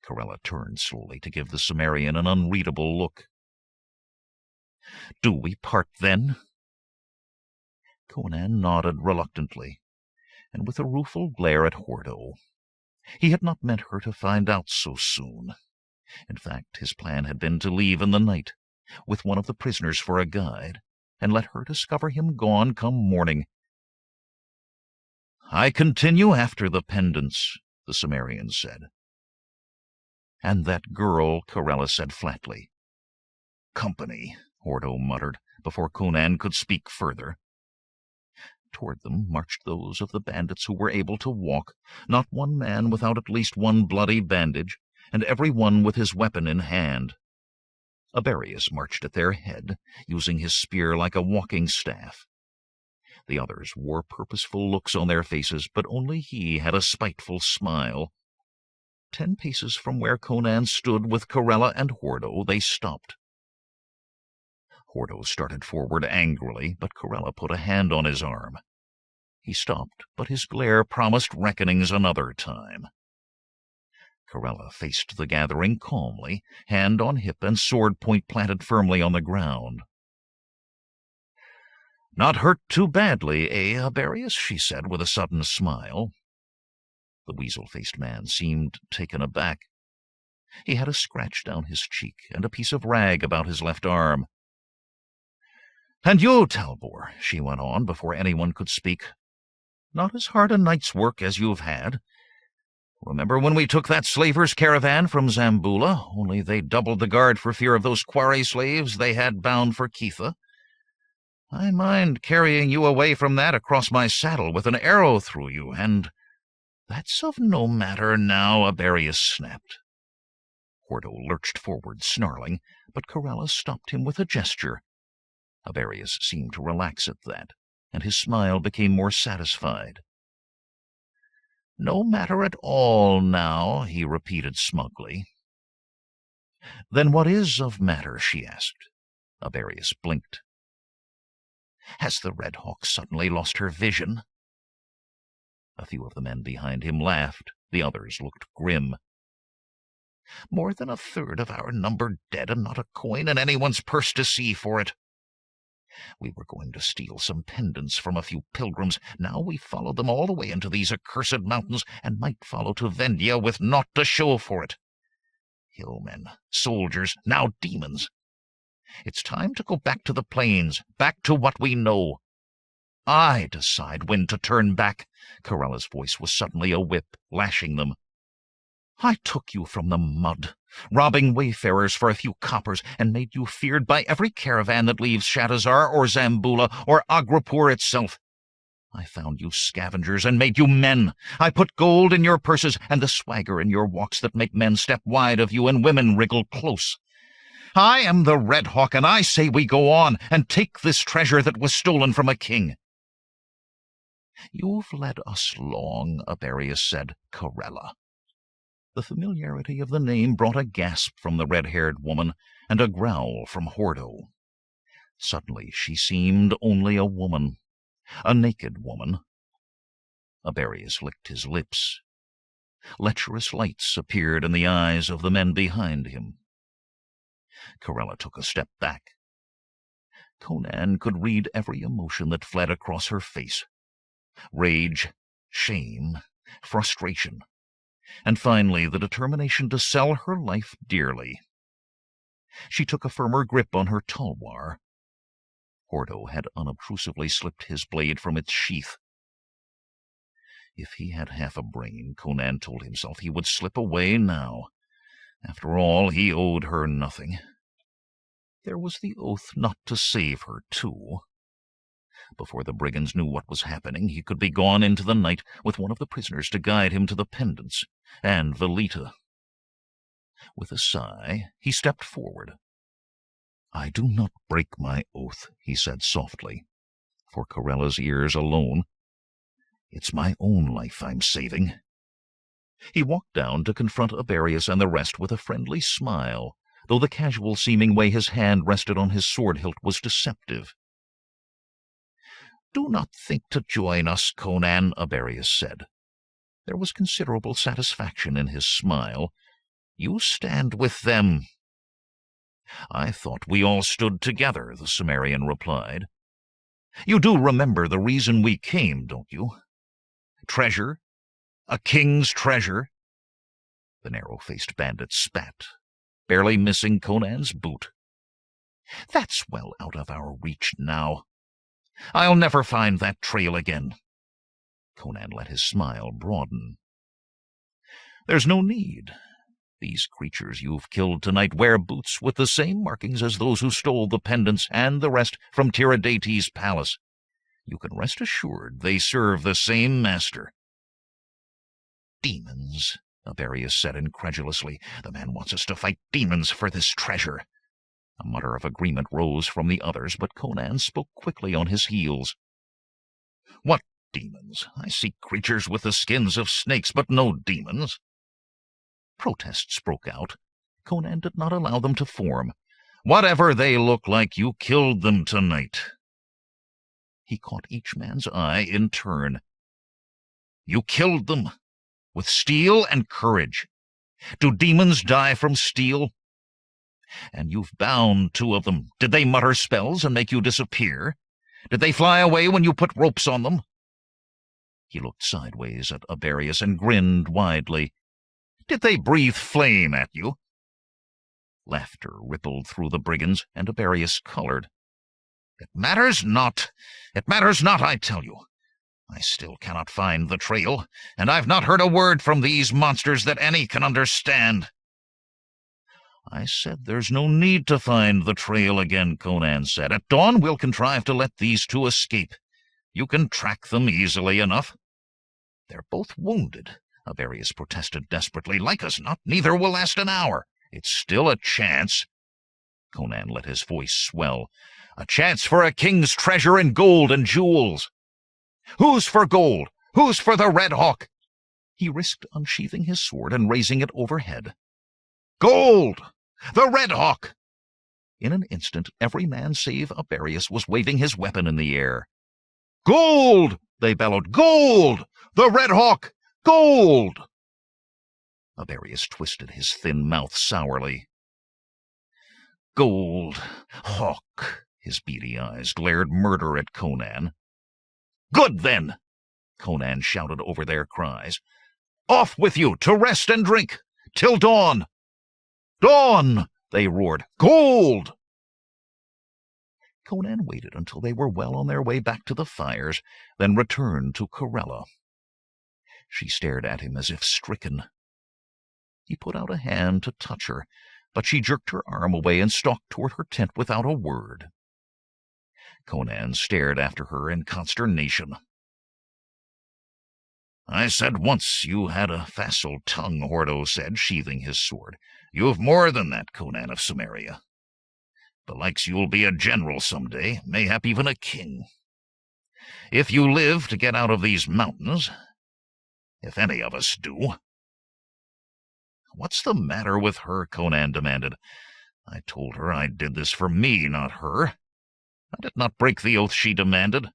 Corella turned slowly to give the Cimmerian an unreadable look. "Do we part, then?" Conan nodded reluctantly, and with a rueful glare at Hordo. He had not meant her to find out so soon. In fact, his plan had been to leave in the night, with one of the prisoners for a guide, and let her discover him gone come morning. "I continue after the pendants," the Cimmerian said. "And that girl," Corella said flatly. "Company," Hordo muttered, before Conan could speak further. Toward them marched those of the bandits who were able to walk, not one man without at least one bloody bandage, and every one with his weapon in hand. Aberius marched at their head, using his spear like a walking staff. The others wore purposeful looks on their faces, but only he had a spiteful smile. 10 paces from where Conan stood with Corella and Hordo, they stopped. Hordo started forward angrily, but Corella put a hand on his arm. He stopped, but his glare promised reckonings another time. Corella faced the gathering calmly, hand on hip and sword point planted firmly on the ground. "Not hurt too badly, eh, Aberius?" she said with a sudden smile. The weasel-faced man seemed taken aback. He had a scratch down his cheek and a piece of rag about his left arm. "And you, Talbor," she went on before anyone could speak, "not as hard a night's work as you've had. Remember when we took that slavers' caravan from Zambula, only they doubled the guard for fear of those quarry slaves they had bound for Keitha? I mind carrying you away from that across my saddle with an arrow through you, and That's of no matter now, Aberius snapped. Hordo lurched forward, snarling, but Corella stopped him with a gesture. Aberius seemed to relax at that, and his smile became more satisfied. No matter at all now, he repeated smugly. Then what is of matter? She asked. Aberius blinked. Has the Red Hawk suddenly lost her vision? A few of the men behind him laughed. The others looked grim. More than a third of our number dead, and not a coin in anyone's purse to see for it. We were going to steal some pendants from a few pilgrims. Now we followed them all the way into these accursed mountains, and might follow to Vendia with naught to show for it. Hillmen, soldiers, now demons. It's time to go back to the plains, back to what we know. I decide when to turn back. Corella's voice was suddenly a whip, lashing them. I took you from the mud, robbing wayfarers for a few coppers, and made you feared by every caravan that leaves Shatazar or Zambula or Agrapur itself. I found you scavengers and made you men. I put gold in your purses and the swagger in your walks that make men step wide of you and women wriggle close. I am the Red Hawk, and I say we go on and take this treasure that was stolen from a king. You've led us long, Aberius said, Corella. The familiarity of the name brought a gasp from the red-haired woman and a growl from Hordo. Suddenly she seemed only a woman, a naked woman. Aberius licked his lips. Lecherous lights appeared in the eyes of the men behind him. Corella took a step back. Conan could read every emotion that fled across her face. Rage, shame, frustration, and finally the determination to sell her life dearly. She took a firmer grip on her tulwar. Hordo had unobtrusively slipped his blade from its sheath. If he had half a brain, Conan told himself, he would slip away now. After all, he owed her nothing. There was the oath not to save her, too. Before the brigands knew what was happening, he could be gone into the night with one of the prisoners to guide him to the pendants, and Velita. With a sigh, he stepped forward. I do not break my oath, he said softly, for Corella's ears alone. It's my own life I'm saving. He walked down to confront Aberius and the rest with a friendly smile, though the casual-seeming way his hand rested on his sword hilt was deceptive. Do not think to join us, Conan, Aberius said. There was considerable satisfaction in his smile. You stand with them. I thought we all stood together, the Cimmerian replied. You do remember the reason we came, don't you? Treasure? A king's treasure? The narrow-faced bandit spat, barely missing Conan's boot. That's well out of our reach now. I'll never find that trail again. Conan let his smile broaden. There's no need. These creatures you've killed tonight wear boots with the same markings as those who stole the pendants and the rest from Tiridates' palace. You can rest assured they serve the same master. Demons, Aberius said incredulously. The man wants us to fight demons for this treasure. A mutter of agreement rose from the others, but Conan spoke quickly on his heels. What demons? I see creatures with the skins of snakes, but no demons. Protests broke out. Conan did not allow them to form. Whatever they look like, you killed them tonight. He caught each man's eye in turn. You killed them, with steel and courage. Do demons die from steel? And you've bound 2 of them. Did they mutter spells and make you disappear? Did they fly away when you put ropes on them? He looked sideways at Aberius and grinned widely. Did they breathe flame at you? Laughter rippled through the brigands, and Aberius colored. It matters not. It matters not, I tell you. I still cannot find the trail, and I've not heard a word from these monsters that any can understand. I said there's no need to find the trail again, Conan said. At dawn we'll contrive to let these 2 escape. You can track them easily enough. They're both wounded, Avarius protested desperately. Like as not, neither will last an hour. It's still a chance. Conan let his voice swell. A chance for a king's treasure in gold and jewels. Who's for gold? Who's for the Red Hawk? He risked unsheathing his sword and raising it overhead. Gold! The Red Hawk! In an instant, every man save Avarius was waving his weapon in the air. Gold! They bellowed. Gold! The Red Hawk! Gold! Avarius twisted his thin mouth sourly. Gold! Hawk! His beady eyes glared murder at Conan. Good, then! Conan shouted over their cries. Off with you, to rest and drink, till dawn! Dawn! They roared. Gold! Conan waited until they were well on their way back to the fires, then returned to Corella. She stared at him as if stricken. He put out a hand to touch her, but she jerked her arm away and stalked toward her tent without a word. Conan stared after her in consternation. I said once you had a facile tongue, Hordo said, sheathing his sword. You've more than that, Conan of Samaria. Belikes you'll be a general some day, mayhap even a king. If you live to get out of these mountains, if any of us do. What's the matter with her? Conan demanded. I told her I did this for me, not her. I did not break the oath she demanded.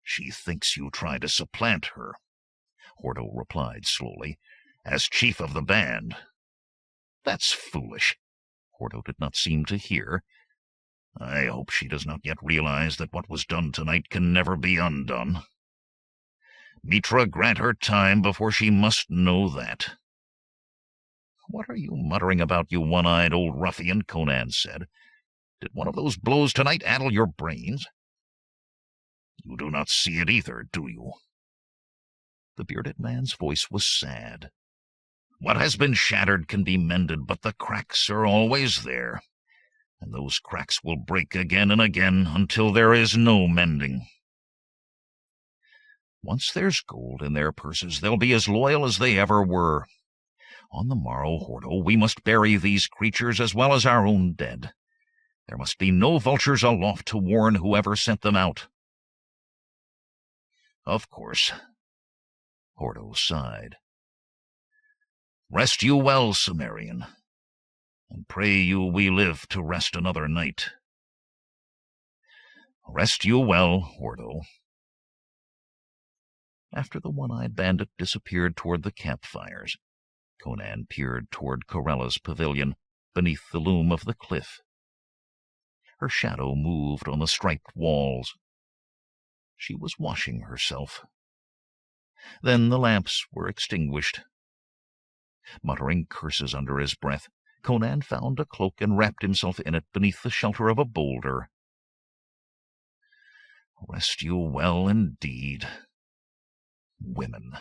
She thinks you tried to supplant her, Hordo replied slowly, as chief of the band. That's foolish. Hordo did not seem to hear. I hope she does not yet realize that what was done tonight can never be undone. Mitra grant her time before she must know that. What are you muttering about, you one-eyed old ruffian? Conan said. Did one of those blows tonight addle your brains? You do not see it either, do you? The bearded man's voice was sad. What has been shattered can be mended, but the cracks are always there, and those cracks will break again and again until there is no mending. Once there's gold in their purses, they'll be as loyal as they ever were. On the morrow, Hordo, we must bury these creatures as well as our own dead. There must be no vultures aloft to warn whoever sent them out. Of course. Hordo sighed. Rest you well, Sumerian, and pray you we live to rest another night. Rest you well, Hordo. After the one-eyed bandit disappeared toward the campfires, Conan peered toward Corella's pavilion, beneath the loom of the cliff. Her shadow moved on the striped walls. She was washing herself. Then the lamps were extinguished. Muttering curses under his breath, Conan found a cloak and wrapped himself in it beneath the shelter of a boulder. Rest you well indeed. Women.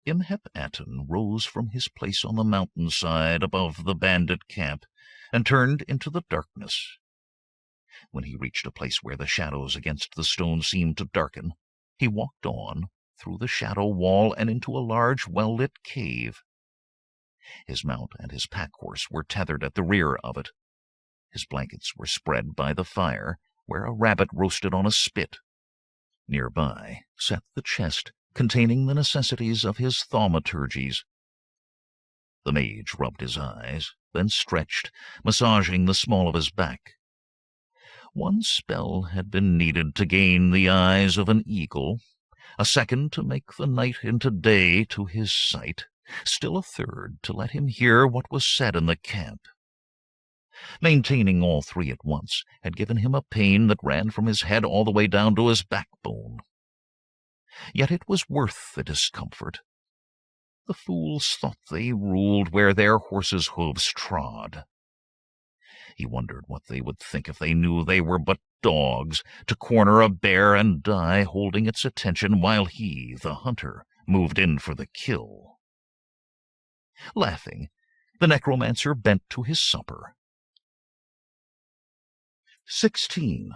Imhep Aten rose from his place on the mountainside above the bandit camp and turned into the darkness. When he reached a place where the shadows against the stone seemed to darken, he walked on, through the shadow wall and into a large, well-lit cave. His mount and his pack-horse were tethered at the rear of it. His blankets were spread by the fire, where a rabbit roasted on a spit. Nearby sat the chest containing the necessities of his thaumaturgies. The mage rubbed his eyes, then stretched, massaging the small of his back. One spell had been needed to gain the eyes of an eagle, a second to make the night into day to his sight, still a third to let him hear what was said in the camp. Maintaining all three at once had given him a pain that ran from his head all the way down to his backbone. Yet it was worth the discomfort. The fools thought they ruled where their horses' hooves trod. He wondered what they would think if they knew they were but dogs, to corner a bear and die holding its attention while he, the hunter, moved in for the kill. Laughing, the necromancer bent to his supper. 16.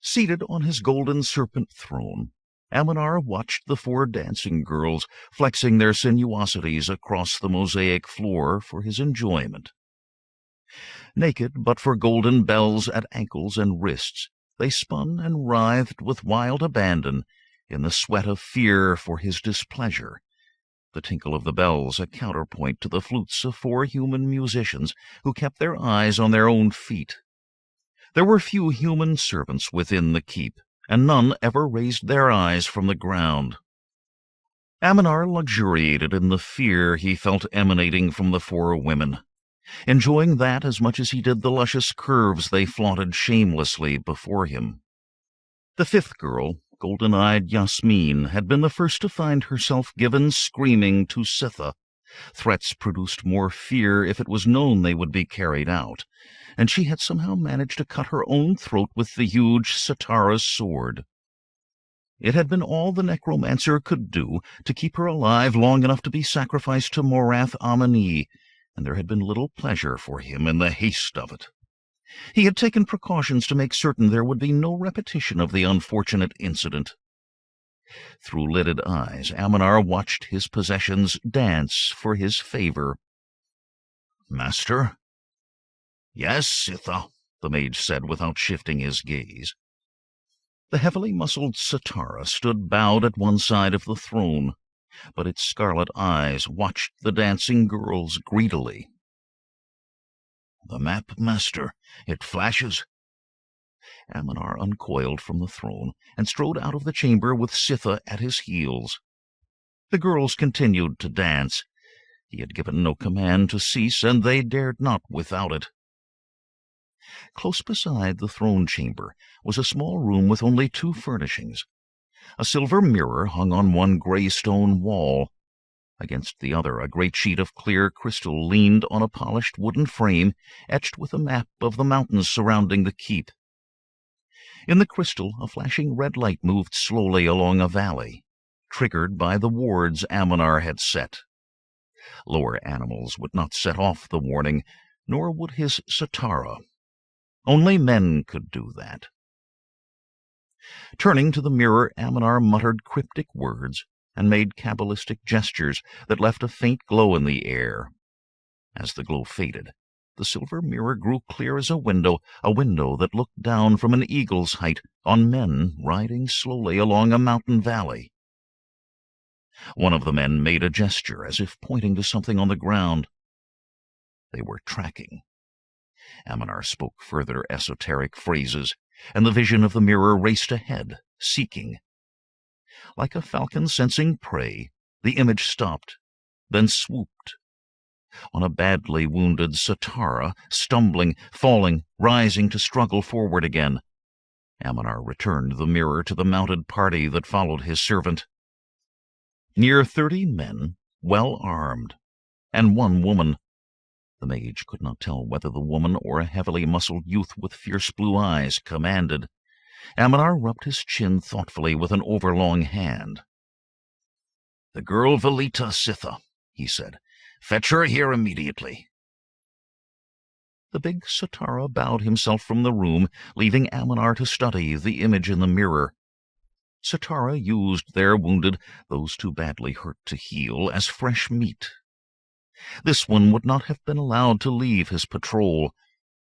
Seated on his golden serpent throne, Aminar watched the 4 dancing girls flexing their sinuosities across the mosaic floor for his enjoyment. Naked but for golden bells at ankles and wrists, they spun and writhed with wild abandon in the sweat of fear for his displeasure, the tinkle of the bells a counterpoint to the flutes of 4 human musicians who kept their eyes on their own feet. There were few human servants within the keep, and none ever raised their eyes from the ground. Aminar luxuriated in the fear he felt emanating from the 4 women, enjoying that as much as he did the luscious curves they flaunted shamelessly before him. The 5th girl, golden-eyed Yasmin, had been the first to find herself given screaming to Sitha. Threats produced more fear if it was known they would be carried out, and she had somehow managed to cut her own throat with the huge Sitara's sword. It had been all the necromancer could do to keep her alive long enough to be sacrificed to Morath Amani, and there had been little pleasure for him in the haste of it. He had taken precautions to make certain there would be no repetition of the unfortunate incident. Through lidded eyes, Aminar watched his possessions dance for his favor. "Master?" "Yes, Sitha," the mage said without shifting his gaze. The heavily muscled Sitara stood bowed at one side of the throne, but its scarlet eyes watched the dancing girls greedily. "The map, master. It flashes." Aminar uncoiled from the throne and strode out of the chamber with Sitha at his heels. The girls continued to dance. He had given no command to cease, and they dared not without it. Close beside the throne chamber was a small room with only 2 furnishings. A silver mirror hung on one gray stone wall. Against the other, a great sheet of clear crystal leaned on a polished wooden frame etched with a map of the mountains surrounding the keep. In the crystal, a flashing red light moved slowly along a valley, triggered by the wards Aminar had set. Lower animals would not set off the warning, nor would his Sitara. Only men could do that. Turning to the mirror, Aminar muttered cryptic words and made cabalistic gestures that left a faint glow in the air. As the glow faded, the silver mirror grew clear as a window that looked down from an eagle's height on men riding slowly along a mountain valley. One of the men made a gesture as if pointing to something on the ground. They were tracking. Aminar spoke further esoteric phrases, and the vision of the mirror raced ahead, seeking. Like a falcon sensing prey, the image stopped, then swooped. On a badly wounded Sitara, stumbling, falling, rising to struggle forward again. Aminar returned the mirror to the mounted party that followed his servant. Near 30 men, well armed, and 1 woman. The mage could not tell whether the woman or a heavily muscled youth with fierce blue eyes commanded. Aminar rubbed his chin thoughtfully with an overlong hand. "The girl Velita Sitha," he said. "Fetch her here immediately." The big Sitara bowed himself from the room, leaving Aminar to study the image in the mirror. Sitara used their wounded, those too badly hurt to heal, as fresh meat. This one would not have been allowed to leave his patrol.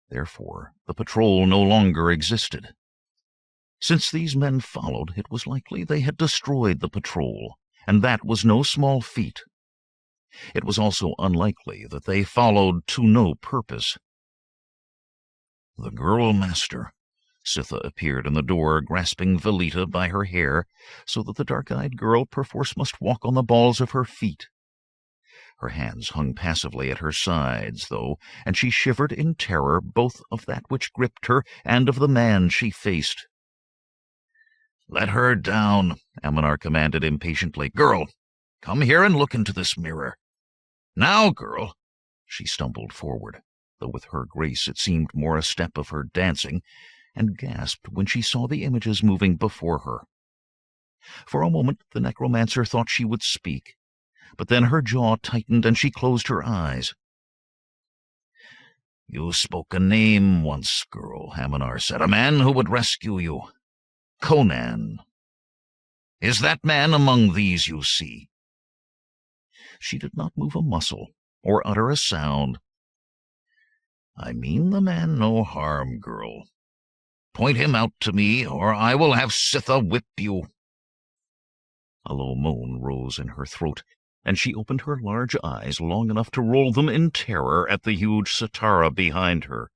Therefore, the patrol no longer existed. Since these men followed, it was likely they had destroyed the patrol, and that was no small feat. It was also unlikely that they followed to no purpose. "The girl, master." Sitha appeared in the door, grasping Velita by her hair, so that the dark-eyed girl perforce must walk on the balls of her feet. Her hands hung passively at her sides, though, and she shivered in terror both of that which gripped her and of the man she faced. "Let her down," Aminar commanded impatiently. "Girl, come here and look into this mirror. Now, girl." She stumbled forward, though with her grace it seemed more a step of her dancing, and gasped when she saw the images moving before her. For a moment the necromancer thought she would speak, but then her jaw tightened and she closed her eyes. "You spoke a name once, girl," Aminar said. "A man who would rescue you. Conan. Is that man among these you see?" She did not move a muscle or utter a sound. "I mean the man no harm, girl. Point him out to me, or I will have Sitha whip you." A low moan rose in her throat, and she opened her large eyes long enough to roll them in terror at the huge Sitara behind her.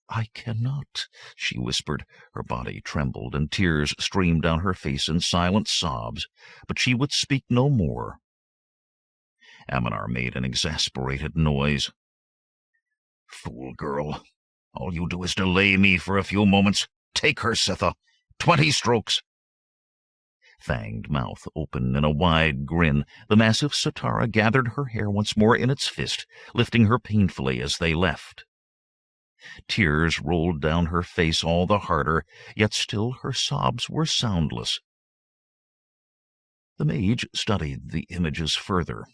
"I cannot," she whispered. Her body trembled, and tears streamed down her face in silent sobs, but she would speak no more. Aminar made an exasperated noise. "Fool girl, all you do is delay me for a few moments. Take her, Sitha. 20 strokes." Fanged mouth open in a wide grin, the massive Sitara gathered her hair once more in its fist, lifting her painfully as they left. Tears rolled down her face all the harder, yet still her sobs were soundless. The mage studied the images further.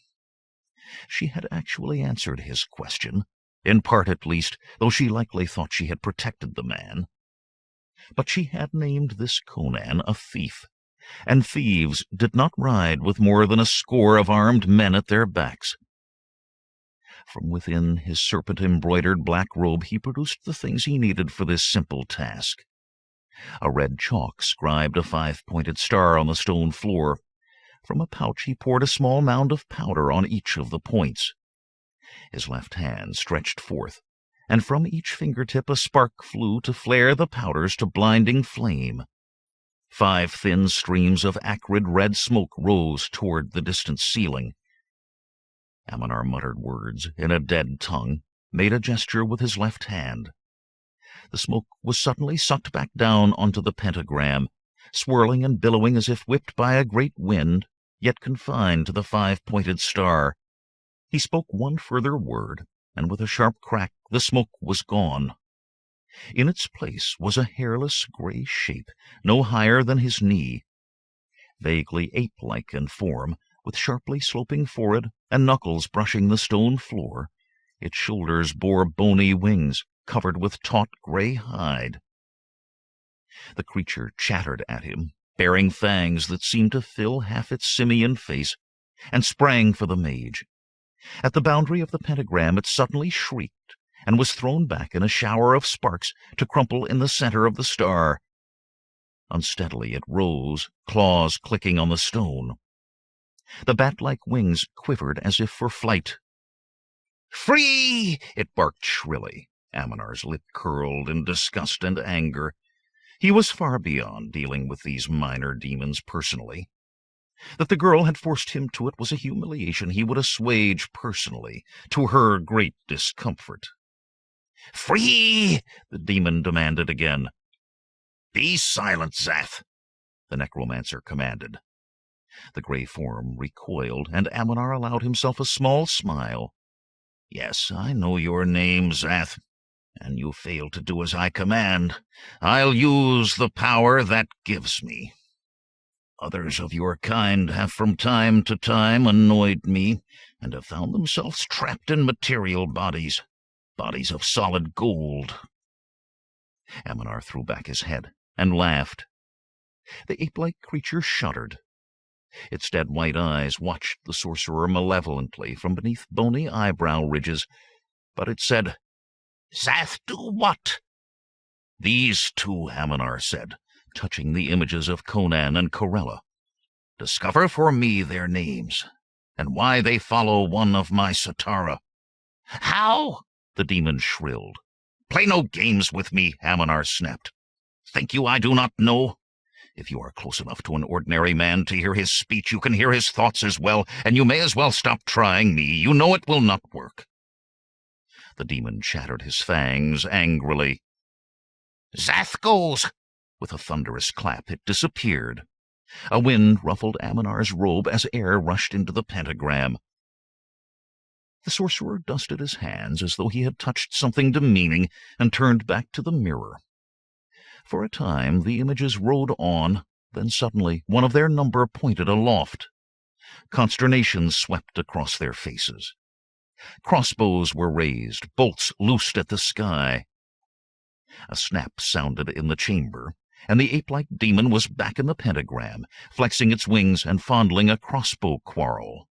She had actually answered his question, in part at least, though she likely thought she had protected the man. But she had named this Conan a thief, and thieves did not ride with more than a score of armed men at their backs. From within his serpent-embroidered black robe he produced the things he needed for this simple task. A red chalk scribed a 5-pointed star on the stone floor. From a pouch he poured a small mound of powder on each of the points. His left hand stretched forth, and from each fingertip a spark flew to flare the powders to blinding flame. 5 thin streams of acrid red smoke rose toward the distant ceiling. Aminar muttered words in a dead tongue, made a gesture with his left hand. The smoke was suddenly sucked back down onto the pentagram, swirling and billowing as if whipped by a great wind, yet confined to the 5-pointed star. He spoke one further word, and with a sharp crack the smoke was gone. In its place was a hairless gray shape, no higher than his knee. Vaguely ape-like in form, with sharply sloping forehead and knuckles brushing the stone floor, its shoulders bore bony wings, covered with taut gray hide. The creature chattered at him, baring fangs that seemed to fill half its simian face, and sprang for the mage. At the boundary of the pentagram it suddenly shrieked, and was thrown back in a shower of sparks to crumple in the center of the star. Unsteadily it rose, claws clicking on the stone. The bat-like wings quivered as if for flight. "Free!" it barked shrilly. Aminar's lip curled in disgust and anger. He was far beyond dealing with these minor demons personally. That the girl had forced him to it was a humiliation he would assuage personally, to her great discomfort. "Free!" the demon demanded again. "Be silent, Zath," the necromancer commanded. The gray form recoiled, and Aminar allowed himself a small smile. "Yes, I know your name, Zath, and you fail to do as I command. I'll use the power that gives me. Others of your kind have from time to time annoyed me, and have found themselves trapped in material bodies of solid gold." Aminar threw back his head and laughed. The ape-like creature shuddered. Its dead white eyes watched the sorcerer malevolently from beneath bony eyebrow ridges, but it said, "Zath, do what?" "These two," Aminar said, touching the images of Conan and Corella. "Discover for me their names, and why they follow one of my Sitara." "How?" the demon shrilled. "Play no games with me," Aminar snapped. "Think you I do not know? If you are close enough to an ordinary man to hear his speech, you can hear his thoughts as well, and you may as well stop trying me. You know it will not work." The demon chattered his fangs angrily. "Zath goes!" With a thunderous clap, it disappeared. A wind ruffled Aminar's robe as air rushed into the pentagram. The sorcerer dusted his hands as though he had touched something demeaning, and turned back to the mirror. For a time the images rode on, then suddenly one of their number pointed aloft. Consternation swept across their faces. Crossbows were raised, bolts loosed at the sky. A snap sounded in the chamber, and the ape-like demon was back in the pentagram, flexing its wings and fondling a crossbow quarrel.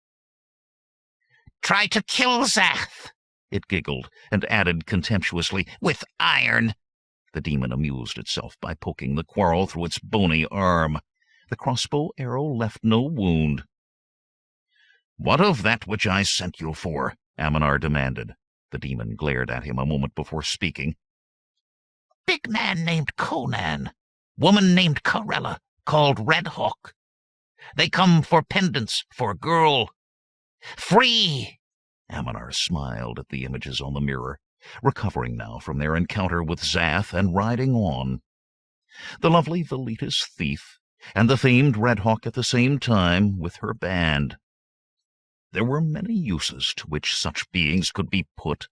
"Try to kill Zath," it giggled, and added contemptuously, "with iron." The demon amused itself by poking the quarrel through its bony arm. The crossbow arrow left no wound. "What of that which I sent you for?" Aminar demanded. The demon glared at him a moment before speaking. "Big man named Conan, woman named Corella, called Red Hawk. They come for pendants for girl. Free!" Aminar smiled at the images on the mirror, recovering now from their encounter with Zath and riding on. The lovely Velitas thief, and the famed Red Hawk at the same time with her band. There were many uses to which such beings could be put.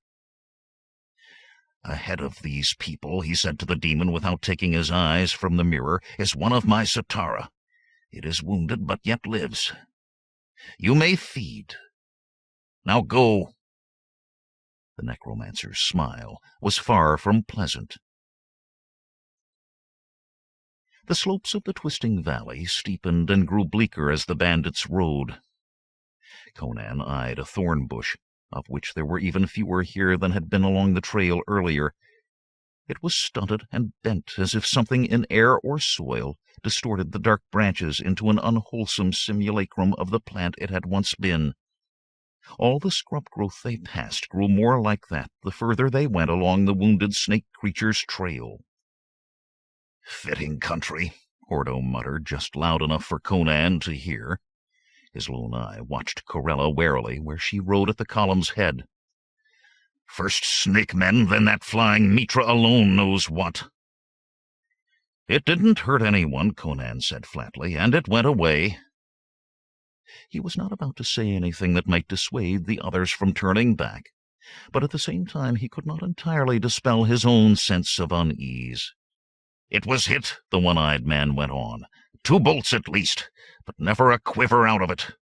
"Ahead of these people," he said to the demon without taking his eyes from the mirror, "is one of my Satara. It is wounded, but yet lives. You may feed. Now go." The necromancer's smile was far from pleasant. The slopes of the twisting valley steepened and grew bleaker as the bandits rode. Conan eyed a thorn bush, of which there were even fewer here than had been along the trail earlier. It was stunted and bent as if something in air or soil distorted the dark branches into an unwholesome simulacrum of the plant it had once been. All the scrub growth they passed grew more like that the further they went along the wounded snake creature's trail. "Fitting country," Hordo muttered, just loud enough for Conan to hear. His lone eye watched Corella warily where she rode at the column's head. "First snake men, then that flying Mitra alone knows what." "It didn't hurt anyone," Conan said flatly, "and it went away." He was not about to say anything that might dissuade the others from turning back, but at the same time he could not entirely dispel his own sense of unease. "It was hit," the one-eyed man went on. "2 bolts at least, but never a quiver out of it.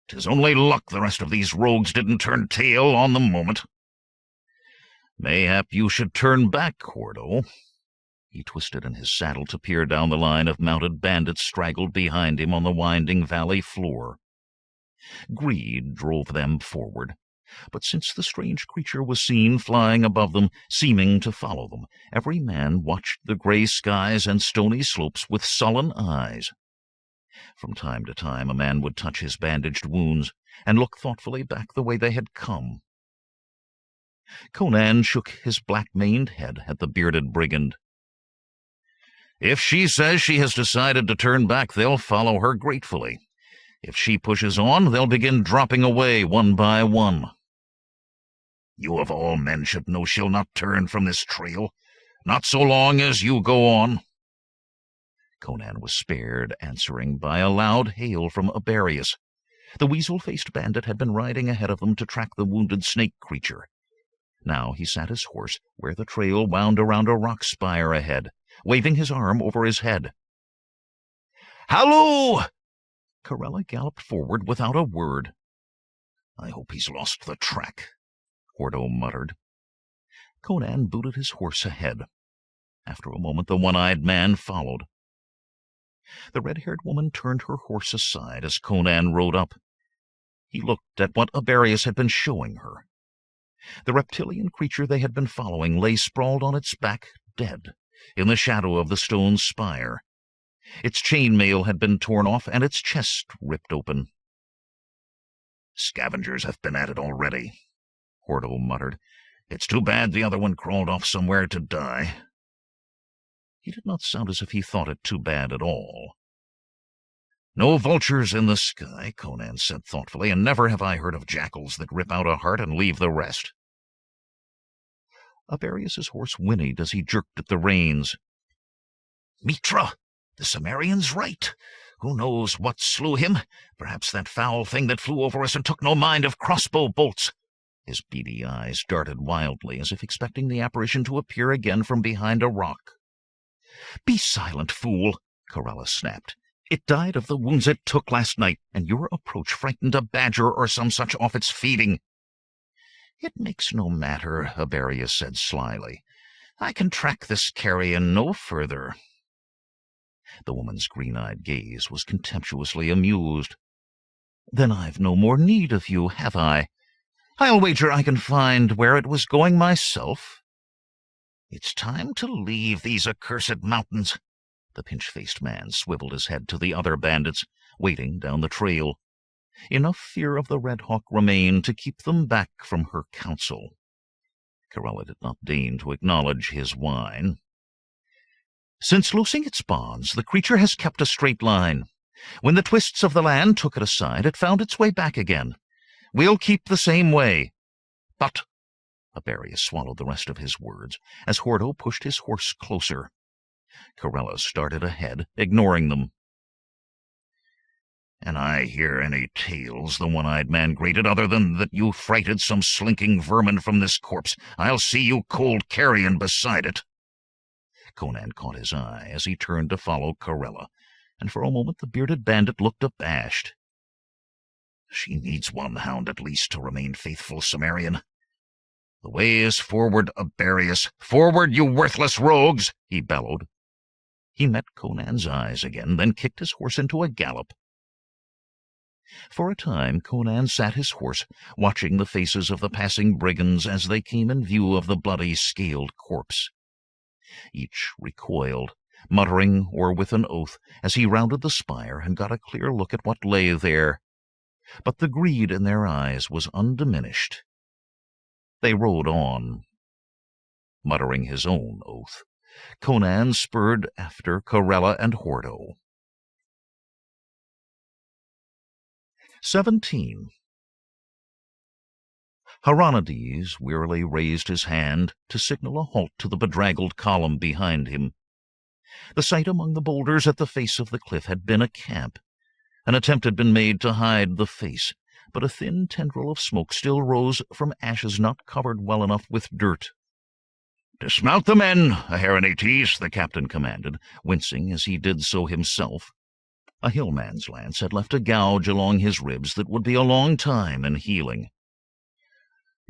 'Tis only luck the rest of these rogues didn't turn tail on the moment." "Mayhap you should turn back, Hordo." He twisted in his saddle to peer down the line of mounted bandits straggled behind him on the winding valley floor. Greed drove them forward, but since the strange creature was seen flying above them, seeming to follow them, every man watched the gray skies and stony slopes with sullen eyes. From time to time a man would touch his bandaged wounds and look thoughtfully back the way they had come. Conan shook his black-maned head at the bearded brigand. "If she says she has decided to turn back, they'll follow her gratefully. If she pushes on, they'll begin dropping away one by one. You of all men should know she'll not turn from this trail, not so long as you go on." Conan was spared answering by a loud hail from Aberius. The weasel-faced bandit had been riding ahead of them to track the wounded snake creature. Now he sat his horse where the trail wound around a rock spire ahead, waving his arm over his head. "Halloo!" Corella galloped forward without a word. "I hope he's lost the track," Hordo muttered. Conan booted his horse ahead. After a moment the one-eyed man followed. The red-haired woman turned her horse aside as Conan rode up. He looked at what Aberius had been showing her. The reptilian creature they had been following lay sprawled on its back, dead, in the shadow of the stone spire. Its chainmail had been torn off and its chest ripped open. "Scavengers have been at it already," Hordo muttered. "It's too bad the other one crawled off somewhere to die." He did not sound as if he thought it too bad at all. "No vultures in the sky," Conan said thoughtfully, "and never have I heard of jackals that rip out a heart and leave the rest." Aberius's horse whinnied as he jerked at the reins. "Mitra! The Cimmerian's right. Who knows what slew him? Perhaps that foul thing that flew over us and took no mind of crossbow bolts." His beady eyes darted wildly, as if expecting the apparition to appear again from behind a rock. "Be silent, fool!" Corella snapped. "It died of the wounds it took last night, and your approach frightened a badger or some such off its feeding." "It makes no matter," Aberius said slyly. "I can track this carrion no further." The woman's green-eyed gaze was contemptuously amused. "Then I've no more need of you, have I? I'll wager I can find where it was going myself." "It's time to leave these accursed mountains." The pinch-faced man swiveled his head to the other bandits, waiting down the trail. Enough fear of the Red Hawk remained to keep them back from her counsel. Corella did not deign to acknowledge his whine. "Since loosing its bonds, the creature has kept a straight line. When the twists of the land took it aside, it found its way back again. We'll keep the same way. But—" Aberius swallowed the rest of his words as Hordo pushed his horse closer. Corella started ahead, ignoring them. "And I hear any tales the one-eyed man grated other than that you frighted some slinking vermin from this corpse, I'll see you cold carrion beside it." Conan caught his eye as he turned to follow Corella, and for a moment the bearded bandit looked abashed. "She needs one hound at least to remain faithful, Cimmerian. The way is forward, Aberius. Forward, you worthless rogues!" he bellowed. He met Conan's eyes again, then kicked his horse into a gallop. For a time Conan sat his horse, watching the faces of the passing brigands as they came in view of the bloody, scaled corpse. Each recoiled, muttering or with an oath, as he rounded the spire and got a clear look at what lay there. But the greed in their eyes was undiminished. They rode on. Muttering his own oath, Conan spurred after Corella and Hordo. 17. Hieronydes wearily raised his hand to signal a halt to the bedraggled column behind him. The site among the boulders at the face of the cliff had been a camp. An attempt had been made to hide the face, but a thin tendril of smoke still rose from ashes not covered well enough with dirt. "Dismount the men, Hieronydes," the captain commanded, wincing as he did so himself. A hillman's lance had left a gouge along his ribs that would be a long time in healing.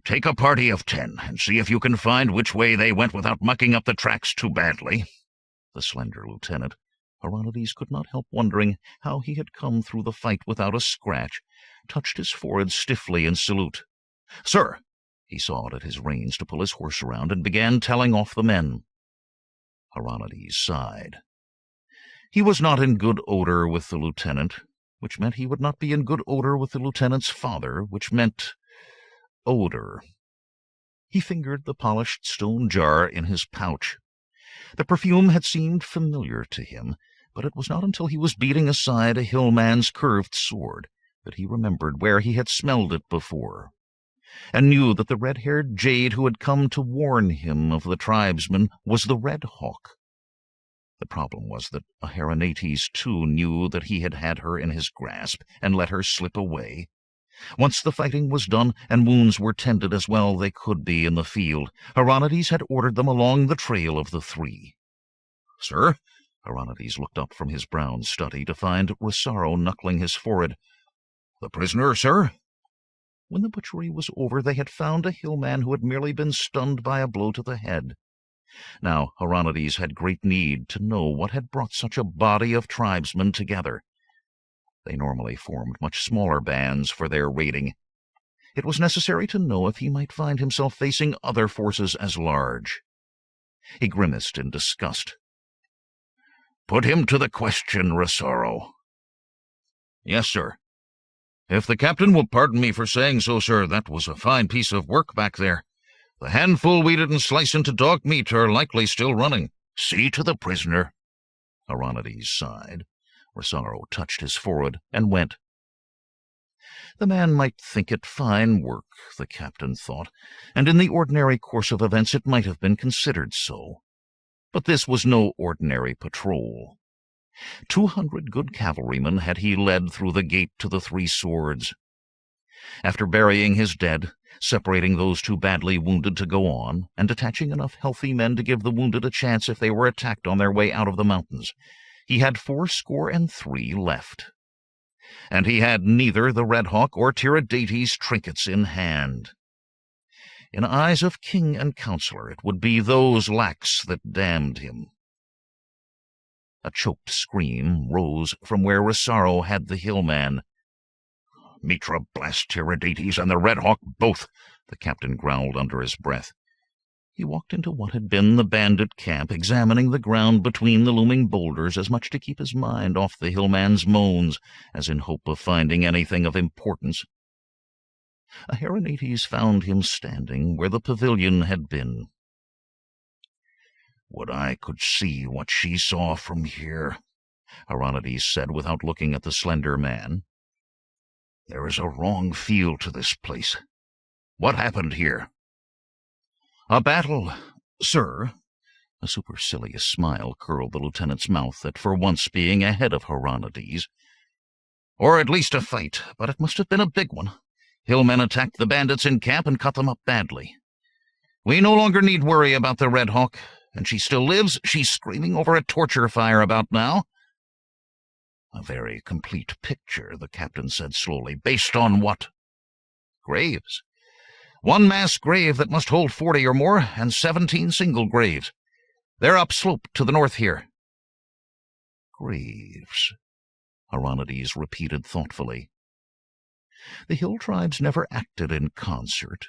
"Take a party of 10, and see if you can find which way they went without mucking up the tracks too badly." The slender lieutenant, Hieronydes could not help wondering how he had come through the fight without a scratch, touched his forehead stiffly in salute. "Sir!" He sawed at his reins to pull his horse around and began telling off the men. Hieronydes sighed. He was not in good odor with the lieutenant, which meant he would not be in good odor with the lieutenant's father, which meant odor. He fingered the polished stone jar in his pouch. The perfume had seemed familiar to him, but it was not until he was beating aside a hillman's curved sword that he remembered where he had smelled it before, and knew that the red-haired jade who had come to warn him of the tribesmen was the Red Hawk. The problem was that Hieronydes too knew that he had had her in his grasp and let her slip away. Once the fighting was done and wounds were tended as well they could be in the field, Hieronydes had ordered them along the trail of the three. "Sir?" Hieronydes looked up from his brown study to find Rosaro knuckling his forehead. "The prisoner, sir?" When the butchery was over, they had found a hillman who had merely been stunned by a blow to the head. Now Hieronydes had great need to know what had brought such a body of tribesmen together. They normally formed much smaller bands for their raiding. It was necessary to know if he might find himself facing other forces as large. He grimaced in disgust. "Put him to the question, Rosaro." "Yes, sir. If the captain will pardon me for saying so, sir, that was a fine piece of work back there. The handful we didn't slice into dog meat are likely still running." "See to the prisoner." Hieronydes sighed. Rosaro touched his forehead and went. The man might think it fine work, the captain thought, and in the ordinary course of events it might have been considered so. But this was no ordinary patrol. 200 good cavalrymen had he led through the gate to the Three Swords. After burying his dead, separating those too badly wounded to go on, and detaching enough healthy men to give the wounded a chance if they were attacked on their way out of the mountains, he had 83 left. And he had neither the Red Hawk or Tiridates' trinkets in hand. In eyes of king and counselor, it would be those lacks that damned him. A choked scream rose from where Rosaro had the hillman. "Mitra blast Tiridates and the Red Hawk both," the captain growled under his breath. He walked into what had been the bandit camp, examining the ground between the looming boulders as much to keep his mind off the hillman's moans as in hope of finding anything of importance. Aherinates found him standing where the pavilion had been. "Would I could see what she saw from here," Aherinates said without looking at the slender man. "There is a wrong feel to this place. What happened here?" "A battle, sir." A supercilious smile curled the lieutenant's mouth at for once being ahead of Aherinates. "Or at least a fight, but it must have been a big one. Hillmen attacked the bandits in camp and cut them up badly. We no longer need worry about the Red Hawk, and she still lives. She's screaming over a torture fire about now." "A very complete picture," the captain said slowly. "Based on what?" "Graves. One mass grave that must hold 40 or more, and 17 single graves. They're upslope to the north here." "Graves," Aherinates repeated thoughtfully. The hill tribes never acted in concert.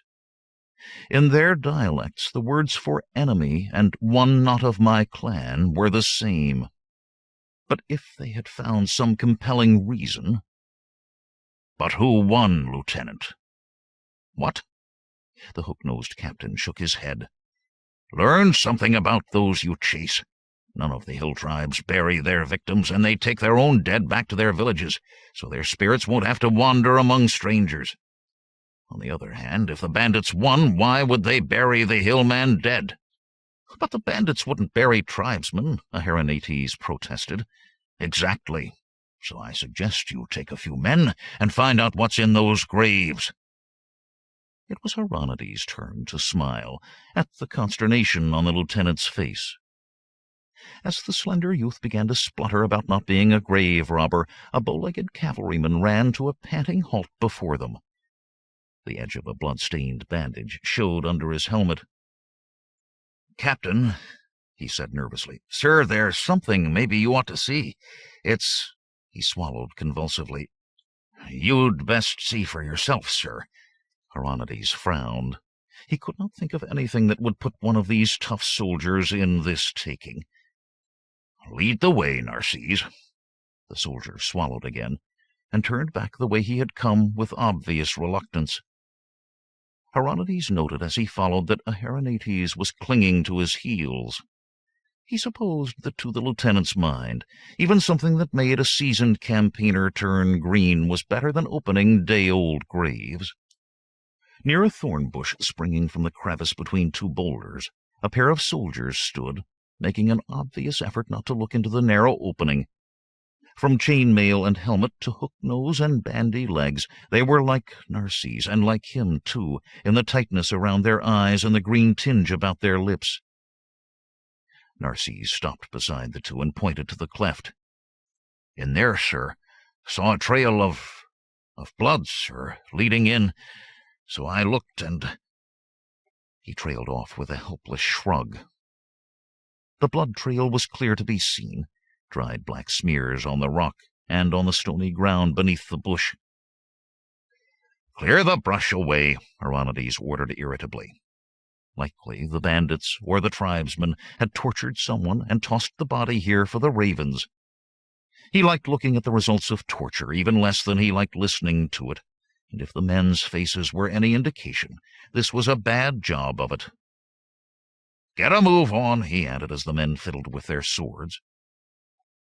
In their dialects, the words for enemy and one not of my clan were the same. But if they had found some compelling reason— "But who won, Lieutenant?" "What?" The hook-nosed captain shook his head. "Learn something about those you chase. None of the hill tribes bury their victims, and they take their own dead back to their villages, so their spirits won't have to wander among strangers. On the other hand, if the bandits won, why would they bury the hillman dead?" "But the bandits wouldn't bury tribesmen," Aherinates protested. "Exactly. So I suggest you take a few men and find out what's in those graves." It was Aherinates' turn to smile at the consternation on the lieutenant's face. As the slender youth began to splutter about not being a grave robber, a bow-legged cavalryman ran to a panting halt before them. The edge of a blood-stained bandage showed under his helmet. "Captain," he said nervously, "sir, there's something maybe you ought to see. It's—" He swallowed convulsively. "You'd best see for yourself, sir." Aherinates frowned. He could not think of anything that would put one of these tough soldiers in this taking. "Lead the way, Narcisse." The soldier swallowed again, and turned back the way he had come with obvious reluctance. Aherinates noted as he followed that Aherinates was clinging to his heels. He supposed that to the lieutenant's mind, even something that made a seasoned campaigner turn green was better than opening day-old graves. Near a thorn bush springing from the crevice between two boulders, a pair of soldiers stood, making an obvious effort not to look into the narrow opening. From chainmail and helmet to hook nose and bandy legs, they were like Narcisse, and like him, too, in the tightness around their eyes and the green tinge about their lips. Narcisse stopped beside the two and pointed to the cleft. "In there, sir. Saw a trail of blood, sir, leading in. So I looked and—" He trailed off with a helpless shrug. The blood trail was clear to be seen, dried black smears on the rock and on the stony ground beneath the bush. "Clear the brush away," Aherinates ordered irritably. Likely the bandits or the tribesmen had tortured someone and tossed the body here for the ravens. He liked looking at the results of torture even less than he liked listening to it, and if the men's faces were any indication, this was a bad job of it. "Get a move on," he added as the men fiddled with their swords.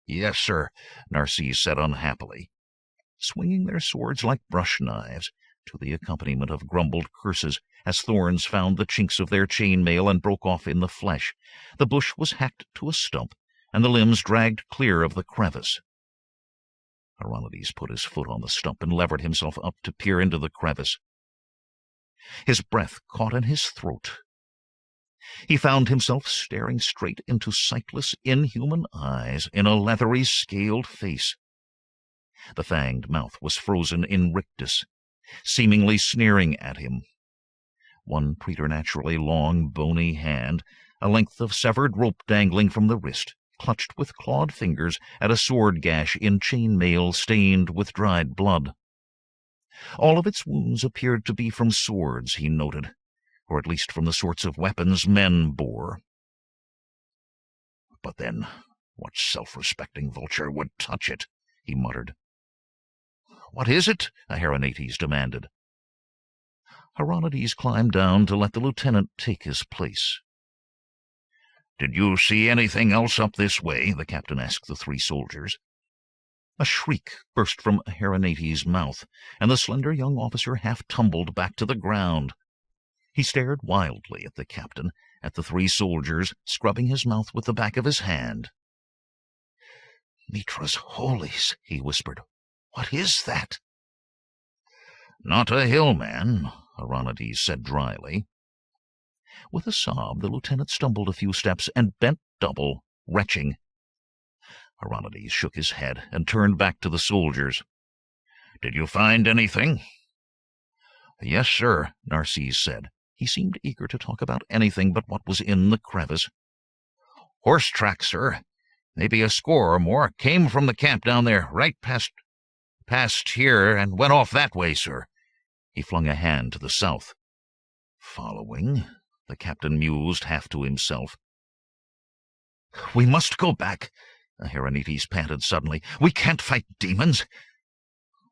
"Yes, sir," Narcisse said unhappily. Swinging their swords like brush-knives, to the accompaniment of grumbled curses as thorns found the chinks of their chain-mail and broke off in the flesh, the bush was hacked to a stump, and the limbs dragged clear of the crevice. Aherinates put his foot on the stump and levered himself up to peer into the crevice. His breath caught in his throat. He found himself staring straight into sightless, inhuman eyes in a leathery, scaled face. The fanged mouth was frozen in rictus, seemingly sneering at him. One preternaturally long, bony hand, a length of severed rope dangling from the wrist, clutched with clawed fingers at a sword gash in chain mail stained with dried blood. All of its wounds appeared to be from swords, he noted, or at least from the sorts of weapons men bore. But then, what self-respecting vulture would touch it? He muttered. What is it? Aheronides demanded. Hieronydes climbed down to let the lieutenant take his place. Did you see anything else up this way? The captain asked the three soldiers. A shriek burst from Aheronides' mouth, and the slender young officer half tumbled back to the ground. He stared wildly at the captain, at the three soldiers, scrubbing his mouth with the back of his hand. "Mitra's holies," he whispered. "What is that?" "Not a hillman," Hieronydes said dryly. With a sob, the lieutenant stumbled a few steps and bent double, retching. Hieronydes shook his head and turned back to the soldiers. "Did you find anything?" "Yes, sir," Narcisse said. He seemed eager to talk about anything but what was in the crevice. "Horse tracks, sir. Maybe a score or more. Came from the camp down there, right past here, and went off that way, sir." He flung a hand to the south. "Following," the captain mused half to himself. "We must go back," Aheronides panted suddenly. "We can't fight demons."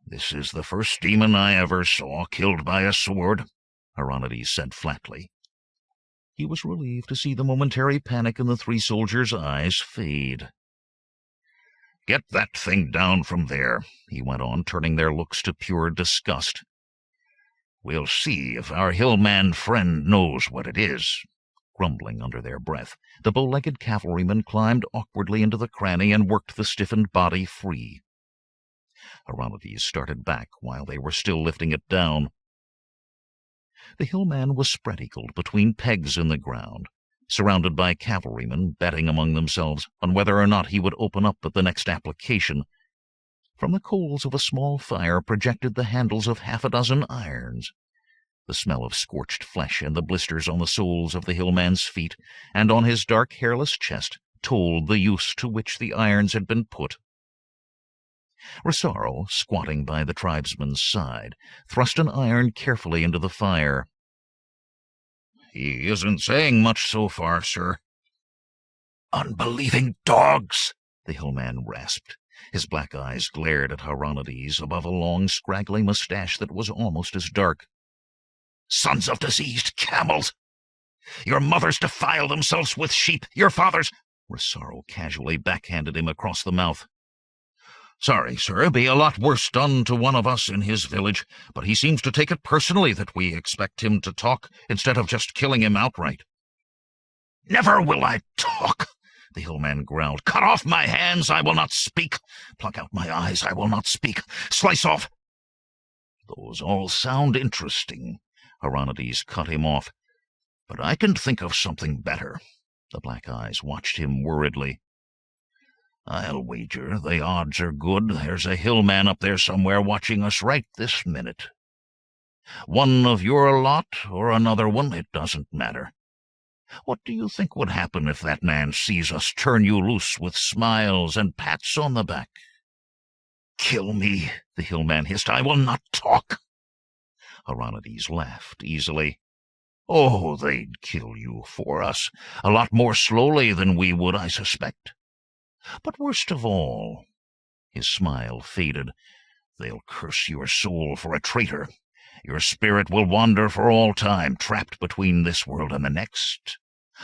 "This is the first demon I ever saw killed by a sword," Hieronydes said flatly. He was relieved to see the momentary panic in the three soldiers' eyes fade. "Get that thing down from there," he went on, turning their looks to pure disgust. "We'll see if our hillman friend knows what it is." Grumbling under their breath, the bow-legged cavalryman climbed awkwardly into the cranny and worked the stiffened body free. Hieronydes started back while they were still lifting it down. The hillman was spread-eagled between pegs in the ground, surrounded by cavalrymen betting among themselves on whether or not he would open up at the next application. From the coals of a small fire projected the handles of half a dozen irons. The smell of scorched flesh and the blisters on the soles of the hillman's feet and on his dark hairless chest told the use to which the irons had been put. Rosaro, squatting by the tribesman's side, thrust an iron carefully into the fire. "He isn't saying much so far, sir." "Unbelieving dogs!" the hillman rasped. His black eyes glared at Hieronydes above a long, scraggly mustache that was almost as dark. "Sons of diseased camels! Your mothers defile themselves with sheep. Your fathers—" Rosaro casually backhanded him across the mouth. "Sorry, sir, be a lot worse done to one of us in his village, but he seems to take it personally that we expect him to talk instead of just killing him outright." "Never will I talk," the hillman growled. "Cut off my hands, I will not speak. Pluck out my eyes, I will not speak. Slice off—" "Those all sound interesting," Hieronydes cut him off. "But I can think of something better." The black eyes watched him worriedly. "I'll wager the odds are good there's a hillman up there somewhere watching us right this minute. One of your lot or another one, it doesn't matter. What do you think would happen if that man sees us turn you loose with smiles and pats on the back?" "Kill me," the hillman hissed. "I will not talk." Hieronydes laughed easily. "Oh, they'd kill you for us, a lot more slowly than we would, I suspect. But worst of all," his smile faded, "they'll curse your soul for a traitor. Your spirit will wander for all time, trapped between this world and the next,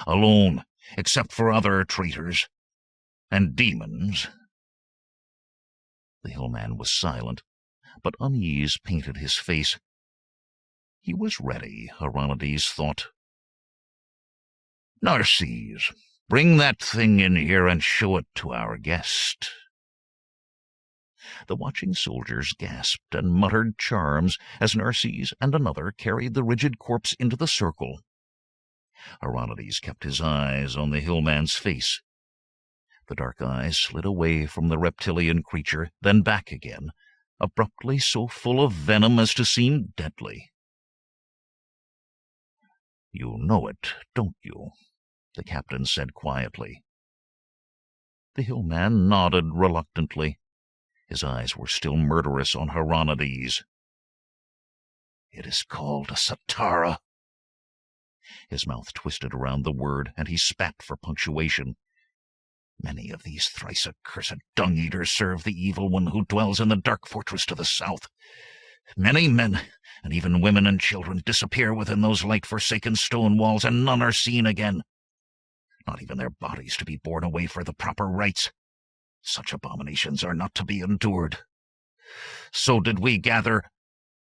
alone, except for other traitors and demons." The hillman was silent, but unease painted his face. He was ready, Hieronydes thought. "Narcisse, bring that thing in here and show it to our guest." The watching soldiers gasped and muttered charms as Narcisse and another carried the rigid corpse into the circle. Hieronydes kept his eyes on the hillman's face. The dark eyes slid away from the reptilian creature, then back again, abruptly so full of venom as to seem deadly. "You know it, don't you?" the captain said quietly. The hillman nodded reluctantly. His eyes were still murderous on Hieronydes. "It is called a satara." His mouth twisted around the word, and he spat for punctuation. "Many of these thrice accursed dung-eaters serve the evil one who dwells in the dark fortress to the south. Many men, and even women and children, disappear within those light-forsaken stone walls, and none are seen again. Not even their bodies to be borne away for the proper rites. Such abominations are not to be endured. So did we gather—"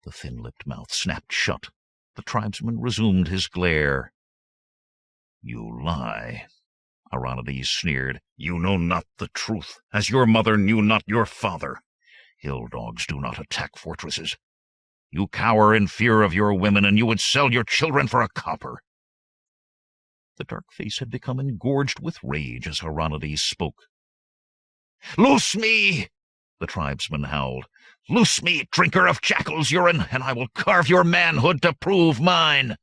The thin-lipped mouth snapped shut. The tribesman resumed his glare. "You lie," Hieronydes sneered. "You know not the truth, as your mother knew not your father. Hill dogs do not attack fortresses. You cower in fear of your women, and you would sell your children for a copper." The dark face had become engorged with rage as Hieronydes spoke. "Loose me!" the tribesman howled. "Loose me, drinker of jackal's urine, and I will carve your manhood to prove mine."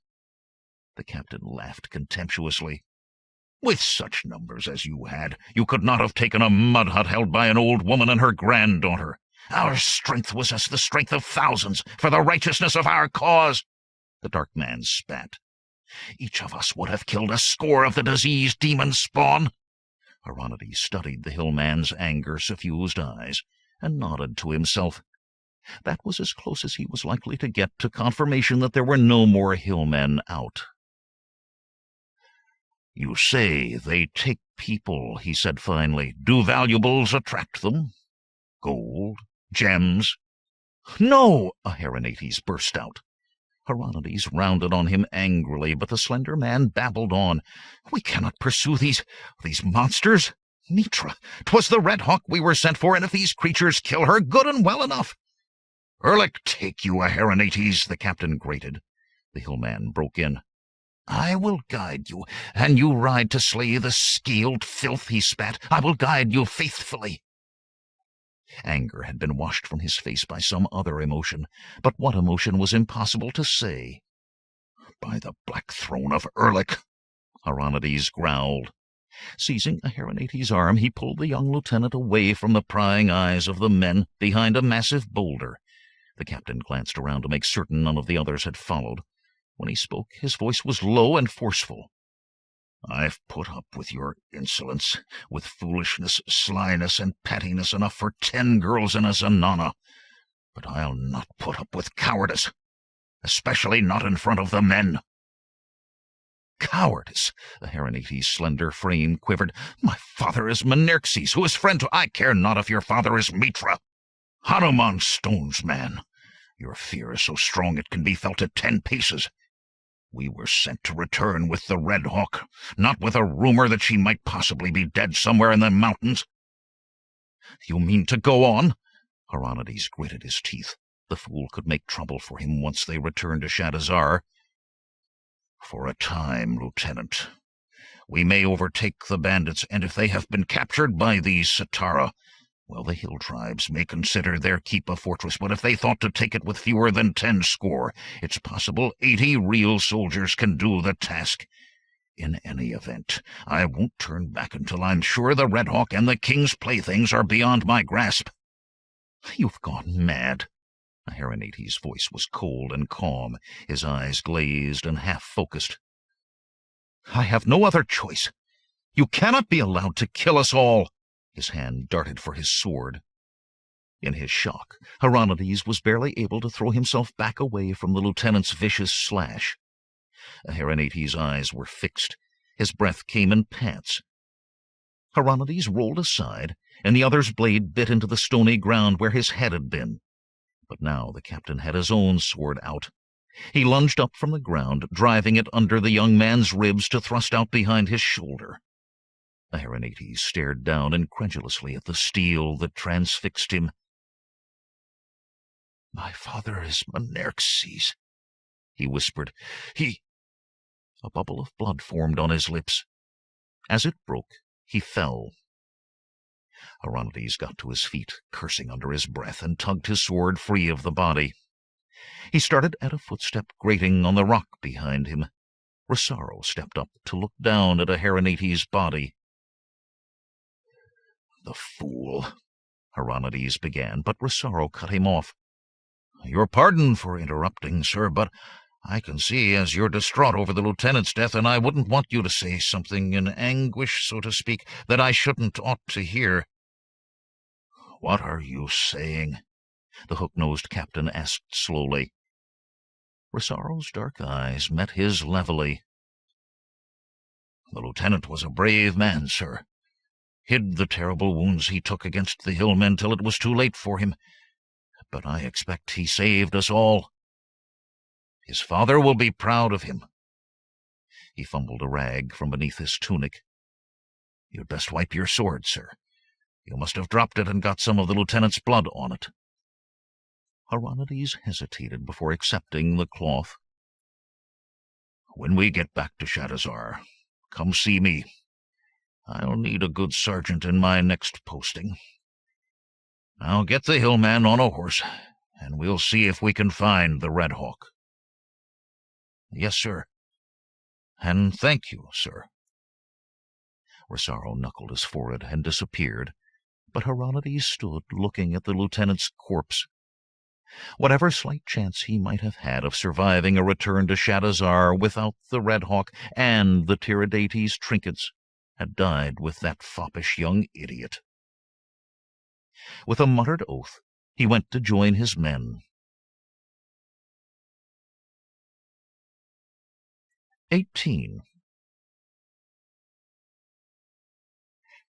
The captain laughed contemptuously. "With such numbers as you had, you could not have taken a mud hut held by an old woman and her granddaughter. Our strength was as the strength of thousands for the righteousness of our cause." The dark man spat. "Each of us would have killed a score of the diseased demon spawn." Hieronydes studied the hillman's anger-suffused eyes and nodded to himself. That was as close as he was likely to get to confirmation that there were no more hillmen out. "You say they take people," he said finally. "Do valuables attract them? Gold? Gems?" "No!" Hieronydes burst out. Hieronydes rounded on him angrily, but the slender man babbled on. "We cannot pursue these monsters. Mitra, 'twas the Red Hawk we were sent for, and if these creatures kill her, good and well enough." "Erlich take you, Hieronydes," the captain grated. The hillman broke in. "I will guide you, and you ride to slay the scaled filth," he spat. "I will guide you faithfully." Anger had been washed from his face by some other emotion, but what emotion was impossible to say. "By the black throne of Erlich," Hieronydes growled. Seizing Hieronydes' arm, he pulled the young lieutenant away from the prying eyes of the men behind a massive boulder. The captain glanced around to make certain none of the others had followed. When he spoke, his voice was low and forceful. "I've put up with your insolence, with foolishness, slyness, and pettiness enough for 10 girls in a zenana, but I'll not put up with cowardice, especially not in front of the men." "Cowardice!" The Hieronytes' slender frame quivered. "My father is Menerxes, who is friend to—" "I care not if your father is Mitra. Hanuman stones, man. Your fear is so strong it can be felt at 10 paces. We were sent to return with the Red Hawk, not with a rumor that she might possibly be dead somewhere in the mountains." "You mean to go on?" Hieronydes gritted his teeth. The fool could make trouble for him once they returned to Shadazar. "For a time, Lieutenant. We may overtake the bandits, and if they have been captured by these Satara, well, the hill tribes may consider their keep a fortress, but if they thought to take it with fewer than 10 score, it's possible 80 real soldiers can do the task. In any event, I won't turn back until I'm sure the Red Hawk and the King's playthings are beyond my grasp." "You've gone mad." Hieronytes' voice was cold and calm, his eyes glazed and half-focused. "I have no other choice. You cannot be allowed to kill us all." His hand darted for his sword. In his shock, Hieronydes was barely able to throw himself back away from the lieutenant's vicious slash. Hieronytes' eyes were fixed. His breath came in pants. Hieronytes rolled aside, and the other's blade bit into the stony ground where his head had been. But now the captain had his own sword out. He lunged up from the ground, driving it under the young man's ribs to thrust out behind his shoulder. Hieronytes stared down incredulously at the steel that transfixed him. "My father is Menerxes," he whispered. "He—" A bubble of blood formed on his lips. As it broke, he fell. Hieronytes got to his feet, cursing under his breath, and tugged his sword free of the body. He started at a footstep grating on the rock behind him. Rosaro stepped up to look down at Hieronytes' body. "The fool," Hieronymus began, but Rosaro cut him off. "Your pardon for interrupting, sir, but I can see as you're distraught over the lieutenant's death, and I wouldn't want you to say something in anguish, so to speak, that I ought to hear." "What are you saying?" the hook-nosed captain asked slowly. Rosaro's dark eyes met his levelly. "The lieutenant was a brave man, sir. Hid the terrible wounds he took against the hillmen till it was too late for him. But I expect he saved us all. His father will be proud of him." He fumbled a rag from beneath his tunic. "You'd best wipe your sword, sir. You must have dropped it and got some of the lieutenant's blood on it." Hieronymus hesitated before accepting the cloth. "When we get back to Shadazar, come see me. I'll need a good sergeant in my next posting. I'll get the hillman on a horse, and we'll see if we can find the Red Hawk." "Yes, sir." "And thank you, sir." Rosaro knuckled his forehead and disappeared, but Hieronymus stood looking at the lieutenant's corpse. Whatever slight chance he might have had of surviving a return to Shadazar without the Red Hawk and the Tiridates trinkets had died with that foppish young idiot. With a muttered oath, he went to join his men. 18.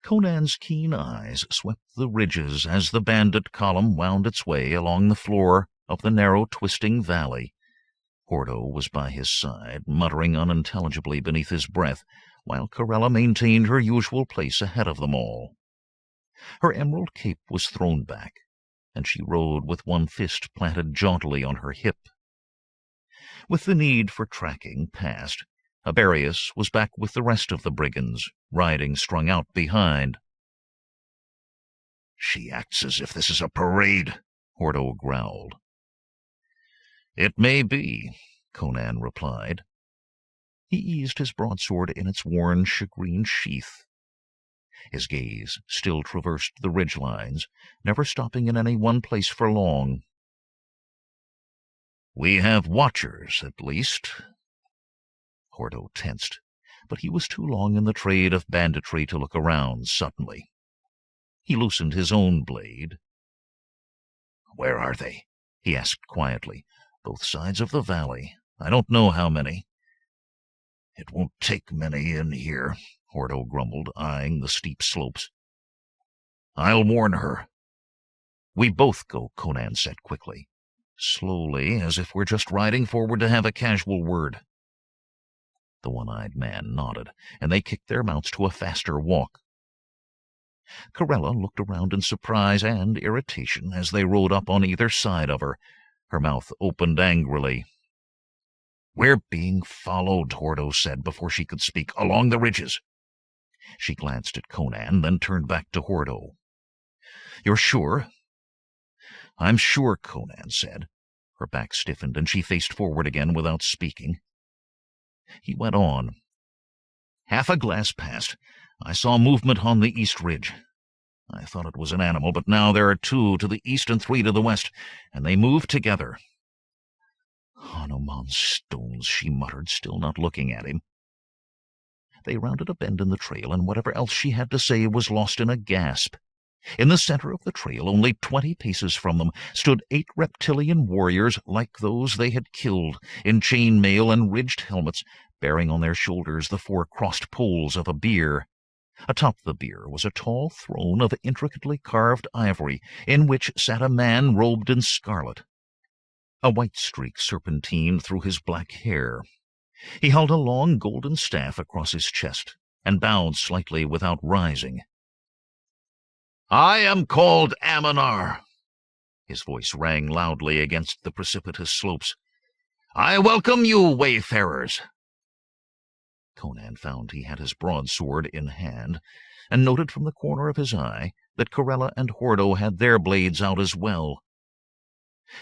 Conan's keen eyes swept the ridges as the bandit column wound its way along the floor of the narrow, twisting valley. Hordo was by his side, muttering unintelligibly beneath his breath, while Corella maintained her usual place ahead of them all. Her emerald cape was thrown back, and she rode with one fist planted jauntily on her hip. With the need for tracking past, Aberius was back with the rest of the brigands, riding strung out behind. "She acts as if this is a parade," Hordo growled. "It may be," Conan replied. He eased his broadsword in its worn shagreen sheath. His gaze still traversed the ridge-lines, never stopping in any one place for long. "We have watchers, at least." Hordo tensed, but he was too long in the trade of banditry to look around suddenly. He loosened his own blade. "Where are they?" he asked quietly. "Both sides of the valley. I don't know how many." "It won't take many in here," Hordo grumbled, eyeing the steep slopes. "I'll warn her." "We both go," Conan said quickly, slowly, as if we're just riding forward to have a casual word. The one-eyed man nodded, and they kicked their mounts to a faster walk. Corella looked around in surprise and irritation as they rode up on either side of her. Her mouth opened angrily. "We're being followed," Hordo said before she could speak, "along the ridges." She glanced at Conan, then turned back to Hordo. "You're sure?" "I'm sure," Conan said. Her back stiffened, and she faced forward again without speaking. He went on. "Half a glass past, I saw movement on the east ridge. I thought it was an animal, but now there are 2 to the east and 3 to the west, and they move together." "Hanuman stones," she muttered, still not looking at him. They rounded a bend in the trail, and whatever else she had to say was lost in a gasp. In the center of the trail, only 20 paces from them, stood 8 reptilian warriors like those they had killed, in chain mail and ridged helmets, bearing on their shoulders the 4 crossed poles of a bier. Atop the bier was a tall throne of intricately carved ivory, in which sat a man robed in scarlet. A white streak serpentined through his black hair. He held a long golden staff across his chest, and bowed slightly without rising. "I am called Ammonar." His voice rang loudly against the precipitous slopes. "I welcome you, wayfarers." Conan found he had his broadsword in hand, and noted from the corner of his eye that Corella and Hordo had their blades out as well.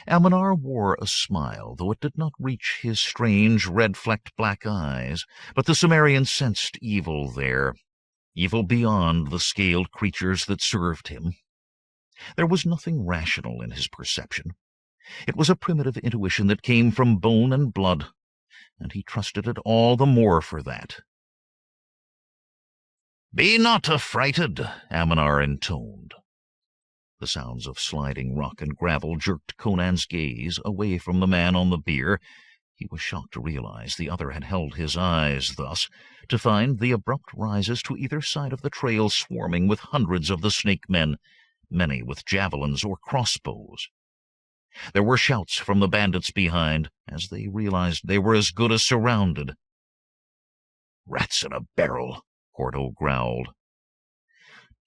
Ammonar wore a smile, though it did not reach his strange, red-flecked black eyes, but the Cimmerian sensed evil there. evil beyond the scaled creatures that served him. There was nothing rational in his perception. It was a primitive intuition that came from bone and blood, and he trusted it all the more for that. "Be not affrighted," Aminar intoned. The sounds of sliding rock and gravel jerked Conan's gaze away from the man on the bier. He was shocked to realize the other had held his eyes thus, to find the abrupt rises to either side of the trail swarming with hundreds of the snake men, many with javelins or crossbows. There were shouts from the bandits behind, as they realized they were as good as surrounded. "Rats in a barrel," Hordo growled.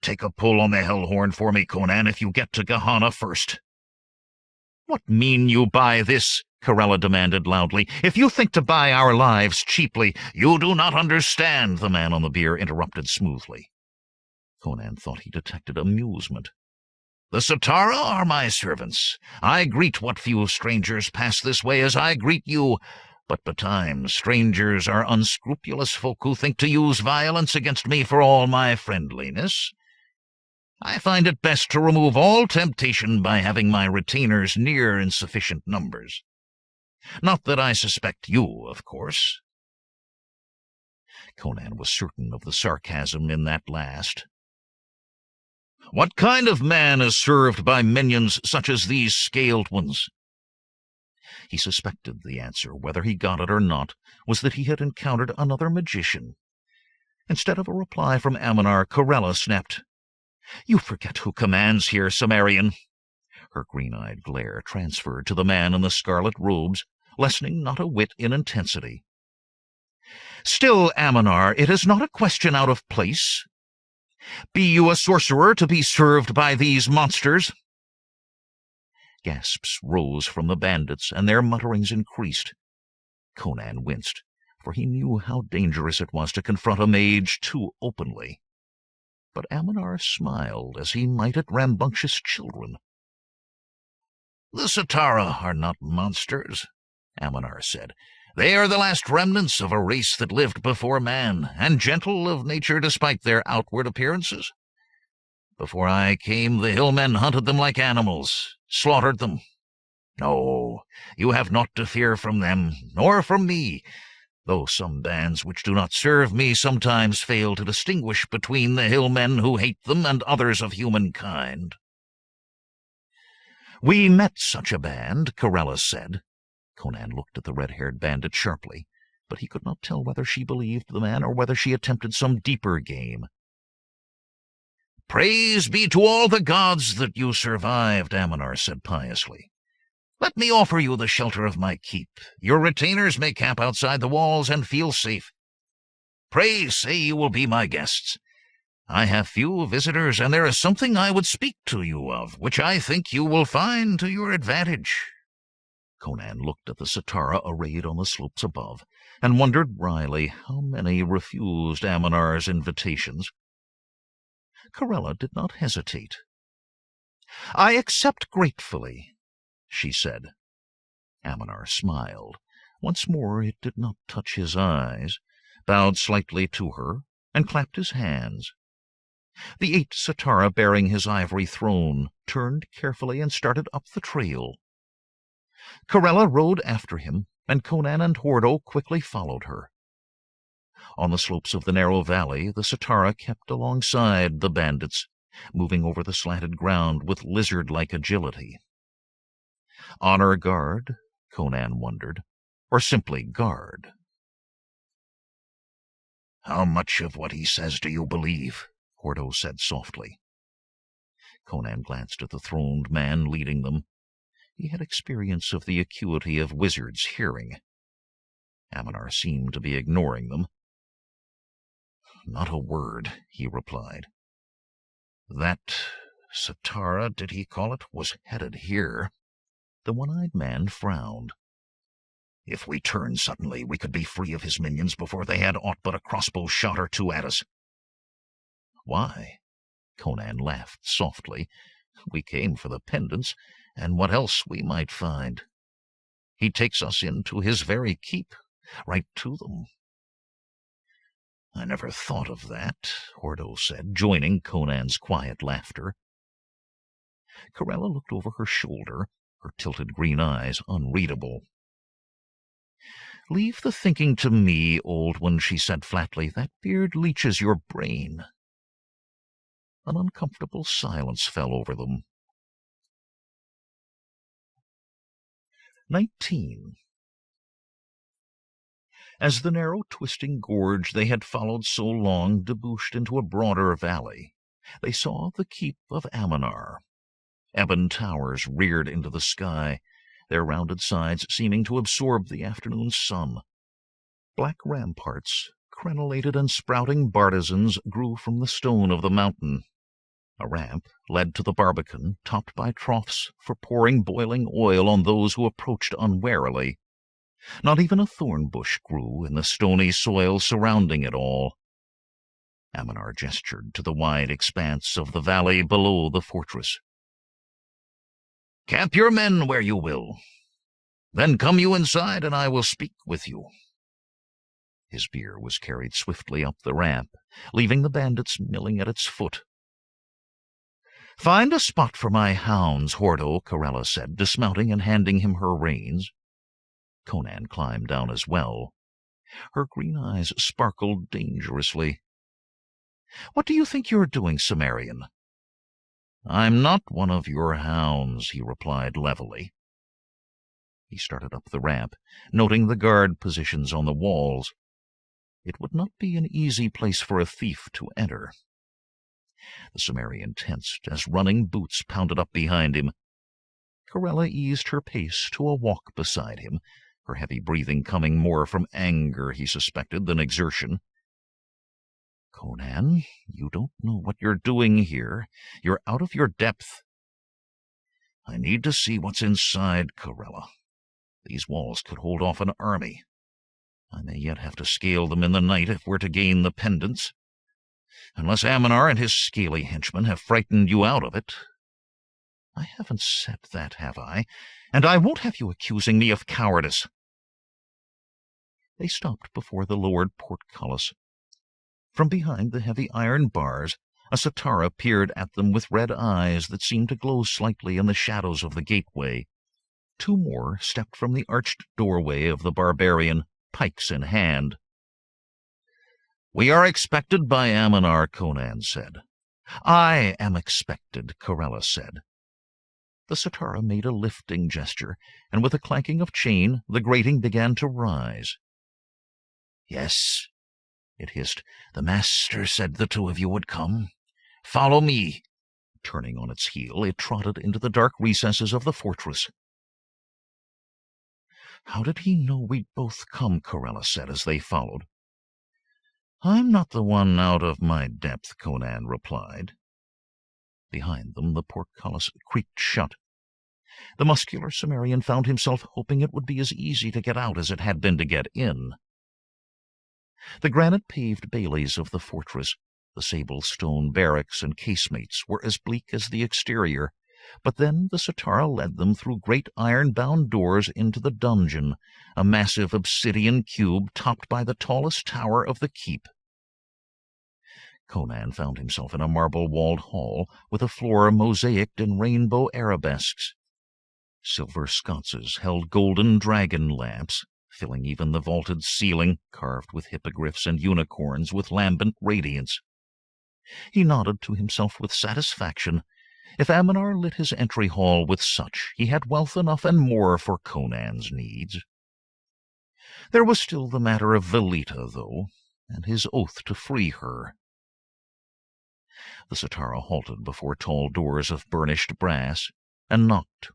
"Take a pull on the hell horn for me, Conan, if you get to Gehenna first." "What mean you by this?" Corella demanded loudly. "If you think to buy our lives cheaply—" "You do not understand," the man on the bier interrupted smoothly. Conan thought he detected amusement. "The Satara are my servants. I greet what few strangers pass this way as I greet you. But betimes strangers are unscrupulous folk who think to use violence against me for all my friendliness. I find it best to remove all temptation by having my retainers near in sufficient numbers. Not that I suspect you, of course." Conan was certain of the sarcasm in that last. "What kind of man is served by minions such as these scaled ones?" He suspected the answer, whether he got it or not, was that he had encountered another magician. Instead of a reply from Aminar, Corella snapped, "You forget who commands here, Cimmerian." Her green-eyed glare transferred to the man in the scarlet robes, lessening not a whit in intensity. "Still, Aminar, it is not a question out of place. Be you a sorcerer to be served by these monsters?" Gasps rose from the bandits, and their mutterings increased. Conan winced, for he knew how dangerous it was to confront a mage too openly. But Aminar smiled, as he might at rambunctious children. "The Satara are not monsters," Aminar said. "They are the last remnants of a race that lived before man, and gentle of nature despite their outward appearances. Before I came, the hillmen hunted them like animals, slaughtered them. No, you have naught to fear from them, nor from me, though some bands which do not serve me sometimes fail to distinguish between the hillmen who hate them and others of humankind." "We met such a band," Corella said. Conan looked at the red-haired bandit sharply, but he could not tell whether she believed the man or whether she attempted some deeper game. "Praise be to all the gods that you survived," Aminar said piously. "Let me offer you the shelter of my keep. Your retainers may camp outside the walls and feel safe. Pray say you will be my guests. I have few visitors, and there is something I would speak to you of, which I think you will find to your advantage." Conan looked at the Satara arrayed on the slopes above, and wondered wryly how many refused Aminar's invitations. Corella did not hesitate. "I accept gratefully," she said. Aminar smiled. Once more it did not touch his eyes, bowed slightly to her, and clapped his hands. The 8 Satara bearing his ivory throne turned carefully and started up the trail. Corella rode after him, and Conan and Hordo quickly followed her. On the slopes of the narrow valley, the Satara kept alongside the bandits, moving over the slanted ground with lizard-like agility. Honor guard, Conan wondered, or simply guard? "How much of what he says do you believe?" Hordo said softly. Conan glanced at the throned man leading them. He had experience of the acuity of wizards' hearing. Aminar seemed to be ignoring them. "Not a word," he replied. "That Satara, did he call it, was headed here." The one-eyed man frowned. "If we turned suddenly, we could be free of his minions before they had aught but a crossbow shot or two at us." "Why?" Conan laughed softly. "We came for the pendants, and what else we might find. He takes us into his very keep, right to them." I never thought of that, Hordo said, joining Conan's quiet laughter. Corella looked over her shoulder, her tilted green eyes unreadable. "Leave the thinking to me, old one," she said flatly. "That beard leaches your brain." An uncomfortable silence fell over them. 19. As the narrow, twisting gorge they had followed so long debouched into a broader valley, they saw the keep of Ammonar. Ebon towers reared into the sky, their rounded sides seeming to absorb the afternoon sun. Black ramparts, crenellated and sprouting bartizans, grew from the stone of the mountain. A ramp led to the barbican, topped by troughs for pouring boiling oil on those who approached unwarily. Not even a thorn bush grew in the stony soil surrounding it all. Ammonar gestured to the wide expanse of the valley below the fortress. "Camp your men where you will. Then come you inside, and I will speak with you." His bier was carried swiftly up the ramp, leaving the bandits milling at its foot. "Find a spot for my hounds, Hordo," Corella said, dismounting and handing him her reins. Conan climbed down as well. Her green eyes sparkled dangerously. "What do you think you're doing, Cimmerian?" "I'm not one of your hounds," he replied levelly. He started up the ramp, noting the guard positions on the walls. It would not be an easy place for a thief to enter. The Cimmerian tensed as running boots pounded up behind him. Corella eased her pace to a walk beside him, her heavy breathing coming more from anger, he suspected, than exertion. "Conan, you don't know what you're doing here. You're out of your depth." "I need to see what's inside, Corella. These walls could hold off an army. I may yet have to scale them in the night if we're to gain the pendants. Unless Ammonar and his scaly henchmen have frightened you out of it." "I haven't said that, have I? And I won't have you accusing me of cowardice." They stopped before the lowered portcullis. From behind the heavy iron bars, a Satara peered at them with red eyes that seemed to glow slightly in the shadows of the gateway. Two more stepped from the arched doorway of the barbarian, pikes in hand. "We are expected by Ammonar," Conan said. "I am expected," Corella said. The Satara made a lifting gesture, and with a clanking of chain, the grating began to rise. "Yes," it hissed. "The master said the two of you would come. Follow me." Turning on its heel, it trotted into the dark recesses of the fortress. "How did he know we'd both come?" Corella said as they followed. "I'm not the one out of my depth," Conan replied. Behind them, the portcullis creaked shut. The muscular Cimmerian found himself hoping it would be as easy to get out as it had been to get in. The granite-paved baileys of the fortress, the sable stone barracks and casemates, were as bleak as the exterior, but then the Satara led them through great iron-bound doors into the dungeon, a massive obsidian cube topped by the tallest tower of the keep. Conan found himself in a marble-walled hall with a floor mosaicked in rainbow arabesques. Silver sconces held golden dragon lamps, filling even the vaulted ceiling, carved with hippogriffs and unicorns with lambent radiance. He nodded to himself with satisfaction. If Ammonar lit his entry hall with such, he had wealth enough and more for Conan's needs. There was still the matter of Velita, though, and his oath to free her. The Satara halted before tall doors of burnished brass, and knocked.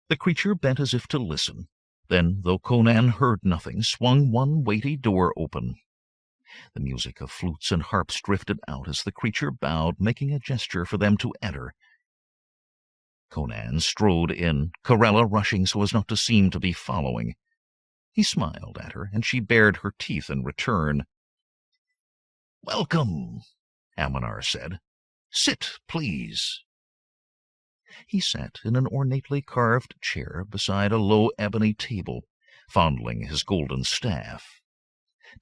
The creature bent as if to listen, then, though Conan heard nothing, swung one weighty door open. The music of flutes and harps drifted out as the creature bowed, making a gesture for them to enter. Conan strode in, Corella rushing so as not to seem to be following. He smiled at her, and she bared her teeth in return. "Welcome," Ammonar said. "Sit, please." He sat in an ornately carved chair beside a low ebony table, fondling his golden staff.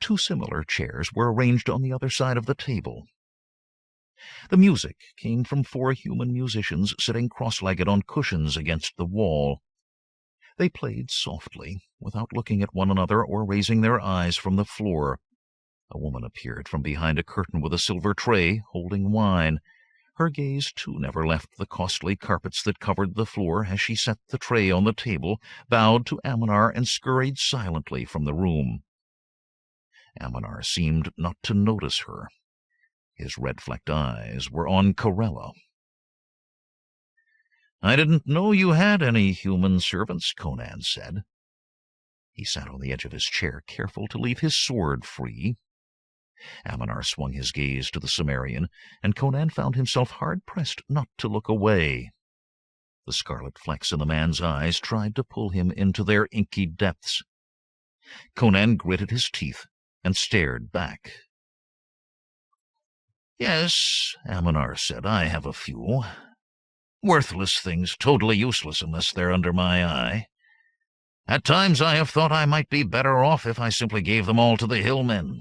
Two similar chairs were arranged on the other side of the table. The music came from 4 human musicians sitting cross-legged on cushions against the wall. They played softly, without looking at one another or raising their eyes from the floor. A woman appeared from behind a curtain with a silver tray, holding wine. Her gaze, too, never left the costly carpets that covered the floor as she set the tray on the table, bowed to Aminar, and scurried silently from the room. Aminar seemed not to notice her. His red-flecked eyes were on Corella. "I didn't know you had any human servants," Conan said. He sat on the edge of his chair, careful to leave his sword free. Aminar swung his gaze to the Cimmerian, and Conan found himself hard-pressed not to look away. The scarlet flecks in the man's eyes tried to pull him into their inky depths. Conan gritted his teeth and stared back. "Yes," Aminar said, "I have a few. Worthless things, totally useless unless they're under my eye. At times I have thought I might be better off if I simply gave them all to the hillmen."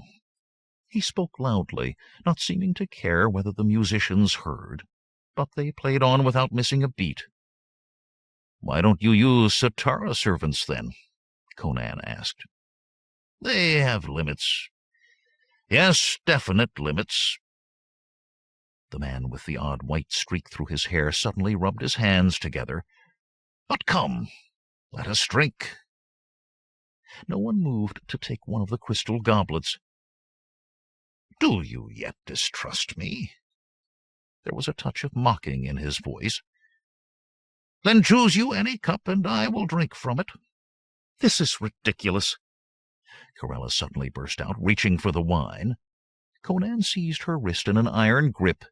He spoke loudly, not seeming to care whether the musicians heard, but they played on without missing a beat. "Why don't you use Satara servants, then?" Conan asked. "They have limits. Yes, definite limits." The man with the odd white streak through his hair suddenly rubbed his hands together. "But come, let us drink." No one moved to take one of the crystal goblets. "Do you yet distrust me?" There was a touch of mocking in his voice. "Then choose you any cup, and I will drink from it." "This is ridiculous!" Corella suddenly burst out, reaching for the wine. Conan seized her wrist in an iron grip.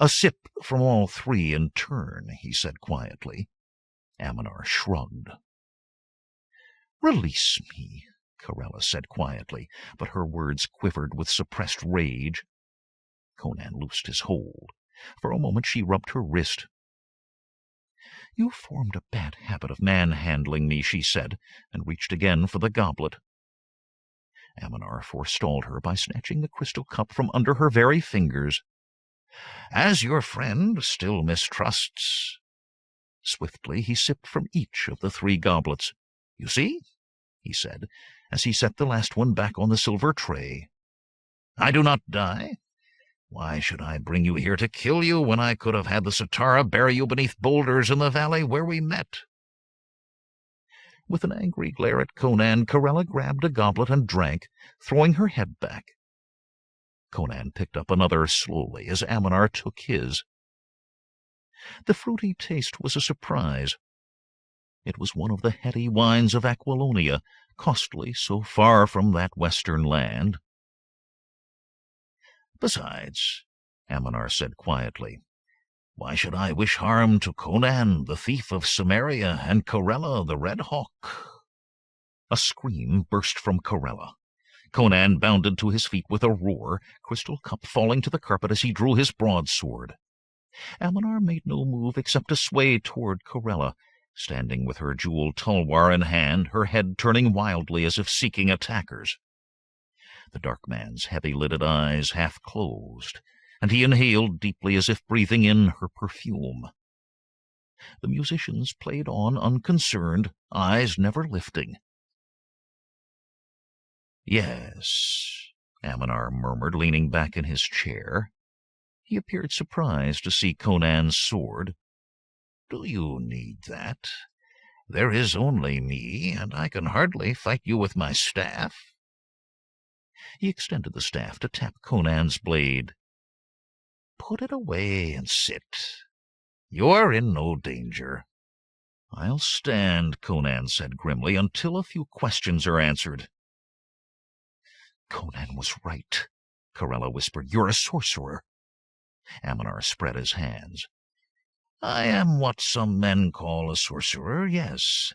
"A sip from all 3 in turn," he said quietly. Aminar shrugged. "Release me," Corella said quietly, but her words quivered with suppressed rage. Conan loosed his hold. For a moment she rubbed her wrist. "You formed a bad habit of manhandling me," she said, and reached again for the goblet. Aminar forestalled her by snatching the crystal cup from under her very fingers. "As your friend still mistrusts." Swiftly he sipped from each of the 3 goblets. "You see," he said, as he set the last one back on the silver tray. "I do not die. Why should I bring you here to kill you when I could have had the Satara bury you beneath boulders in the valley where we met?" With an angry glare at Conan, Corella grabbed a goblet and drank, throwing her head back. Conan picked up another slowly as Aminar took his. The fruity taste was a surprise. It was one of the heady wines of Aquilonia, costly so far from that western land. "Besides," Aminar said quietly, "why should I wish harm to Conan, the thief of Cimmeria, and Corella, the Red Hawk?" A scream burst from Corella. Conan bounded to his feet with a roar, crystal cup falling to the carpet as he drew his broadsword. Aminar made no move except to sway toward Corella, standing with her jeweled tulwar in hand, her head turning wildly as if seeking attackers. The dark man's heavy-lidded eyes half closed, and he inhaled deeply as if breathing in her perfume. The musicians played on unconcerned, eyes never lifting. "Yes," Aminar murmured, leaning back in his chair. He appeared surprised to see Conan's sword. "Do you need that? There is only me, and I can hardly fight you with my staff." He extended the staff to tap Conan's blade. "Put it away and sit. You are in no danger." "I'll stand," Conan said grimly, "until a few questions are answered." "Conan was right," Corella whispered. "You're a sorcerer." Aminar spread his hands. "I am what some men call a sorcerer, yes.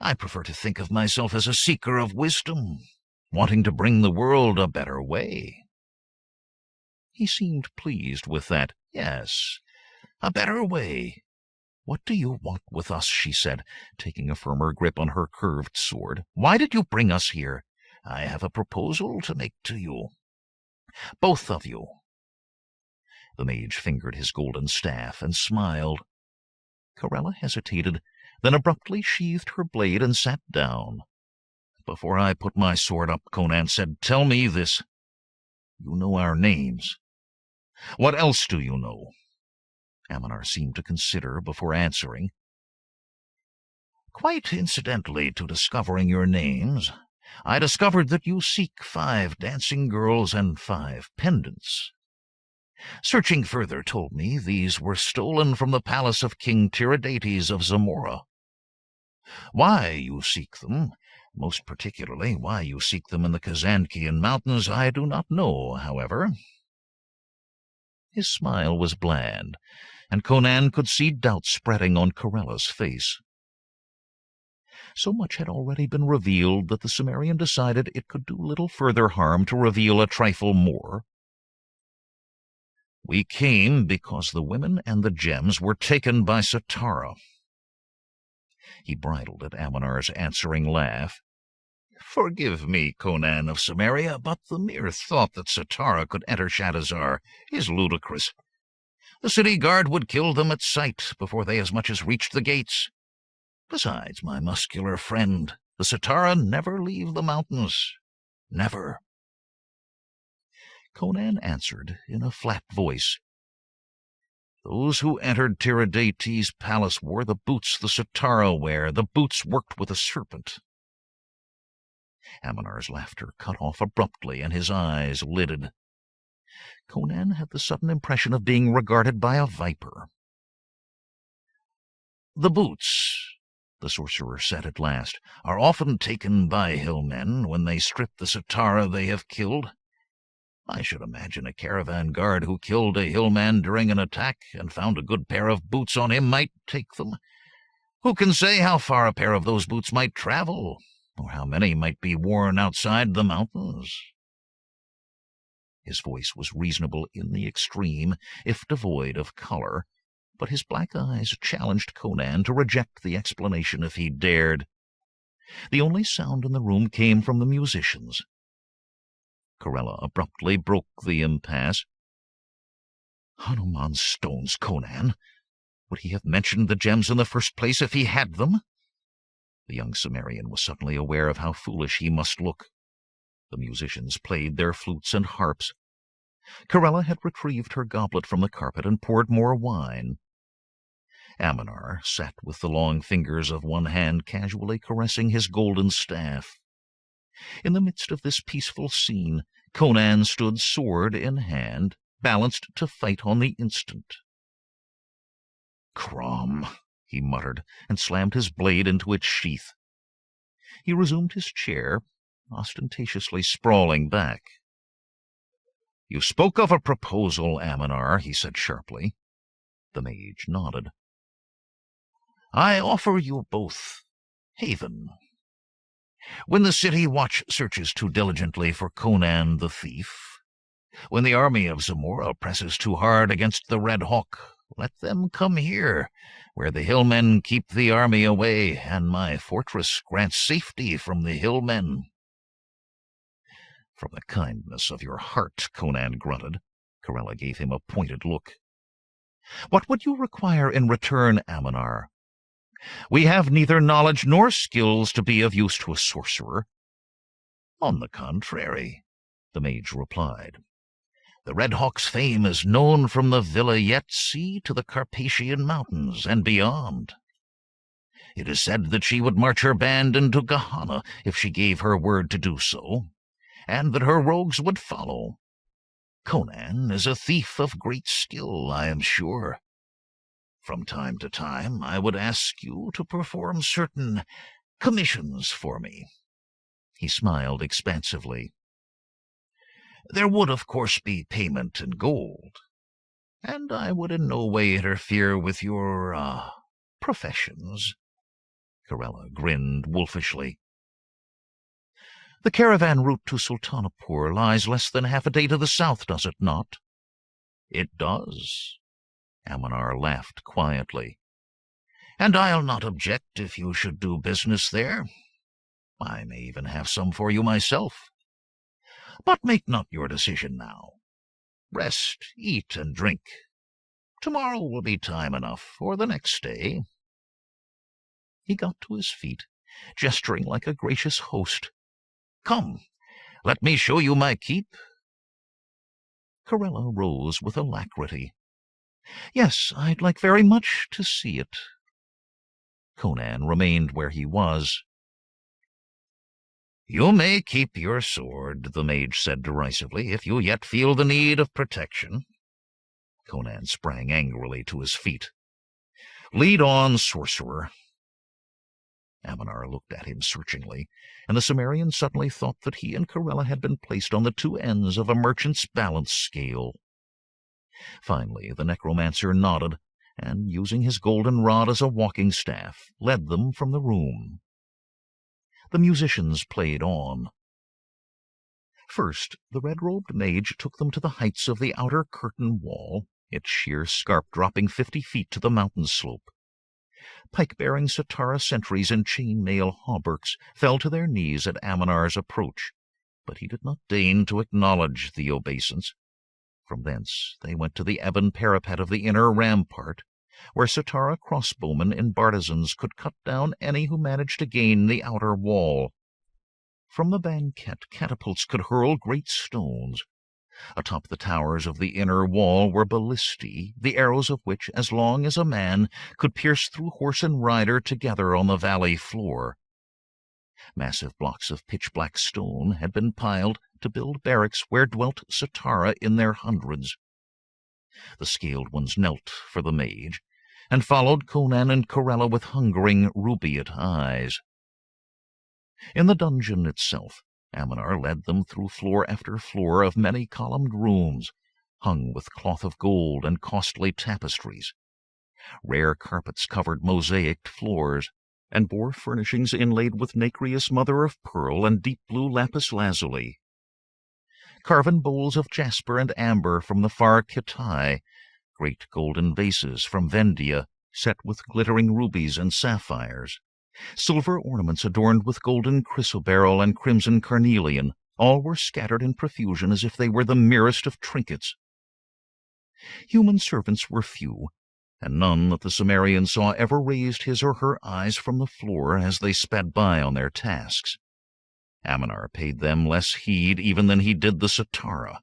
I prefer to think of myself as a seeker of wisdom, wanting to bring the world a better way." He seemed pleased with that. "Yes, a better way. What do you want with us?" she said, taking a firmer grip on her curved sword. "Why did you bring us here? I have a proposal to make to you. Both of you." The mage fingered his golden staff and smiled. Corella hesitated, then abruptly sheathed her blade and sat down. "Before I put my sword up," Conan said, "tell me this. You know our names. What else do you know?" Aminar seemed to consider before answering. "Quite incidentally to discovering your names, I discovered that you seek 5 dancing girls and 5 pendants. Searching further told me these were stolen from the palace of King Tiridates of Zamora. Why you seek them, most particularly why you seek them in the Kazankian mountains, I do not know, however." His smile was bland, and Conan could see doubt spreading on Corella's face. So much had already been revealed that the Cimmerian decided it could do little further harm to reveal a trifle more. "We came because the women and the gems were taken by Satara." He bridled at Aminar's answering laugh. "Forgive me, Conan of Cimmeria, but the mere thought that Satara could enter Shadazar is ludicrous. The city guard would kill them at sight before they as much as reached the gates. Besides, my muscular friend, the Satara never leave the mountains. Never." Conan answered in a flat voice. "Those who entered Tiridates' palace wore the boots the Satara wear, the boots worked with a serpent." Aminar's laughter cut off abruptly, and his eyes lidded. Conan had the sudden impression of being regarded by a viper. "The boots," the sorcerer said at last, "are often taken by hillmen when they strip the Satara they have killed. I should imagine a caravan guard who killed a hillman during an attack and found a good pair of boots on him might take them. Who can say how far a pair of those boots might travel, or how many might be worn outside the mountains?" His voice was reasonable in the extreme, if devoid of color, but his black eyes challenged Conan to reject the explanation if he dared. The only sound in the room came from the musicians. Corella abruptly broke the impasse. "Hanuman's stones, Conan! Would he have mentioned the gems in the first place if he had them?" The young Cimmerian was suddenly aware of how foolish he must look. The musicians played their flutes and harps. Corella had retrieved her goblet from the carpet and poured more wine. Aminar sat with the long fingers of one hand casually caressing his golden staff. In the midst of this peaceful scene, Conan stood sword in hand, balanced to fight on the instant. "Crom," he muttered, and slammed his blade into its sheath. He resumed his chair, ostentatiously sprawling back. "You spoke of a proposal, Aminar," he said sharply. The mage nodded. "I offer you both haven. When the city watch searches too diligently for Conan the thief, when the army of Zamora presses too hard against the Red Hawk, let them come here, where the hillmen keep the army away, and my fortress grants safety from the hillmen." "From the kindness of your heart," Conan grunted. Corella gave him a pointed look. "What would you require in return, Aminar?" "We have neither knowledge nor skills to be of use to a sorcerer." "On the contrary," the mage replied. "The Red Hawk's fame is known from the Villa Yet Sea to the Carpathian Mountains and beyond. It is said that she would march her band into Gehenna if she gave her word to do so, and that her rogues would follow. Conan is a thief of great skill, I am sure. From time to time I would ask you to perform certain commissions for me." He smiled expansively. "There would, of course, be payment in gold, and I would in no way interfere with your, professions." Corella grinned wolfishly. "The caravan route to Sultanapur lies less than half a day to the south, does it not?" "It does." Aminar laughed quietly. "And I'll not object if you should do business there. I may even have some for you myself. But make not your decision now. Rest, eat, and drink. Tomorrow will be time enough, or the next day." He got to his feet, gesturing like a gracious host. "Come, let me show you my keep." Corella rose with alacrity. "Yes, I'd like very much to see it." Conan remained where he was. "You may keep your sword," the mage said derisively, "if you yet feel the need of protection." Conan sprang angrily to his feet. "Lead on, sorcerer." Aminar looked at him searchingly, and the Cimmerian suddenly thought that he and Corella had been placed on the two ends of a merchant's balance scale. Finally, the necromancer nodded, and, using his golden rod as a walking staff, led them from the room. The musicians played on. First, the red-robed mage took them to the heights of the outer curtain wall, its sheer scarp dropping 50 feet to the mountain slope. Pike-bearing Satara sentries in chain-mail hauberks fell to their knees at Aminar's approach, but he did not deign to acknowledge the obeisance. From thence they went to the ebon parapet of the inner rampart, where Satara crossbowmen in bartizans could cut down any who managed to gain the outer wall. From the banquette, catapults could hurl great stones. Atop the towers of the inner wall were ballistae, the arrows of which, as long as a man, could pierce through horse and rider together on the valley floor. Massive blocks of pitch-black stone had been piled to build barracks where dwelt Satara in their hundreds. The scaled ones knelt for the mage, and followed Conan and Corella with hungering, rubiate eyes. In the dungeon itself, Aminar led them through floor after floor of many-columned rooms, hung with cloth of gold and costly tapestries. Rare carpets covered mosaicked floors, and bore furnishings inlaid with nacreous mother-of-pearl and deep-blue lapis lazuli. Carven bowls of jasper and amber from the far Kitai, great golden vases from Vendia, set with glittering rubies and sapphires, silver ornaments adorned with golden chrysoberyl and crimson carnelian, all were scattered in profusion as if they were the merest of trinkets. Human servants were few, and none that the Cimmerian saw ever raised his or her eyes from the floor as they sped by on their tasks. Aminar paid them less heed even than he did the Satara.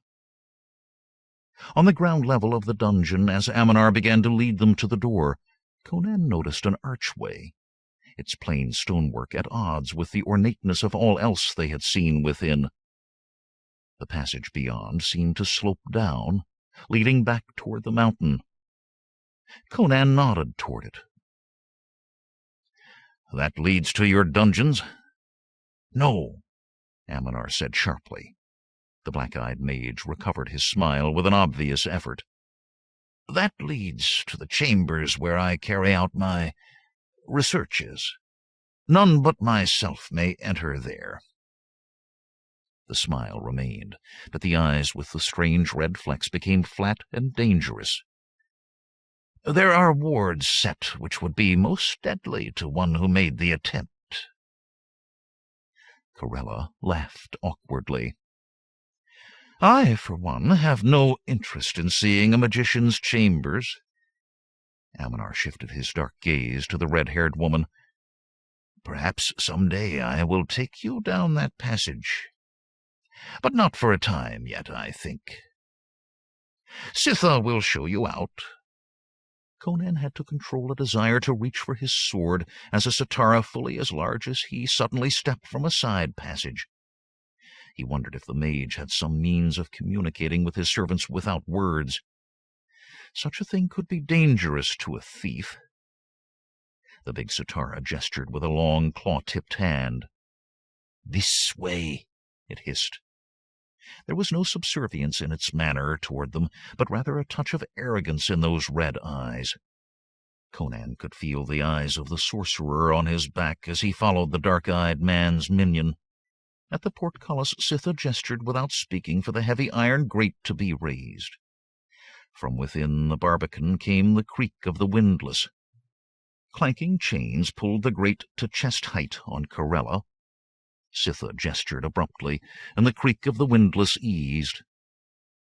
On the ground level of the dungeon, as Aminar began to lead them to the door, Conan noticed an archway, its plain stonework at odds with the ornateness of all else they had seen within. The passage beyond seemed to slope down, leading back toward the mountain. Conan nodded toward it. "That leads to your dungeons?" "No," Aminar said sharply. The black-eyed mage recovered his smile with an obvious effort. "That leads to the chambers where I carry out my researches. None but myself may enter there." The smile remained, but the eyes with the strange red flecks became flat and dangerous. "There are wards set which would be most deadly to one who made the attempt." Corella laughed awkwardly. "I, for one, have no interest in seeing a magician's chambers." Aminar shifted his dark gaze to the red-haired woman. "Perhaps some day I will take you down that passage. But not for a time yet, I think. Sitha will show you out." Conan had to control a desire to reach for his sword as a Satara fully as large as he suddenly stepped from a side passage. He wondered if the mage had some means of communicating with his servants without words. Such a thing could be dangerous to a thief. The big Satara gestured with a long, claw-tipped hand. "This way," it hissed. There was no subservience in its manner toward them, but rather a touch of arrogance in those red eyes. Conan could feel the eyes of the sorcerer on his back as he followed the dark-eyed man's minion. At the portcullis, Sitha gestured without speaking for the heavy iron grate to be raised. From within the barbican came the creak of the windlass. Clanking chains pulled the grate to chest height on Corella. Sitha gestured abruptly, and the creak of the windlass eased.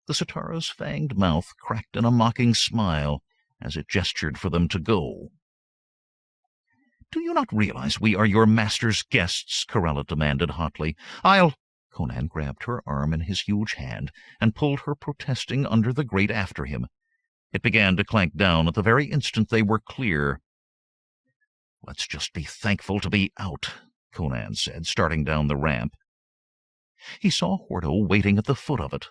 The Sitara's fanged mouth cracked in a mocking smile as it gestured for them to go. "Do you not realize we are your master's guests?" Corella demanded hotly. Conan grabbed her arm in his huge hand and pulled her protesting under the grate after him. It began to clank down at the very instant they were clear. "Let's just be thankful to be out," Conan said, starting down the ramp. He saw Hordo waiting at the foot of it.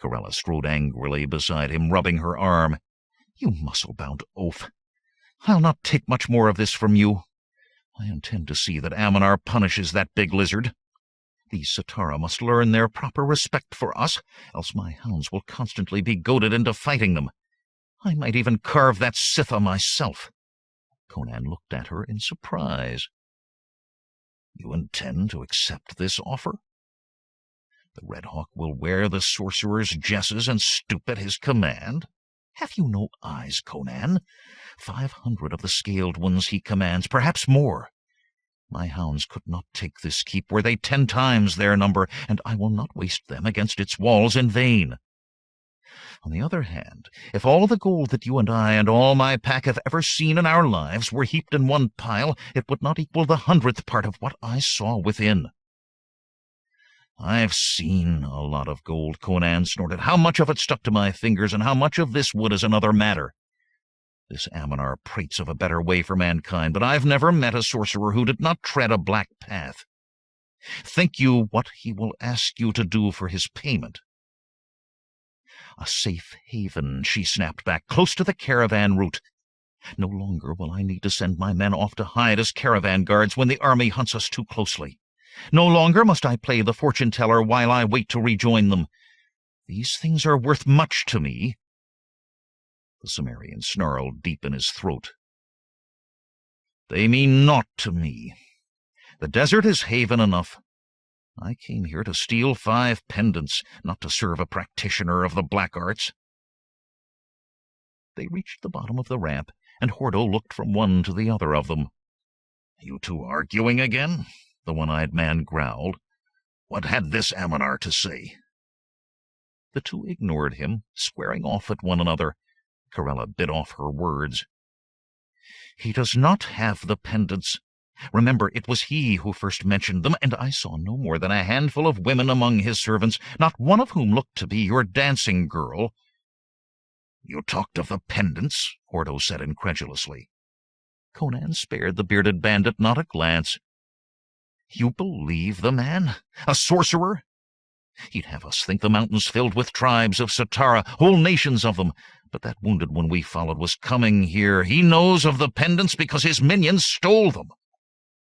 Corella strode angrily beside him, rubbing her arm. "You muscle-bound oaf! I'll not take much more of this from you. I intend to see that Ammonar punishes that big lizard. These Sitara must learn their proper respect for us, else my hounds will constantly be goaded into fighting them. I might even carve that Sitha myself." Conan looked at her in surprise. "You intend to accept this offer? The Red Hawk will wear the sorcerer's jesses and stoop at his command? Have you no eyes, Conan? 500 of the scaled ones he commands, perhaps more. My hounds could not take this keep were they 10 times their number, and I will not waste them against its walls in vain. On the other hand, if all the gold that you and I and all my pack have ever seen in our lives were heaped in one pile, it would not equal the 100th part of what I saw within." "I've seen a lot of gold," Conan snorted. "How much of it stuck to my fingers, and how much of this wood is another matter. This Ammonar prates of a better way for mankind, but I've never met a sorcerer who did not tread a black path. Think you what he will ask you to do for his payment?" "A safe haven," she snapped back, "close to the caravan route. No longer will I need to send my men off to hide as caravan guards when the army hunts us too closely. No longer must I play the fortune-teller while I wait to rejoin them. These things are worth much to me." The Cimmerian snarled deep in his throat. "They mean naught to me. The desert is haven enough. I came here to steal 5 pendants, not to serve a practitioner of the black arts." They reached the bottom of the ramp, and Hordo looked from one to the other of them. "You two arguing again?" the one-eyed man growled. "What had this Ammonar to say?" The two ignored him, squaring off at one another. Corella bit off her words. "He does not have the pendants. Remember, it was he who first mentioned them, and I saw no more than a handful of women among his servants, not one of whom looked to be your dancing girl." "You talked of the pendants?" Hordo said incredulously. Conan spared the bearded bandit not a glance. "You believe the man? A sorcerer? He'd have us think the mountains filled with tribes of Sitara, whole nations of them. But that wounded one we followed was coming here. He knows of the pendants because his minions stole them."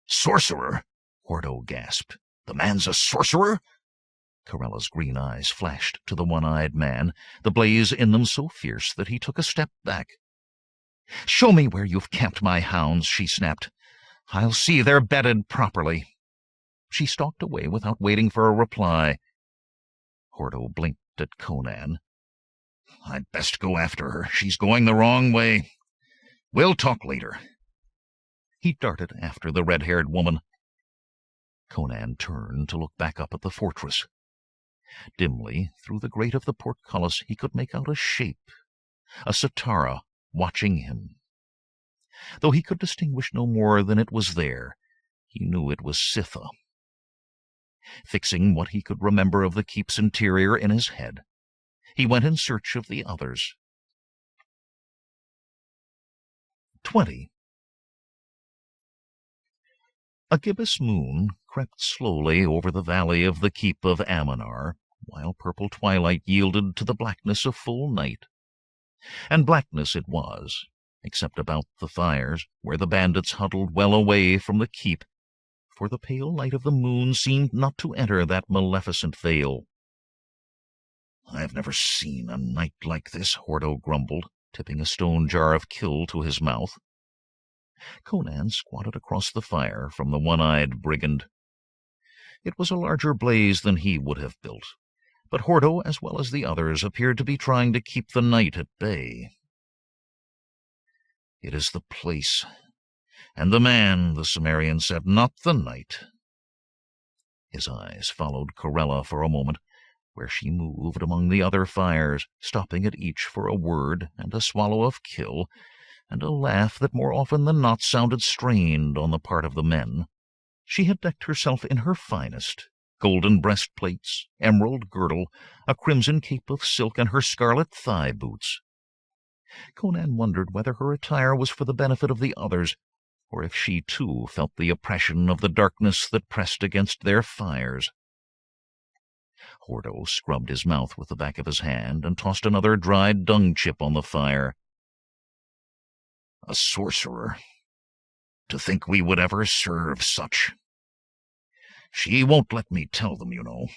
"Sorcerer?" Hordo gasped. "The man's a sorcerer?" Corella's green eyes flashed to the one-eyed man, the blaze in them so fierce that he took a step back. "Show me where you've camped my hounds," she snapped. "I'll see they're bedded properly." She stalked away without waiting for a reply. Hordo blinked at Conan. "I'd best go after her. She's going the wrong way. We'll talk later." He darted after the red-haired woman. Conan turned to look back up at the fortress. Dimly, through the grate of the portcullis, he could make out a shape, a Sitara, watching him. Though he could distinguish no more than it was there, he knew it was Sitha. Fixing what he could remember of the keep's interior in his head, he went in search of the others. 20. A gibbous moon crept slowly over the valley of the keep of Ammonar, while purple twilight yielded to the blackness of full night. And blackness it was, except about the fires, where the bandits huddled well away from the keep, for the pale light of the moon seemed not to enter that maleficent vale. "I've never seen a night like this," Hordo grumbled, tipping a stone jar of kill to his mouth. Conan squatted across the fire from the one-eyed brigand. It was a larger blaze than he would have built, but Hordo, as well as the others, appeared to be trying to keep the night at bay. "It is the place, and the man," the Cimmerian said, "not the night." His eyes followed Corella for a moment, where she moved among the other fires, stopping at each for a word and a swallow of kill, and a laugh that more often than not sounded strained on the part of the men. She had decked herself in her finest, golden breastplates, emerald girdle, a crimson cape of silk, and her scarlet thigh boots. Conan wondered whether her attire was for the benefit of the others, or if she too felt the oppression of the darkness that pressed against their fires. Hordo scrubbed his mouth with the back of his hand and tossed another dried dung chip on the fire. A sorcerer. To think we would ever serve such. She won't let me tell them, you know.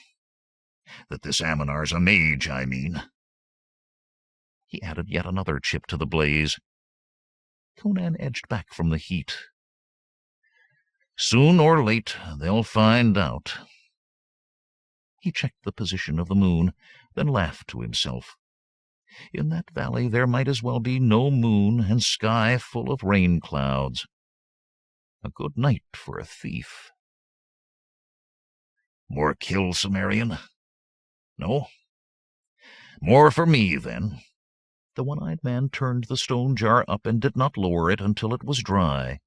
That this Amminar's a mage, I mean. He added yet another chip to the blaze. Conan edged back from the heat. Soon or late, they'll find out. He checked the position of the moon, then laughed to himself. In that valley there might as well be no moon and sky full of rain clouds. A good night for a thief. More kill, Cimmerian? No? More for me, then. The one-eyed man turned the stone jar up and did not lower it until it was dry.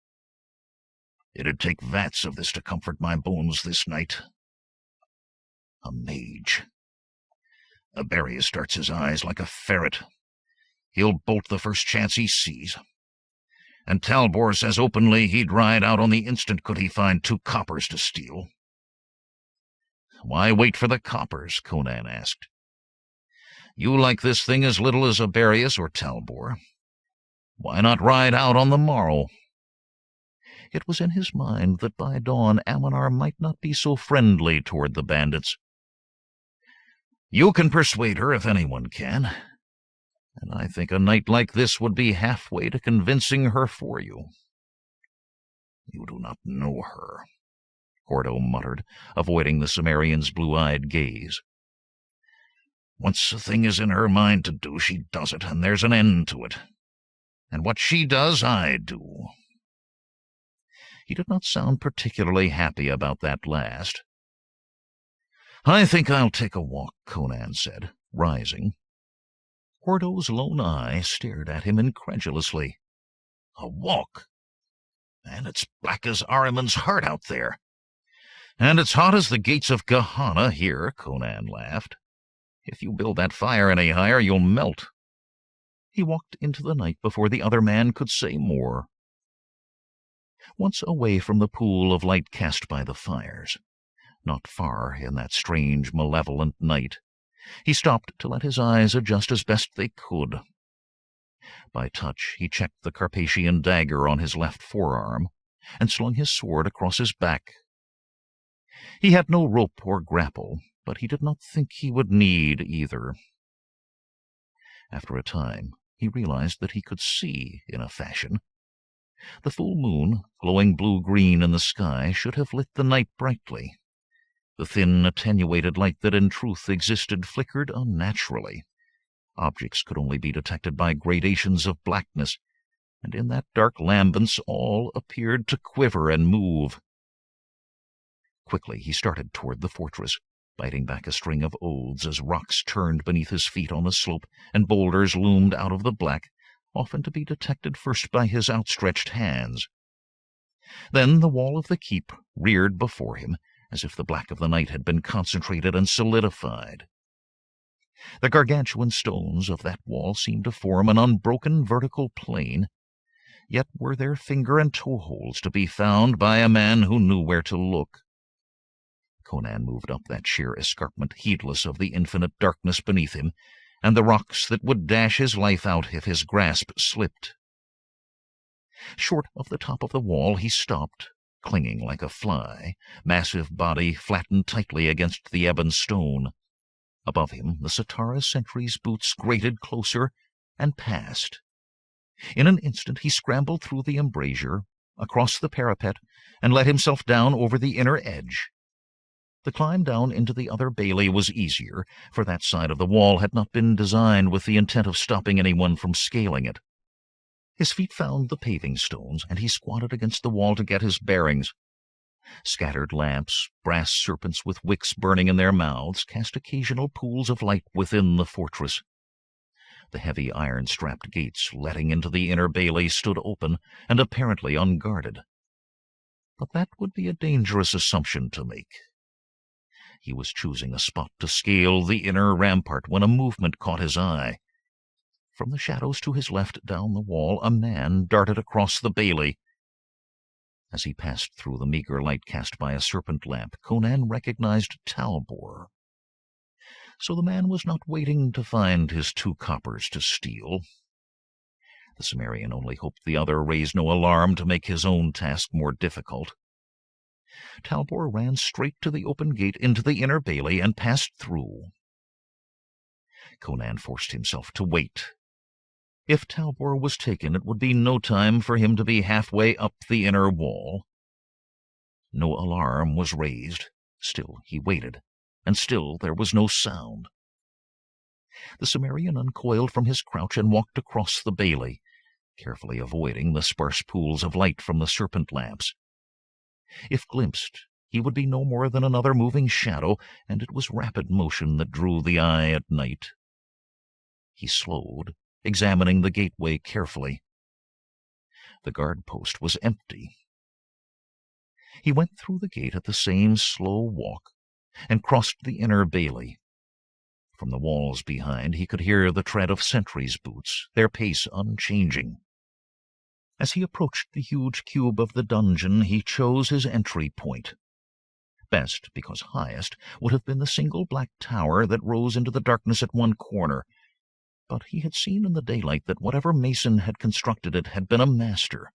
It'd take vats of this to comfort my bones this night. A mage. Aberius starts his eyes like a ferret. He'll bolt the first chance he sees. And Talbor says openly he'd ride out on the instant could he find 2 coppers to steal. Why wait for the coppers? Conan asked. You like this thing as little as Aberius or Talbor. Why not ride out on the morrow? It was in his mind that by dawn Amminar might not be so friendly toward the bandits. You can persuade her if anyone can, and I think a night like this would be halfway to convincing her for you. You do not know her, Hordo muttered, avoiding the Cimmerian's blue-eyed gaze. Once a thing is in her mind to do, she does it, and there's an end to it. And what she does, I do. He did not sound particularly happy about that last. I think I'll take a walk, Conan said, rising. Hordo's lone eye stared at him incredulously. A walk? And it's black as Ahriman's heart out there. And it's hot as the gates of Gehenna here, Conan laughed. If you build that fire any higher, you'll melt. He walked into the night before the other man could say more. Once away from the pool of light cast by the fires, not far in that strange, malevolent night, he stopped to let his eyes adjust as best they could. By touch he checked the Carpathian dagger on his left forearm, and slung his sword across his back. He had no rope or grapple, but he did not think he would need either. After a time, he realized that he could see, in a fashion. The full moon, glowing blue-green in the sky, should have lit the night brightly. The thin, attenuated light that in truth existed flickered unnaturally. Objects could only be detected by gradations of blackness, and in that dark lambence all appeared to quiver and move. Quickly he started toward the fortress, biting back a string of oaths as rocks turned beneath his feet on the slope and boulders loomed out of the black, often to be detected first by his outstretched hands. Then the wall of the keep reared before him, as if the black of the night had been concentrated and solidified. The gargantuan stones of that wall seemed to form an unbroken vertical plane, yet were there finger and toe holes to be found by a man who knew where to look. Conan moved up that sheer escarpment, heedless of the infinite darkness beneath him, and the rocks that would dash his life out if his grasp slipped. Short of the top of the wall he stopped, clinging like a fly, massive body flattened tightly against the ebon stone. Above him the Satara sentry's boots grated closer and passed. In an instant he scrambled through the embrasure, across the parapet, and let himself down over the inner edge. The climb down into the other bailey was easier, for that side of the wall had not been designed with the intent of stopping anyone from scaling it. His feet found the paving stones, and he squatted against the wall to get his bearings. Scattered lamps, brass serpents with wicks burning in their mouths, cast occasional pools of light within the fortress. The heavy iron-strapped gates letting into the inner bailey stood open and apparently unguarded. But that would be a dangerous assumption to make. He was choosing a spot to scale the inner rampart when a movement caught his eye. From the shadows to his left down the wall, a man darted across the bailey. As he passed through the meager light cast by a serpent lamp, Conan recognized Talbor. So the man was not waiting to find his 2 coppers to steal. The Cimmerian only hoped the other raised no alarm to make his own task more difficult. Talbor ran straight to the open gate into the inner bailey and passed through. Conan forced himself to wait. If Talbor was taken, it would be no time for him to be halfway up the inner wall. No alarm was raised. Still he waited, and still there was no sound. The Cimmerian uncoiled from his crouch and walked across the bailey, carefully avoiding the sparse pools of light from the serpent lamps. If glimpsed, he would be no more than another moving shadow, and it was rapid motion that drew the eye at night. He slowed, examining the gateway carefully. The guard-post was empty. He went through the gate at the same slow walk, and crossed the inner bailey. From the walls behind he could hear the tread of sentries' boots, their pace unchanging. As he approached the huge cube of the dungeon, he chose his entry point. Best, because highest, would have been the single black tower that rose into the darkness at one corner, but he had seen in the daylight that whatever mason had constructed it had been a master.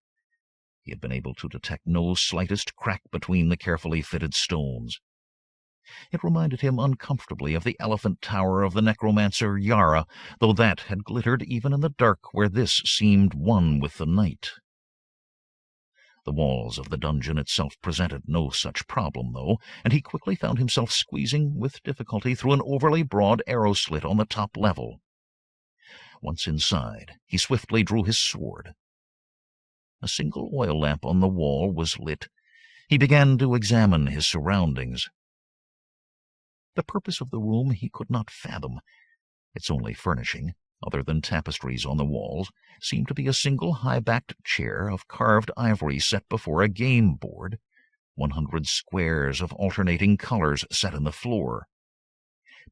He had been able to detect no slightest crack between the carefully fitted stones. It reminded him uncomfortably of the elephant tower of the necromancer Yara, though that had glittered even in the dark where this seemed one with the night. The walls of the dungeon itself presented no such problem, though, and he quickly found himself squeezing with difficulty through an overly broad arrow slit on the top level. Once inside, he swiftly drew his sword. A single oil lamp on the wall was lit. He began to examine his surroundings. The purpose of the room he could not fathom. Its only furnishing, other than tapestries on the walls, seemed to be a single high-backed chair of carved ivory set before a game board, 100 squares of alternating colors set in the floor.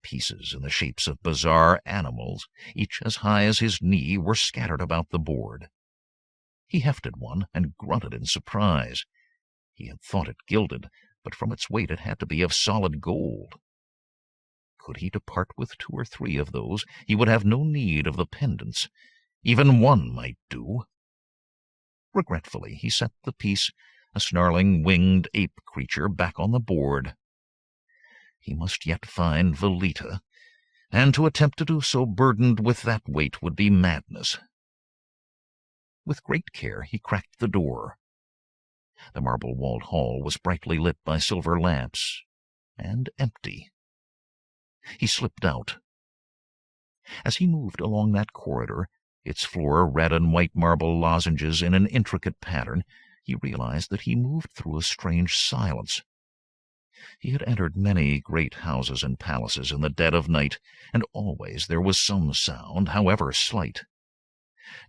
Pieces in the shapes of bizarre animals, each as high as his knee, were scattered about the board. He hefted one and grunted in surprise. He had thought it gilded, but from its weight it had to be of solid gold. Could he depart with 2 or 3 of those, he would have no need of the pendants. Even one might do. Regretfully, he set the piece, a snarling winged ape creature, back on the board. He must yet find Velita, and to attempt to do so burdened with that weight would be madness. With great care he cracked the door. The marble-walled hall was brightly lit by silver lamps, and empty. He slipped out. As he moved along that corridor, its floor red and white marble lozenges in an intricate pattern, he realized that he moved through a strange silence. He had entered many great houses and palaces in the dead of night, and always there was some sound, however slight.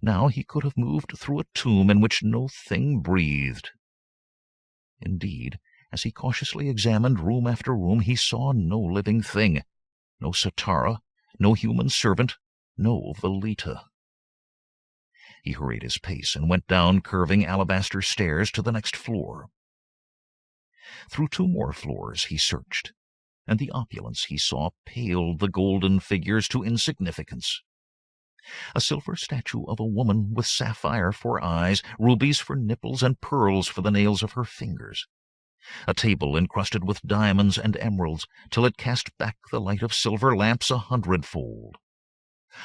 Now he could have moved through a tomb in which no thing breathed. Indeed, as he cautiously examined room after room, he saw no living thing, no Satara, no human servant, no Velita. He hurried his pace and went down curving alabaster stairs to the next floor. Through 2 more floors he searched, and the opulence he saw paled the golden figures to insignificance. A silver statue of a woman with sapphire for eyes, rubies for nipples, and pearls for the nails of her fingers. A table encrusted with diamonds and emeralds, till it cast back the light of silver lamps 100-fold.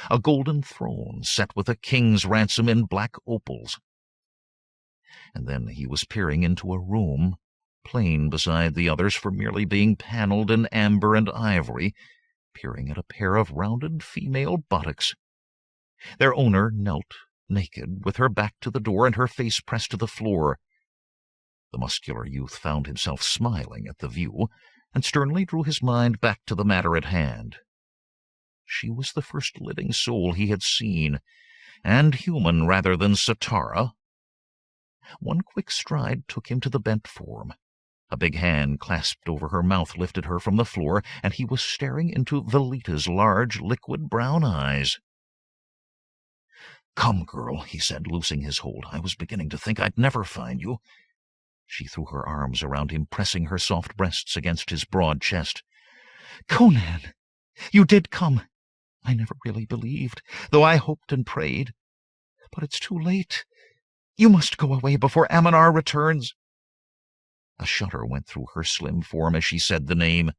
A golden throne set with a king's ransom in black opals. And then he was peering into a room, plain beside the others for merely being paneled in amber and ivory, peering at a pair of rounded female buttocks. Their owner knelt, naked, with her back to the door and her face pressed to the floor. The muscular youth found himself smiling at the view, and sternly drew his mind back to the matter at hand. She was the first living soul he had seen, and human rather than Satara. One quick stride took him to the bent form. A big hand clasped over her mouth lifted her from the floor, and he was staring into Velita's large, liquid brown eyes. "Come, girl," he said, loosing his hold. "I was beginning to think I'd never find you." She threw her arms around him, pressing her soft breasts against his broad chest. "Conan, you did come. I never really believed, though I hoped and prayed. But it's too late. You must go away before Aminar returns." A shudder went through her slim form as she said the name.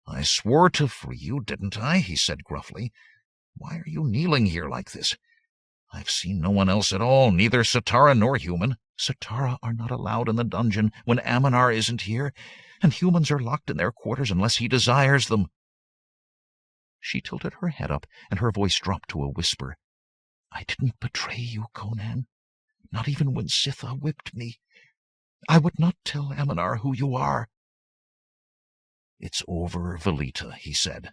"I swore to free you, didn't I?" he said gruffly. "Why are you kneeling here like this? I've seen no one else at all, neither Satara nor human." "Satara are not allowed in the dungeon when Aminar isn't here, and humans are locked in their quarters unless he desires them." She tilted her head up, and her voice dropped to a whisper. "I didn't betray you, Conan, not even when Sitha whipped me. I would not tell Aminar who you are." "It's over, Velita," he said.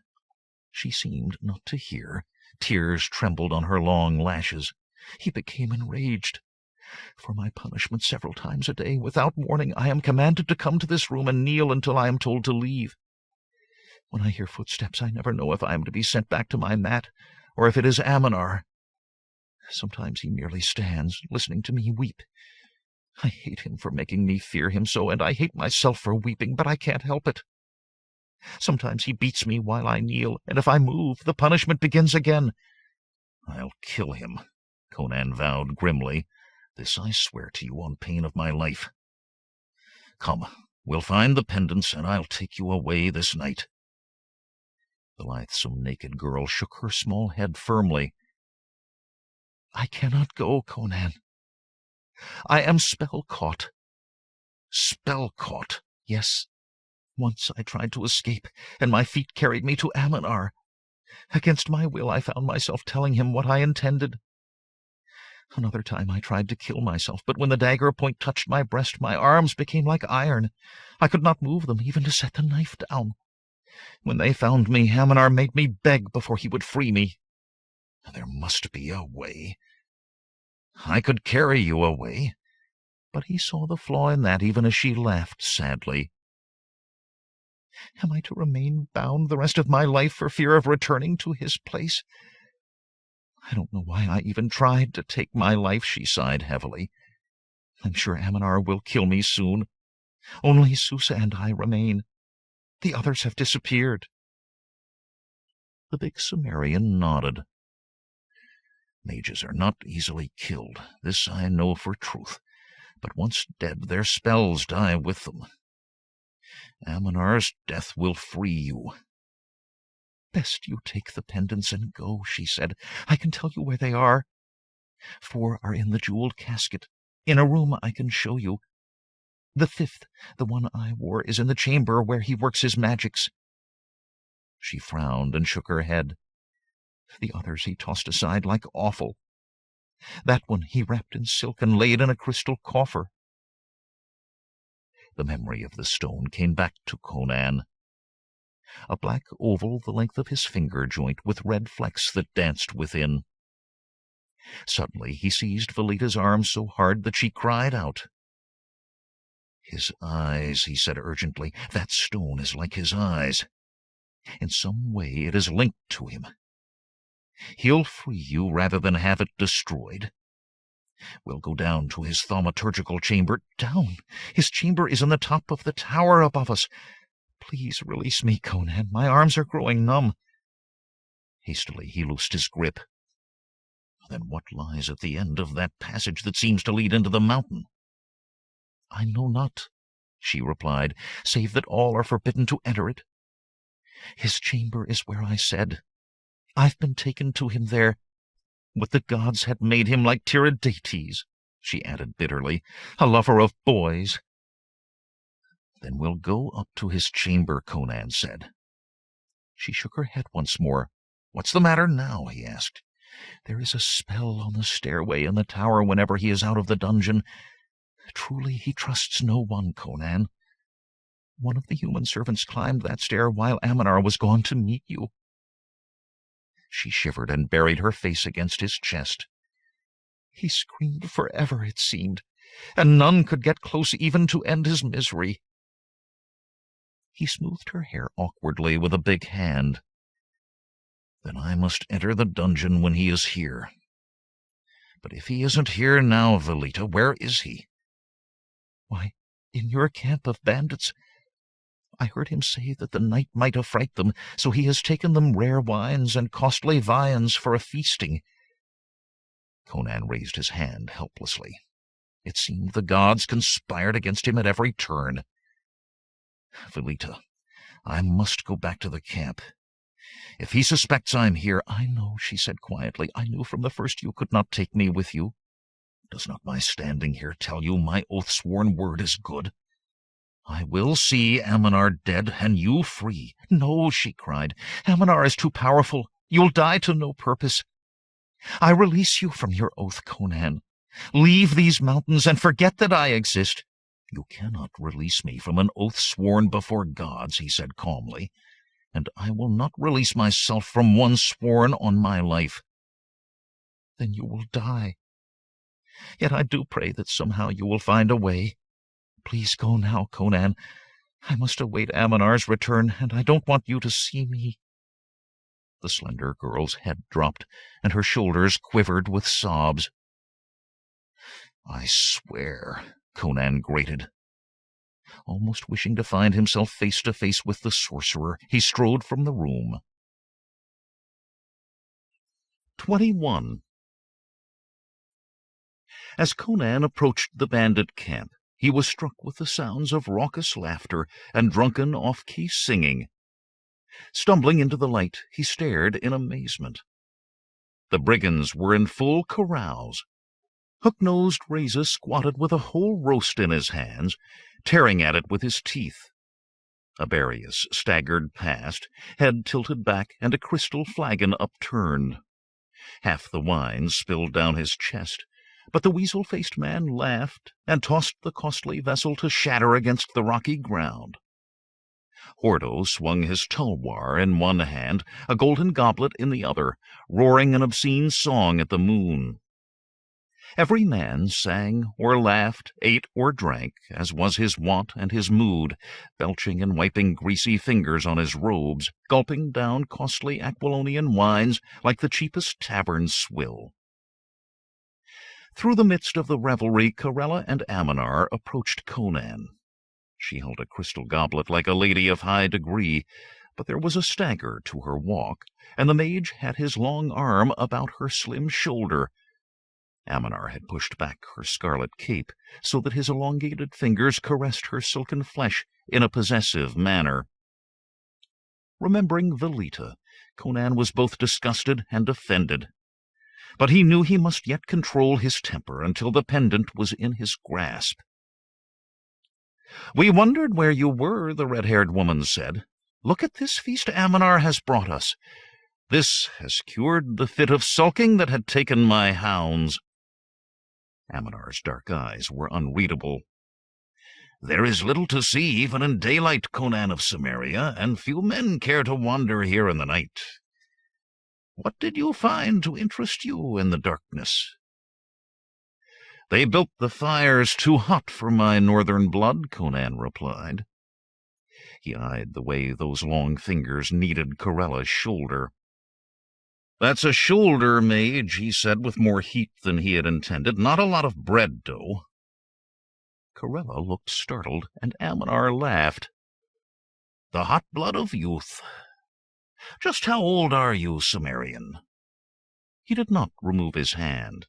She seemed not to hear. Tears trembled on her long lashes. He became enraged. "For my punishment several times a day, without warning, I am commanded to come to this room and kneel until I am told to leave. When I hear footsteps, I never know if I am to be sent back to my mat, or if it is Aminar. Sometimes he merely stands, listening to me weep. I hate him for making me fear him so, and I hate myself for weeping, but I can't help it. Sometimes he beats me while I kneel, and if I move, the punishment begins again." "I'll kill him," Conan vowed grimly. "This I swear to you on pain of my life. Come, we'll find the pendants, and I'll take you away this night." The lithesome naked girl shook her small head firmly. "I cannot go, Conan. I am spell-caught." "Spell-caught?" "Yes. Once I tried to escape, and my feet carried me to Aminar. Against my will I found myself telling him what I intended. Another time I tried to kill myself, but when the dagger point touched my breast, my arms became like iron. I could not move them, even to set the knife down. When they found me, Aminar made me beg before he would free me." "There must be a way. I could carry you away." But he saw the flaw in that, even as she laughed sadly. "Am I to remain bound the rest of my life for fear of returning to his place? I don't know why I even tried to take my life," she sighed heavily. "I'm sure Aminar will kill me soon. Only Susa and I remain. The others have disappeared." The big Sumerian nodded. "Mages are not easily killed, this I know for truth, but once dead their spells die with them. Aminar's death will free you." "Best you take the pendants and go," she said. "I can tell you where they are. 4 are in the jeweled casket, in a room I can show you. The 5th, the one I wore, is in the chamber where he works his magics." She frowned and shook her head. "The others he tossed aside like offal. That one he wrapped in silk and laid in a crystal coffer." The memory of the stone came back to Conan. A black oval the length of his finger joint, with red flecks that danced within. Suddenly he seized Velita's arm so hard that she cried out. "His eyes," he said urgently. "That stone is like his eyes. In some way it is linked to him. He'll free you rather than have it destroyed. We'll go down to his thaumaturgical chamber." "Down? His chamber is in the top of the tower above us. Please release me, Conan. My arms are growing numb." Hastily he loosed his grip. "Then what lies at the end of that passage that seems to lead into the mountain?" "I know not," she replied, "save that all are forbidden to enter it. His chamber is where I said. I've been taken to him there. Would the gods had made him like Tiridates," she added bitterly, "a lover of boys." "Then we'll go up to his chamber," Conan said. She shook her head once more. "What's the matter now?" he asked. "There is a spell on the stairway in the tower whenever he is out of the dungeon. Truly he trusts no one, Conan. One of the human servants climbed that stair while Ammanar was gone to meet you." She shivered and buried her face against his chest. "He screamed forever, it seemed, and none could get close even to end his misery." He smoothed her hair awkwardly with a big hand. "Then I must enter the dungeon when he is here. But if he isn't here now, Velita, where is he?" "Why, in your camp of bandits. I heard him say that the night might affright them, so he has taken them rare wines and costly viands for a feasting." Conan raised his hand helplessly. It seemed the gods conspired against him at every turn. "Velita, I must go back to the camp. If he suspects I'm here—" "I know," she said quietly. "I knew from the first you could not take me with you. Does not my standing here tell you my oath-sworn word is good? I will see Ammanar dead and you free." "No," she cried. "Ammanar is too powerful. You'll die to no purpose. I release you from your oath, Conan. Leave these mountains and forget that I exist." "You cannot release me from an oath sworn before gods," he said calmly, "and I will not release myself from one sworn on my life." "Then you will die. Yet I do pray that somehow you will find a way. Please go now, Conan. I must await Ammanar's return, and I don't want you to see me." The slender girl's head dropped, and her shoulders quivered with sobs. "I swear," Conan grated. Almost wishing to find himself face to face with the sorcerer, he strode from the room. 21. As Conan approached the bandit camp, he was struck with the sounds of raucous laughter and drunken off-key singing. Stumbling into the light, he stared in amazement. The brigands were in full carouse. Hook-nosed Reza squatted with a whole roast in his hands, tearing at it with his teeth. Aberius staggered past, head tilted back and a crystal flagon upturned. Half the wine spilled down his chest, but the weasel-faced man laughed and tossed the costly vessel to shatter against the rocky ground. Hordo swung his tulwar in one hand, a golden goblet in the other, roaring an obscene song at the moon. Every man sang or laughed, ate or drank, as was his wont and his mood, belching and wiping greasy fingers on his robes, gulping down costly Aquilonian wines like the cheapest tavern swill. Through the midst of the revelry, Corella and Ammanar approached Conan. She held a crystal goblet like a lady of high degree, but there was a stagger to her walk, and the mage had his long arm about her slim shoulder. Ammanar had pushed back her scarlet cape so that his elongated fingers caressed her silken flesh in a possessive manner. Remembering Velita, Conan was both disgusted and offended. But he knew he must yet control his temper until the pendant was in his grasp. "We wondered where you were," the red-haired woman said. "Look at this feast Ammanar has brought us. This has cured the fit of sulking that had taken my hounds." Ammanar's dark eyes were unreadable. "There is little to see even in daylight, Conan of Samaria, and few men care to wander here in the night. What did you find to interest you in the darkness?" "They built the fires too hot for my northern blood," Conan replied. He eyed the way those long fingers kneaded Corella's shoulder. "That's a shoulder, mage," he said with more heat than he had intended. "Not a lot of bread dough." Corella looked startled, and Ammanar laughed. "The hot blood of youth. Just how old are you, Sumerian?" He did not remove his hand.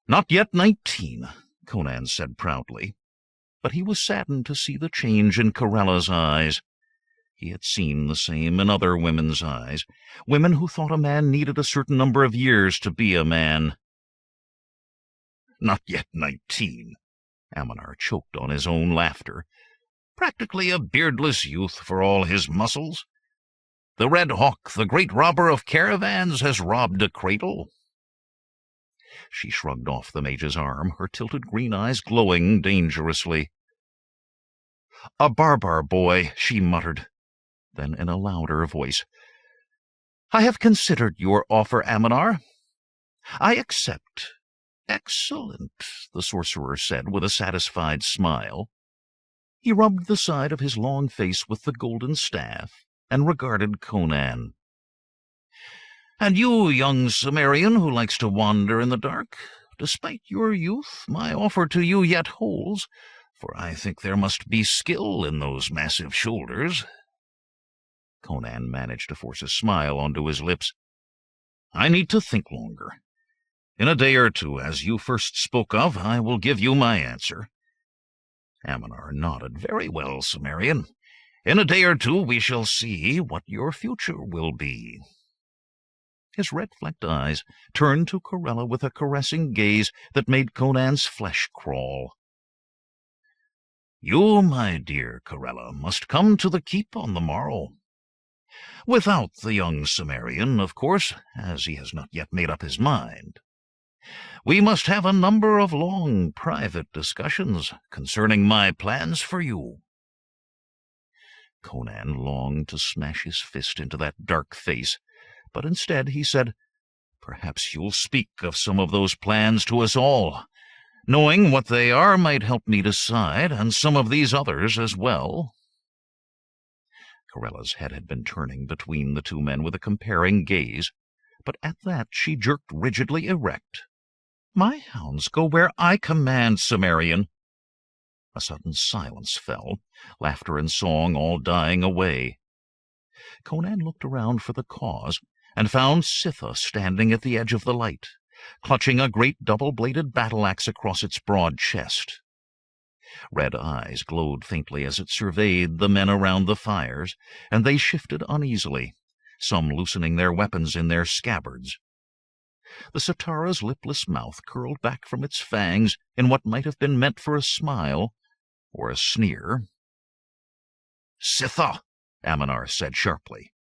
"Not yet 19, Conan said proudly, but he was saddened to see the change in Corella's eyes. He had seen the same in other women's eyes, women who thought a man needed a certain number of years to be a man. "Not yet 19, Ammanar choked on his own laughter. "Practically a beardless youth for all his muscles. The Red Hawk, the great robber of caravans, has robbed a cradle." She shrugged off the mage's arm, her tilted green eyes glowing dangerously. "A barbar boy," she muttered. Then in a louder voice, "I have considered your offer, Aminar. I accept." "Excellent," the sorcerer said with a satisfied smile. He rubbed the side of his long face with the golden staff and regarded Conan. "And you, young Cimmerian who likes to wander in the dark, despite your youth, my offer to you yet holds, for I think there must be skill in those massive shoulders." Conan managed to force a smile onto his lips. "I need to think longer. In a day or two, as you first spoke of, I will give you my answer." Aminar nodded. "Very well, Cimmerian. In a day or two we shall see what your future will be." His red-flecked eyes turned to Corella with a caressing gaze that made Conan's flesh crawl. "You, my dear Corella, must come to the keep on the morrow. Without the young Cimmerian, of course, as he has not yet made up his mind. We must have a number of long, private discussions concerning my plans for you." Conan longed to smash his fist into that dark face, but instead he said, "Perhaps you'll speak of some of those plans to us all. Knowing what they are might help me decide, and some of these others as well." Corella's head had been turning between the two men with a comparing gaze, but at that she jerked rigidly erect. "My hounds go where I command, Cimmerian." A sudden silence fell, laughter and song all dying away. Conan looked around for the cause, and found Sitha standing at the edge of the light, clutching a great double-bladed battle-axe across its broad chest. Red eyes glowed faintly as it surveyed the men around the fires, and they shifted uneasily, some loosening their weapons in their scabbards. The Sitara's lipless mouth curled back from its fangs in what might have been meant for a smile or a sneer. "Sitha!" Aminar said sharply.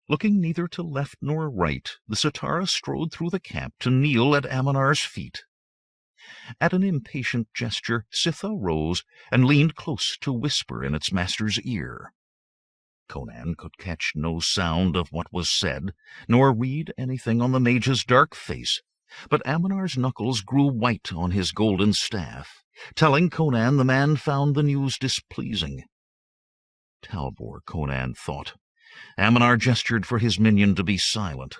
Looking neither to left nor right, the Sitara strode through the camp to kneel at Aminar's feet. At an impatient gesture, Sitha rose and leaned close to whisper in its master's ear. Conan could catch no sound of what was said, nor read anything on the mage's dark face, but Aminar's knuckles grew white on his golden staff, telling Conan the man found the news displeasing. Talbor, Conan thought. Aminar gestured for his minion to be silent.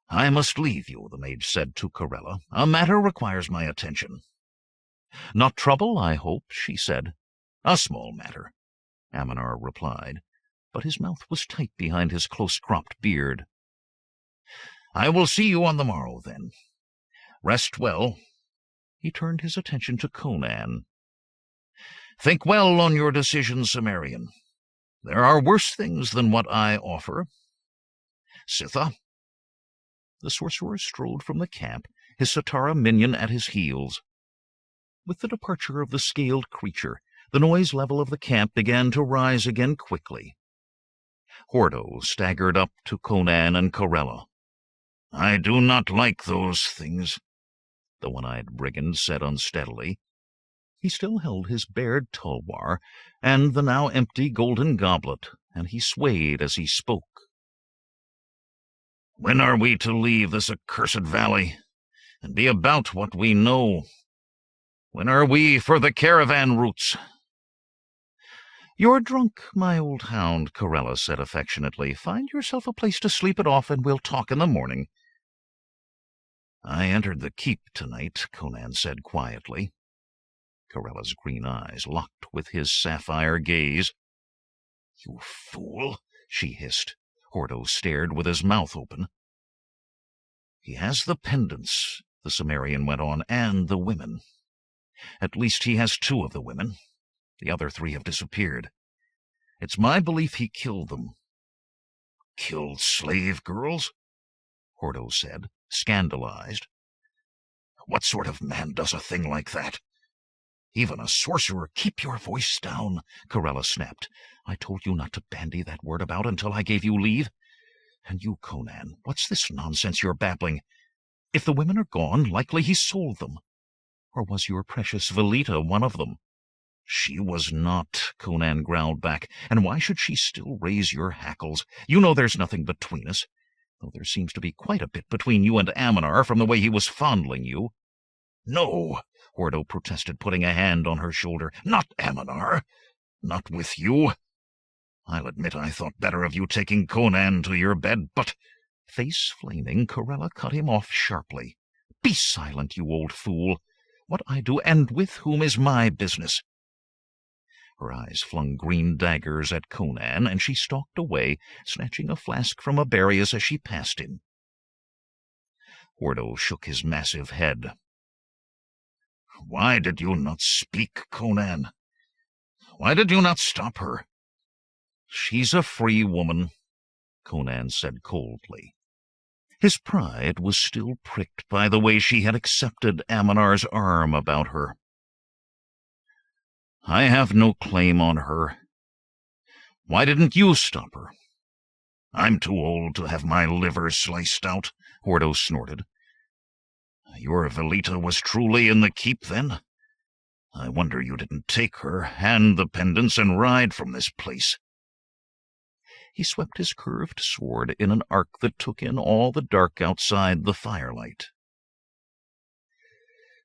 "I must leave you," the mage said to Corella. "A matter requires my attention." "Not trouble, I hope," she said. "A small matter," Aminar replied, but his mouth was tight behind his close-cropped beard. "I will see you on the morrow, then. Rest well." He turned his attention to Conan. "Think well on your decision, Cimmerian. There are worse things than what I offer. Sitha." The sorcerer strode from the camp, his Sitara minion at his heels. With the departure of the scaled creature, the noise level of the camp began to rise again quickly. Hordo staggered up to Conan and Corella. "I do not like those things," the one-eyed brigand said unsteadily. He still held his bared tulwar and the now empty golden goblet, and he swayed as he spoke. "When are we to leave this accursed valley and be about what we know? When are we for the caravan routes?" "You're drunk, my old hound," Corella said affectionately. "Find yourself a place to sleep it off, and we'll talk in the morning." "I entered the keep tonight," Conan said quietly. Corella's green eyes locked with his sapphire gaze. "You fool!" she hissed. Hordo stared with his mouth open. "He has the pendants," the Cimmerian went on, "and the women. At least he has 2 of the women. The other 3 have disappeared. It's my belief he killed them." "Killed slave girls?" Hordo said, scandalized. "What sort of man does a thing like that?" "Even a sorcerer—" "Keep your voice down," Corella snapped. "I told you not to bandy that word about until I gave you leave. And you, Conan, what's this nonsense you're babbling? If the women are gone, likely he sold them. Or was your precious Velita one of them? She was not, Conan growled back. And why should she still raise your hackles? You know there's nothing between us, though there seems to be quite a bit between you and Ammonar from the way he was fondling you. No, Hordo protested, putting a hand on her shoulder. Not Ammonar. Not with you. I'll admit I thought better of you taking Conan to your bed, but— Face flaming, Corella cut him off sharply. Be silent, you old fool. What I do and with whom is my business. Her eyes flung green daggers at Conan, and she stalked away, snatching a flask from Aberius as she passed him. Hordo shook his massive head. Why did you not speak, Conan? Why did you not stop her? She's a free woman, Conan said coldly. His pride was still pricked by the way she had accepted Ammonar's arm about her. I have no claim on her. Why didn't you stop her? I'm too old to have my liver sliced out, Hordo snorted. Your Velita was truly in the keep, then? I wonder you didn't take her, hand the pendants, and ride from this place. He swept his curved sword in an arc that took in all the dark outside the firelight.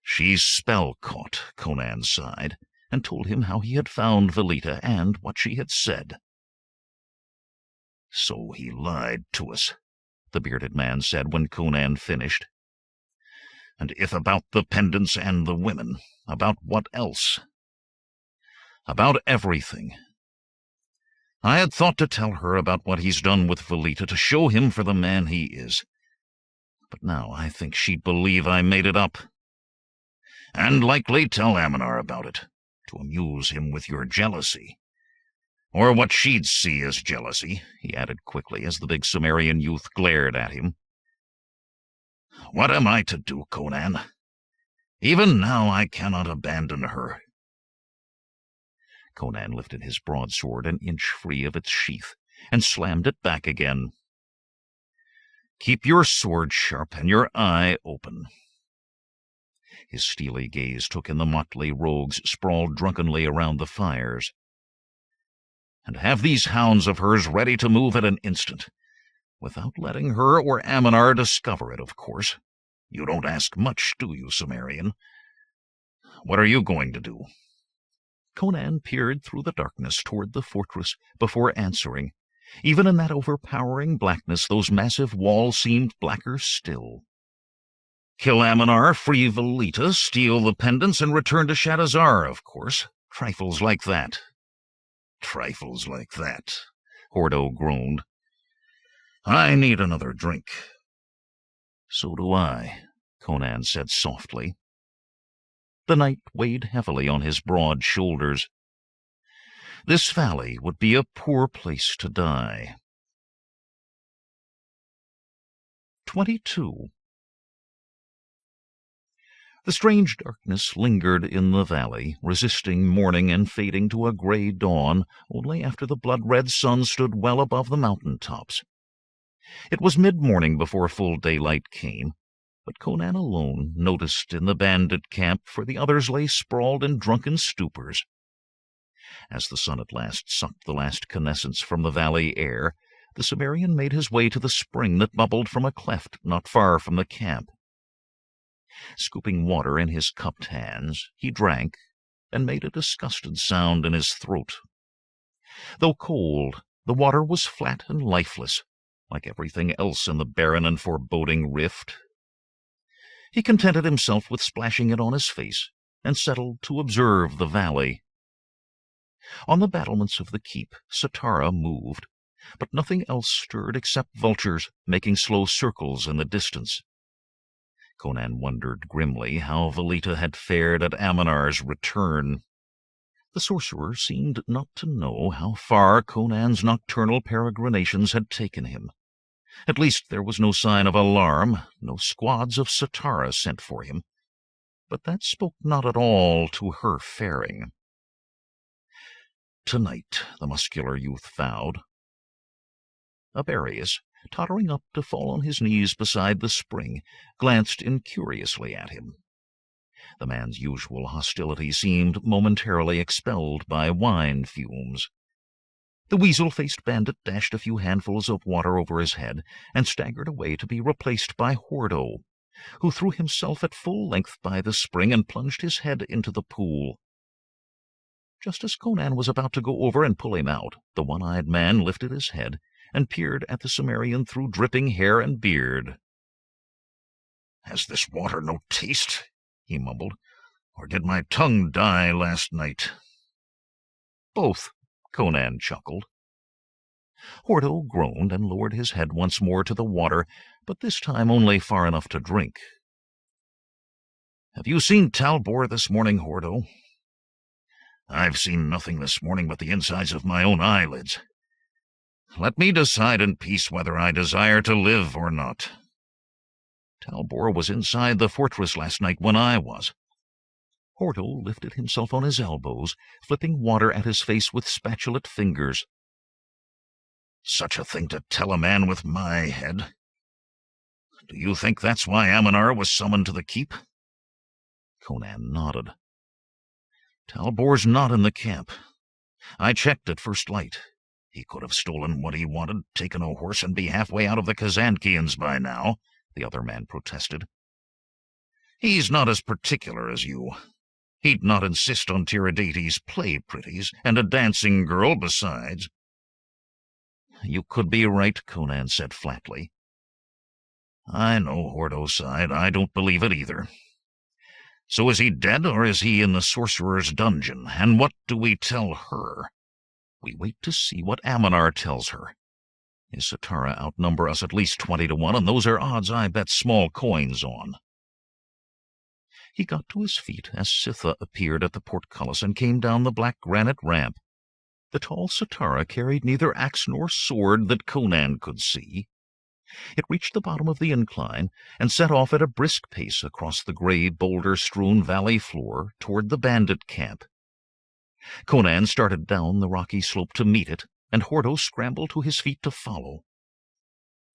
She's spell-caught, Conan sighed, and told him how he had found Velita and what she had said. So he lied to us, the bearded man said when Conan finished. And if about the pendants and the women, about what else? About everything. I had thought to tell her about what he's done with Velita to show him for the man he is. But now I think she'd believe I made it up. And likely tell Ammonar about it, to amuse him with your jealousy. Or what she'd see as jealousy, he added quickly as the big Sumerian youth glared at him. What am I to do, Conan? Even now I cannot abandon her. Conan lifted his broadsword an inch free of its sheath and slammed it back again. Keep your sword sharp and your eye open. His steely gaze took in the motley rogues sprawled drunkenly around the fires. And have these hounds of hers ready to move at an instant, without letting her or Ammonar discover it, of course. You don't ask much, do you, Sumerian? What are you going to do? Conan peered through the darkness toward the fortress before answering. Even in that overpowering blackness, those massive walls seemed blacker still. Kill Ammonar, free Velita, steal the pendants, and return to Shadazar, of course. Trifles like that. Trifles like that, Hordo groaned. I need another drink. So do I, Conan said softly. The night weighed heavily on his broad shoulders. This valley would be a poor place to die. 22. The strange darkness lingered in the valley, resisting morning and fading to a gray dawn only after the blood-red sun stood well above the mountain tops. It was mid-morning before full daylight came, but Conan alone noticed in the bandit camp, for the others lay sprawled in drunken stupors. As the sun at last sucked the last senescence from the valley air, the Sumerian made his way to the spring that bubbled from a cleft not far from the camp. Scooping water in his cupped hands, he drank and made a disgusted sound in his throat. Though cold, the water was flat and lifeless, like everything else in the barren and foreboding rift. He contented himself with splashing it on his face and settled to observe the valley. On the battlements of the keep, Satara moved, but nothing else stirred except vultures making slow circles in the distance. Conan wondered grimly how Velita had fared at Ammonar's return. The sorcerer seemed not to know how far Conan's nocturnal peregrinations had taken him. At least there was no sign of alarm, no squads of Satara sent for him. But that spoke not at all to her faring. Tonight, the muscular youth vowed. Aberius, tottering up to fall on his knees beside the spring, glanced incuriously at him. The man's usual hostility seemed momentarily expelled by wine fumes. The weasel-faced bandit dashed a few handfuls of water over his head and staggered away to be replaced by Hordo, who threw himself at full length by the spring and plunged his head into the pool. Just as Conan was about to go over and pull him out, the one-eyed man lifted his head and peered at the Cimmerian through dripping hair and beard. "Has this water no taste?" he mumbled. "Or did my tongue die last night?" "Both," Conan chuckled. Hordo groaned and lowered his head once more to the water, but this time only far enough to drink. "Have you seen Talbor this morning, Hordo?" "I've seen nothing this morning but the insides of my own eyelids. Let me decide in peace whether I desire to live or not." "Talbor was inside the fortress last night when I was." Hordo lifted himself on his elbows, flipping water at his face with spatulate fingers. "Such a thing to tell a man with my head. Do you think that's why Aminar was summoned to the keep?" Conan nodded. "Talbor's not in the camp. I checked at first light. He could have stolen what he wanted, taken a horse, and be halfway out of the Kazankians by now," the other man protested. "He's not as particular as you. He'd not insist on Tiridates' play pretties, and a dancing girl besides." "You could be right," Conan said flatly. "I know," Hordo sighed. "I don't believe it either. So is he dead, or is he in the sorcerer's dungeon? And what do we tell her?" "We wait to see what Aminar tells her. His Satara outnumber us at least 20-1, and those are odds I bet small coins on." He got to his feet as Sitha appeared at the portcullis and came down the black granite ramp. The tall Satara carried neither axe nor sword that Conan could see. It reached the bottom of the incline and set off at a brisk pace across the gray, boulder-strewn valley floor toward the bandit camp. Conan started down the rocky slope to meet it, and Hordo scrambled to his feet to follow.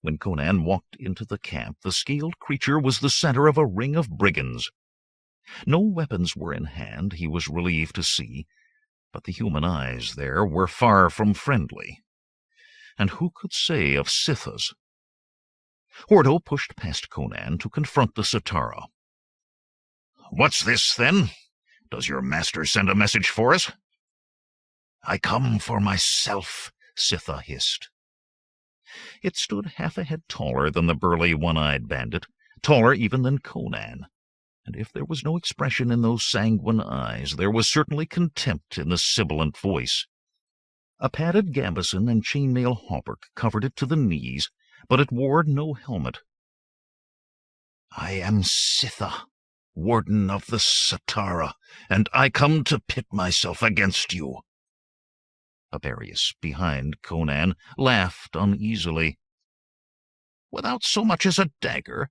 When Conan walked into the camp, the scaled creature was the center of a ring of brigands. No weapons were in hand, he was relieved to see, but the human eyes there were far from friendly. And who could say of Sitha's? Hordo pushed past Conan to confront the Satara. "What's this, then? Does your master send a message for us?" "I come for myself," Sitha hissed. It stood half a head taller than the burly one-eyed bandit, taller even than Conan. And if there was no expression in those sanguine eyes, there was certainly contempt in the sibilant voice. A padded gambeson and chainmail hauberk covered it to the knees, but it wore no helmet. "I am Sitha, warden of the Satara, and I come to pit myself against you." Aberius, behind Conan, laughed uneasily. "Without so much as a dagger?"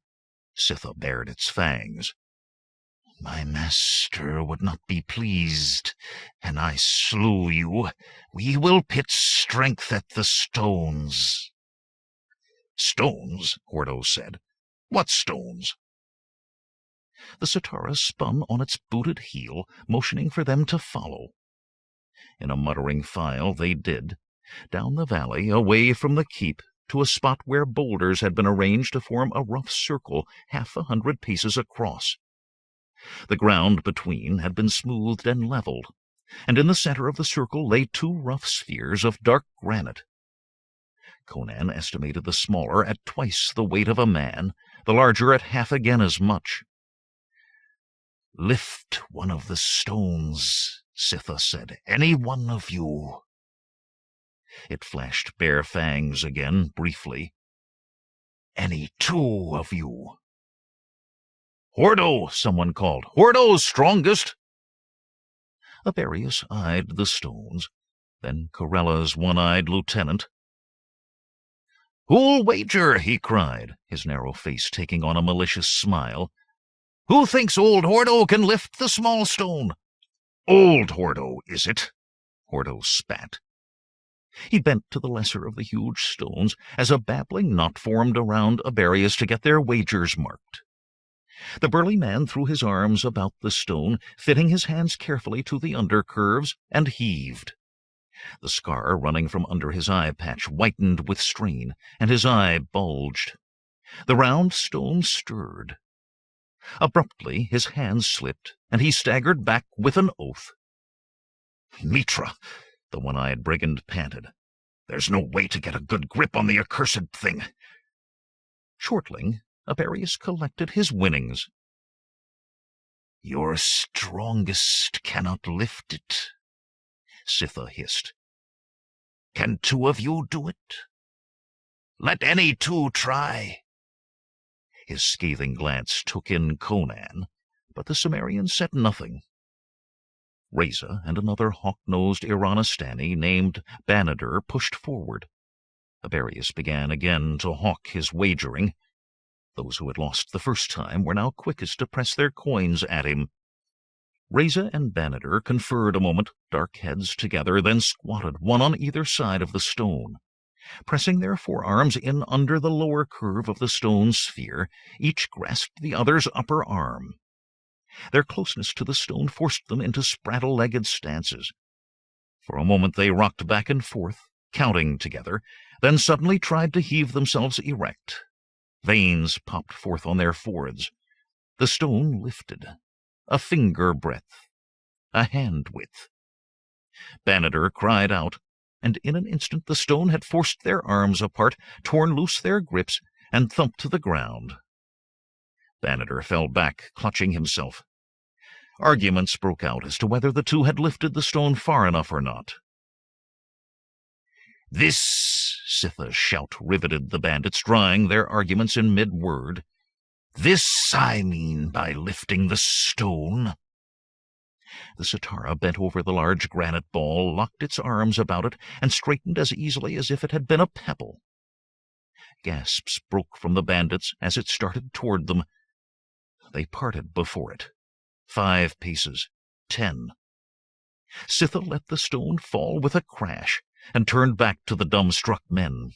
Sitha bared its fangs. "My master would not be pleased, and I slew you. We will pit strength at the stones." "Stones?" Hordo said. "What stones?" The Satara spun on its booted heel, motioning for them to follow. In a muttering file they did, down the valley, away from the keep, to a spot where boulders had been arranged to form a rough circle 100 paces across. The ground between had been smoothed and leveled, and in the center of the circle lay 2 rough spheres of dark granite. Conan estimated the smaller at twice the weight of a man, the larger at half again as much. "Lift one of the stones," Sitha said. "Any one of you." It flashed bare fangs again, briefly. "Any 2 of you." "Hordo!" someone called. "Hordo's strongest!" Aberius eyed the stones, then Corella's one-eyed lieutenant. "Who'll wager?" he cried, his narrow face taking on a malicious smile. "Who thinks old Hordo can lift the small stone?" "Old Hordo, is it?" Hordo spat. He bent to the lesser of the huge stones as a babbling knot formed around Aberius to get their wagers marked. The burly man threw his arms about the stone, fitting his hands carefully to the undercurves, and heaved. The scar running from under his eye patch whitened with strain, and his eye bulged. The round stone stirred. Abruptly his hands slipped, and he staggered back with an oath. "Mitra," the one-eyed brigand panted. "There's no way to get a good grip on the accursed thing." Shortling, Aberius collected his winnings. "Your strongest cannot lift it," Sitha hissed. "Can two of you do it? Let any two try." His scathing glance took in Conan, but the Cimmerian said nothing. Reza and another hawk-nosed Iranistani named Banadur pushed forward. Aberius began again to hawk his wagering. Those who had lost the first time were now quickest to press their coins at him. Reza and Banadur conferred a moment, dark heads together, then squatted, one on either side of the stone. Pressing their forearms in under the lower curve of the stone sphere, each grasped the other's upper arm. Their closeness to the stone forced them into spraddle-legged stances. For a moment they rocked back and forth, counting together, then suddenly tried to heave themselves erect. Veins popped forth on their foreheads. The stone lifted, a finger breadth, a hand width. Banadur cried out, and in an instant the stone had forced their arms apart, torn loose their grips, and thumped to the ground. Banadur fell back, clutching himself. Arguments broke out as to whether the two had lifted the stone far enough or not. "This," Sitha's shout riveted the bandits, drying their arguments in mid-word. "This I mean by lifting the stone." The Sitara bent over the large granite ball, locked its arms about it, and straightened as easily as if it had been a pebble. Gasps broke from the bandits as it started toward them. They parted before it. 5 paces, 10. Sitha let the stone fall with a crash, and turned back to the dumbstruck men.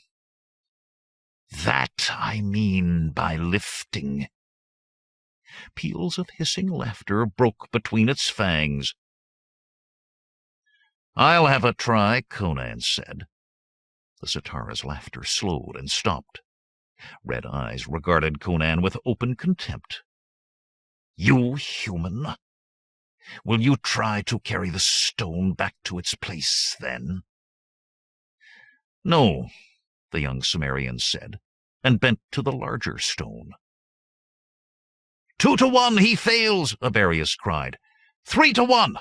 "That I mean by lifting." Peals of hissing laughter broke between its fangs. "I'll have a try," Conan said. The Sitara's laughter slowed and stopped. Red eyes regarded Conan with open contempt. "You human? Will you try to carry the stone back to its place, then?" "No," the young Cimmerian said, and bent to the larger stone. 2 to 1, he fails, Aberius cried. 3 to 1.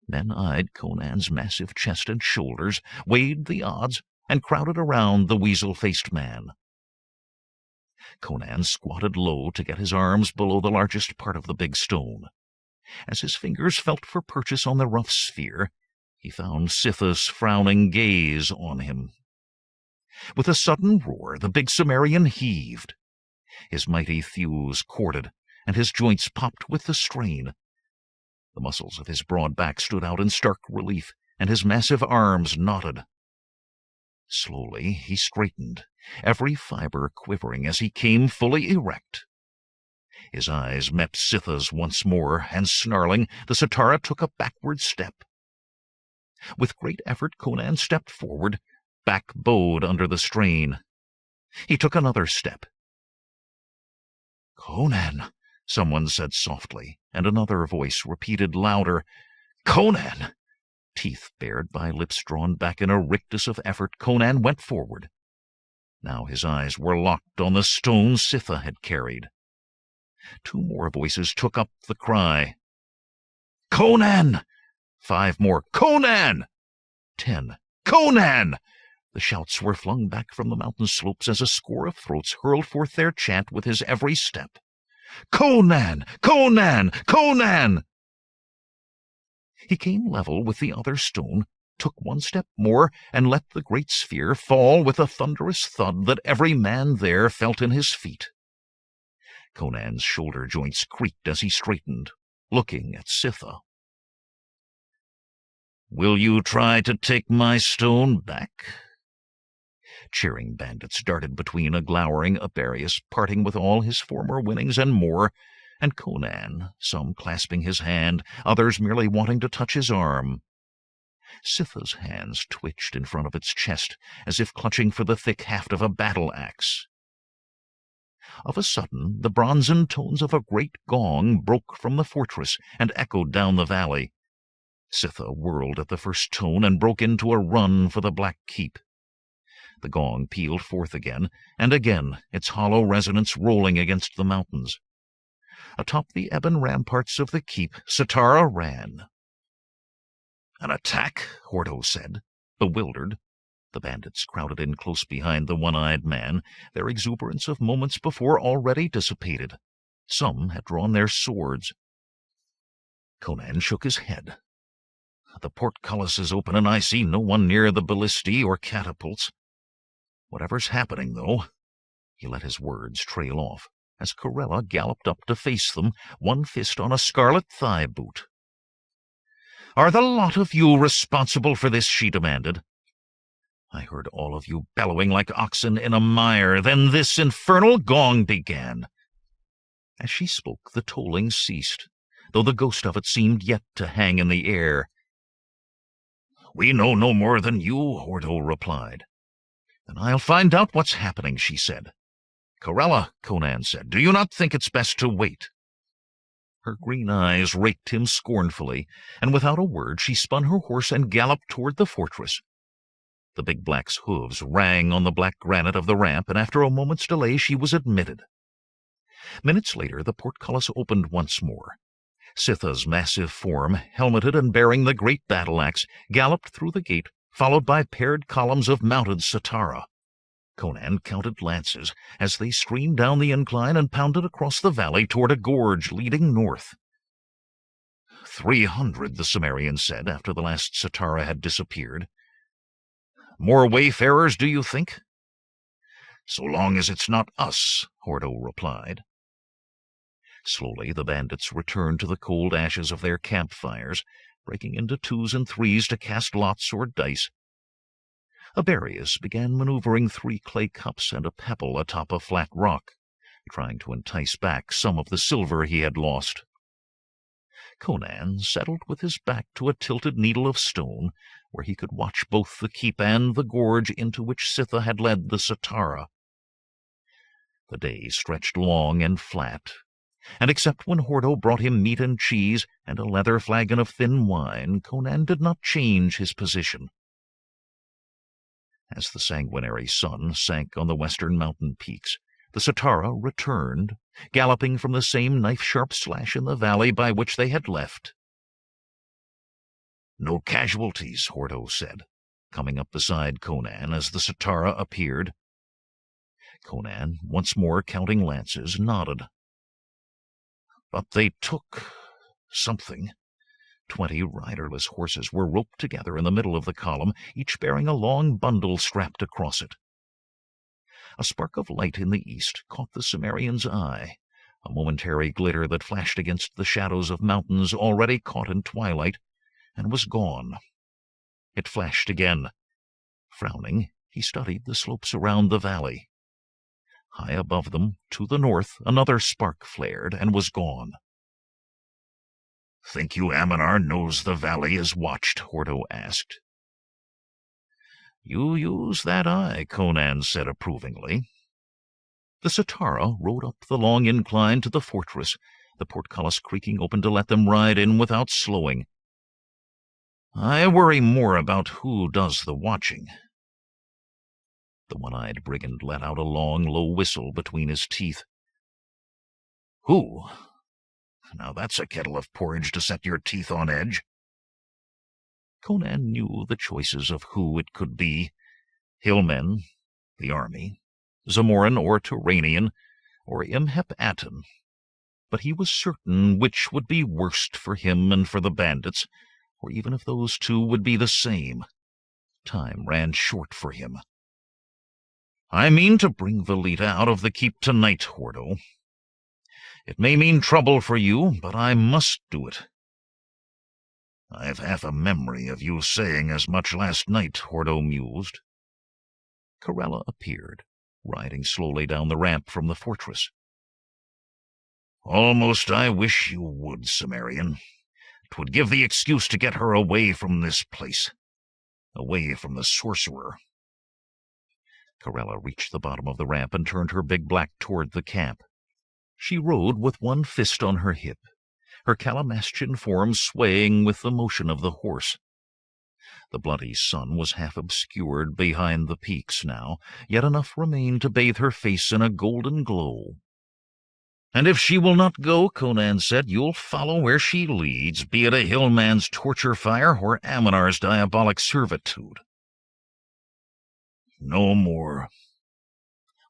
Men eyed Conan's massive chest and shoulders, weighed the odds, and crowded around the weasel-faced man. Conan squatted low to get his arms below the largest part of the big stone. As his fingers felt for purchase on the rough sphere, he found Sitha's frowning gaze on him. With a sudden roar, the big Cimmerian heaved. His mighty thews corded, and his joints popped with the strain. The muscles of his broad back stood out in stark relief, and his massive arms knotted. Slowly he straightened, every fiber quivering as he came fully erect. His eyes met Sitha's once more, and snarling, the Sitara took a backward step. With great effort Conan stepped forward, back bowed under the strain. He took another step. "Conan," someone said softly, and another voice repeated louder, "Conan!" Teeth bared by lips drawn back in a rictus of effort, Conan went forward. Now his eyes were locked on the stone Sitha had carried. 2 more voices took up the cry. "Conan!" 5 more. "Conan!" 10. "Conan!" The shouts were flung back from the mountain slopes as a score of throats hurled forth their chant with his every step. "Conan! Conan! Conan!" He came level with the other stone, took 1 step more, and let the great sphere fall with a thunderous thud that every man there felt in his feet. Conan's shoulder joints creaked as he straightened, looking at Sitha. Will you try to take my stone back? Cheering bandits darted between a glowering Aberius, parting with all his former winnings and more, and Conan, some clasping his hand, others merely wanting to touch his arm. Sitha's hands twitched in front of its chest, as if clutching for the thick haft of a battle-axe. Of a sudden, the bronzen tones of a great gong broke from the fortress and echoed down the valley. Sitha whirled at the first tone and broke into a run for the Black Keep. The gong pealed forth again, and again, its hollow resonance rolling against the mountains. Atop the ebon ramparts of the keep, Sitara ran. "An attack?" Hordo said, bewildered. The bandits crowded in close behind the one-eyed man, their exuberance of moments before already dissipated. Some had drawn their swords. Conan shook his head. "The portcullis is open, and I see no one near the ballistae or catapults. Whatever's happening, though—" He let his words trail off, as Corella galloped up to face them, one fist on a scarlet thigh boot. "Are the lot of you responsible for this?" she demanded. "I heard all of you bellowing like oxen in a mire. Then this infernal gong began." As she spoke, the tolling ceased, though the ghost of it seemed yet to hang in the air. "We know no more than you," Hordo replied. "Then I'll find out what's happening," she said. "Corella," Conan said, "do you not think it's best to wait?" Her green eyes raked him scornfully, and without a word she spun her horse and galloped toward the fortress. The big black's hooves rang on the black granite of the ramp, and after a moment's delay she was admitted. Minutes later the portcullis opened once more. Sitha's massive form, helmeted and bearing the great battle-axe, galloped through the gate, followed by paired columns of mounted Sitara. Conan counted lances as they streamed down the incline and pounded across the valley toward a gorge leading north. 300, the Cimmerian said after the last Sitara had disappeared. "More wayfarers, do you think?" "So long as it's not us," Hordo replied. Slowly the bandits returned to the cold ashes of their campfires, breaking into twos and threes to cast lots or dice. Aberius began maneuvering 3 clay cups and a pebble atop a flat rock, trying to entice back some of the silver he had lost. Conan settled with his back to a tilted needle of stone, where he could watch both the keep and the gorge into which Sitha had led the Sitara. The day stretched long and flat, and except when Hordo brought him meat and cheese and a leather flagon of thin wine, Conan did not change his position. As the sanguinary sun sank on the western mountain peaks, the Sitara returned, galloping from the same knife-sharp slash in the valley by which they had left. "No casualties," Hordo said, coming up beside Conan as the Sitara appeared. Conan, once more counting lances, nodded. "But they took something." 20 riderless horses were roped together in the middle of the column, each bearing a long bundle strapped across it. A spark of light in the east caught the Cimmerian's eye, a momentary glitter that flashed against the shadows of mountains already caught in twilight, and was gone. It flashed again. Frowning, he studied the slopes around the valley. High above them, to the north, another spark flared and was gone. "Think you Aminar knows the valley is watched?" Hordo asked. "You use that eye," Conan said approvingly. The Sitara rode up the long incline to the fortress, the portcullis creaking open to let them ride in without slowing. "I worry more about who does the watching." The one-eyed brigand let out a long, low whistle between his teeth. "Who? Now that's a kettle of porridge to set your teeth on edge." Conan knew the choices of who it could be: hillmen, the army, Zamoran or Turanian, or Imhep-Aten. But he was certain which would be worst for him and for the bandits, or even if those two would be the same. Time ran short for him. "I mean to bring Velita out of the keep tonight, Hordo. It may mean trouble for you, but I must do it." I've half a memory of you saying as much last night, Hordo mused. Corella appeared, riding slowly down the ramp from the fortress. Almost I wish you would, Cimmerian. 'Twould give the excuse to get her away from this place. Away from the sorcerer. Corella reached the bottom of the ramp and turned her big black toward the camp. She rode with one fist on her hip, her Calamastian form swaying with the motion of the horse. The bloody sun was half obscured behind the peaks now, yet enough remained to bathe her face in a golden glow. And if she will not go, Conan said, you'll follow where she leads, be it a hillman's torture fire or Ammonar's diabolic servitude. No more,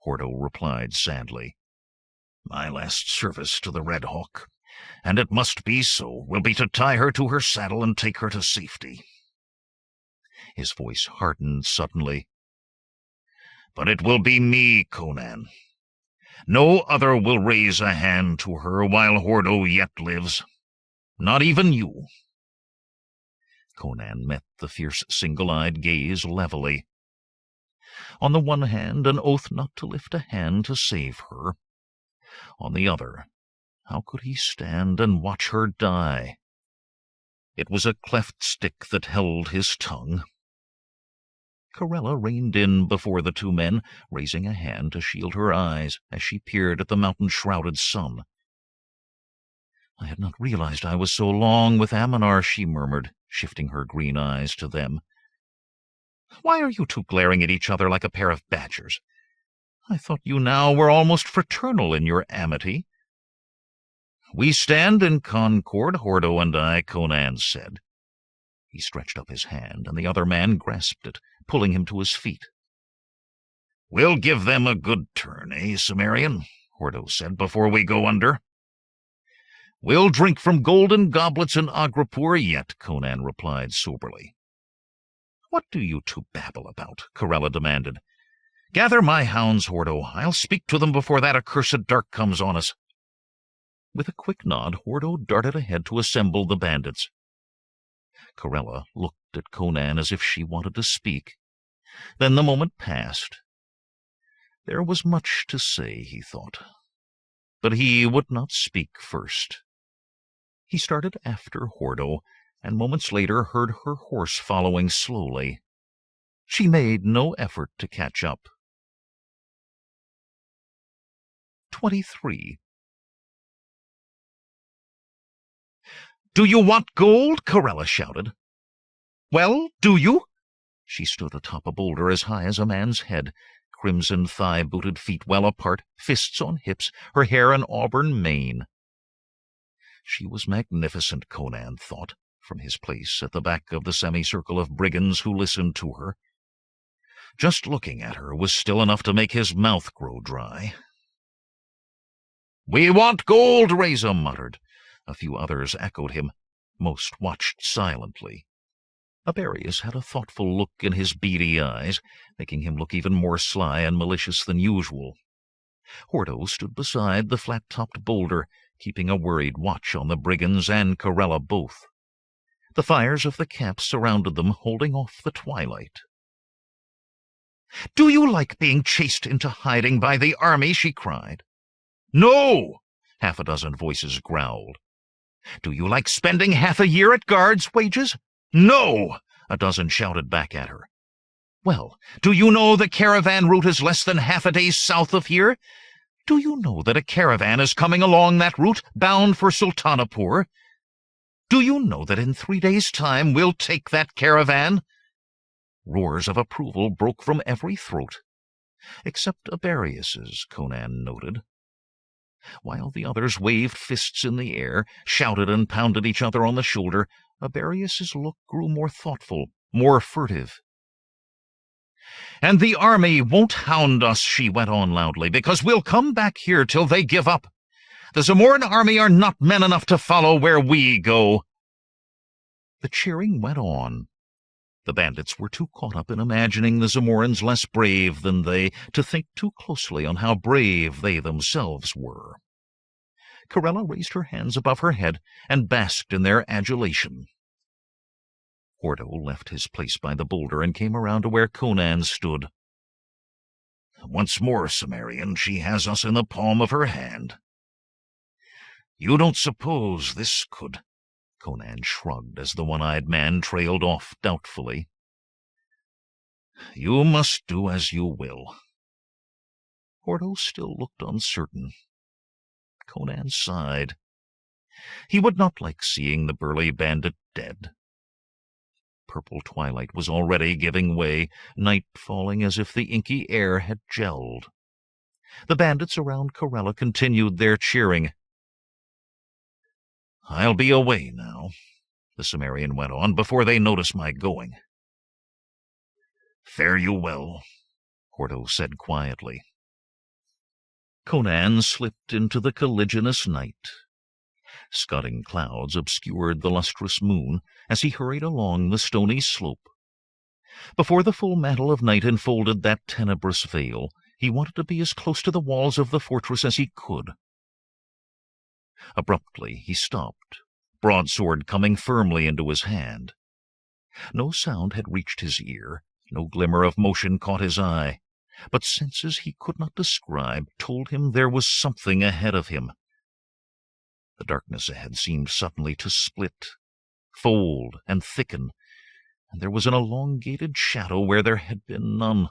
Hordo replied sadly. My last service to the Red Hawk, and it must be so, will be to tie her to her saddle and take her to safety. His voice hardened suddenly. But it will be me, Conan. No other will raise a hand to her while Hordo yet lives. Not even you. Conan met the fierce single-eyed gaze levelly. On the one hand, an oath not to lift a hand to save her. On the other, how could he stand and watch her die? It was a cleft stick that held his tongue. Corella reined in before the two men, raising a hand to shield her eyes as she peered at the mountain-shrouded sun. I had not realized I was so long with Ammonar, she murmured, shifting her green eyes to them. Why are you two glaring at each other like a pair of badgers? I thought you now were almost fraternal in your amity. We stand in concord, Hordo and I, Conan said. He stretched up his hand, and the other man grasped it, pulling him to his feet. We'll give them a good turn, Cimmerian? Hordo said, before we go under. We'll drink from golden goblets in Aghrapur yet, Conan replied soberly. What do you two babble about? Corella demanded. Gather my hounds, Hordo. I'll speak to them before that accursed dark comes on us. With a quick nod, Hordo darted ahead to assemble the bandits. Corella looked at Conan as if she wanted to speak. Then the moment passed. There was much to say, he thought, but he would not speak first. He started after Hordo, and moments later heard her horse following slowly. She made no effort to catch up. 23. Do you want gold? Corella shouted. Well, do you? She stood atop a boulder as high as a man's head, crimson thigh-booted feet well apart, fists on hips, her hair an auburn mane. She was magnificent, Conan thought, from his place at the back of the semicircle of brigands who listened to her. Just looking at her was still enough to make his mouth grow dry. We want gold, Reza muttered. A few others echoed him. Most watched silently. Aberius had a thoughtful look in his beady eyes, making him look even more sly and malicious than usual. Hordo stood beside the flat-topped boulder, keeping a worried watch on the brigands and Corella both. The fires of the camp surrounded them, holding off the twilight. "Do you like being chased into hiding by the army?" she cried. "No!" half a dozen voices growled. "Do you like spending half a year at guards' wages?" "No!" a dozen shouted back at her. "Well, do you know the caravan route is less than half a day south of here? Do you know that a caravan is coming along that route, bound for Sultanapur? Do you know that in 3 days' time we'll take that caravan?" Roars of approval broke from every throat, except Aberius's, Conan noted. While the others waved fists in the air, shouted and pounded each other on the shoulder, Aberius's look grew more thoughtful, more furtive. "And the army won't hound us," she went on loudly, "because we'll come back here till they give up. The Zamoran army are not men enough to follow where we go." The cheering went on. The bandits were too caught up in imagining the Zamorans less brave than they to think too closely on how brave they themselves were. Corella raised her hands above her head and basked in their adulation. Ordo left his place by the boulder and came around to where Conan stood. Once more, Cimmerian, she has us in the palm of her hand. You don't suppose this could— Conan shrugged as the one-eyed man trailed off doubtfully. You must do as you will. Ordo still looked uncertain. Conan sighed. He would not like seeing the burly bandit dead. Purple twilight was already giving way, night falling as if the inky air had gelled. The bandits around Corella continued their cheering. I'll be away now, the Cimmerian went on, before they notice my going. Fare you well, Ordo said quietly. Conan slipped into the colliginous night. Scudding clouds obscured the lustrous moon as he hurried along the stony slope. Before the full mantle of night enfolded that tenebrous veil, he wanted to be as close to the walls of the fortress as he could. Abruptly he stopped, broadsword coming firmly into his hand. No sound had reached his ear, no glimmer of motion caught his eye, but senses he could not describe told him there was something ahead of him. The darkness ahead seemed suddenly to split, fold, and thicken, and there was an elongated shadow where there had been none.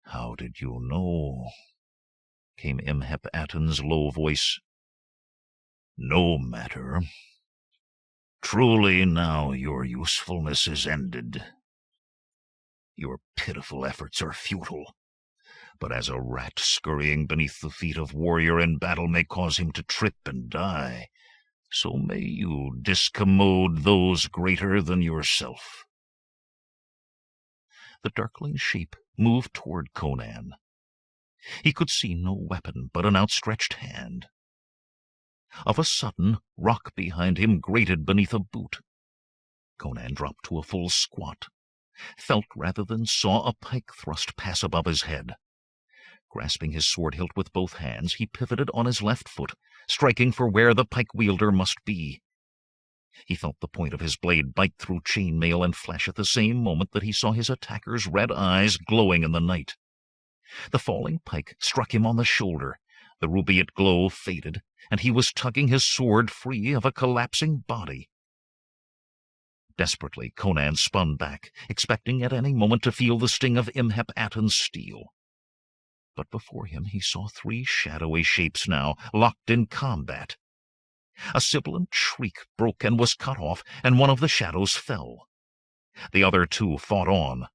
"How did you know?" came Imhep Aten's low voice. "No matter. Truly now your usefulness is ended. Your pitiful efforts are futile, but as a rat scurrying beneath the feet of warrior in battle may cause him to trip and die, so may you discommode those greater than yourself." The darkling shape moved toward Conan. He could see no weapon but an outstretched hand. Of a sudden, rock behind him grated beneath a boot. Conan dropped to a full squat, felt rather than saw a pike thrust pass above his head. Grasping his sword hilt with both hands, he pivoted on his left foot, striking for where the pike-wielder must be. He felt the point of his blade bite through chainmail and flash at the same moment that he saw his attacker's red eyes glowing in the night. The falling pike struck him on the shoulder. The rubiate glow faded, and he was tugging his sword free of a collapsing body. Desperately, Conan spun back, expecting at any moment to feel the sting of Imhep Aten's steel. But before him he saw three shadowy shapes now, locked in combat. A sibilant shriek broke and was cut off, and one of the shadows fell. The other two fought on.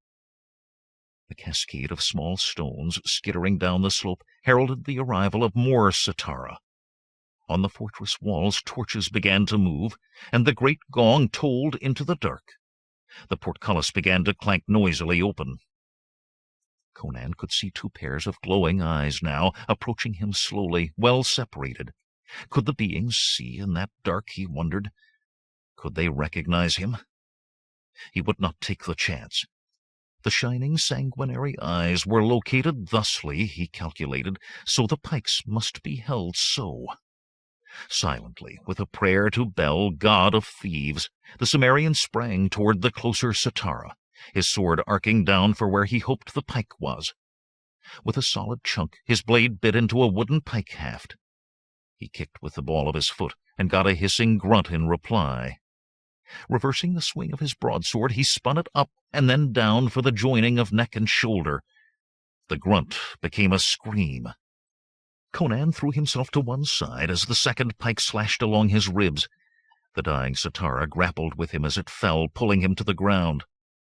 The cascade of small stones skittering down the slope heralded the arrival of more Sitara. On the fortress walls torches began to move, and the great gong tolled into the dark. The portcullis began to clank noisily open. Conan could see two pairs of glowing eyes now, approaching him slowly, well separated. Could the beings see in that dark, he wondered? Could they recognize him? He would not take the chance. The shining, sanguinary eyes were located thusly, he calculated, so the pikes must be held so. Silently, with a prayer to Bel, god of thieves, the Cimmerian sprang toward the closer Sitara, his sword arcing down for where he hoped the pike was. With a solid chunk, his blade bit into a wooden pike haft. He kicked with the ball of his foot and got a hissing grunt in reply. Reversing the swing of his broadsword, he spun it up and then down for the joining of neck and shoulder. The grunt became a scream. Conan threw himself to one side as the second pike slashed along his ribs. The dying Sitara grappled with him as it fell, pulling him to the ground.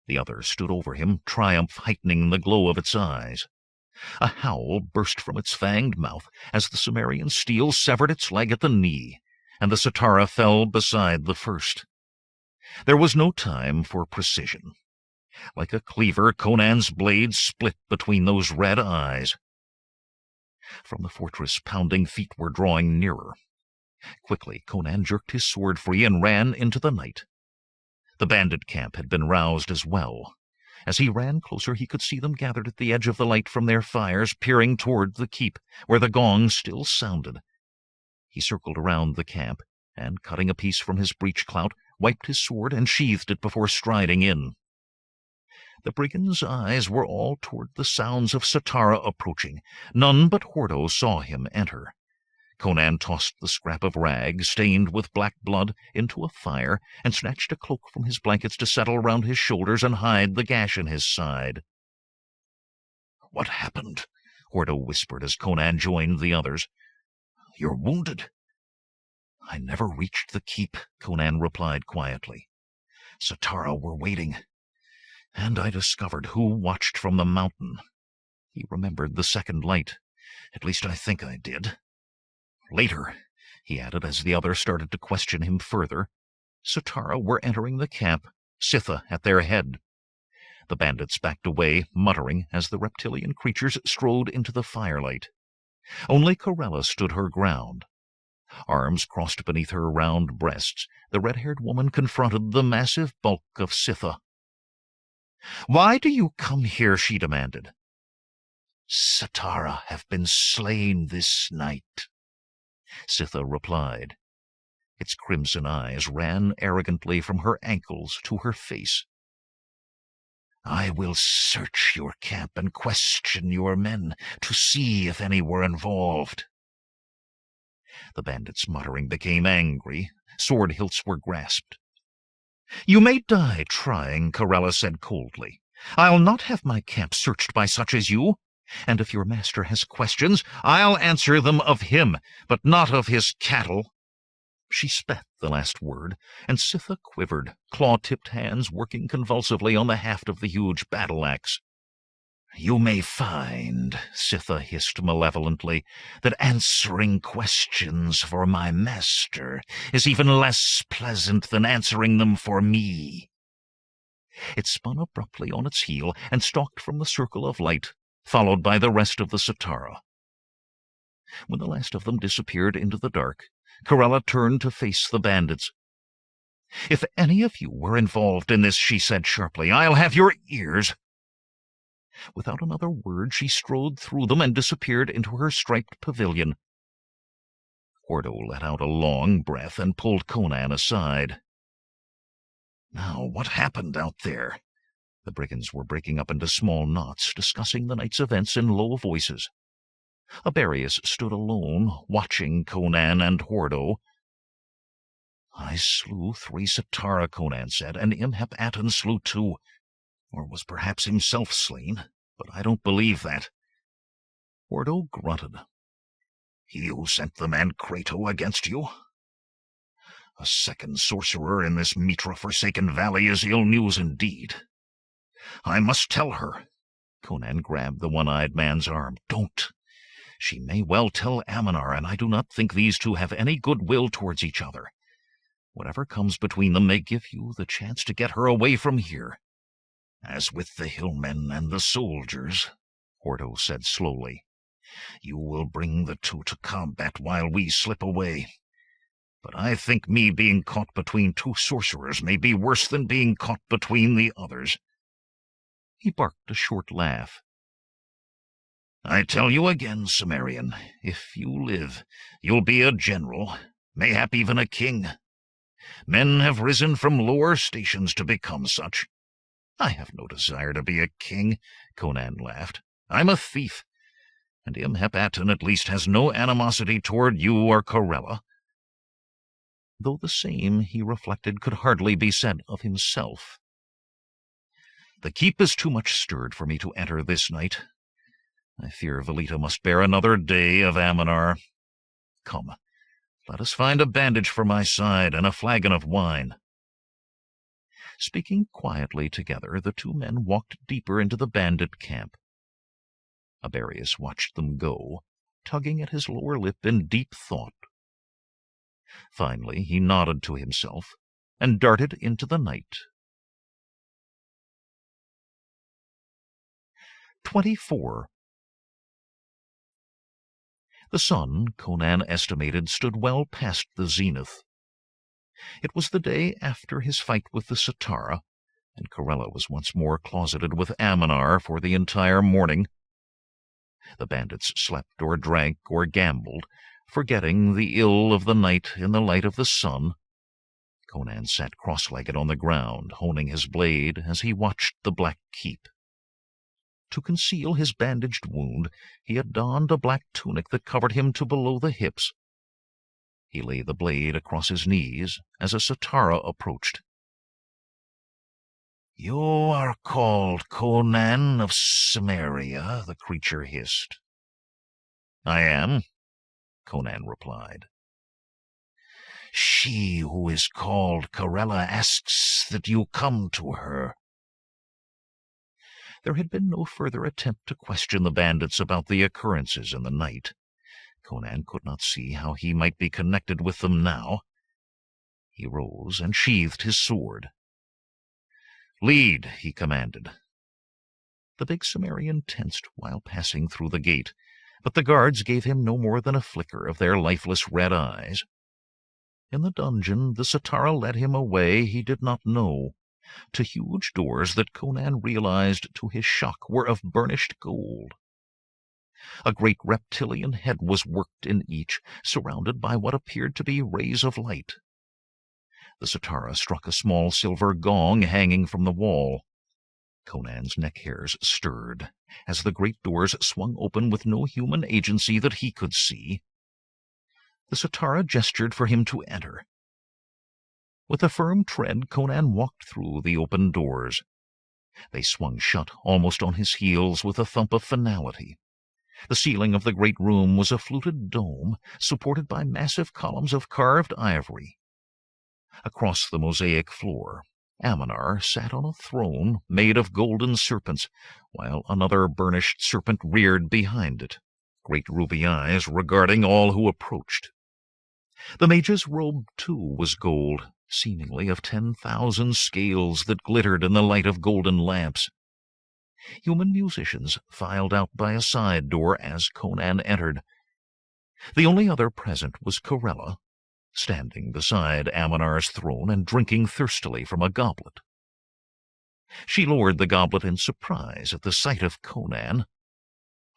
The other stood over him, triumph heightening the glow of its eyes. A howl burst from its fanged mouth as the Cimmerian steel severed its leg at the knee, and the Sitara fell beside the first. There was no time for precision. Like a cleaver, Conan's blade split between those red eyes. From the fortress, pounding feet were drawing nearer. Quickly, Conan jerked his sword free and ran into the night. The bandit camp had been roused as well. As he ran closer, he could see them gathered at the edge of the light from their fires, peering toward the keep, where the gong still sounded. He circled around the camp, and, cutting a piece from his breech-clout, wiped his sword, and sheathed it before striding in. The brigand's eyes were all toward the sounds of Satara approaching. None but Hordo saw him enter. Conan tossed the scrap of rag, stained with black blood, into a fire, and snatched a cloak from his blankets to settle round his shoulders and hide the gash in his side. "What happened?" Hordo whispered as Conan joined the others. "You're wounded." "I never reached the keep," Conan replied quietly. "Satara were waiting, and I discovered who watched from the mountain." He remembered the second light. "At least I think I did. Later," he added as the other started to question him further, "Satara were entering the camp, Sitha at their head." The bandits backed away, muttering, as the reptilian creatures strode into the firelight. Only Corella stood her ground. Arms crossed beneath her round breasts, the red-haired woman confronted the massive bulk of Sitha. "Why do you come here?" she demanded. "Satara have been slain this night," Sitha replied. Its crimson eyes ran arrogantly from her ankles to her face. "I will search your camp and question your men to see if any were involved." The bandits' muttering became angry. Sword hilts were grasped. "You may die trying," Corella said coldly. "I'll not have my camp searched by such as you. And if your master has questions, I'll answer them of him, but not of his cattle." She spat the last word, and Sitha quivered, claw-tipped hands working convulsively on the haft of the huge battle-axe. "You may find," Sitha hissed malevolently, "that answering questions for my master is even less pleasant than answering them for me." It spun abruptly on its heel and stalked from the circle of light, followed by the rest of the Satara. When the last of them disappeared into the dark, Corella turned to face the bandits. "If any of you were involved in this," she said sharply, "I'll have your ears." Without another word, she strode through them and disappeared into her striped pavilion. Hordo let out a long breath and pulled Conan aside. "Now, what happened out there?" The brigands were breaking up into small knots, discussing the night's events in low voices. Aberius stood alone, watching Conan and Hordo. "I slew 3 Satara," Conan said, "and Imhep-Aten slew 2. Or was perhaps himself slain, but I don't believe that." Hordo grunted. "He who sent the man Krato against you? A second sorcerer in this Mitra-forsaken valley is ill news indeed. I must tell her." Conan grabbed the one-eyed man's arm. "Don't. She may well tell Aminar, and I do not think these two have any goodwill towards each other. Whatever comes between them may give you the chance to get her away from here." "As with the hillmen and the soldiers," Hordo said slowly, "you will bring the two to combat while we slip away. But I think me being caught between 2 sorcerers may be worse than being caught between the others." He barked a short laugh. "I tell you again, Cimmerian, if you live, you'll be a general, mayhap even a king. Men have risen from lower stations to become such." "I have no desire to be a king," Conan laughed. "I'm a thief, and Imhep-Aten at least has no animosity toward you or Corella." Though the same, he reflected, could hardly be said of himself. "The keep is too much stirred for me to enter this night. I fear Velita must bear another day of Aminar. Come, let us find a bandage for my side and a flagon of wine." Speaking quietly together, the 2 men walked deeper into the bandit camp. Aberius watched them go, tugging at his lower lip in deep thought. Finally he nodded to himself and darted into the night. 24. The sun, Conan estimated, stood well past the zenith. It was the day after his fight with the Satara, and Corella was once more closeted with Aminar for the entire morning. The bandits slept or drank or gambled, forgetting the ill of the night in the light of the sun. Conan sat cross-legged on the ground, honing his blade as he watched the black keep. To conceal his bandaged wound, he had donned a black tunic that covered him to below the hips. He lay the blade across his knees as a Satara approached. "You are called Conan of Samaria," the creature hissed. "I am," Conan replied. "She who is called Corella asks that you come to her." There had been no further attempt to question the bandits about the occurrences in the night. Conan could not see how he might be connected with them now. He rose and sheathed his sword. "Lead," he commanded. The big Sumerian tensed while passing through the gate, but the guards gave him no more than a flicker of their lifeless red eyes. In the dungeon, the Satara led him away he did not know, to huge doors that Conan realized to his shock were of burnished gold. A great reptilian head was worked in each, surrounded by what appeared to be rays of light. The Satara struck a small silver gong hanging from the wall. Conan's neck hairs stirred as the great doors swung open with no human agency that he could see. The Satara gestured for him to enter. With a firm tread, Conan walked through the open doors. They swung shut almost on his heels with a thump of finality. The ceiling of the great room was a fluted dome, supported by massive columns of carved ivory. Across the mosaic floor, Ammonar sat on a throne made of golden serpents, while another burnished serpent reared behind it, great ruby eyes regarding all who approached. The mage's robe, too, was gold, seemingly of 10,000 scales that glittered in the light of golden lamps. Human musicians filed out by a side door as Conan entered. The only other present was Corella, standing beside Ammonar's throne and drinking thirstily from a goblet. She lowered the goblet in surprise at the sight of Conan.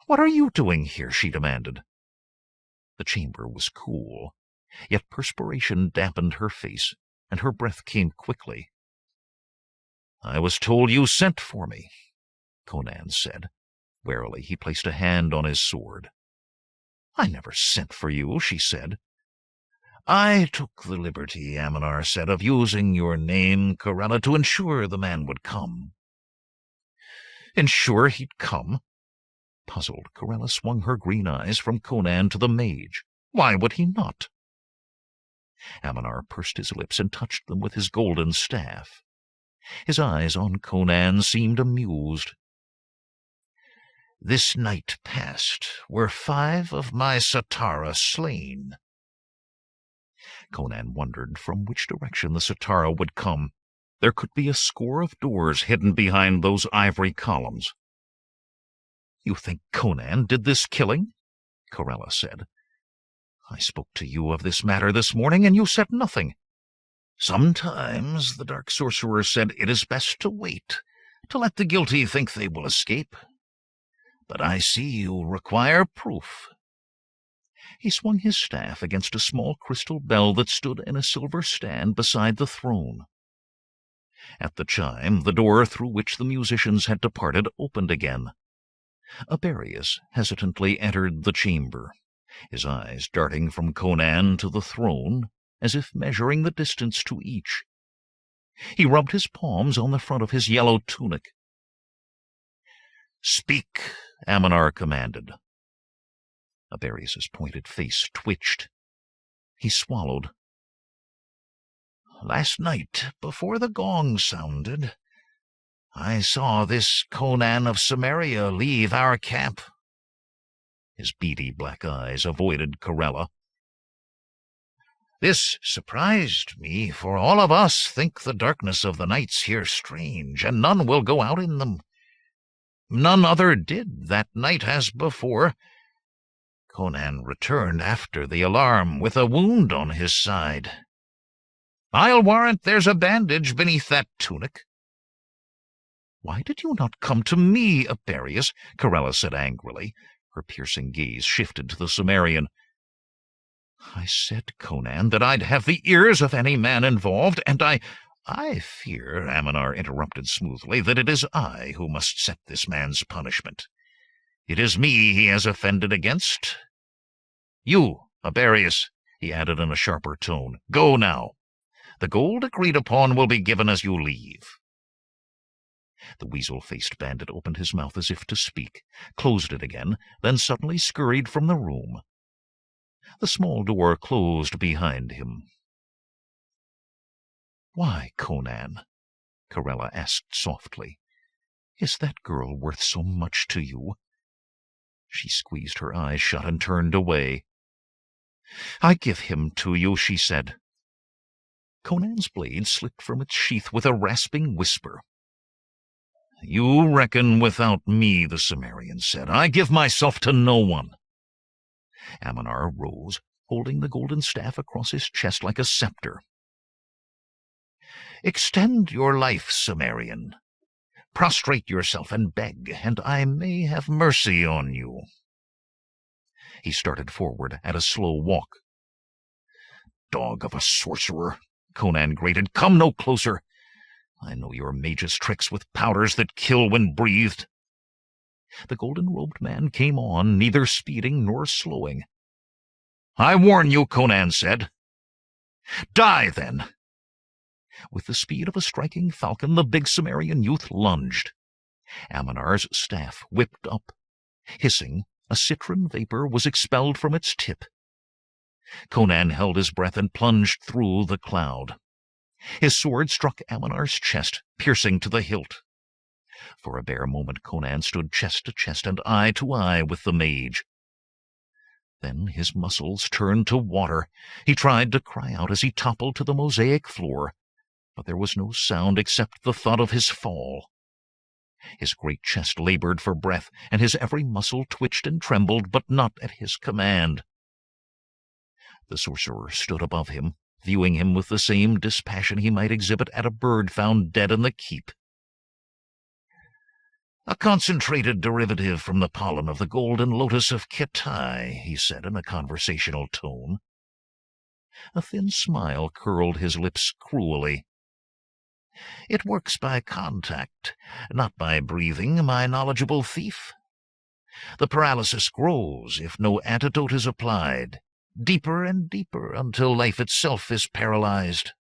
"What are you doing here?" she demanded. The chamber was cool, yet perspiration dampened her face, and her breath came quickly. "I was told you sent for me," Conan said. Warily he placed a hand on his sword. "I never sent for you," she said. "I took the liberty," Ammonar said, "of using your name, Corella, to ensure the man would come." "Ensure he'd come?" Puzzled, Corella swung her green eyes from Conan to the mage. "Why would he not?" Ammonar pursed his lips and touched them with his golden staff. His eyes on Conan seemed amused. "This night past were 5 of my Satara slain." Conan wondered from which direction the Satara would come. There could be a score of doors hidden behind those ivory columns. "You think Conan did this killing?" Corella said. "I spoke to you of this matter this morning, and you said nothing." "Sometimes," the dark sorcerer said, "it is best to wait, to let the guilty think they will escape. But I see you require proof." He swung his staff against a small crystal bell that stood in a silver stand beside the throne. At the chime, the door through which the musicians had departed opened again. Aberius hesitantly entered the chamber, his eyes darting from Conan to the throne, as if measuring the distance to each. He rubbed his palms on the front of his yellow tunic. "Speak," Ammonar commanded. Aberius's pointed face twitched. He swallowed. "Last night, before the gong sounded, I saw this Conan of Samaria leave our camp." His beady black eyes avoided Corella. "This surprised me, for all of us think the darkness of the nights here strange, and none will go out in them. None other did that night as before. Conan returned after the alarm with a wound on his side. I'll warrant there's a bandage beneath that tunic." "Why did you not come to me, Aberius?" Corella said angrily. Her piercing gaze shifted to the Sumerian. I said, Conan, that I'd have the ears of any man involved, and I fear, Aminar interrupted smoothly, that it is I who must set this man's punishment. It is me he has offended against. You, Aberius, he added in a sharper tone, go now. The gold agreed upon will be given as you leave. The weasel-faced bandit opened his mouth as if to speak, closed it again, then suddenly scurried from the room. The small door closed behind him. "Why, Conan?" Corella asked softly. "Is that girl worth so much to you?" She squeezed her eyes shut and turned away. "I give him to you," she said. Conan's blade slipped from its sheath with a rasping whisper. "You reckon without me," the Cimmerian said. "I give myself to no one." Aminar rose, holding the golden staff across his chest like a scepter. "Extend your life, Cimmerian. Prostrate yourself and beg, and I may have mercy on you." He started forward at a slow walk. "Dog of a sorcerer," Conan grated, "come no closer. I know your mage's tricks with powders that kill when breathed." The golden-robed man came on, neither speeding nor slowing. "I warn you," Conan said. "Die, then." With the speed of a striking falcon, the big Cimmerian youth lunged. Aminar's staff whipped up. Hissing, a citron vapor was expelled from its tip. Conan held his breath and plunged through the cloud. His sword struck Aminar's chest, piercing to the hilt. For a bare moment Conan stood chest to chest and eye to eye with the mage. Then his muscles turned to water. He tried to cry out as he toppled to the mosaic floor, but there was no sound except the thud of his fall. His great chest labored for breath, and his every muscle twitched and trembled, but not at his command. The sorcerer stood above him, viewing him with the same dispassion he might exhibit at a bird found dead in the keep. "A concentrated derivative from the pollen of the golden lotus of Kitai," he said in a conversational tone. A thin smile curled his lips cruelly. "It works by contact, not by breathing, my knowledgeable thief. The paralysis grows if no antidote is applied, deeper and deeper until life itself is paralyzed.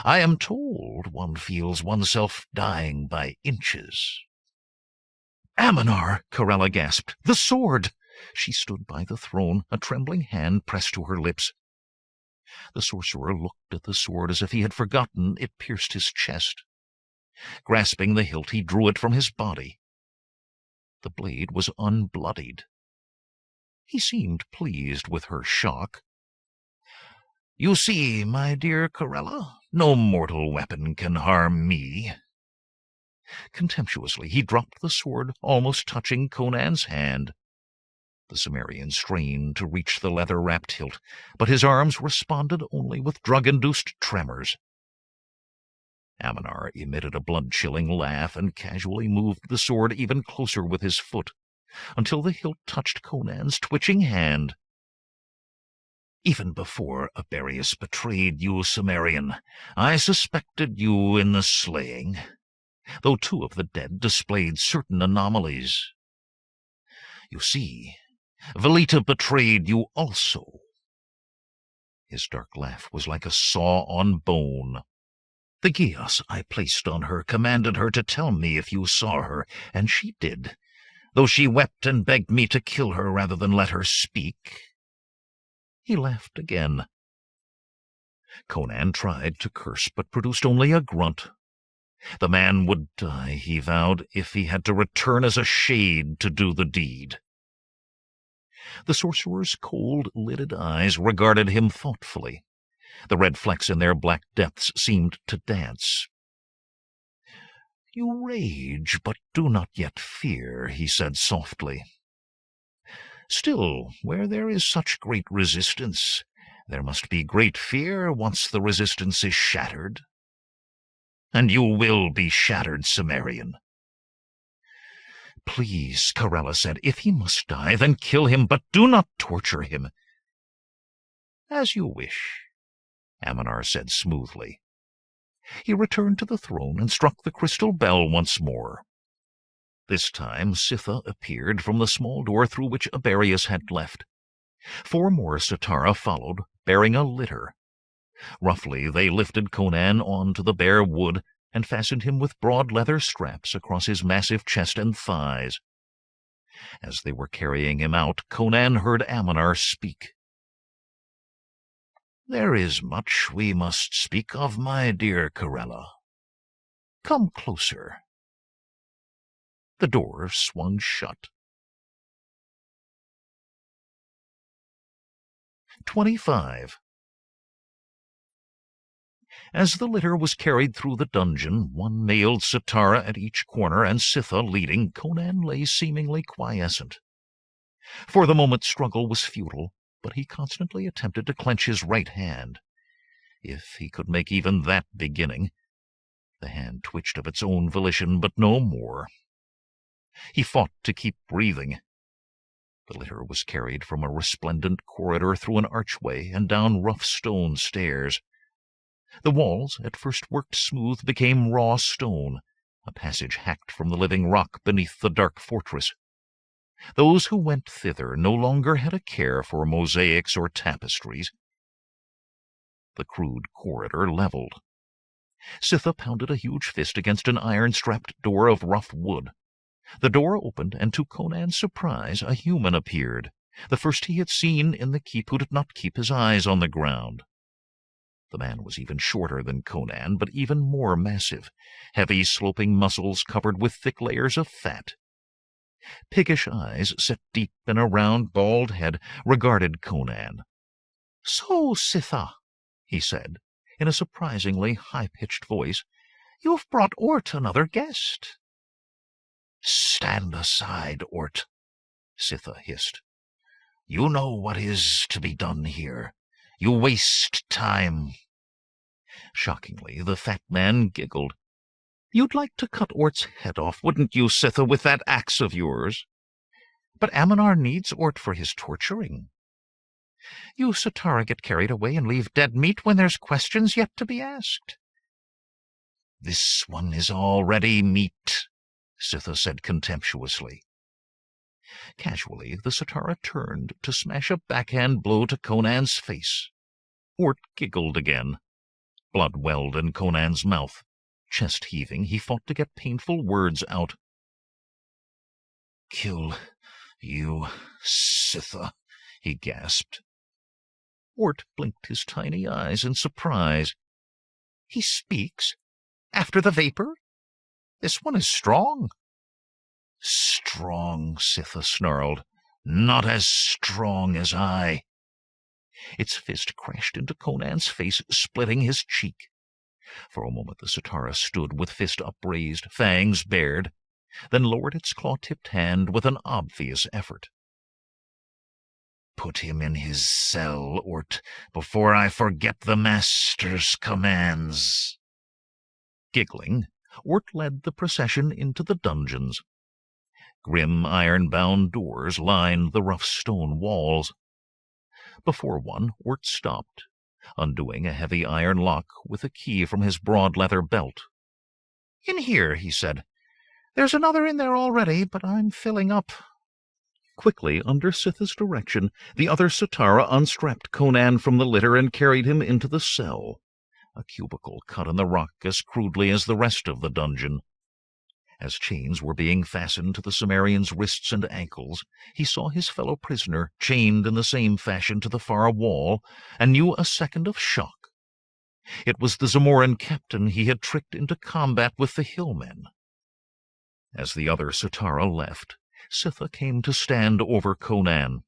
I am told one feels oneself dying by inches." "Aminar!" Corella gasped. "The sword!" She stood by the throne, a trembling hand pressed to her lips. The sorcerer looked at the sword as if he had forgotten it pierced his chest. Grasping the hilt, he drew it from his body. The blade was unbloodied. He seemed pleased with her shock. "You see, my dear Corella, no mortal weapon can harm me." Contemptuously, he dropped the sword, almost touching Conan's hand. The Cimmerian strained to reach the leather-wrapped hilt, but his arms responded only with drug-induced tremors. Aminar emitted a blood-chilling laugh and casually moved the sword even closer with his foot, until the hilt touched Conan's twitching hand. "Even before Aberius betrayed you, Cimmerian, I suspected you in the slaying, though 2 of the dead displayed certain anomalies. You see, Velita betrayed you also." His dark laugh was like a saw on bone. "The geas I placed on her commanded her to tell me if you saw her, and she did, though she wept and begged me to kill her rather than let her speak." He laughed again. Conan tried to curse, but produced only a grunt. The man would die, he vowed, if he had to return as a shade to do the deed. The sorcerer's cold-lidded eyes regarded him thoughtfully. The red flecks in their black depths seemed to dance. "You rage, but do not yet fear," he said softly. "Still, where there is such great resistance, there must be great fear once the resistance is shattered. And you will be shattered, Cimmerian." "Please," Corella said, "if he must die, then kill him, but do not torture him." As you wish, Aminar said smoothly. He returned to the throne and struck the crystal bell once more. This time Sitha appeared from the small door through which Aberius had left. 4 more Satara followed, bearing a litter. Roughly they lifted Conan onto the bare wood and fastened him with broad leather straps across his massive chest and thighs. As they were carrying him out, Conan heard Aminar speak. "There is much we must speak of, my dear Corella. Come closer." The door swung shut. 25. As the litter was carried through the dungeon, 1 mailed Satara at each corner and Sitha leading, Conan lay seemingly quiescent. For the moment struggle was futile, but he constantly attempted to clench his right hand. If he could make even that beginning. The hand twitched of its own volition, but no more. He fought to keep breathing. The litter was carried from a resplendent corridor through an archway and down rough stone stairs. The walls, at first worked smooth, became raw stone, a passage hacked from the living rock beneath the dark fortress. Those who went thither no longer had a care for mosaics or tapestries. The crude corridor leveled. Sitha pounded a huge fist against an iron-strapped door of rough wood. The door opened, and to Conan's surprise a human appeared, the first he had seen in the keep who did not keep his eyes on the ground. The man was even shorter than Conan, but even more massive, heavy sloping muscles covered with thick layers of fat. Piggish eyes, set deep in a round, bald head, regarded Conan. "So, Sitha," he said, in a surprisingly high-pitched voice, "you've brought Ort another guest." "Stand aside, Ort," Sitha hissed. "You know what is to be done here. You waste time." Shockingly, the fat man giggled. "You'd like to cut Ort's head off, wouldn't you, Sitha, with that axe of yours? But Aminar needs Ort for his torturing. You Satara get carried away and leave dead meat when there's questions yet to be asked." "This one is already meat," Sitha said contemptuously. Casually, the Satara turned to smash a backhand blow to Conan's face. Ort giggled again. Blood welled in Conan's mouth. Chest heaving, he fought to get painful words out. "Kill you, Sitha," he gasped. Ort blinked his tiny eyes in surprise. "He speaks? After the vapor? This one is strong." "Strong," Sitha snarled. "Not as strong as I." Its fist crashed into Conan's face, splitting his cheek. For a moment the Satara stood with fist upraised, fangs bared, then lowered its claw-tipped hand with an obvious effort. "Put him in his cell, Ort, before I forget the Master's commands." Giggling, Ort led the procession into the dungeons. Grim iron-bound doors lined the rough stone walls. Before one, Ort stopped, undoing a heavy iron lock with a key from his broad leather belt. "In here," he said. "There's another in there already, but I'm filling up." Quickly, under Sitha's direction, the other Satara unstrapped Conan from the litter and carried him into the cell, a cubicle cut in the rock as crudely as the rest of the dungeon. As chains were being fastened to the Cimmerian's wrists and ankles, he saw his fellow prisoner chained in the same fashion to the far wall, and knew a second of shock. It was the Zamoran captain he had tricked into combat with the hillmen. As the other Satara left, Sitha came to stand over Conan.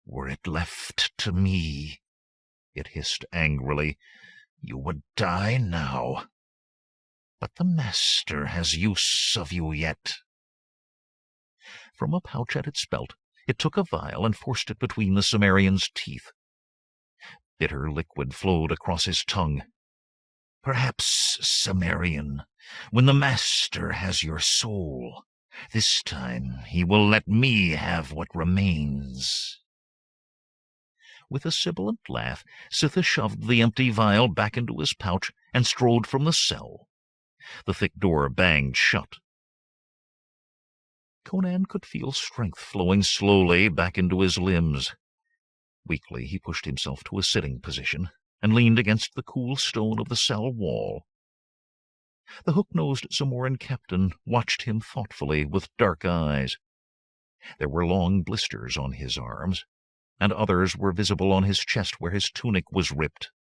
"Were it left to me," it hissed angrily, "you would die now. But the Master has use of you yet." From a pouch at its belt, it took a vial and forced it between the Cimmerian's teeth. Bitter liquid flowed across his tongue. "Perhaps, Cimmerian, when the Master has your soul, this time he will let me have what remains." With a sibilant laugh, Sithis shoved the empty vial back into his pouch and strode from the cell. The thick door banged shut. Conan could feel strength flowing slowly back into his limbs. Weakly he pushed himself to a sitting position and leaned against the cool stone of the cell wall. The hook-nosed Zamoran captain watched him thoughtfully with dark eyes. There were long blisters on his arms, and others were visible on his chest where his tunic was ripped.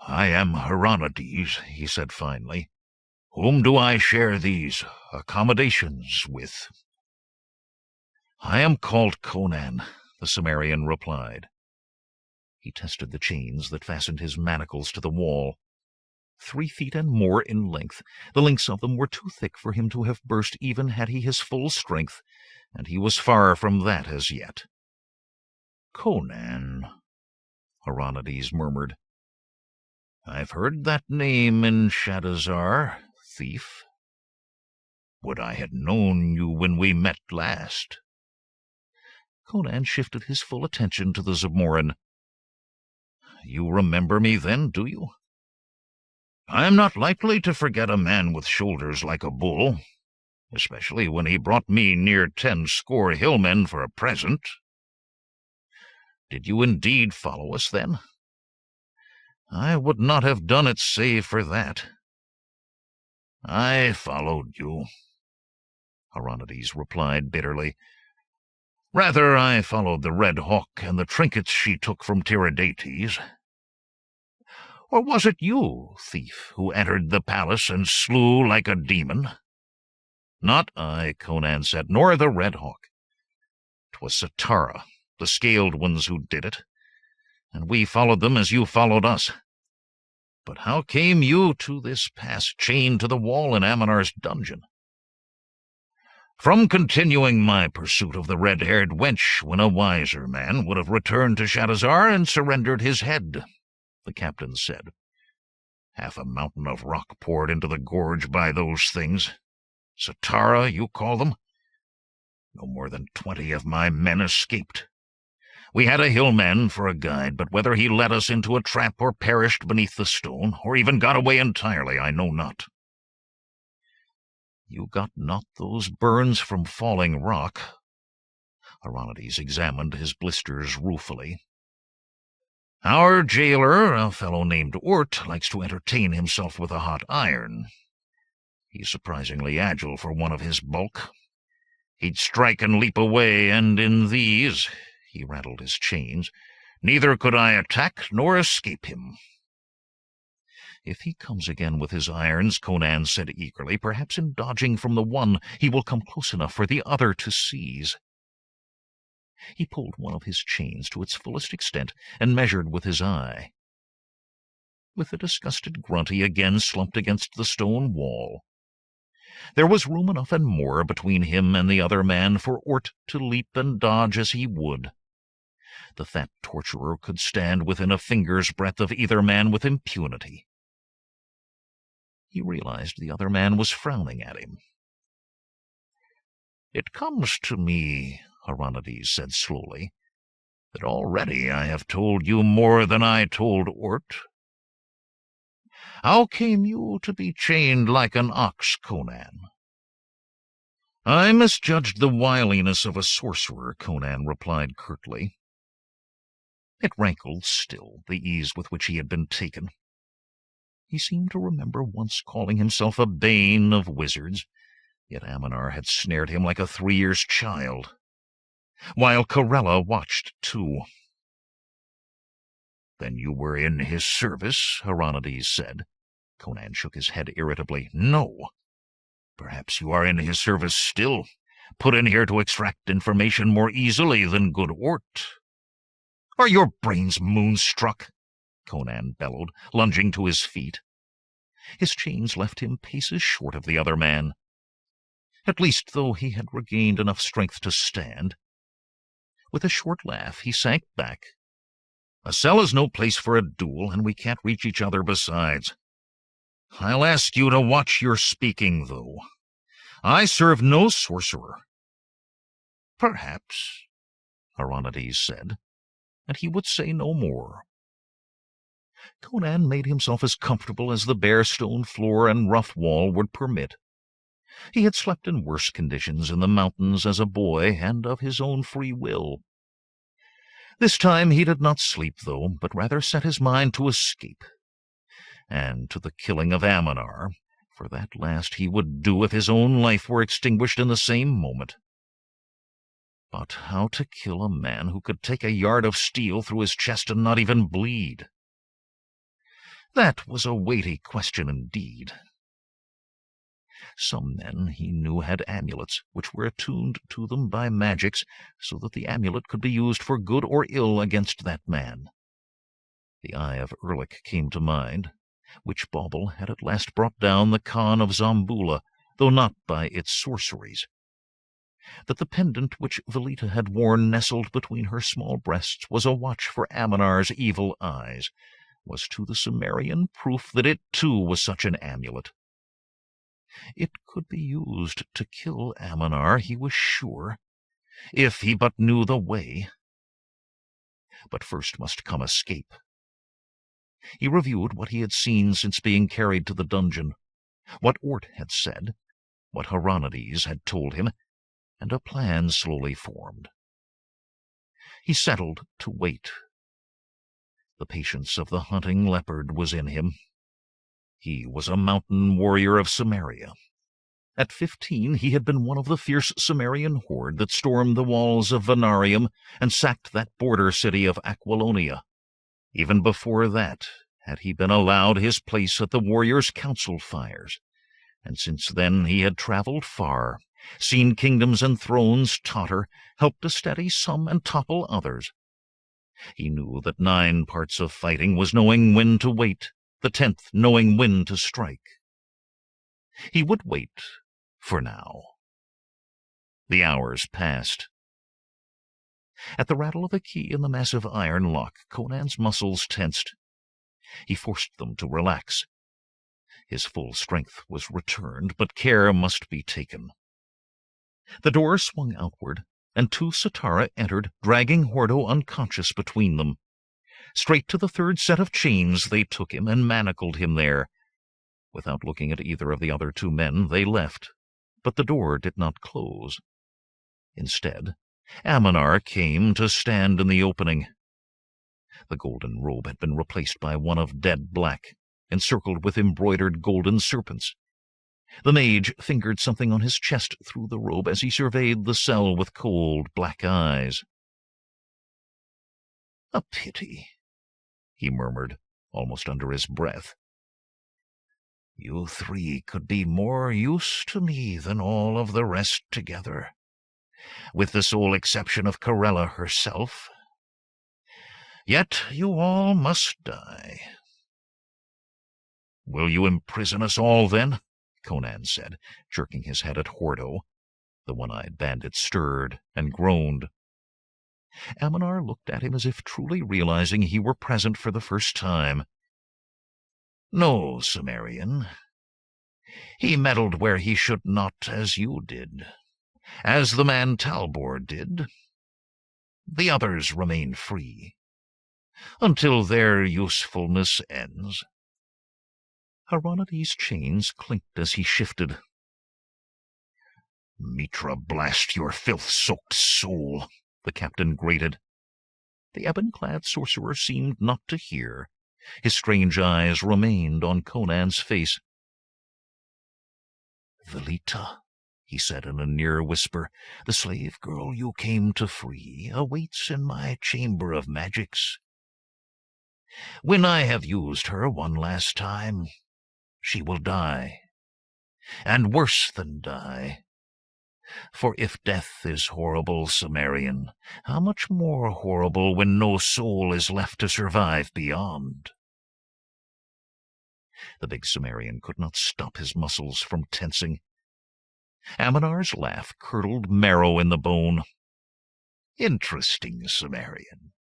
"I am Hieronydes," he said finally. "Whom do I share these accommodations with?" "I am called Conan," the Cimmerian replied. He tested the chains that fastened his manacles to the wall. 3 feet and more in length, the links of them were too thick for him to have burst even had he his full strength, and he was far from that as yet. "Conan," Hieronydes murmured. "I've heard that name in Shadowzar, thief. Would I had known you when we met last." Conan shifted his full attention to the Zamoran. "You remember me then, do you? I am not likely to forget a man with shoulders like a bull, especially when he brought me near 10 score hillmen for a present." "Did you indeed follow us, then?" "I would not have done it save for that." "I followed you," Hieronydes replied bitterly. "Rather, I followed the Red Hawk and the trinkets she took from Tiridates. Or was it you, thief, who entered the palace and slew like a demon?" "Not I," Conan said, "nor the Red Hawk. 'Twas Satara, the Scaled Ones, who did it, and we followed them as you followed us. But how came you to this pass, chained to the wall in Aminar's dungeon?" "From continuing my pursuit of the red-haired wench when a wiser man would have returned to Shadowzar and surrendered his head," the captain said. "Half a mountain of rock poured into the gorge by those things. Satara, you call them? No more than 20 of my men escaped. We had a hillman for a guide, but whether he led us into a trap or perished beneath the stone, or even got away entirely, I know not." "You got not those burns from falling rock." Hieronydes examined his blisters ruefully. "Our jailer, a fellow named Ort, likes to entertain himself with a hot iron. He's surprisingly agile for one of his bulk. He'd strike and leap away, and in these," he rattled his chains, "neither could I attack nor escape him." "If he comes again with his irons," Conan said eagerly, "perhaps in dodging from the one he will come close enough for the other to seize." He pulled one of his chains to its fullest extent and measured with his eye. With a disgusted grunt he again slumped against the stone wall. There was room enough and more between him and the other man for Ort to leap and dodge as he would. The fat torturer could stand within a finger's breadth of either man with impunity. He realized the other man was frowning at him. "It comes to me," Hieronydes said slowly, "that already I have told you more than I told Ort. How came you to be chained like an ox, Conan?" "I misjudged the wiliness of a sorcerer," Conan replied curtly. It rankled still, the ease with which he had been taken. He seemed to remember once calling himself a bane of wizards, yet Aminar had snared him like a 3-year child. While Corella watched, too. "Then you were in his service?" Hieronydes said. Conan shook his head irritably. "No. Perhaps you are in his service still, put in here to extract information more easily than good Ort." "Are your brains moonstruck?" Conan bellowed, lunging to his feet. His chains left him paces short of the other man. At least, though, he had regained enough strength to stand. With a short laugh, he sank back. "A cell is no place for a duel, and we can't reach each other besides. I'll ask you to watch your speaking, though. I serve no sorcerer." "Perhaps," Hieronydes said. and he would say no more. Conan made himself as comfortable as the bare stone floor and rough wall would permit. He had slept in worse conditions in the mountains as a boy, and of his own free will. This time he did not sleep, though, but rather set his mind to escape, and to the killing of Ammonar, for that last he would do if his own life were extinguished in the same moment. But how to kill a man who could take a yard of steel through his chest and not even bleed? That was a weighty question indeed. Some men, he knew, had amulets, which were attuned to them by magics, so that the amulet could be used for good or ill against that man. The eye of Erlik came to mind, which bauble had at last brought down the Khan of Zambula, though not by its sorceries. That the pendant which Velita had worn nestled between her small breasts was a watch for Ammonar's evil eyes, was to the Cimmerian proof that it too was such an amulet. It could be used to kill Ammonar, he was sure, if he but knew the way. But first must come escape. He reviewed what he had seen since being carried to the dungeon, what Ort had said, what Hieronydes had told him, and a plan slowly formed. He settled to wait. The patience of the hunting leopard was in him. He was a mountain warrior of Cimmeria. At 15 he had been one of the fierce Cimmerian horde that stormed the walls of Venarium and sacked that border city of Aquilonia. Even before that had he been allowed his place at the warriors' council fires, and since then he had travelled far, seen kingdoms and thrones totter, helped to steady some and topple others. He knew that 9 parts of fighting was knowing when to wait, the 10th knowing when to strike. He would wait, for now. The hours passed. At the rattle of a key in the massive iron lock, Conan's muscles tensed. He forced them to relax. His full strength was returned, but care must be taken. The door swung outward, and 2 Satara entered, dragging Hordo unconscious between them. Straight to the 3rd set of chains they took him and manacled him there. Without looking at either of the other 2 men, they left, but the door did not close. Instead, Ammonar came to stand in the opening. The golden robe had been replaced by one of dead black, encircled with embroidered golden serpents. The mage fingered something on his chest through the robe as he surveyed the cell with cold, black eyes. "A pity," he murmured, almost under his breath. "You 3 could be more use to me than all of the rest together, with the sole exception of Corella herself. Yet you all must die." "Will you imprison us all, then?" Conan said, jerking his head at Hordo. The one-eyed bandit stirred and groaned. Ammonar looked at him as if truly realizing he were present for the first time. "No, Cimmerian. He meddled where he should not, as you did, as the man Talbor did. The others remain free, until their usefulness ends." Hieronydes' chains clinked as he shifted. "Mitra blast your filth-soaked soul," the captain grated. The ebon-clad sorcerer seemed not to hear. His strange eyes remained on Conan's face. "Velita," he said in a near whisper, "the slave girl you came to free awaits in my chamber of magics. When I have used her one last time, she will die, and worse than die. For if death is horrible, Cimmerian, how much more horrible when no soul is left to survive beyond?" The big Cimmerian could not stop his muscles from tensing. Ammonar's laugh curdled marrow in the bone. "Interesting, Cimmerian.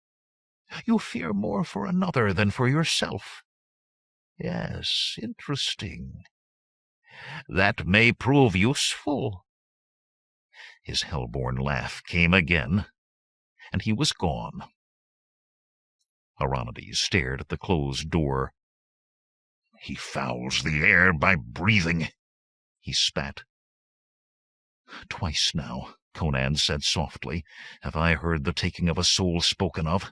You fear more for another than for yourself. Yes, interesting. That may prove useful." His hell-born laugh came again, and he was gone. Aronides stared at the closed door. "He fouls the air by breathing," he spat. "Twice now," Conan said softly, "have I heard the taking of a soul spoken of.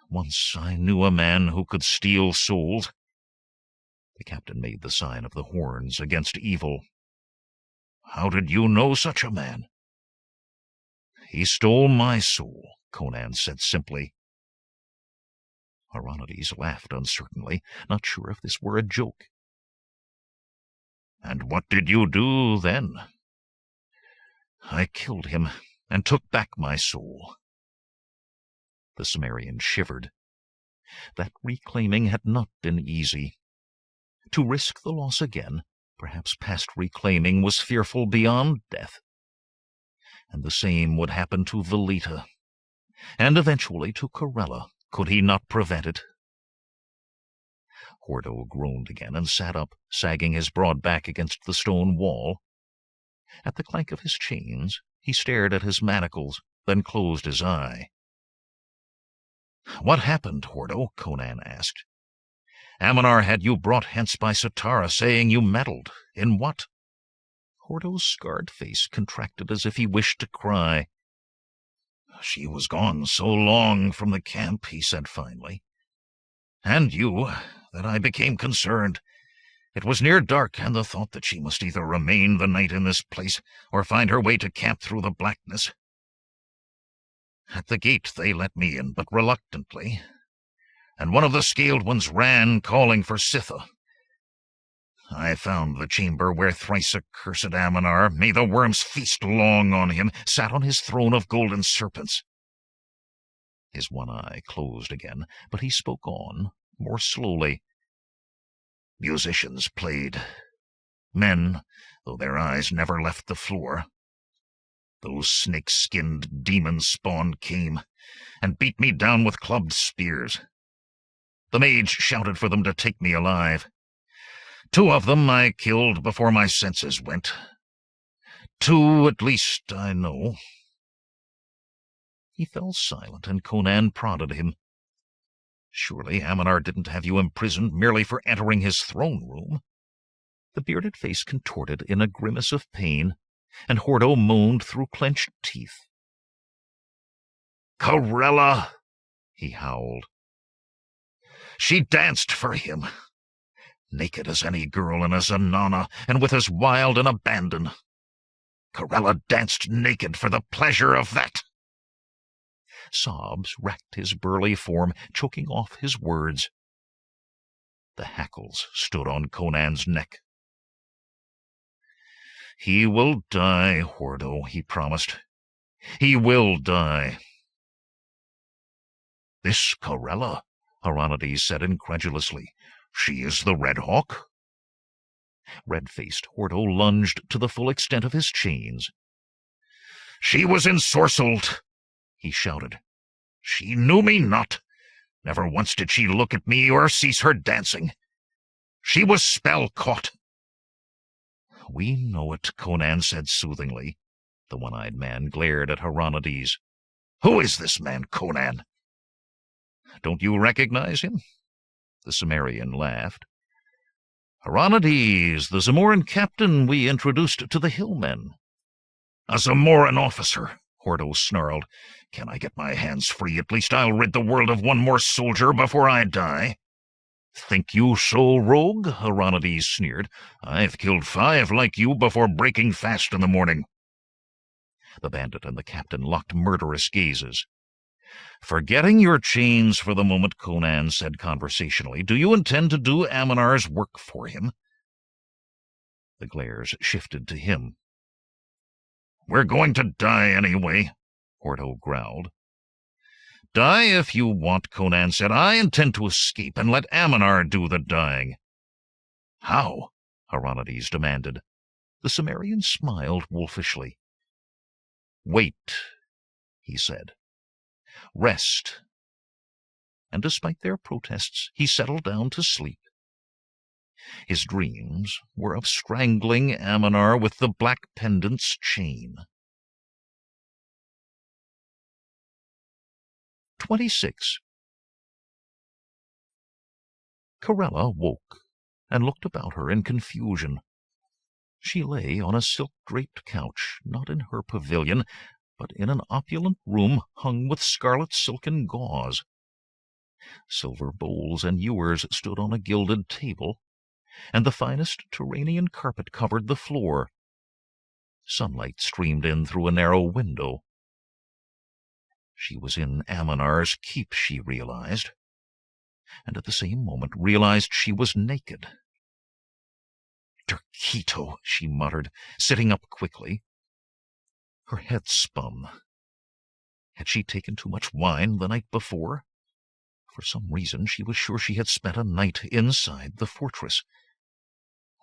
Once I knew a man who could steal souls." The captain made the sign of the horns against evil. "How did you know such a man?" "He stole my soul," Conan said simply. Aronides laughed uncertainly, not sure if this were a joke. "And what did you do then?" "I killed him and took back my soul." The Cimmerian shivered. That reclaiming had not been easy. To risk the loss again, perhaps past reclaiming, was fearful beyond death. And the same would happen to Velita, and eventually to Corella, could he not prevent it. Hordo groaned again and sat up, sagging his broad back against the stone wall. At the clank of his chains, he stared at his manacles, then closed his eye. "What happened, Hordo?" Conan asked. "Ammonar had you brought hence by Sitara, saying you meddled. In what?" Hordo's scarred face contracted as if he wished to cry. "She was gone so long from the camp," he said finally, "and you, that I became concerned. It was near dark, and the thought that she must either remain the night in this place or find her way to camp through the blackness. At the gate they let me in, but reluctantly, and one of the scaled ones ran, calling for Sitha. I found the chamber where thrice accursed Ammonar, may the worms feast long on him, sat on his throne of golden serpents." His one eye closed again, but he spoke on, more slowly. "Musicians played. Men, though their eyes never left the floor. Those snake-skinned demon spawn came, and beat me down with clubbed spears. The mage shouted for them to take me alive. 2 of them I killed before my senses went. 2 at least I know." He fell silent, and Conan prodded him. "Surely Ammonar didn't have you imprisoned merely for entering his throne-room?" The bearded face contorted in a grimace of pain, and Hordo moaned through clenched teeth. "Corella!" he howled. "She danced for him, naked as any girl in a Zanana, and with as wild an abandon. Corella danced naked for the pleasure of that." Sobs racked his burly form, choking off his words. The hackles stood on Conan's neck. "He will die, Hordo," he promised. "He will die." "This Corella," Aronides said incredulously. "She is the Red Hawk?" Red-faced Hordo lunged to the full extent of his chains. "She was ensorcelled," he shouted. "She knew me not. Never once did she look at me or cease her dancing. She was spell-caught." "We know it," Conan said soothingly. The one-eyed man glared at Aronides. "Who is this man, Conan?" "Don't you recognize him?" The Cimmerian laughed. "Aronides, the Zamoran captain we introduced to the hillmen." "A Zamoran officer," Hordo snarled. "Can I get my hands free? At least I'll rid the world of one more soldier before I die." "Think you so, rogue?" Aronides sneered. "I've killed 5 like you before breaking fast in the morning." The bandit and the captain locked murderous gazes. "Forgetting your chains for the moment," Conan said conversationally, "do you intend to do Ammonar's work for him?" The glares shifted to him. "We're going to die anyway," Hordo growled. "Die if you want," Conan said. "I intend to escape and let Ammonar do the dying." "How?" Aronides demanded. The Cimmerian smiled wolfishly. "Wait," he said. "Rest." And despite their protests, he settled down to sleep. His dreams were of strangling Ammonar with the black pendant's chain. 26. Corella woke and looked about her in confusion. She lay on a silk-draped couch, not in her pavilion, but in an opulent room hung with scarlet silken gauze. Silver bowls and ewers stood on a gilded table, and the finest Turanian carpet covered the floor. Sunlight streamed in through a narrow window. She was in Ammonar's keep, she realized, and at the same moment realized she was naked. "Derkito," she muttered, sitting up quickly. Her head spun. Had she taken too much wine the night before? For some reason she was sure she had spent a night inside the fortress.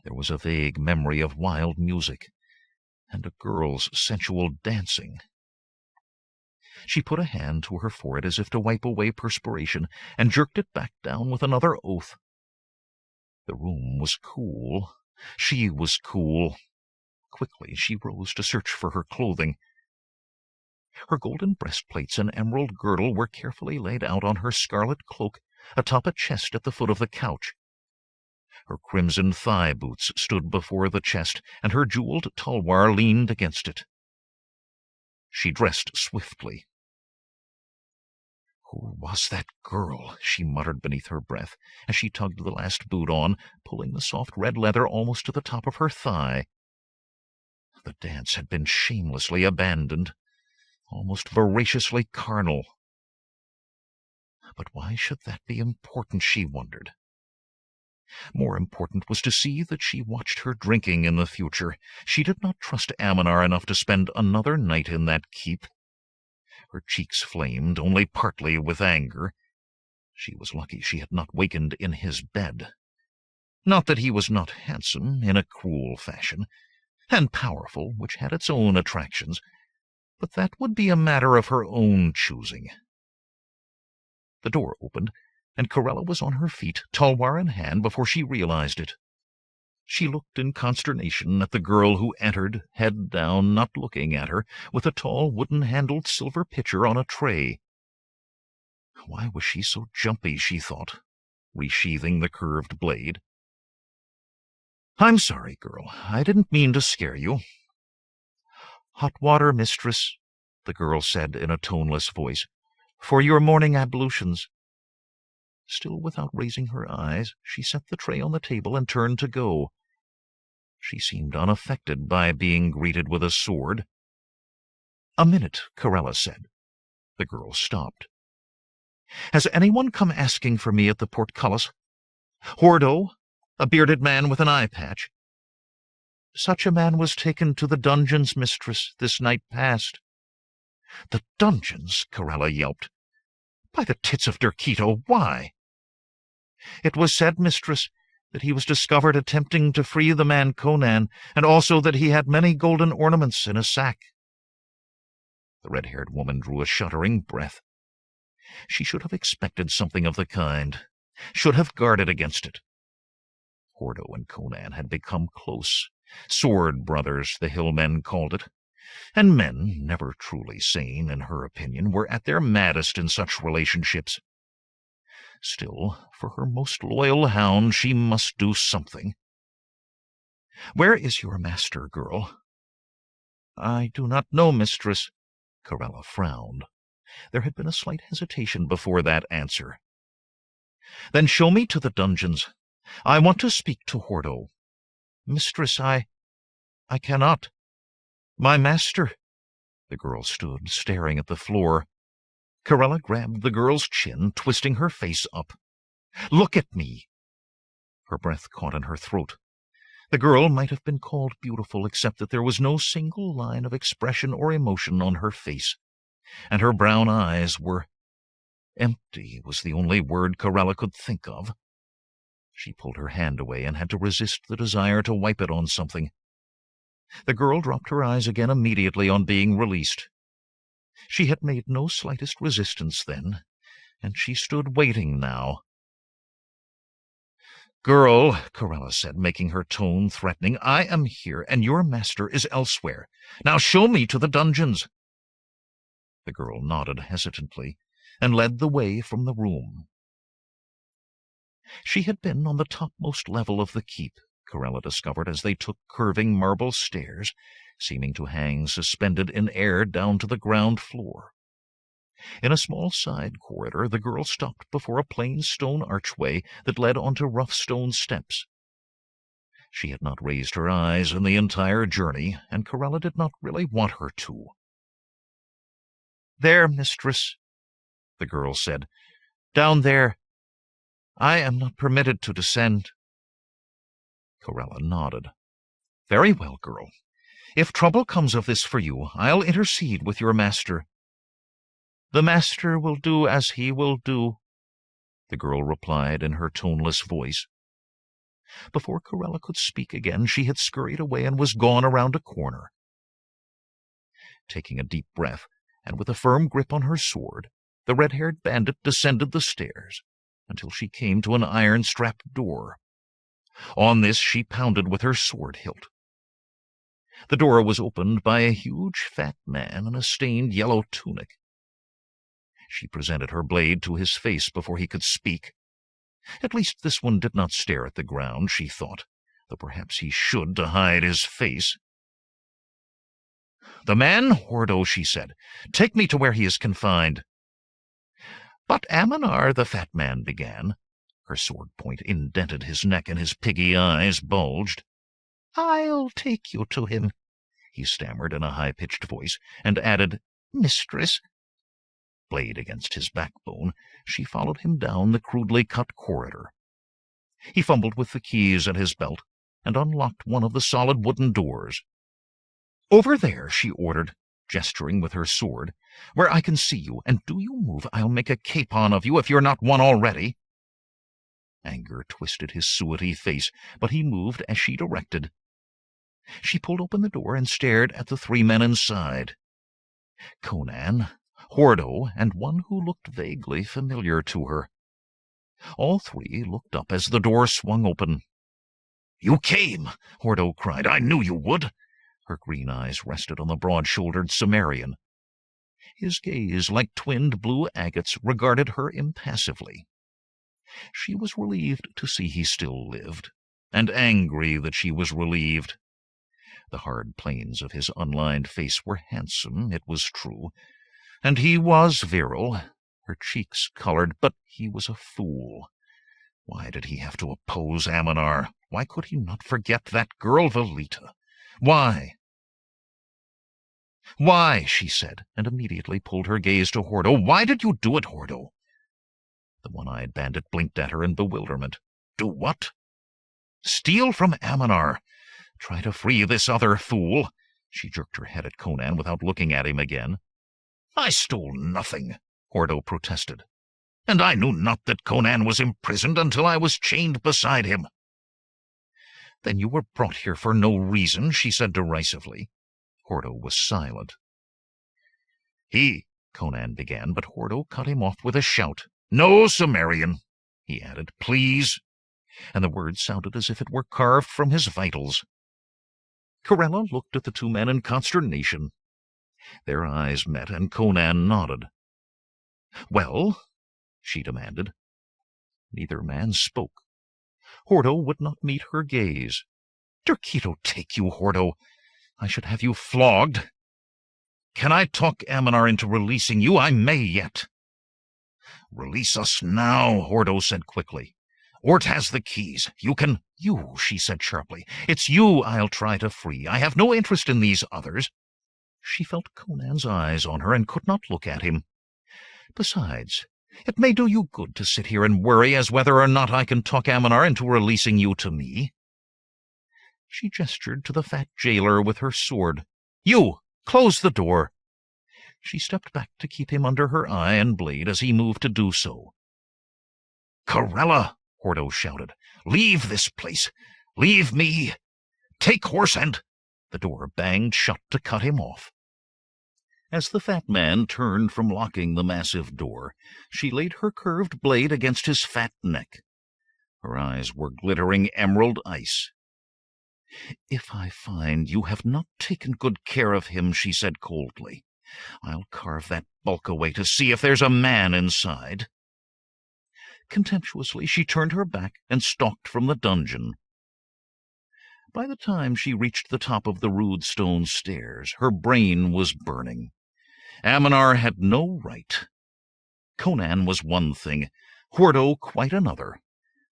There was a vague memory of wild music and a girl's sensual dancing. She put a hand to her forehead as if to wipe away perspiration, and jerked it back down with another oath. The room was cool. She was cool. Quickly she rose to search for her clothing. Her golden breastplates and emerald girdle were carefully laid out on her scarlet cloak atop a chest at the foot of the couch. Her crimson thigh boots stood before the chest, and her jeweled tulwar leaned against it. She dressed swiftly. "Who was that girl?" she muttered beneath her breath as she tugged the last boot on, pulling the soft red leather almost to the top of her thigh. The dance had been shamelessly abandoned, almost voraciously carnal. But why should that be important, she wondered. More important was to see that she watched her drinking in the future. She did not trust Ammonar enough to spend another night in that keep. Her cheeks flamed, only partly with anger. She was lucky she had not wakened in his bed. Not that he was not handsome, in a cruel fashion, and powerful, which had its own attractions, but that would be a matter of her own choosing. The door opened, and Corella was on her feet, tulwar in hand, before she realized it. She looked in consternation at the girl who entered, head down, not looking at her, with a tall wooden-handled silver pitcher on a tray. Why was she so jumpy, she thought, resheathing the curved blade. "I'm sorry, girl. I didn't mean to scare you." "Hot water, mistress," the girl said in a toneless voice, "for your morning ablutions." Still without raising her eyes, she set the tray on the table and turned to go. She seemed unaffected by being greeted with a sword. "A minute," Corella said. The girl stopped. "Has anyone come asking for me at the portcullis? Hordo, a bearded man with an eye patch?" "Such a man was taken to the dungeons, mistress, this night past." "The dungeons?" Corella yelped. "By the tits of Derkito, why?" "It was said, mistress, that he was discovered attempting to free the man Conan, and also that he had many golden ornaments in a sack." The red-haired woman drew a shuddering breath. She should have expected something of the kind, should have guarded against it. Hordo and Conan had become close. Sword brothers, the hillmen called it. And men, never truly sane in her opinion, were at their maddest in such relationships. Still, for her most loyal hound, she must do something. "Where is your master, girl?" "I do not know, mistress." Corella frowned. There had been a slight hesitation before that answer. "Then show me to the dungeons. I want to speak to Hordo." "Mistress, I cannot. My master—" The girl stood, staring at the floor. Corella grabbed the girl's chin, twisting her face up. "Look at me!" Her breath caught in her throat. The girl might have been called beautiful, except that there was no single line of expression or emotion on her face, and her brown eyes were empty, was the only word Corella could think of. She pulled her hand away and had to resist the desire to wipe it on something. The girl dropped her eyes again immediately on being released. She had made no slightest resistance then, and she stood waiting now. "Girl," Corella said, making her tone threatening, "I am here, and your master is elsewhere. Now show me to the dungeons." The girl nodded hesitantly and led the way from the room. She had been on the topmost level of the keep, Corella discovered as they took curving marble stairs, seeming to hang suspended in air down to the ground floor. In a small side corridor, the girl stopped before a plain stone archway that led onto rough stone steps. She had not raised her eyes in the entire journey, and Corella did not really want her to. "There, mistress," the girl said. "Down there. I am not permitted to descend." Corella nodded. "Very well, girl. If trouble comes of this for you, I'll intercede with your master." "The master will do as he will do," the girl replied in her toneless voice. Before Corella could speak again, she had scurried away and was gone around a corner. Taking a deep breath, and with a firm grip on her sword, the red-haired bandit descended the stairs until she came to an iron-strapped door. On this she pounded with her sword hilt. The door was opened by a huge fat man in a stained yellow tunic. She presented her blade to his face before he could speak. At least this one did not stare at the ground, she thought, though perhaps he should to hide his face. "The man, Hordo," she said. "Take me to where he is confined." "But Ammonar," the fat man began. Her sword point indented his neck and his piggy eyes bulged. "I'll take you to him," he stammered in a high-pitched voice, and added, "Mistress." Blade against his backbone, she followed him down the crudely cut corridor. He fumbled with the keys at his belt and unlocked one of the solid wooden doors. "Over there," she ordered, gesturing with her sword, "where I can see you, and do you move, I'll make a capon of you if you're not one already." Anger twisted his suety face, but he moved as she directed. She pulled open the door and stared at the three men inside. Conan, Hordo, and one who looked vaguely familiar to her. All three looked up as the door swung open. "You came!" Hordo cried. "I knew you would!" Her green eyes rested on the broad-shouldered Cimmerian. His gaze, like twinned blue agates, regarded her impassively. She was relieved to see he still lived, and angry that she was relieved. The hard planes of his unlined face were handsome, it was true, and he was virile, her cheeks colored, but he was a fool. Why did he have to oppose Ammonar? Why could he not forget that girl Velita? Why? "Why?" she said, and immediately pulled her gaze to Hordo. "Why did you do it, Hordo?" The one-eyed bandit blinked at her in bewilderment. "Do what?" "Steal from Ammonar. Try to free this other fool." She jerked her head at Conan without looking at him again. "I stole nothing," Hordo protested. "And I knew not that Conan was imprisoned until I was chained beside him." "Then you were brought here for no reason," she said derisively. Hordo was silent. Conan began, but Hordo cut him off with a shout. "No, Cimmerian," he added, "please," and the word sounded as if it were carved from his vitals. Corella looked at the two men in consternation. Their eyes met, and Conan nodded. "Well?" she demanded. Neither man spoke. Hordo would not meet her gaze. "Derketo take you, Hordo! I should have you flogged." "Can I talk Ammonar into releasing you? I may yet." "Release us now," Hordo said quickly. "Ort has the keys. You can—" "You," she said sharply. "It's you I'll try to free. I have no interest in these others." She felt Conan's eyes on her and could not look at him. "Besides, it may do you good to sit here and worry as whether or not I can talk Ammonar into releasing you to me." She gestured to the fat jailer with her sword. "You! Close the door!" She stepped back to keep him under her eye and blade as he moved to do so. "Corella!" Hordo shouted. "Leave this place! Leave me! Take horse and—" The door banged shut to cut him off. As the fat man turned from locking the massive door, she laid her curved blade against his fat neck. Her eyes were glittering emerald ice. "If I find you have not taken good care of him," she said coldly, "I'll carve that bulk away to see if there's a man inside." Contemptuously she turned her back and stalked from the dungeon. By the time she reached the top of the rude stone stairs, her brain was burning. Aminar had no right. Conan was one thing, Hordo quite another.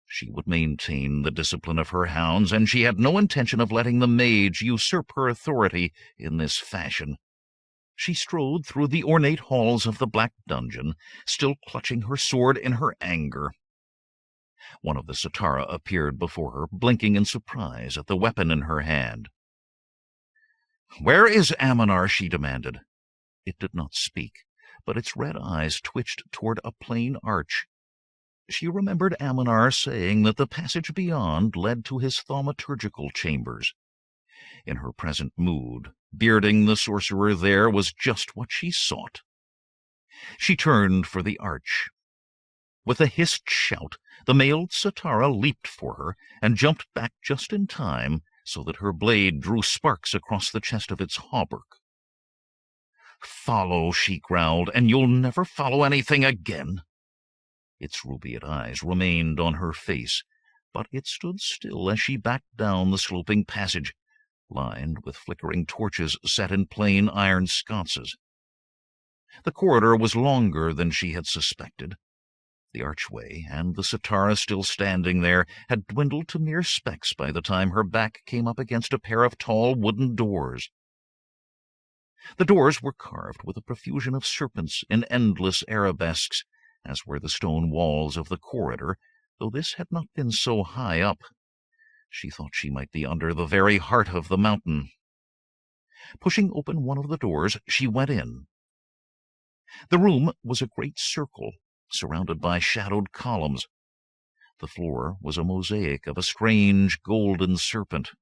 She would maintain the discipline of her hounds, and she had no intention of letting the mage usurp her authority in this fashion. She strode through the ornate halls of the black dungeon, still clutching her sword in her anger. One of the Satara appeared before her, blinking in surprise at the weapon in her hand. "Where is Aminar?" she demanded. It did not speak, but its red eyes twitched toward a plain arch. She remembered Aminar saying that the passage beyond led to his thaumaturgical chambers. In her present mood, bearding the sorcerer there was just what she sought. She turned for the arch. With a hissed shout, the mailed Satara leaped for her and jumped back just in time so that her blade drew sparks across the chest of its hauberk. "Follow," she growled, "and you'll never follow anything again." Its rubiate eyes remained on her face, but it stood still as she backed down the sloping passage, lined with flickering torches set in plain iron sconces. The corridor was longer than she had suspected. The archway, and the Satara still standing there, had dwindled to mere specks by the time her back came up against a pair of tall wooden doors. The doors were carved with a profusion of serpents in endless arabesques, as were the stone walls of the corridor, though this had not been so high up. She thought she might be under the very heart of the mountain. Pushing open one of the doors, she went in. The room was a great circle, surrounded by shadowed columns. The floor was a mosaic of a strange golden serpent.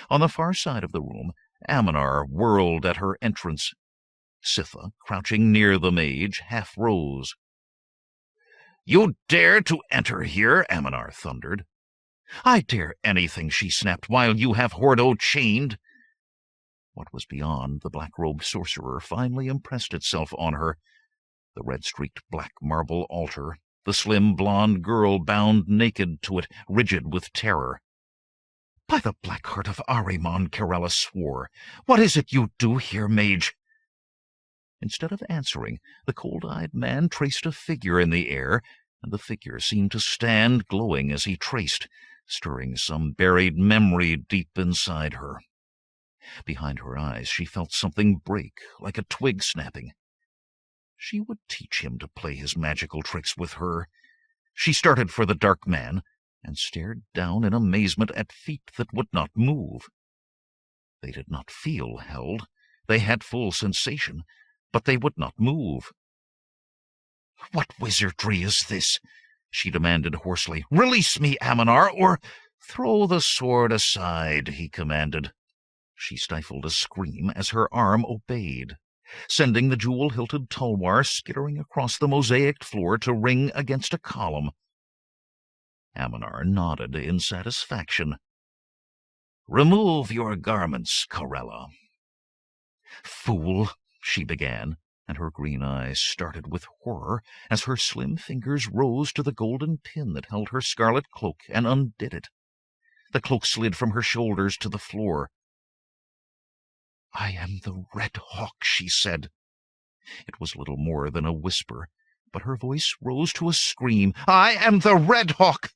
On the far side of the room, Aminar whirled at her entrance. Sitha, crouching near the mage, half rose. "You dare to enter here?" Aminar thundered. "I dare anything," she snapped, "while you have Hordo chained." What was beyond the black-robed sorcerer finally impressed itself on her. The red-streaked black marble altar, the slim blonde girl bound naked to it, rigid with terror. "By the black heart of Ahriman," Corella swore, "what is it you do here, mage?" Instead of answering, the cold-eyed man traced a figure in the air, and the figure seemed to stand glowing as he traced, stirring some buried memory deep inside her. Behind her eyes she felt something break, like a twig snapping. She would teach him to play his magical tricks with her. She started for the dark man, and stared down in amazement at feet that would not move. They did not feel held. They had full sensation, but they would not move. "What wizardry is this?" she demanded hoarsely. "Release me, Aminar, or—" "Throw the sword aside," he commanded. She stifled a scream as her arm obeyed, sending the jewel-hilted tulwar skittering across the mosaicked floor to ring against a column. Aminar nodded in satisfaction. "Remove your garments, Corella." "Fool," she began, and her green eyes started with horror as her slim fingers rose to the golden pin that held her scarlet cloak and undid it. The cloak slid from her shoulders to the floor. "I am the Red Hawk," she said. It was little more than a whisper, but her voice rose to a scream. "I am the Red Hawk!"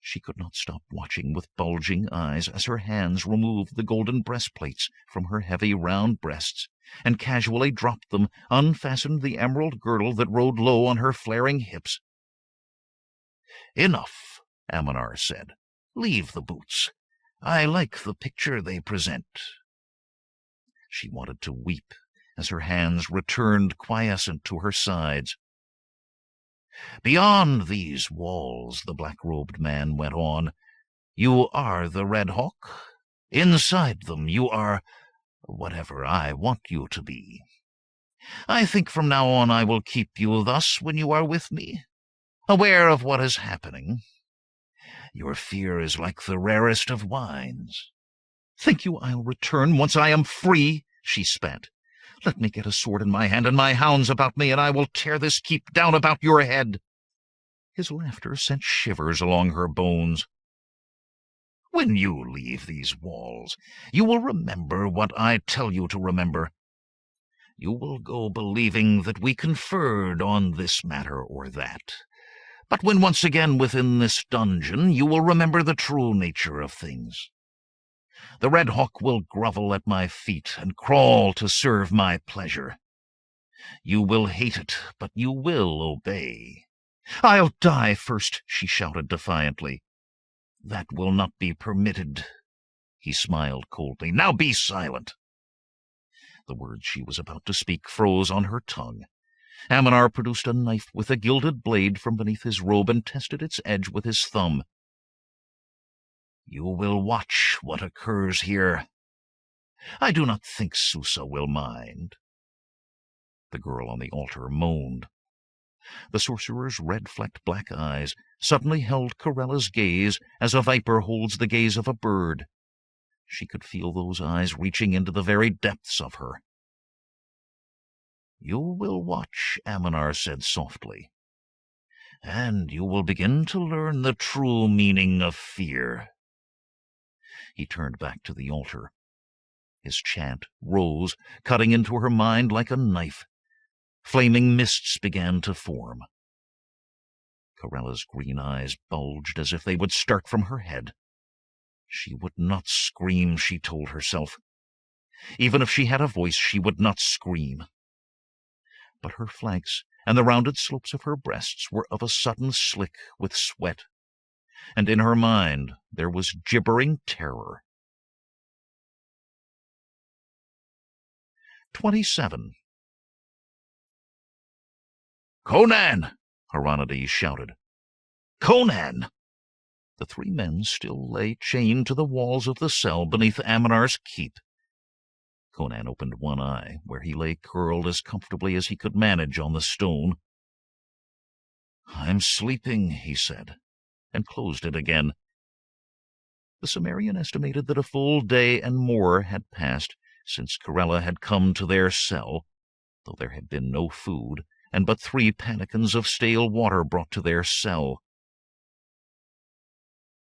She could not stop watching with bulging eyes as her hands removed the golden breastplates from her heavy round breasts, and casually dropped them, unfastened the emerald girdle that rode low on her flaring hips. "Enough," Aminar said. "Leave the boots. I like the picture they present." She wanted to weep as her hands returned quiescent to her sides. "Beyond these walls," the black-robed man went on, "you are the Red Hawk. Inside them you are whatever I want you to be. I think from now on I will keep you thus when you are with me, aware of what is happening. Your fear is like the rarest of wines." "Think you I'll return once I am free?" she spat. "Let me get a sword in my hand and my hounds about me, and I will tear this keep down about your head." His laughter sent shivers along her bones. "When you leave these walls, you will remember what I tell you to remember. You will go believing that we conferred on this matter or that. But when once again within this dungeon, you will remember the true nature of things. The Red Hawk will grovel at my feet and crawl to serve my pleasure. You will hate it, but you will obey." "I'll die first," she shouted defiantly. "That will not be permitted," he smiled coldly. "Now be silent." The words she was about to speak froze on her tongue. Aminar produced a knife with a gilded blade from beneath his robe and tested its edge with his thumb. "You will watch what occurs here. I do not think Susa will mind." The girl on the altar moaned. The sorcerer's red-flecked black eyes suddenly held Corella's gaze as a viper holds the gaze of a bird. She could feel those eyes reaching into the very depths of her. "You will watch," Aminar said softly, "and you will begin to learn the true meaning of fear." He turned back to the altar. His chant rose, cutting into her mind like a knife. Flaming mists began to form. Corella's green eyes bulged as if they would start from her head. She would not scream, she told herself. Even if she had a voice, she would not scream. But her flanks and the rounded slopes of her breasts were of a sudden slick with sweat, and in her mind there was gibbering terror. 27. "Conan!" Hieronydes shouted. "Conan!" The three men still lay chained to the walls of the cell beneath Aminar's keep. Conan opened one eye, where he lay curled as comfortably as he could manage on the stone. "I'm sleeping," he said, and closed it again. The Cimmerian estimated that a full day and more had passed since Corella had come to their cell, though there had been no food, and but 3 pannikins of stale water brought to their cell.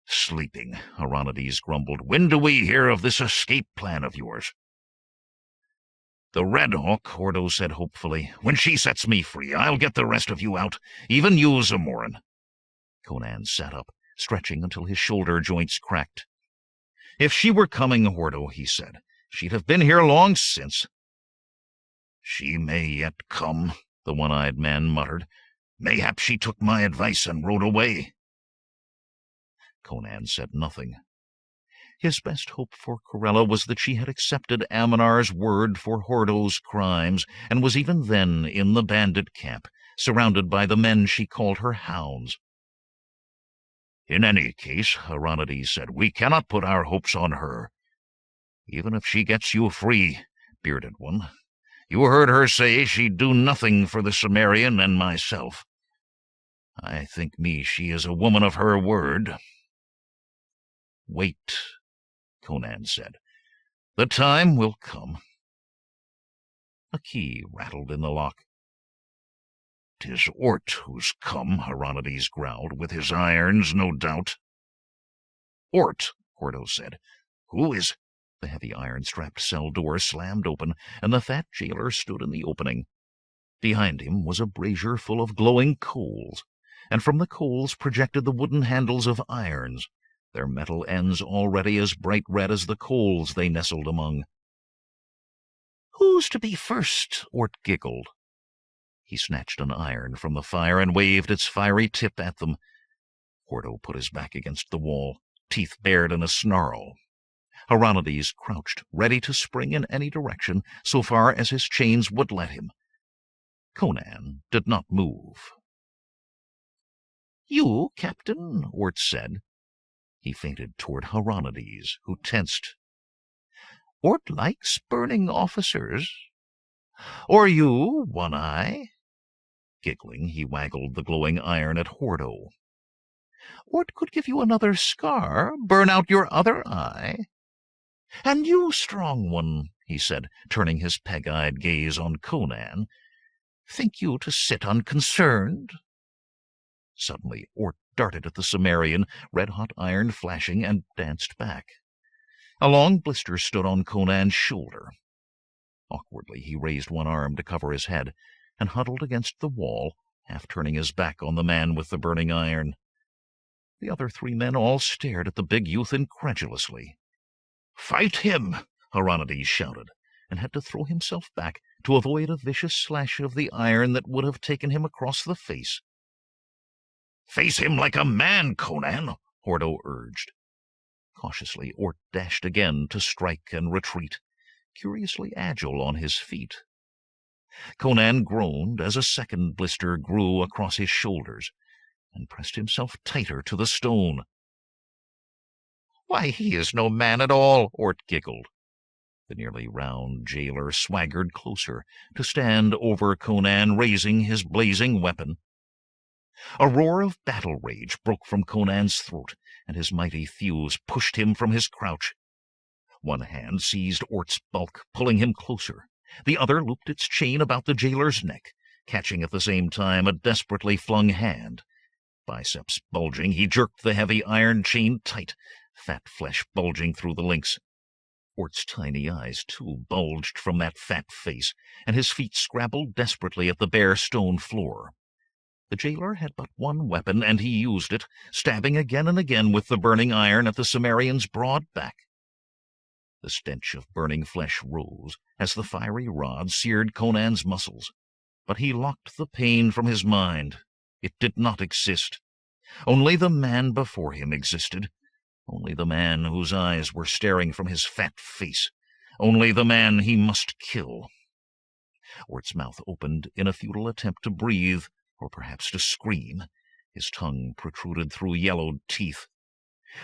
"Sleeping," Hieronydes grumbled. "When do we hear of this escape plan of yours?" "The Red Hawk," Hordo said hopefully. "When she sets me free, I'll get the rest of you out, even you, Zamorin." Conan sat up, stretching until his shoulder joints cracked. "If she were coming, Hordo," he said, "she'd have been here long since." "She may yet come," the one-eyed man muttered. "Mayhap she took my advice and rode away." Conan said nothing. His best hope for Corella was that she had accepted Aminar's word for Hordo's crimes, and was even then in the bandit camp, surrounded by the men she called her hounds. "In any case," Hieronydes said, "we cannot put our hopes on her. Even if she gets you free, bearded one, you heard her say she'd do nothing for the Cimmerian and myself. I think me she is a woman of her word." "Wait," Conan said. "The time will come." A key rattled in the lock. "'Tis Ort who's come," Hieronydes growled, "with his irons, no doubt." "Ort," Hordo said. "Who is—" The heavy iron-strapped cell door slammed open, and the fat jailer stood in the opening. Behind him was a brazier full of glowing coals, and from the coals projected the wooden handles of irons, their metal ends already as bright red as the coals they nestled among. "Who's to be first?" Ort giggled. He snatched an iron from the fire and waved its fiery tip at them. Hordo put his back against the wall, teeth bared in a snarl. Hieronydes crouched, ready to spring in any direction, so far as his chains would let him. Conan did not move. "You, Captain?" Ort said. He feinted toward Hieronydes, who tensed. "Ort likes burning officers. Or you, One-Eye?" Giggling, he waggled the glowing iron at Hordo. "Ort could give you another scar, burn out your other eye. And you, Strong One," he said, turning his peg-eyed gaze on Conan, "think you to sit unconcerned?" Suddenly Ort darted at the Cimmerian, red-hot iron flashing, and danced back. A long blister stood on Conan's shoulder. Awkwardly he raised one arm to cover his head, and huddled against the wall, half turning his back on the man with the burning iron. The other three men all stared at the big youth incredulously. "Fight him!" Hieronydes shouted, and had to throw himself back to avoid a vicious slash of the iron that would have taken him across the face. "Face him like a man, Conan," Hordo urged. Cautiously, Ort dashed again to strike and retreat, curiously agile on his feet. Conan groaned as a second blister grew across his shoulders, and pressed himself tighter to the stone. "Why, he is no man at all," Ort giggled. The nearly round jailer swaggered closer, to stand over Conan, raising his blazing weapon. A roar of battle rage broke from Conan's throat, and his mighty thews pushed him from his crouch. One hand seized Ort's bulk, pulling him closer. The other looped its chain about the jailer's neck, catching at the same time a desperately flung hand. Biceps bulging, he jerked the heavy iron chain tight, fat flesh bulging through the links. Ort's tiny eyes, too, bulged from that fat face, and his feet scrabbled desperately at the bare stone floor. The jailer had but one weapon, and he used it, stabbing again and again with the burning iron at the Cimmerian's broad back. The stench of burning flesh rose as the fiery rod seared Conan's muscles, but he locked the pain from his mind. It did not exist. Only the man before him existed. Only the man whose eyes were staring from his fat face. Only the man he must kill. Ort's mouth opened in a futile attempt to breathe, or perhaps to scream. His tongue protruded through yellowed teeth.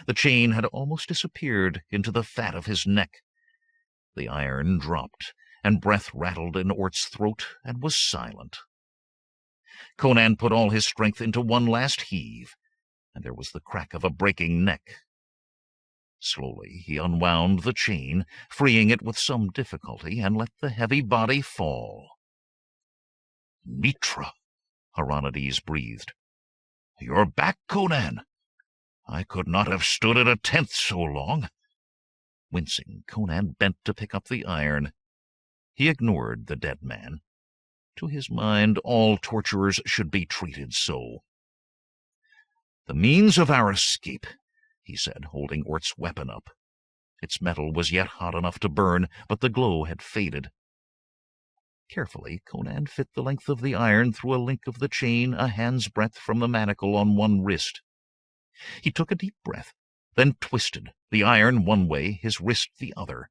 The chain had almost disappeared into the fat of his neck. The iron dropped, and breath rattled in Ort's throat and was silent. Conan put all his strength into one last heave, and there was the crack of a breaking neck. Slowly he unwound the chain, freeing it with some difficulty, and let the heavy body fall. "Mitra," Hieronydes breathed. "You're back, Conan. I could not have stood it 1/10 so long." Wincing, Conan bent to pick up the iron. He ignored the dead man. To his mind, all torturers should be treated so. "The means of our escape," he said, holding Ort's weapon up. Its metal was yet hot enough to burn, but the glow had faded. Carefully, Conan fit the length of the iron through a link of the chain a hand's breadth from the manacle on one wrist. He took a deep breath, then twisted, the iron one way, his wrist the other.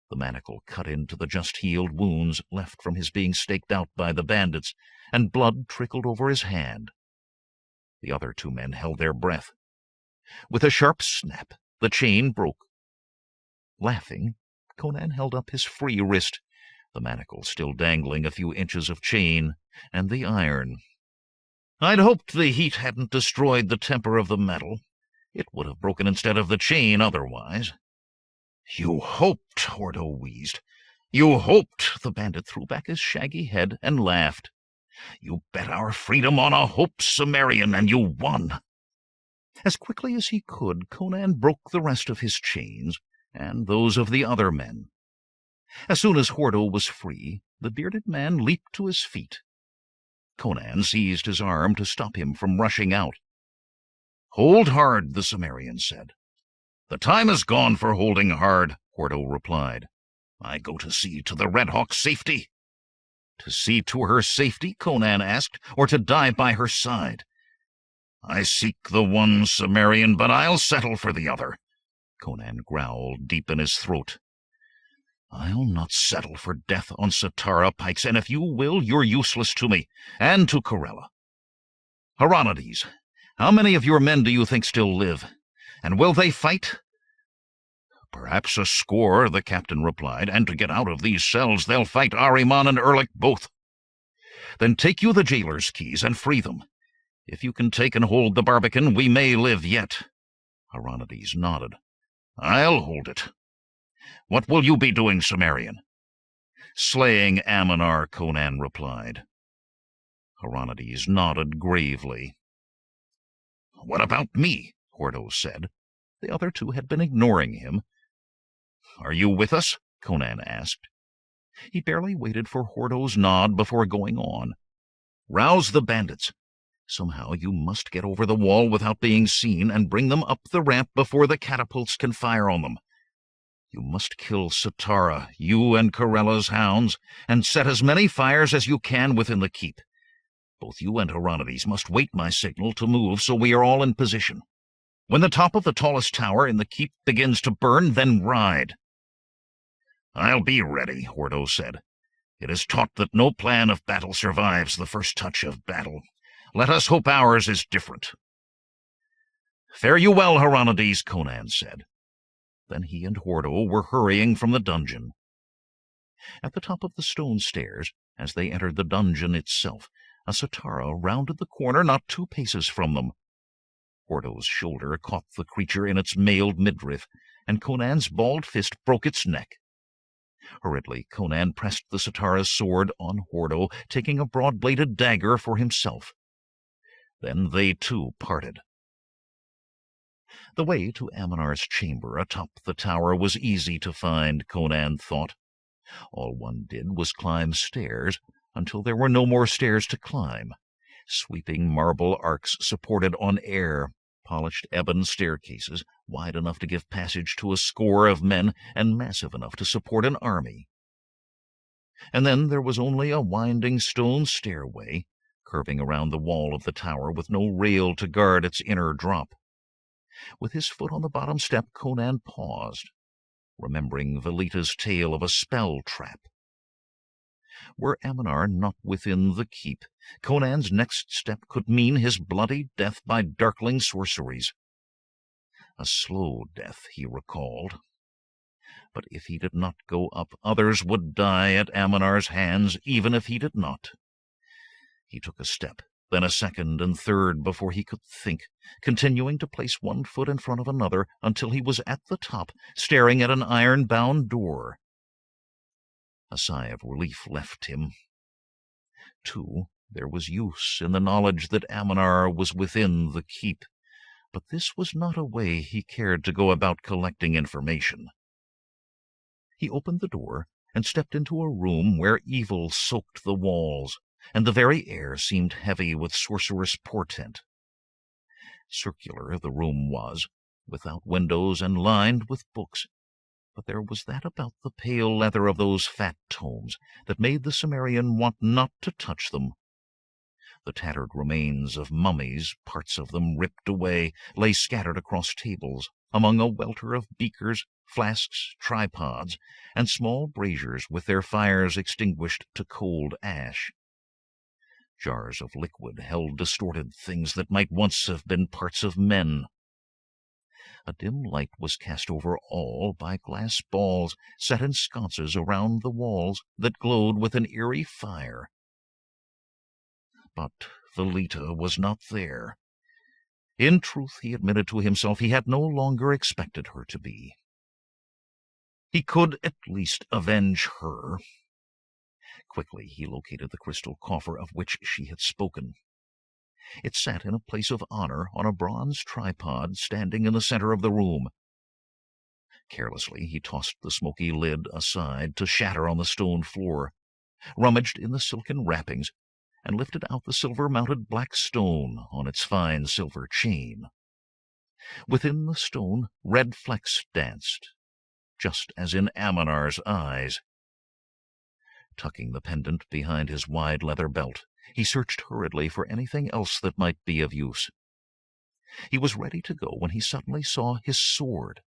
The manacle cut into the just-healed wounds left from his being staked out by the bandits, and blood trickled over his hand. The other two men held their breath. With a sharp snap, the chain broke. Laughing, Conan held up his free wrist, the manacle still dangling a few inches of chain, and the iron. "I'd hoped the heat hadn't destroyed the temper of the metal. It would have broken instead of the chain otherwise." "You hoped," Hordo wheezed. "You hoped." The bandit threw back his shaggy head and laughed. "You bet our freedom on a hope, Cimmerian, and you won." As quickly as he could, Conan broke the rest of his chains, and those of the other men. As soon as Hordo was free, the bearded man leaped to his feet. Conan seized his arm to stop him from rushing out. "Hold hard," the Cimmerian said. "The time is gone for holding hard," Hordo replied. "I go to see to the Red Hawk's safety." "To see to her safety?" Conan asked, "or to die by her side?" "I seek the one, Cimmerian, but I'll settle for the other," Conan growled deep in his throat. "I'll not settle for death on Satara pikes, and if you will, you're useless to me, and to Corella. Hieronydes, how many of your men do you think still live? And will they fight?" "Perhaps a score," the captain replied, "and to get out of these cells they'll fight Ahriman and Erlich both." "Then take you the jailer's keys and free them. If you can take and hold the barbican, we may live yet." Hieronydes nodded. "I'll hold it." "What will you be doing, Cimmerian?" "Slaying Ammonar," Conan replied. Hieronydes nodded gravely. What about me? Hordo said. The other two had been ignoring him. Are you with us? Conan asked. He barely waited for Hordo's nod before going on. Rouse the bandits. Somehow you must get over the wall without being seen and bring them up the ramp before the catapults can fire on them. You must kill Satara, you and Corella's hounds, and set as many fires as you can within the keep. Both you and Hieronydes must wait my signal to move so we are all in position. When the top of the tallest tower in the keep begins to burn, then ride. I'll be ready, Hordo said. It is taught that no plan of battle survives the first touch of battle. Let us hope ours is different. Fare you well, Hieronydes, Conan said. Then he and Hordo were hurrying from the dungeon. At the top of the stone stairs, as they entered the dungeon itself, a Satara rounded the corner not 2 paces from them. Hordo's shoulder caught the creature in its mailed midriff, and Conan's balled fist broke its neck. Hurriedly, Conan pressed the Satara's sword on Hordo, taking a broad-bladed dagger for himself. Then they too parted. The way to Amminar's chamber atop the tower was easy to find, Conan thought. All one did was climb stairs, until there were no more stairs to climb. Sweeping marble arcs supported on air, polished ebon staircases, wide enough to give passage to a score of men, and massive enough to support an army. And then there was only a winding stone stairway, curving around the wall of the tower with no rail to guard its inner drop. With his foot on the bottom step, Conan paused, remembering Velita's tale of a spell trap. Were Amminar not within the keep, Conan's next step could mean his bloody death by darkling sorceries. A slow death, he recalled. But if he did not go up, others would die at Amminar's hands, even if he did not. He took a step, then a second and third before he could think, continuing to place one foot in front of another until he was at the top, staring at an iron-bound door. A sigh of relief left him. Too, there was use in the knowledge that Amminar was within the keep, but this was not a way he cared to go about collecting information. He opened the door and stepped into a room where evil soaked the walls, and the very air seemed heavy with sorcerous portent. Circular the room was, without windows and lined with books, but there was that about the pale leather of those fat tomes that made the Cimmerian want not to touch them. The tattered remains of mummies, parts of them ripped away, lay scattered across tables, among a welter of beakers, flasks, tripods, and small braziers with their fires extinguished to cold ash. Jars of liquid held distorted things that might once have been parts of men. A dim light was cast over all by glass balls set in sconces around the walls that glowed with an eerie fire. But Velita was not there. In truth, he admitted to himself, he had no longer expected her to be. He could at least avenge her. Quickly he located the crystal coffer of which she had spoken. It sat in a place of honor on a bronze tripod standing in the center of the room. Carelessly he tossed the smoky lid aside to shatter on the stone floor, rummaged in the silken wrappings, and lifted out the silver-mounted black stone on its fine silver chain. Within the stone red flecks danced, just as in Amminar's eyes. Tucking the pendant behind his wide leather belt, he searched hurriedly for anything else that might be of use. He was ready to go when he suddenly saw his sword,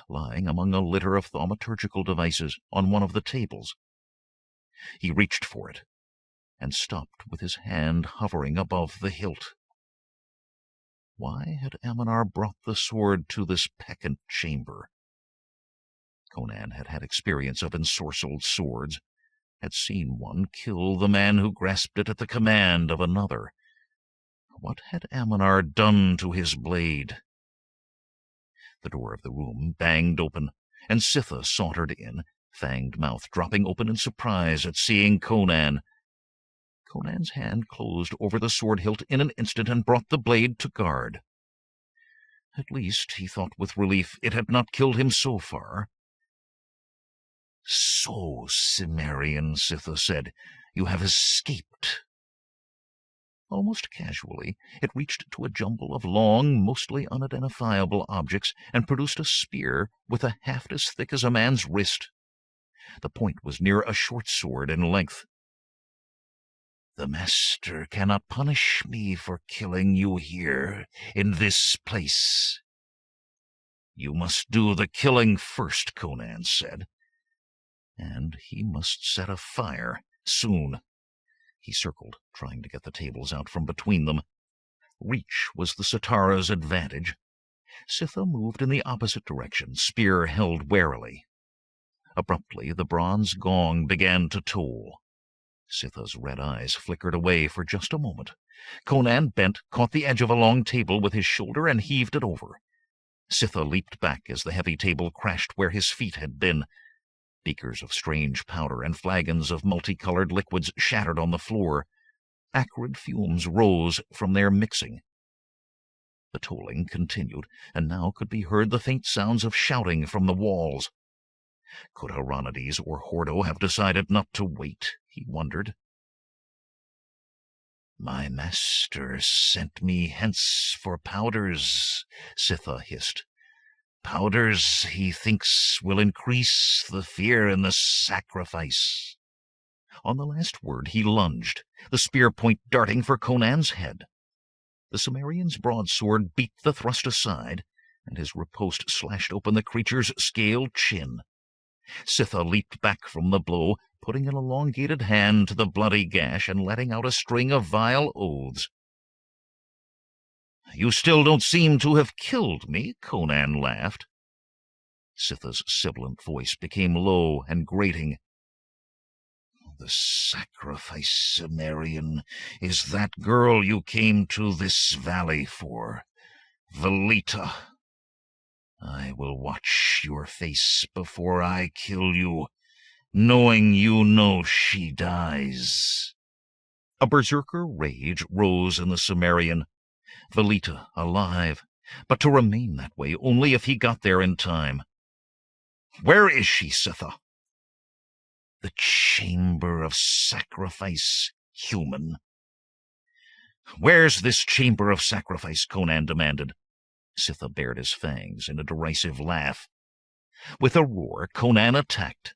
lying among a litter of thaumaturgical devices on one of the tables. He reached for it, and stopped with his hand hovering above the hilt. Why had Amminar brought the sword to this peccant chamber? Conan had had experience of ensorcelled swords, had seen one kill the man who grasped it at the command of another. What had Amminar done to his blade? The door of the room banged open, and Sitha sauntered in, fanged mouth dropping open in surprise at seeing Conan. Conan's hand closed over the sword hilt in an instant and brought the blade to guard. At least, he thought with relief, it had not killed him so far. "So, Cimmerian," Sitha said, "you have escaped." Almost casually, it reached to a jumble of long, mostly unidentifiable objects and produced a spear with a haft as thick as a man's wrist. The point was near a short sword in length. "The Master cannot punish me for killing you here, in this place." "You must do the killing first," Conan said. And he must set a fire, soon. He circled, trying to get the tables out from between them. Reach was the Sitara's advantage. Sitha moved in the opposite direction, spear held warily. Abruptly, the bronze gong began to toll. Sitha's red eyes flickered away for just a moment. Conan bent, caught the edge of a long table with his shoulder, and heaved it over. Sitha leaped back as the heavy table crashed where his feet had been. Beakers of strange powder and flagons of multicolored liquids shattered on the floor. Acrid fumes rose from their mixing. The tolling continued, and now could be heard the faint sounds of shouting from the walls. Could Hieronydes or Hordo have decided not to wait, he wondered. "My master sent me hence for powders," Sitha hissed. "Powders he thinks will increase the fear in the sacrifice." On the last word he lunged, the spear point darting for Conan's head. The Cimmerian's broadsword beat the thrust aside, and his riposte slashed open the creature's scaled chin. Sitha leaped back from the blow, putting an elongated hand to the bloody gash and letting out a string of vile oaths. "You still don't seem to have killed me," Conan laughed. Sitha's sibilant voice became low and grating. "The sacrifice, Cimmerian, is that girl you came to this valley for, Velita. I will watch your face before I kill you, knowing you know she dies." A berserker rage rose in the Cimmerian. Velita alive, but to remain that way only if he got there in time. "Where is she, Sitha?" "The chamber of sacrifice, human." "Where's this chamber of sacrifice?" Conan demanded. Sitha bared his fangs in a derisive laugh. With a roar, Conan attacked.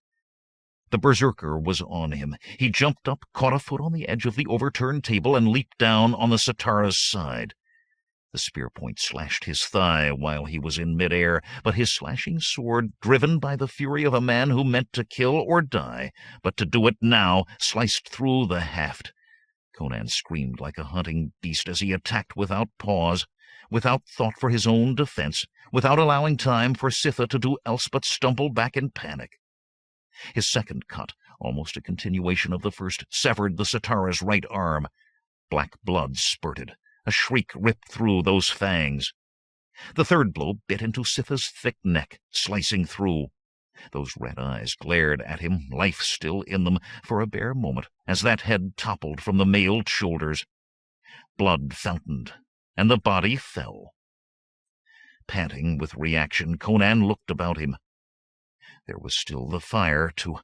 The berserker was on him. He jumped up, caught a foot on the edge of the overturned table, and leaped down on the Sitara's side. The spear point slashed his thigh while he was in midair, but his slashing sword, driven by the fury of a man who meant to kill or die, but to do it now, sliced through the haft. Conan screamed like a hunting beast as he attacked without pause, without thought for his own defense, without allowing time for Sitha to do else but stumble back in panic. His second cut, almost a continuation of the first, severed the Sitara's right arm. Black blood spurted. A shriek ripped through those fangs. The third blow bit into Sitha's thick neck, slicing through. Those red eyes glared at him, life still in them, for a bare moment, as that head toppled from the mailed shoulders. Blood fountained, and the body fell. Panting with reaction, Conan looked about him. There was still the fire to...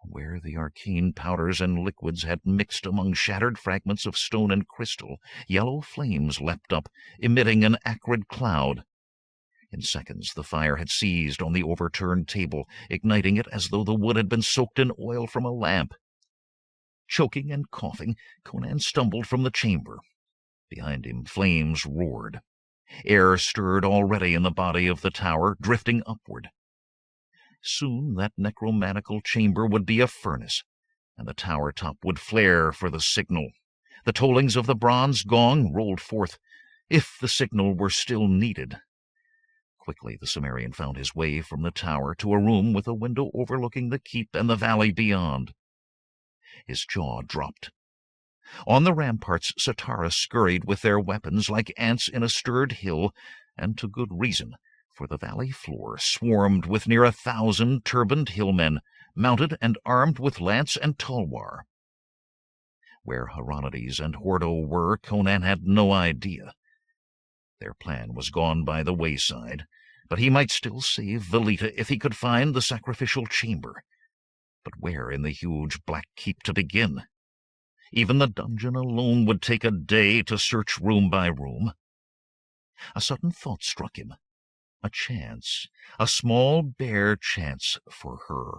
Where the arcane powders and liquids had mixed among shattered fragments of stone and crystal, yellow flames leapt up, emitting an acrid cloud. In seconds the fire had seized on the overturned table, igniting it as though the wood had been soaked in oil from a lamp. Choking and coughing, Conan stumbled from the chamber. Behind him flames roared. Air stirred already in the body of the tower, drifting upward. Soon that necromantical chamber would be a furnace, and the tower top would flare for the signal. The tollings of the bronze gong rolled forth, if the signal were still needed. Quickly the Cimmerian found his way from the tower to a room with a window overlooking the keep and the valley beyond. His jaw dropped. On the ramparts Sitara scurried with their weapons like ants in a stirred hill, and to good reason, for the valley floor swarmed with near 1,000 turbaned hillmen, mounted and armed with lance and tulwar. Where Hieronydes and Hordo were, Conan had no idea. Their plan was gone by the wayside, but he might still save Velita if he could find the sacrificial chamber. But where in the huge black keep to begin? Even the dungeon alone would take a day to search room by room. A sudden thought struck him. A chance, a small bare chance for her.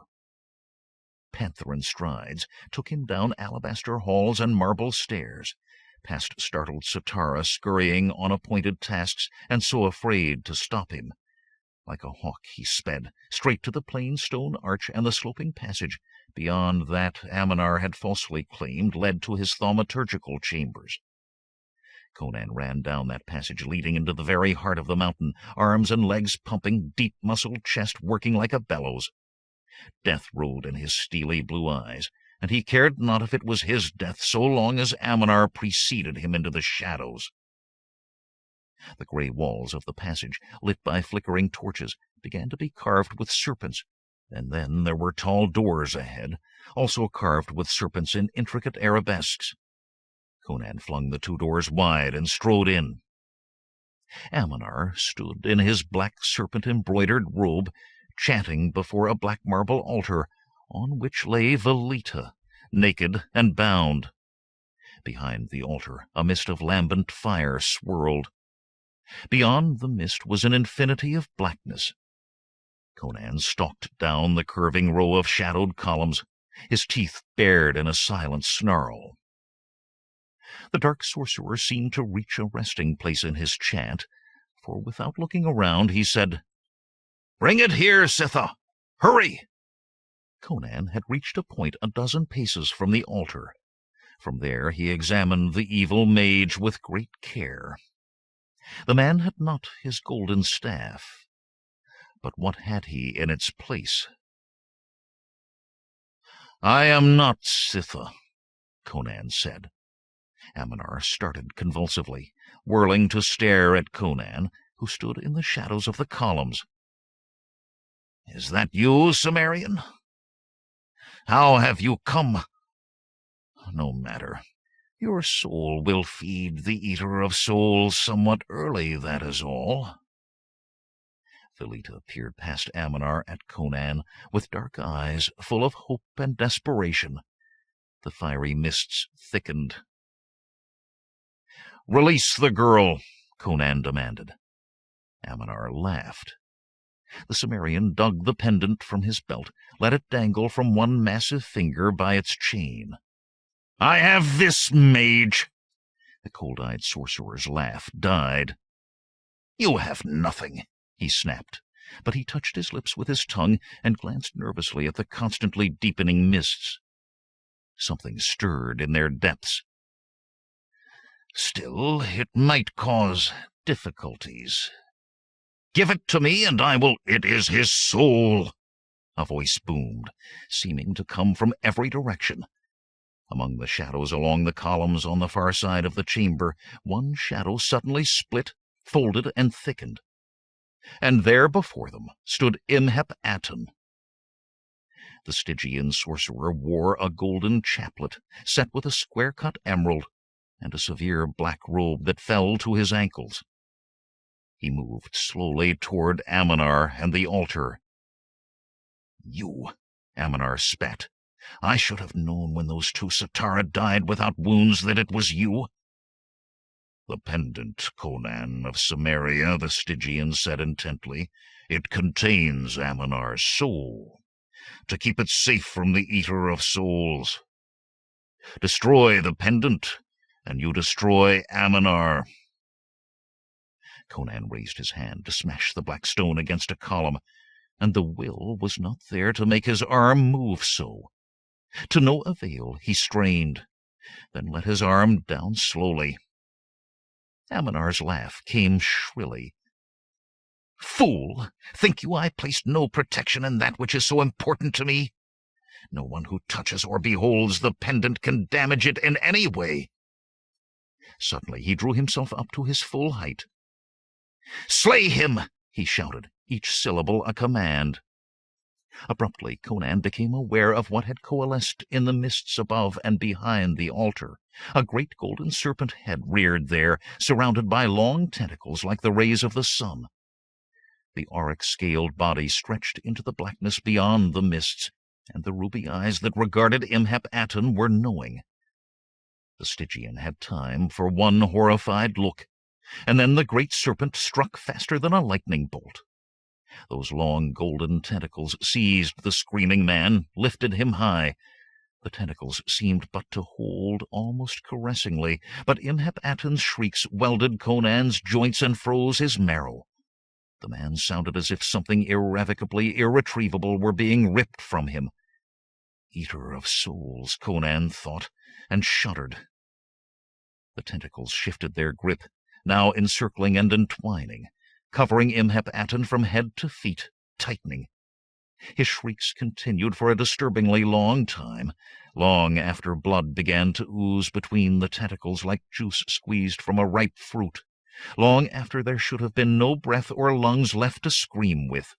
Panther strides took him down alabaster halls and marble stairs, past startled Sitara scurrying on appointed tasks and so afraid to stop him. Like a hawk he sped, straight to the plain stone arch and the sloping passage. Beyond that Aminar had falsely claimed led to his thaumaturgical chambers. Conan ran down that passage leading into the very heart of the mountain, arms and legs pumping, deep-muscled chest working like a bellows. Death rode in his steely blue eyes, and he cared not if it was his death so long as Aminar preceded him into the shadows. The grey walls of the passage, lit by flickering torches, began to be carved with serpents, and then there were tall doors ahead, also carved with serpents in intricate arabesques. Conan flung the 2 doors wide and strode in. Aminar stood in his black serpent-embroidered robe, chanting before a black marble altar, on which lay Velita, naked and bound. Behind the altar a mist of lambent fire swirled. Beyond the mist was an infinity of blackness. Conan stalked down the curving row of shadowed columns, his teeth bared in a silent snarl. The dark sorcerer seemed to reach a resting place in his chant, for without looking around he said, "Bring it here, Sitha! Hurry!" Conan had reached a point a dozen paces from the altar. From there he examined the evil mage with great care. The man had not his golden staff, but what had he in its place? "I am not Sitha," Conan said. Aminar started convulsively, whirling to stare at Conan, who stood in the shadows of the columns. "Is that you, Cimmerian? How have you come? No matter. Your soul will feed the Eater of Souls somewhat early, that is all." Velita peered past Aminar at Conan, with dark eyes full of hope and desperation. The fiery mists thickened. "Release the girl," Conan demanded. Aminar laughed. The Cimmerian dug the pendant from his belt, let it dangle from one massive finger by its chain. "I have this, mage!" The cold-eyed sorcerer's laugh died. "You have nothing," he snapped, but he touched his lips with his tongue and glanced nervously at the constantly deepening mists. Something stirred in their depths. "Still, it might cause difficulties. Give it to me, and I will—" "It is his soul!" a voice boomed, seeming to come from every direction. Among the shadows along the columns on the far side of the chamber, one shadow suddenly split, folded, and thickened. And there before them stood Imhep Aten. The Stygian sorcerer wore a golden chaplet set with a square-cut emerald, and a severe black robe that fell to his ankles. He moved slowly toward Aminar and the altar. "You," Aminar spat. "I should have known when those 2 Sitara died without wounds that it was you." "The pendant, Conan of Cimmeria," the Stygian said intently. "It contains Aminar's soul. To keep it safe from the Eater of Souls. Destroy the pendant, and you destroy Aminar." Conan raised his hand to smash the black stone against a column, and the will was not there to make his arm move so. To no avail he strained, then let his arm down slowly. Aminar's laugh came shrilly. "Fool! Think you I placed no protection in that which is so important to me? No one who touches or beholds the pendant can damage it in any way." Suddenly he drew himself up to his full height. "Slay him!" he shouted, each syllable a command. Abruptly, Conan became aware of what had coalesced in the mists above and behind the altar. A great golden serpent head reared there, surrounded by long tentacles like the rays of the sun. The auric-scaled body stretched into the blackness beyond the mists, and the ruby eyes that regarded Imhotep Aten were knowing. The Stygian had time for one horrified look, and then the great serpent struck faster than a lightning bolt. Those long golden tentacles seized the screaming man, lifted him high. The tentacles seemed but to hold almost caressingly, but Imhotep Aten's shrieks welded Conan's joints and froze his marrow. The man sounded as if something irrevocably irretrievable were being ripped from him. Eater of souls, Conan thought, and shuddered. The tentacles shifted their grip, now encircling and entwining, covering Imhotep Aten from head to feet, tightening. His shrieks continued for a disturbingly long time, long after blood began to ooze between the tentacles like juice squeezed from a ripe fruit, long after there should have been no breath or lungs left to scream with.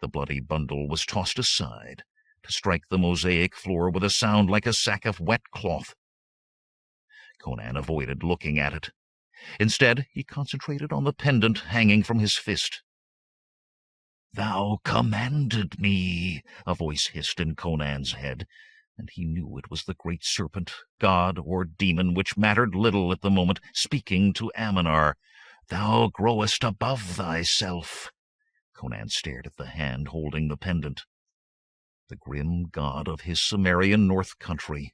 The bloody bundle was tossed aside, to strike the mosaic floor with a sound like a sack of wet cloth. Conan avoided looking at it. Instead, he concentrated on the pendant hanging from his fist. "Thou commanded me," a voice hissed in Conan's head, and he knew it was the great serpent, god or demon, which mattered little at the moment, speaking to Ammonar. "Thou growest above thyself." Conan stared at the hand holding the pendant. The grim god of his Sumerian north country,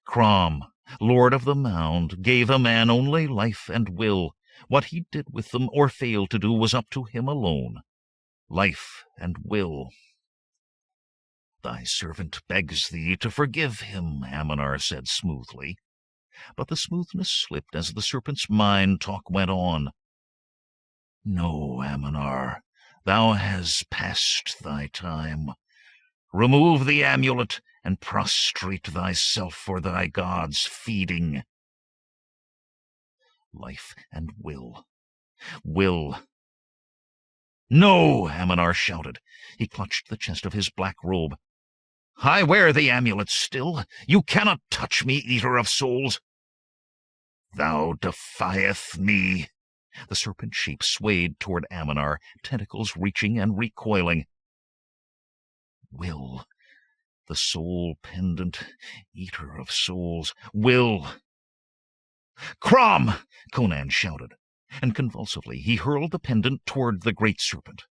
Crom, lord of the mound, gave a man only life and will. What he did with them or failed to do was up to him alone. Life and will. "Thy servant begs thee to forgive him," Ammonar said smoothly. But the smoothness slipped as the serpent's mind talk went on. "No, Ammonar, thou hast passed thy time. Remove the amulet and prostrate thyself for thy god's feeding." Life and will. Will. "No!" Ammonar shouted. He clutched the chest of his black robe. "I wear the amulet still. You cannot touch me, eater of souls." "Thou defieth me." The serpent shape swayed toward Ammonar, tentacles reaching and recoiling. Will. The soul pendant, eater of souls. Will. "Crom!" Conan shouted, and convulsively he hurled the pendant toward the great serpent.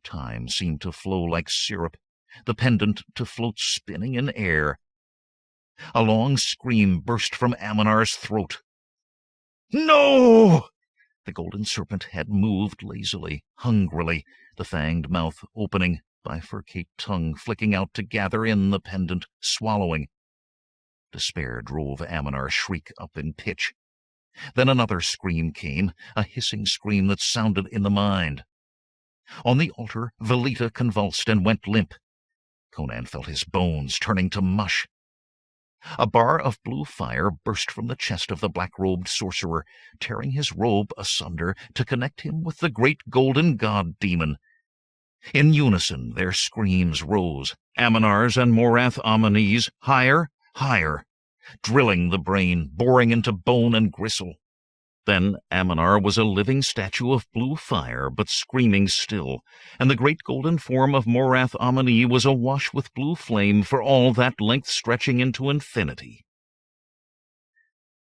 Time seemed to flow like syrup, the pendant to float spinning in air. A long scream burst from Ammonar's throat. "No!" The golden serpent head moved lazily, hungrily, the fanged mouth opening, bifurcate tongue flicking out to gather in the pendant, swallowing. Despair drove Ammonar's shriek up in pitch. Then another scream came, a hissing scream that sounded in the mind. On the altar, Velita convulsed and went limp. Conan felt his bones turning to mush. A bar of blue fire burst from the chest of the black-robed sorcerer, tearing his robe asunder to connect him with the great golden god-demon. In unison their screams rose, Ammonar's and Morath Amani's, higher, higher, drilling the brain, boring into bone and gristle. Then Ammonar was a living statue of blue fire, but screaming still, and the great golden form of Morath Amani was awash with blue flame for all that length stretching into infinity.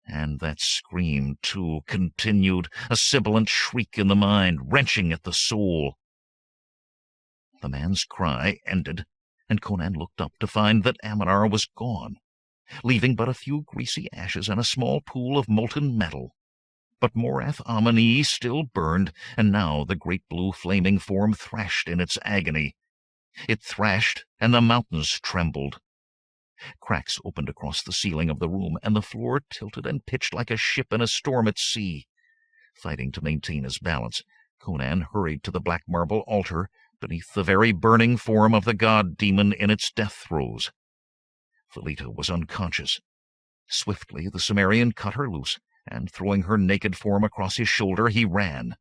And that scream, too, continued, a sibilant shriek in the mind, wrenching at the soul. The man's cry ended, and Conan looked up to find that Ammonar was gone, leaving but a few greasy ashes and a small pool of molten metal. But Morath Amani still burned, and now the great blue flaming form thrashed in its agony. It thrashed, and the mountains trembled. Cracks opened across the ceiling of the room, and the floor tilted and pitched like a ship in a storm at sea. Fighting to maintain his balance, Conan hurried to the black marble altar, beneath the very burning form of the god-demon in its death throes. Velita was unconscious. Swiftly the Sumerian cut her loose, and throwing her naked form across his shoulder, he ran.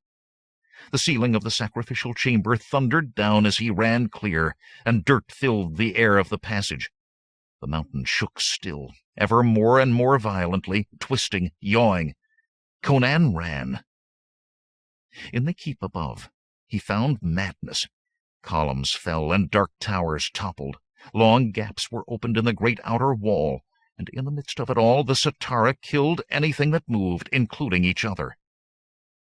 The ceiling of the sacrificial chamber thundered down as he ran clear, and dirt filled the air of the passage. The mountain shook still, ever more and more violently, twisting, yawing. Conan ran. In the keep above, he found madness. Columns fell and dark towers toppled. Long gaps were opened in the great outer wall, and in the midst of it all the Satara killed anything that moved, including each other.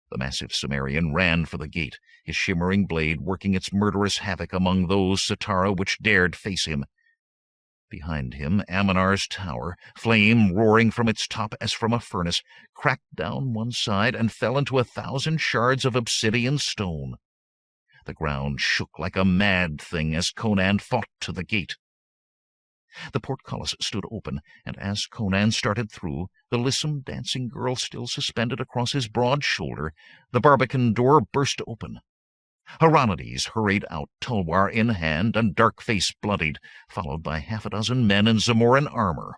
The massive Cimmerian ran for the gate, his shimmering blade working its murderous havoc among those Satara which dared face him. Behind him, Ammonar's tower, flame roaring from its top as from a furnace, cracked down one side and fell into 1,000 shards of obsidian stone. The ground shook like a mad thing as Conan fought to the gate. The portcullis stood open, and as Conan started through, the lissom dancing girl still suspended across his broad shoulder, the barbican door burst open. Hieronydes hurried out, tulwar in hand and dark face bloodied, followed by 6 men in Zamoran armor.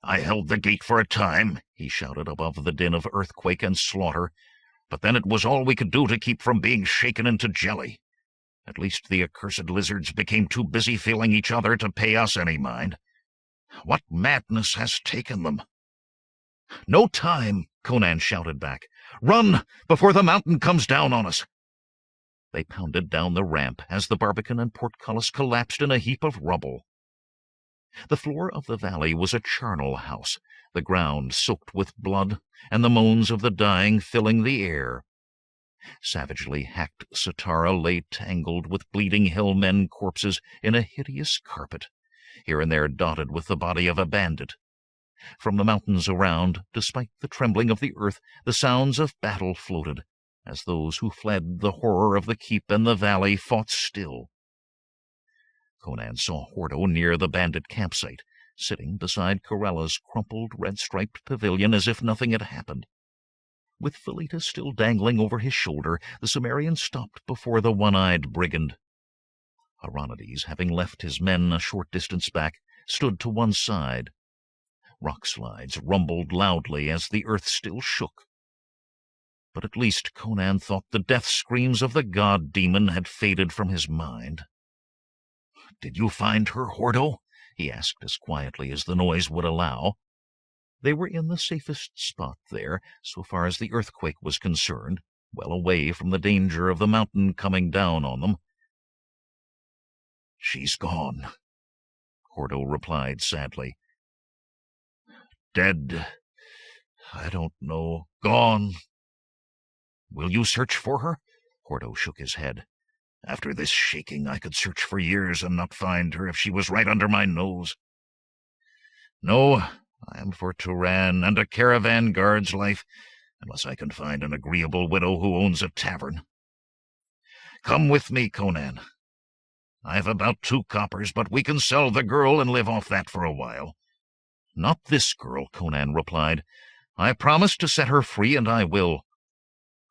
"I held the gate for a time," he shouted above the din of earthquake and slaughter, "but then it was all we could do to keep from being shaken into jelly. At least the accursed lizards became too busy feeling each other to pay us any mind. What madness has taken them?" "No time," Conan shouted back. "Run, before the mountain comes down on us." They pounded down the ramp as the barbican and portcullis collapsed in a heap of rubble. The floor of the valley was a charnel house, the ground soaked with blood, and the moans of the dying filling the air. Savagely hacked Satara lay tangled with bleeding hillmen corpses in a hideous carpet, here and there dotted with the body of a bandit. From the mountains around, despite the trembling of the earth, the sounds of battle floated, as those who fled the horror of the keep and the valley fought still. Conan saw Hordo near the bandit campsite, sitting beside Corella's crumpled red-striped pavilion as if nothing had happened. With Velita still dangling over his shoulder, the Cimmerian stopped before the one-eyed brigand. Hieronydes, having left his men a short distance back, stood to one side. Rock-slides rumbled loudly as the earth still shook. But at least Conan thought the death screams of the god-demon had faded from his mind. "Did you find her, Hordo?" he asked as quietly as the noise would allow. They were in the safest spot there, so far as the earthquake was concerned, well away from the danger of the mountain coming down on them. "She's gone," Hordo replied sadly. "Dead. I don't know. Gone." "Will you search for her?" Hordo shook his head. "After this shaking, I could search for years and not find her if she was right under my nose. No, I am for Turan and a caravan guard's life, unless I can find an agreeable widow who owns a tavern. Come with me, Conan. I've about 2 coppers, but we can sell the girl and live off that for a while." "Not this girl," Conan replied. "I promised to set her free, and I will."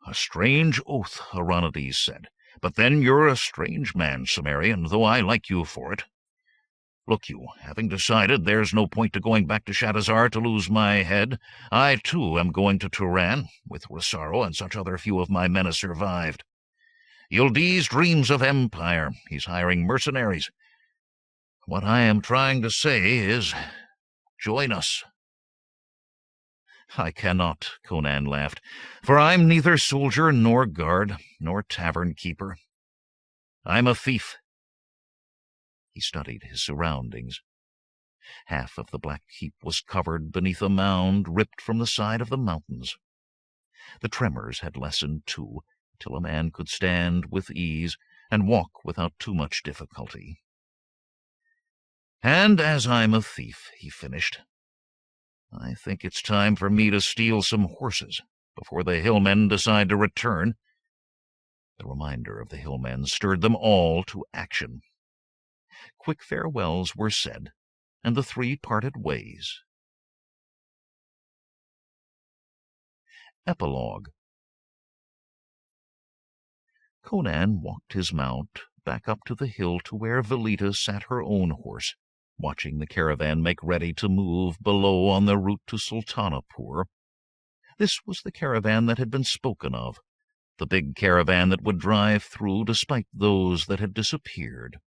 "A strange oath," Hieronydes said. "But then you're a strange man, Cimmerian, though I like you for it. Look you, having decided there's no point to going back to Shadazar to lose my head, I, too, am going to Turan, with Rosaro and such other few of my men as survived. Yildiz dreams of empire. He's hiring mercenaries. What I am trying to say is, join us." "I cannot," Conan laughed, "for I'm neither soldier nor guard, nor tavern keeper. I'm a thief." He studied his surroundings. Half of the black heap was covered beneath a mound ripped from the side of the mountains. The tremors had lessened, too, till a man could stand with ease and walk without too much difficulty. "And as I'm a thief," he finished, "I think it's time for me to steal some horses before the hillmen decide to return." The reminder of the hillmen stirred them all to action. Quick farewells were said, and the 3 parted ways. Epilogue. Conan walked his mount back up to the hill to where Velita sat her own horse, watching the caravan make ready to move below on the route to Sultanapur. This was the caravan that had been spoken of, the big caravan that would drive through despite those that had disappeared.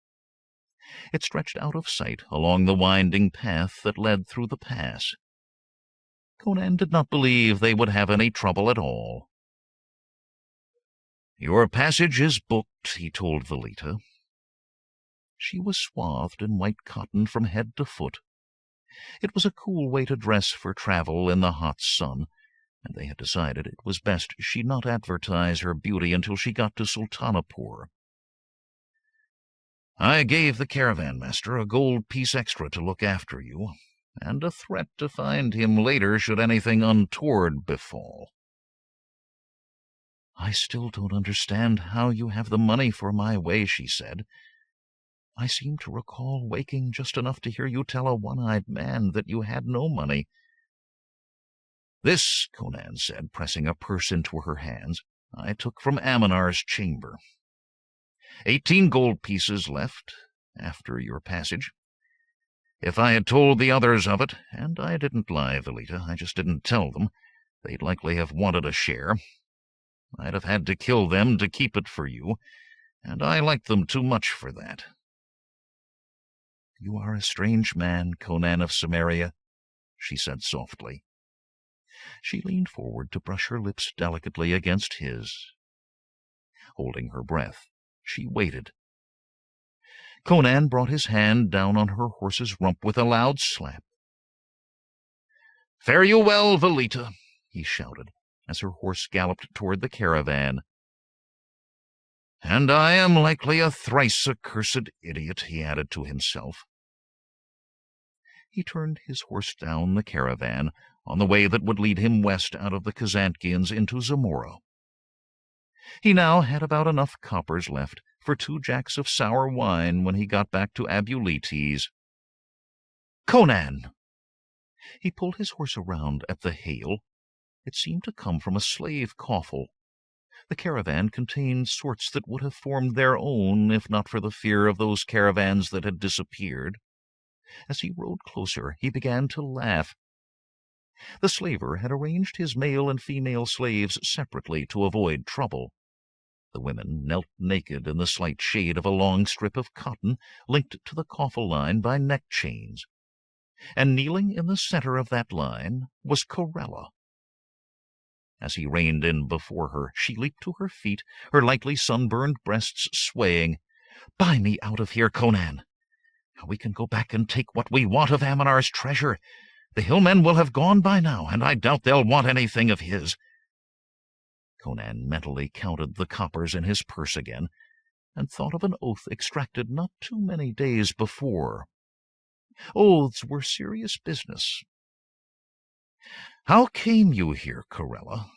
It stretched out of sight along the winding path that led through the pass. Conan did not believe they would have any trouble at all. "Your passage is booked," he told Velita. She was swathed in white cotton from head to foot. It was a cool way to dress for travel in the hot sun, and they had decided it was best she not advertise her beauty until she got to Sultanapur. "I gave the caravan master a gold piece extra to look after you, and a threat to find him later should anything untoward befall." "I still don't understand how you have the money for my way," she said. "I seem to recall waking just enough to hear you tell a one-eyed man that you had no money." "This," Conan said, pressing a purse into her hands, "I took from Amminar's chamber. 18 gold pieces left after your passage. If I had told the others of it, and I didn't lie, Velita, I just didn't tell them, they'd likely have wanted a share. I'd have had to kill them to keep it for you, and I liked them too much for that." "You are a strange man, Conan of Samaria," she said softly. She leaned forward to brush her lips delicately against his. Holding her breath, she waited. Conan brought his hand down on her horse's rump with a loud slap. "Fare you well, Velita," he shouted, as her horse galloped toward the caravan. "And I am likely a thrice accursed idiot," he added to himself. He turned his horse down the caravan on the way that would lead him west out of the Kazantkians into Zamora. He now had about enough coppers left for 2 jacks of sour wine when he got back to Abulites. "Conan!" He pulled his horse around at the hail. It seemed to come from a slave coffle. The caravan contained sorts that would have formed their own if not for the fear of those caravans that had disappeared. As he rode closer, he began to laugh. The slaver had arranged his male and female slaves separately to avoid trouble. The women knelt naked in the slight shade of a long strip of cotton linked to the coffle line by neck chains. And kneeling in the center of that line was Corella. As he reined in before her, she leaped to her feet, her lightly sunburned breasts swaying. "Buy me out of here, Conan! We can go back and take what we want of Amminar's treasure. The hillmen will have gone by now, and I doubt they'll want anything of his." Conan mentally counted the coppers in his purse again, and thought of an oath extracted not too many days before. Oaths were serious business. "How came you here, Corella?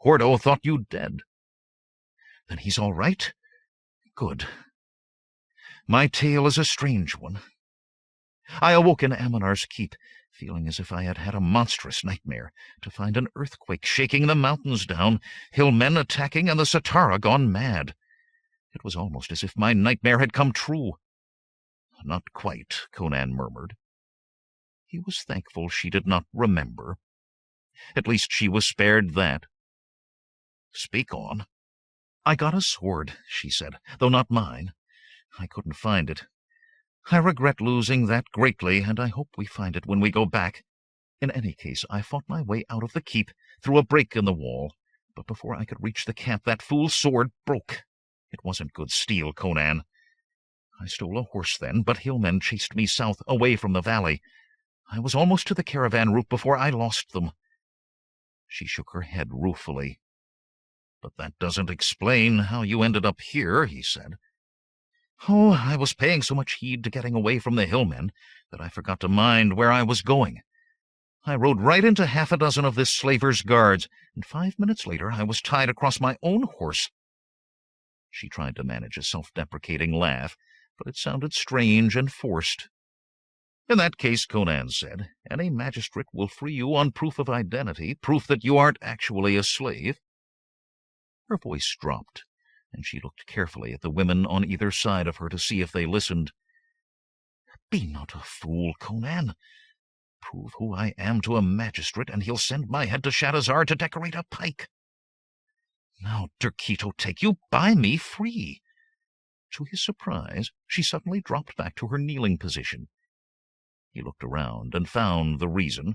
Hordo thought you dead." "Then he's all right? Good. My tale is a strange one. I awoke in Amminar's keep, feeling as if I had had a monstrous nightmare, to find an earthquake shaking the mountains down, hillmen attacking, and the Satara gone mad. It was almost as if my nightmare had come true." "Not quite," Conan murmured. He was thankful she did not remember. At least she was spared that. "Speak on." "I got a sword," she said, "though not mine. I couldn't find it. I regret losing that greatly, and I hope we find it when we go back. In any case, I fought my way out of the keep, through a break in the wall, but before I could reach the camp that fool's sword broke. It wasn't good steel, Conan. I stole a horse then, but hillmen chased me south, away from the valley. I was almost to the caravan route before I lost them." She shook her head ruefully. "But that doesn't explain how you ended up here," he said. "Oh, I was paying so much heed to getting away from the hillmen that I forgot to mind where I was going. I rode right into 6 of this slaver's guards, and 5 minutes later I was tied across my own horse." She tried to manage a self-deprecating laugh, but it sounded strange and forced. "In that case," Conan said, "any magistrate will free you on proof of identity, proof that you aren't actually a slave." Her voice dropped, and she looked carefully at the women on either side of her to see if they listened. "Be not a fool, Conan. Prove who I am to a magistrate, and he'll send my head to Shadazar to decorate a pike." Now, Derkito, take you, buy me free. To his surprise, she suddenly dropped back to her kneeling position. He looked around and found the reason: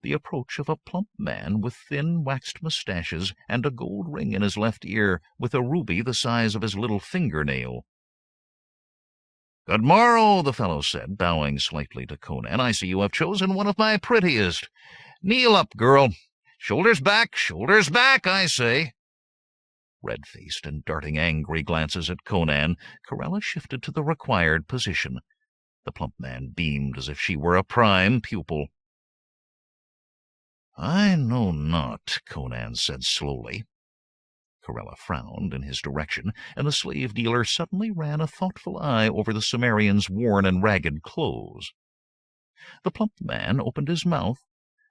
the approach of a plump man with thin waxed mustaches and a gold ring in his left ear with a ruby the size of his little fingernail. "Good morrow," the fellow said, bowing slightly to Conan. "I see you have chosen one of my prettiest. Kneel up, girl. Shoulders back, I say." Red-faced and darting angry glances at Conan, Corella shifted to the required position. The plump man beamed as if she were a prime pupil. "I know not," Conan said slowly. Corella frowned in his direction, and the slave-dealer suddenly ran a thoughtful eye over the Cimmerian's worn and ragged clothes. The plump man opened his mouth.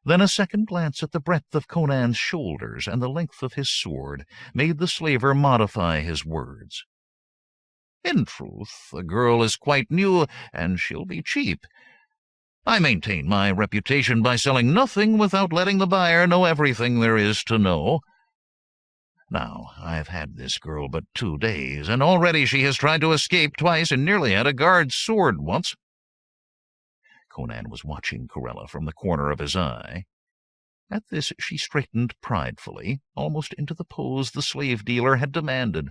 Then a second glance at the breadth of Conan's shoulders and the length of his sword made the slaver modify his words. "In truth, the girl is quite new, and she'll be cheap. I maintain my reputation by selling nothing without letting the buyer know everything there is to know. Now, I've had this girl but 2 days, and already she has tried to escape twice and nearly had a guard's sword once." Conan was watching Corella from the corner of his eye. At this she straightened pridefully, almost into the pose the slave-dealer had demanded.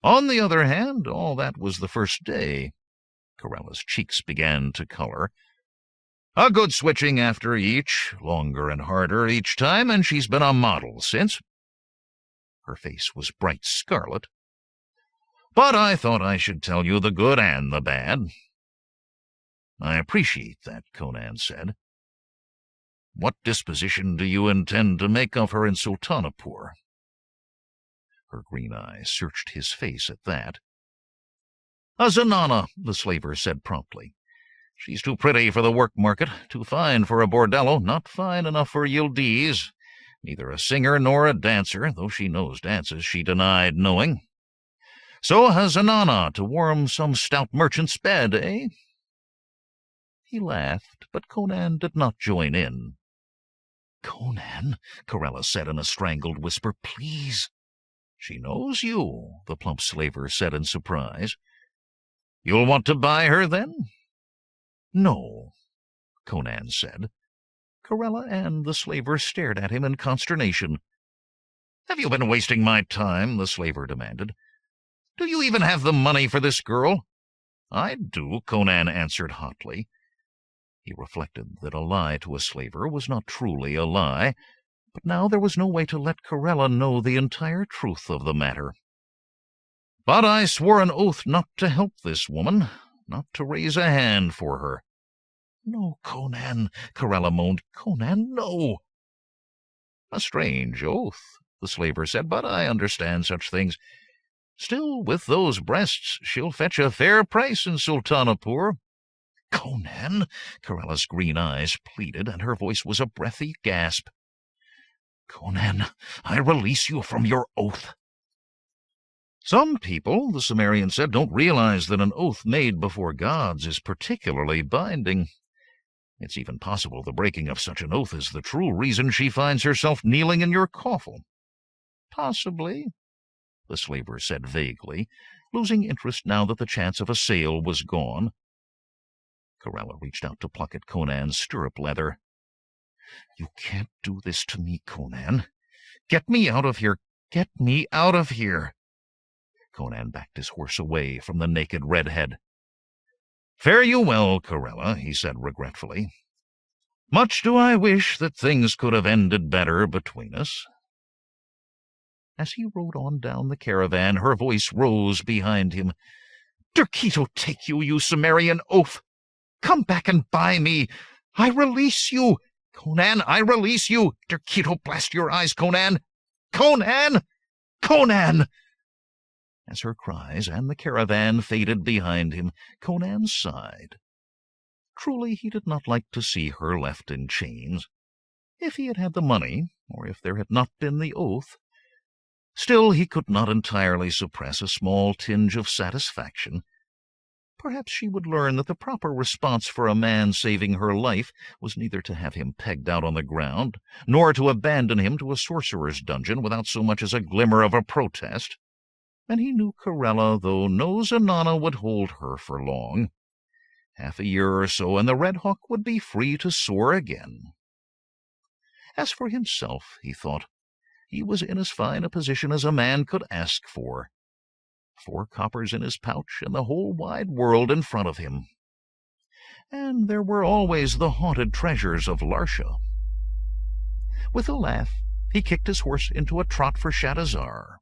"On the other hand, all that was the first day." Corella's cheeks began to color. "A good switching after each, longer and harder each time, and she's been a model since." Her face was bright scarlet. "But I thought I should tell you the good and the bad." "I appreciate that," Conan said. "What disposition do you intend to make of her in Sultanapur?" Her green eyes searched his face at that. "A Zenana," the slaver said promptly. "She's too pretty for the work market, too fine for a bordello, not fine enough for Yildiz. Neither a singer nor a dancer, though she knows dances she denied knowing. So a Zenana to warm some stout merchant's bed, eh?" He laughed, but Conan did not join in. "Conan," Corella said in a strangled whisper, "please." "She knows you," the plump slaver said in surprise. "You'll want to buy her, then?" "No," Conan said. Corella and the slaver stared at him in consternation. "Have you been wasting my time?" the slaver demanded. "Do you even have the money for this girl?" "I do," Conan answered hotly. He reflected that a lie to a slaver was not truly a lie, but now there was no way to let Corella know the entire truth of the matter. "But I swore an oath not to help this woman, not to raise a hand for her." "No, Conan," Corella moaned. "Conan, no." "A strange oath," the slaver said, "but I understand such things. Still, with those breasts, she'll fetch a fair price in Sultanapur." "Conan," Corella's green eyes pleaded, and her voice was a breathy gasp. "Conan, I release you from your oath." "Some people," the Cimmerian said, "don't realize that an oath made before gods is particularly binding. It's even possible the breaking of such an oath is the true reason she finds herself kneeling in your coffin." "Possibly," the slaver said vaguely, losing interest now that the chance of a sale was gone. Corella reached out to pluck at Conan's stirrup leather. "You can't do this to me, Conan. Get me out of here! Get me out of here!" Conan backed his horse away from the naked redhead. "Fare you well, Corella," he said regretfully. "Much do I wish that things could have ended better between us." As he rode on down the caravan, her voice rose behind him. "Derkito take you, you Cimmerian oaf! Come back and buy me! I release you! Conan, I release you! Derkito, blast your eyes, Conan! Conan! Conan!" As her cries and the caravan faded behind him, Conan sighed. Truly he did not like to see her left in chains. If he had had the money, or if there had not been the oath, still he could not entirely suppress a small tinge of satisfaction. Perhaps she would learn that the proper response for a man saving her life was neither to have him pegged out on the ground, nor to abandon him to a sorcerer's dungeon without so much as a glimmer of a protest. And he knew Corella, though no Zenana would hold her for long. Half a year or so, and the Red Hawk would be free to soar again. As for himself, he thought, he was in as fine a position as a man could ask for. 4 coppers in his pouch, and the whole wide world in front of him. And there were always the haunted treasures of Larsha. With a laugh, he kicked his horse into a trot for Shadazar.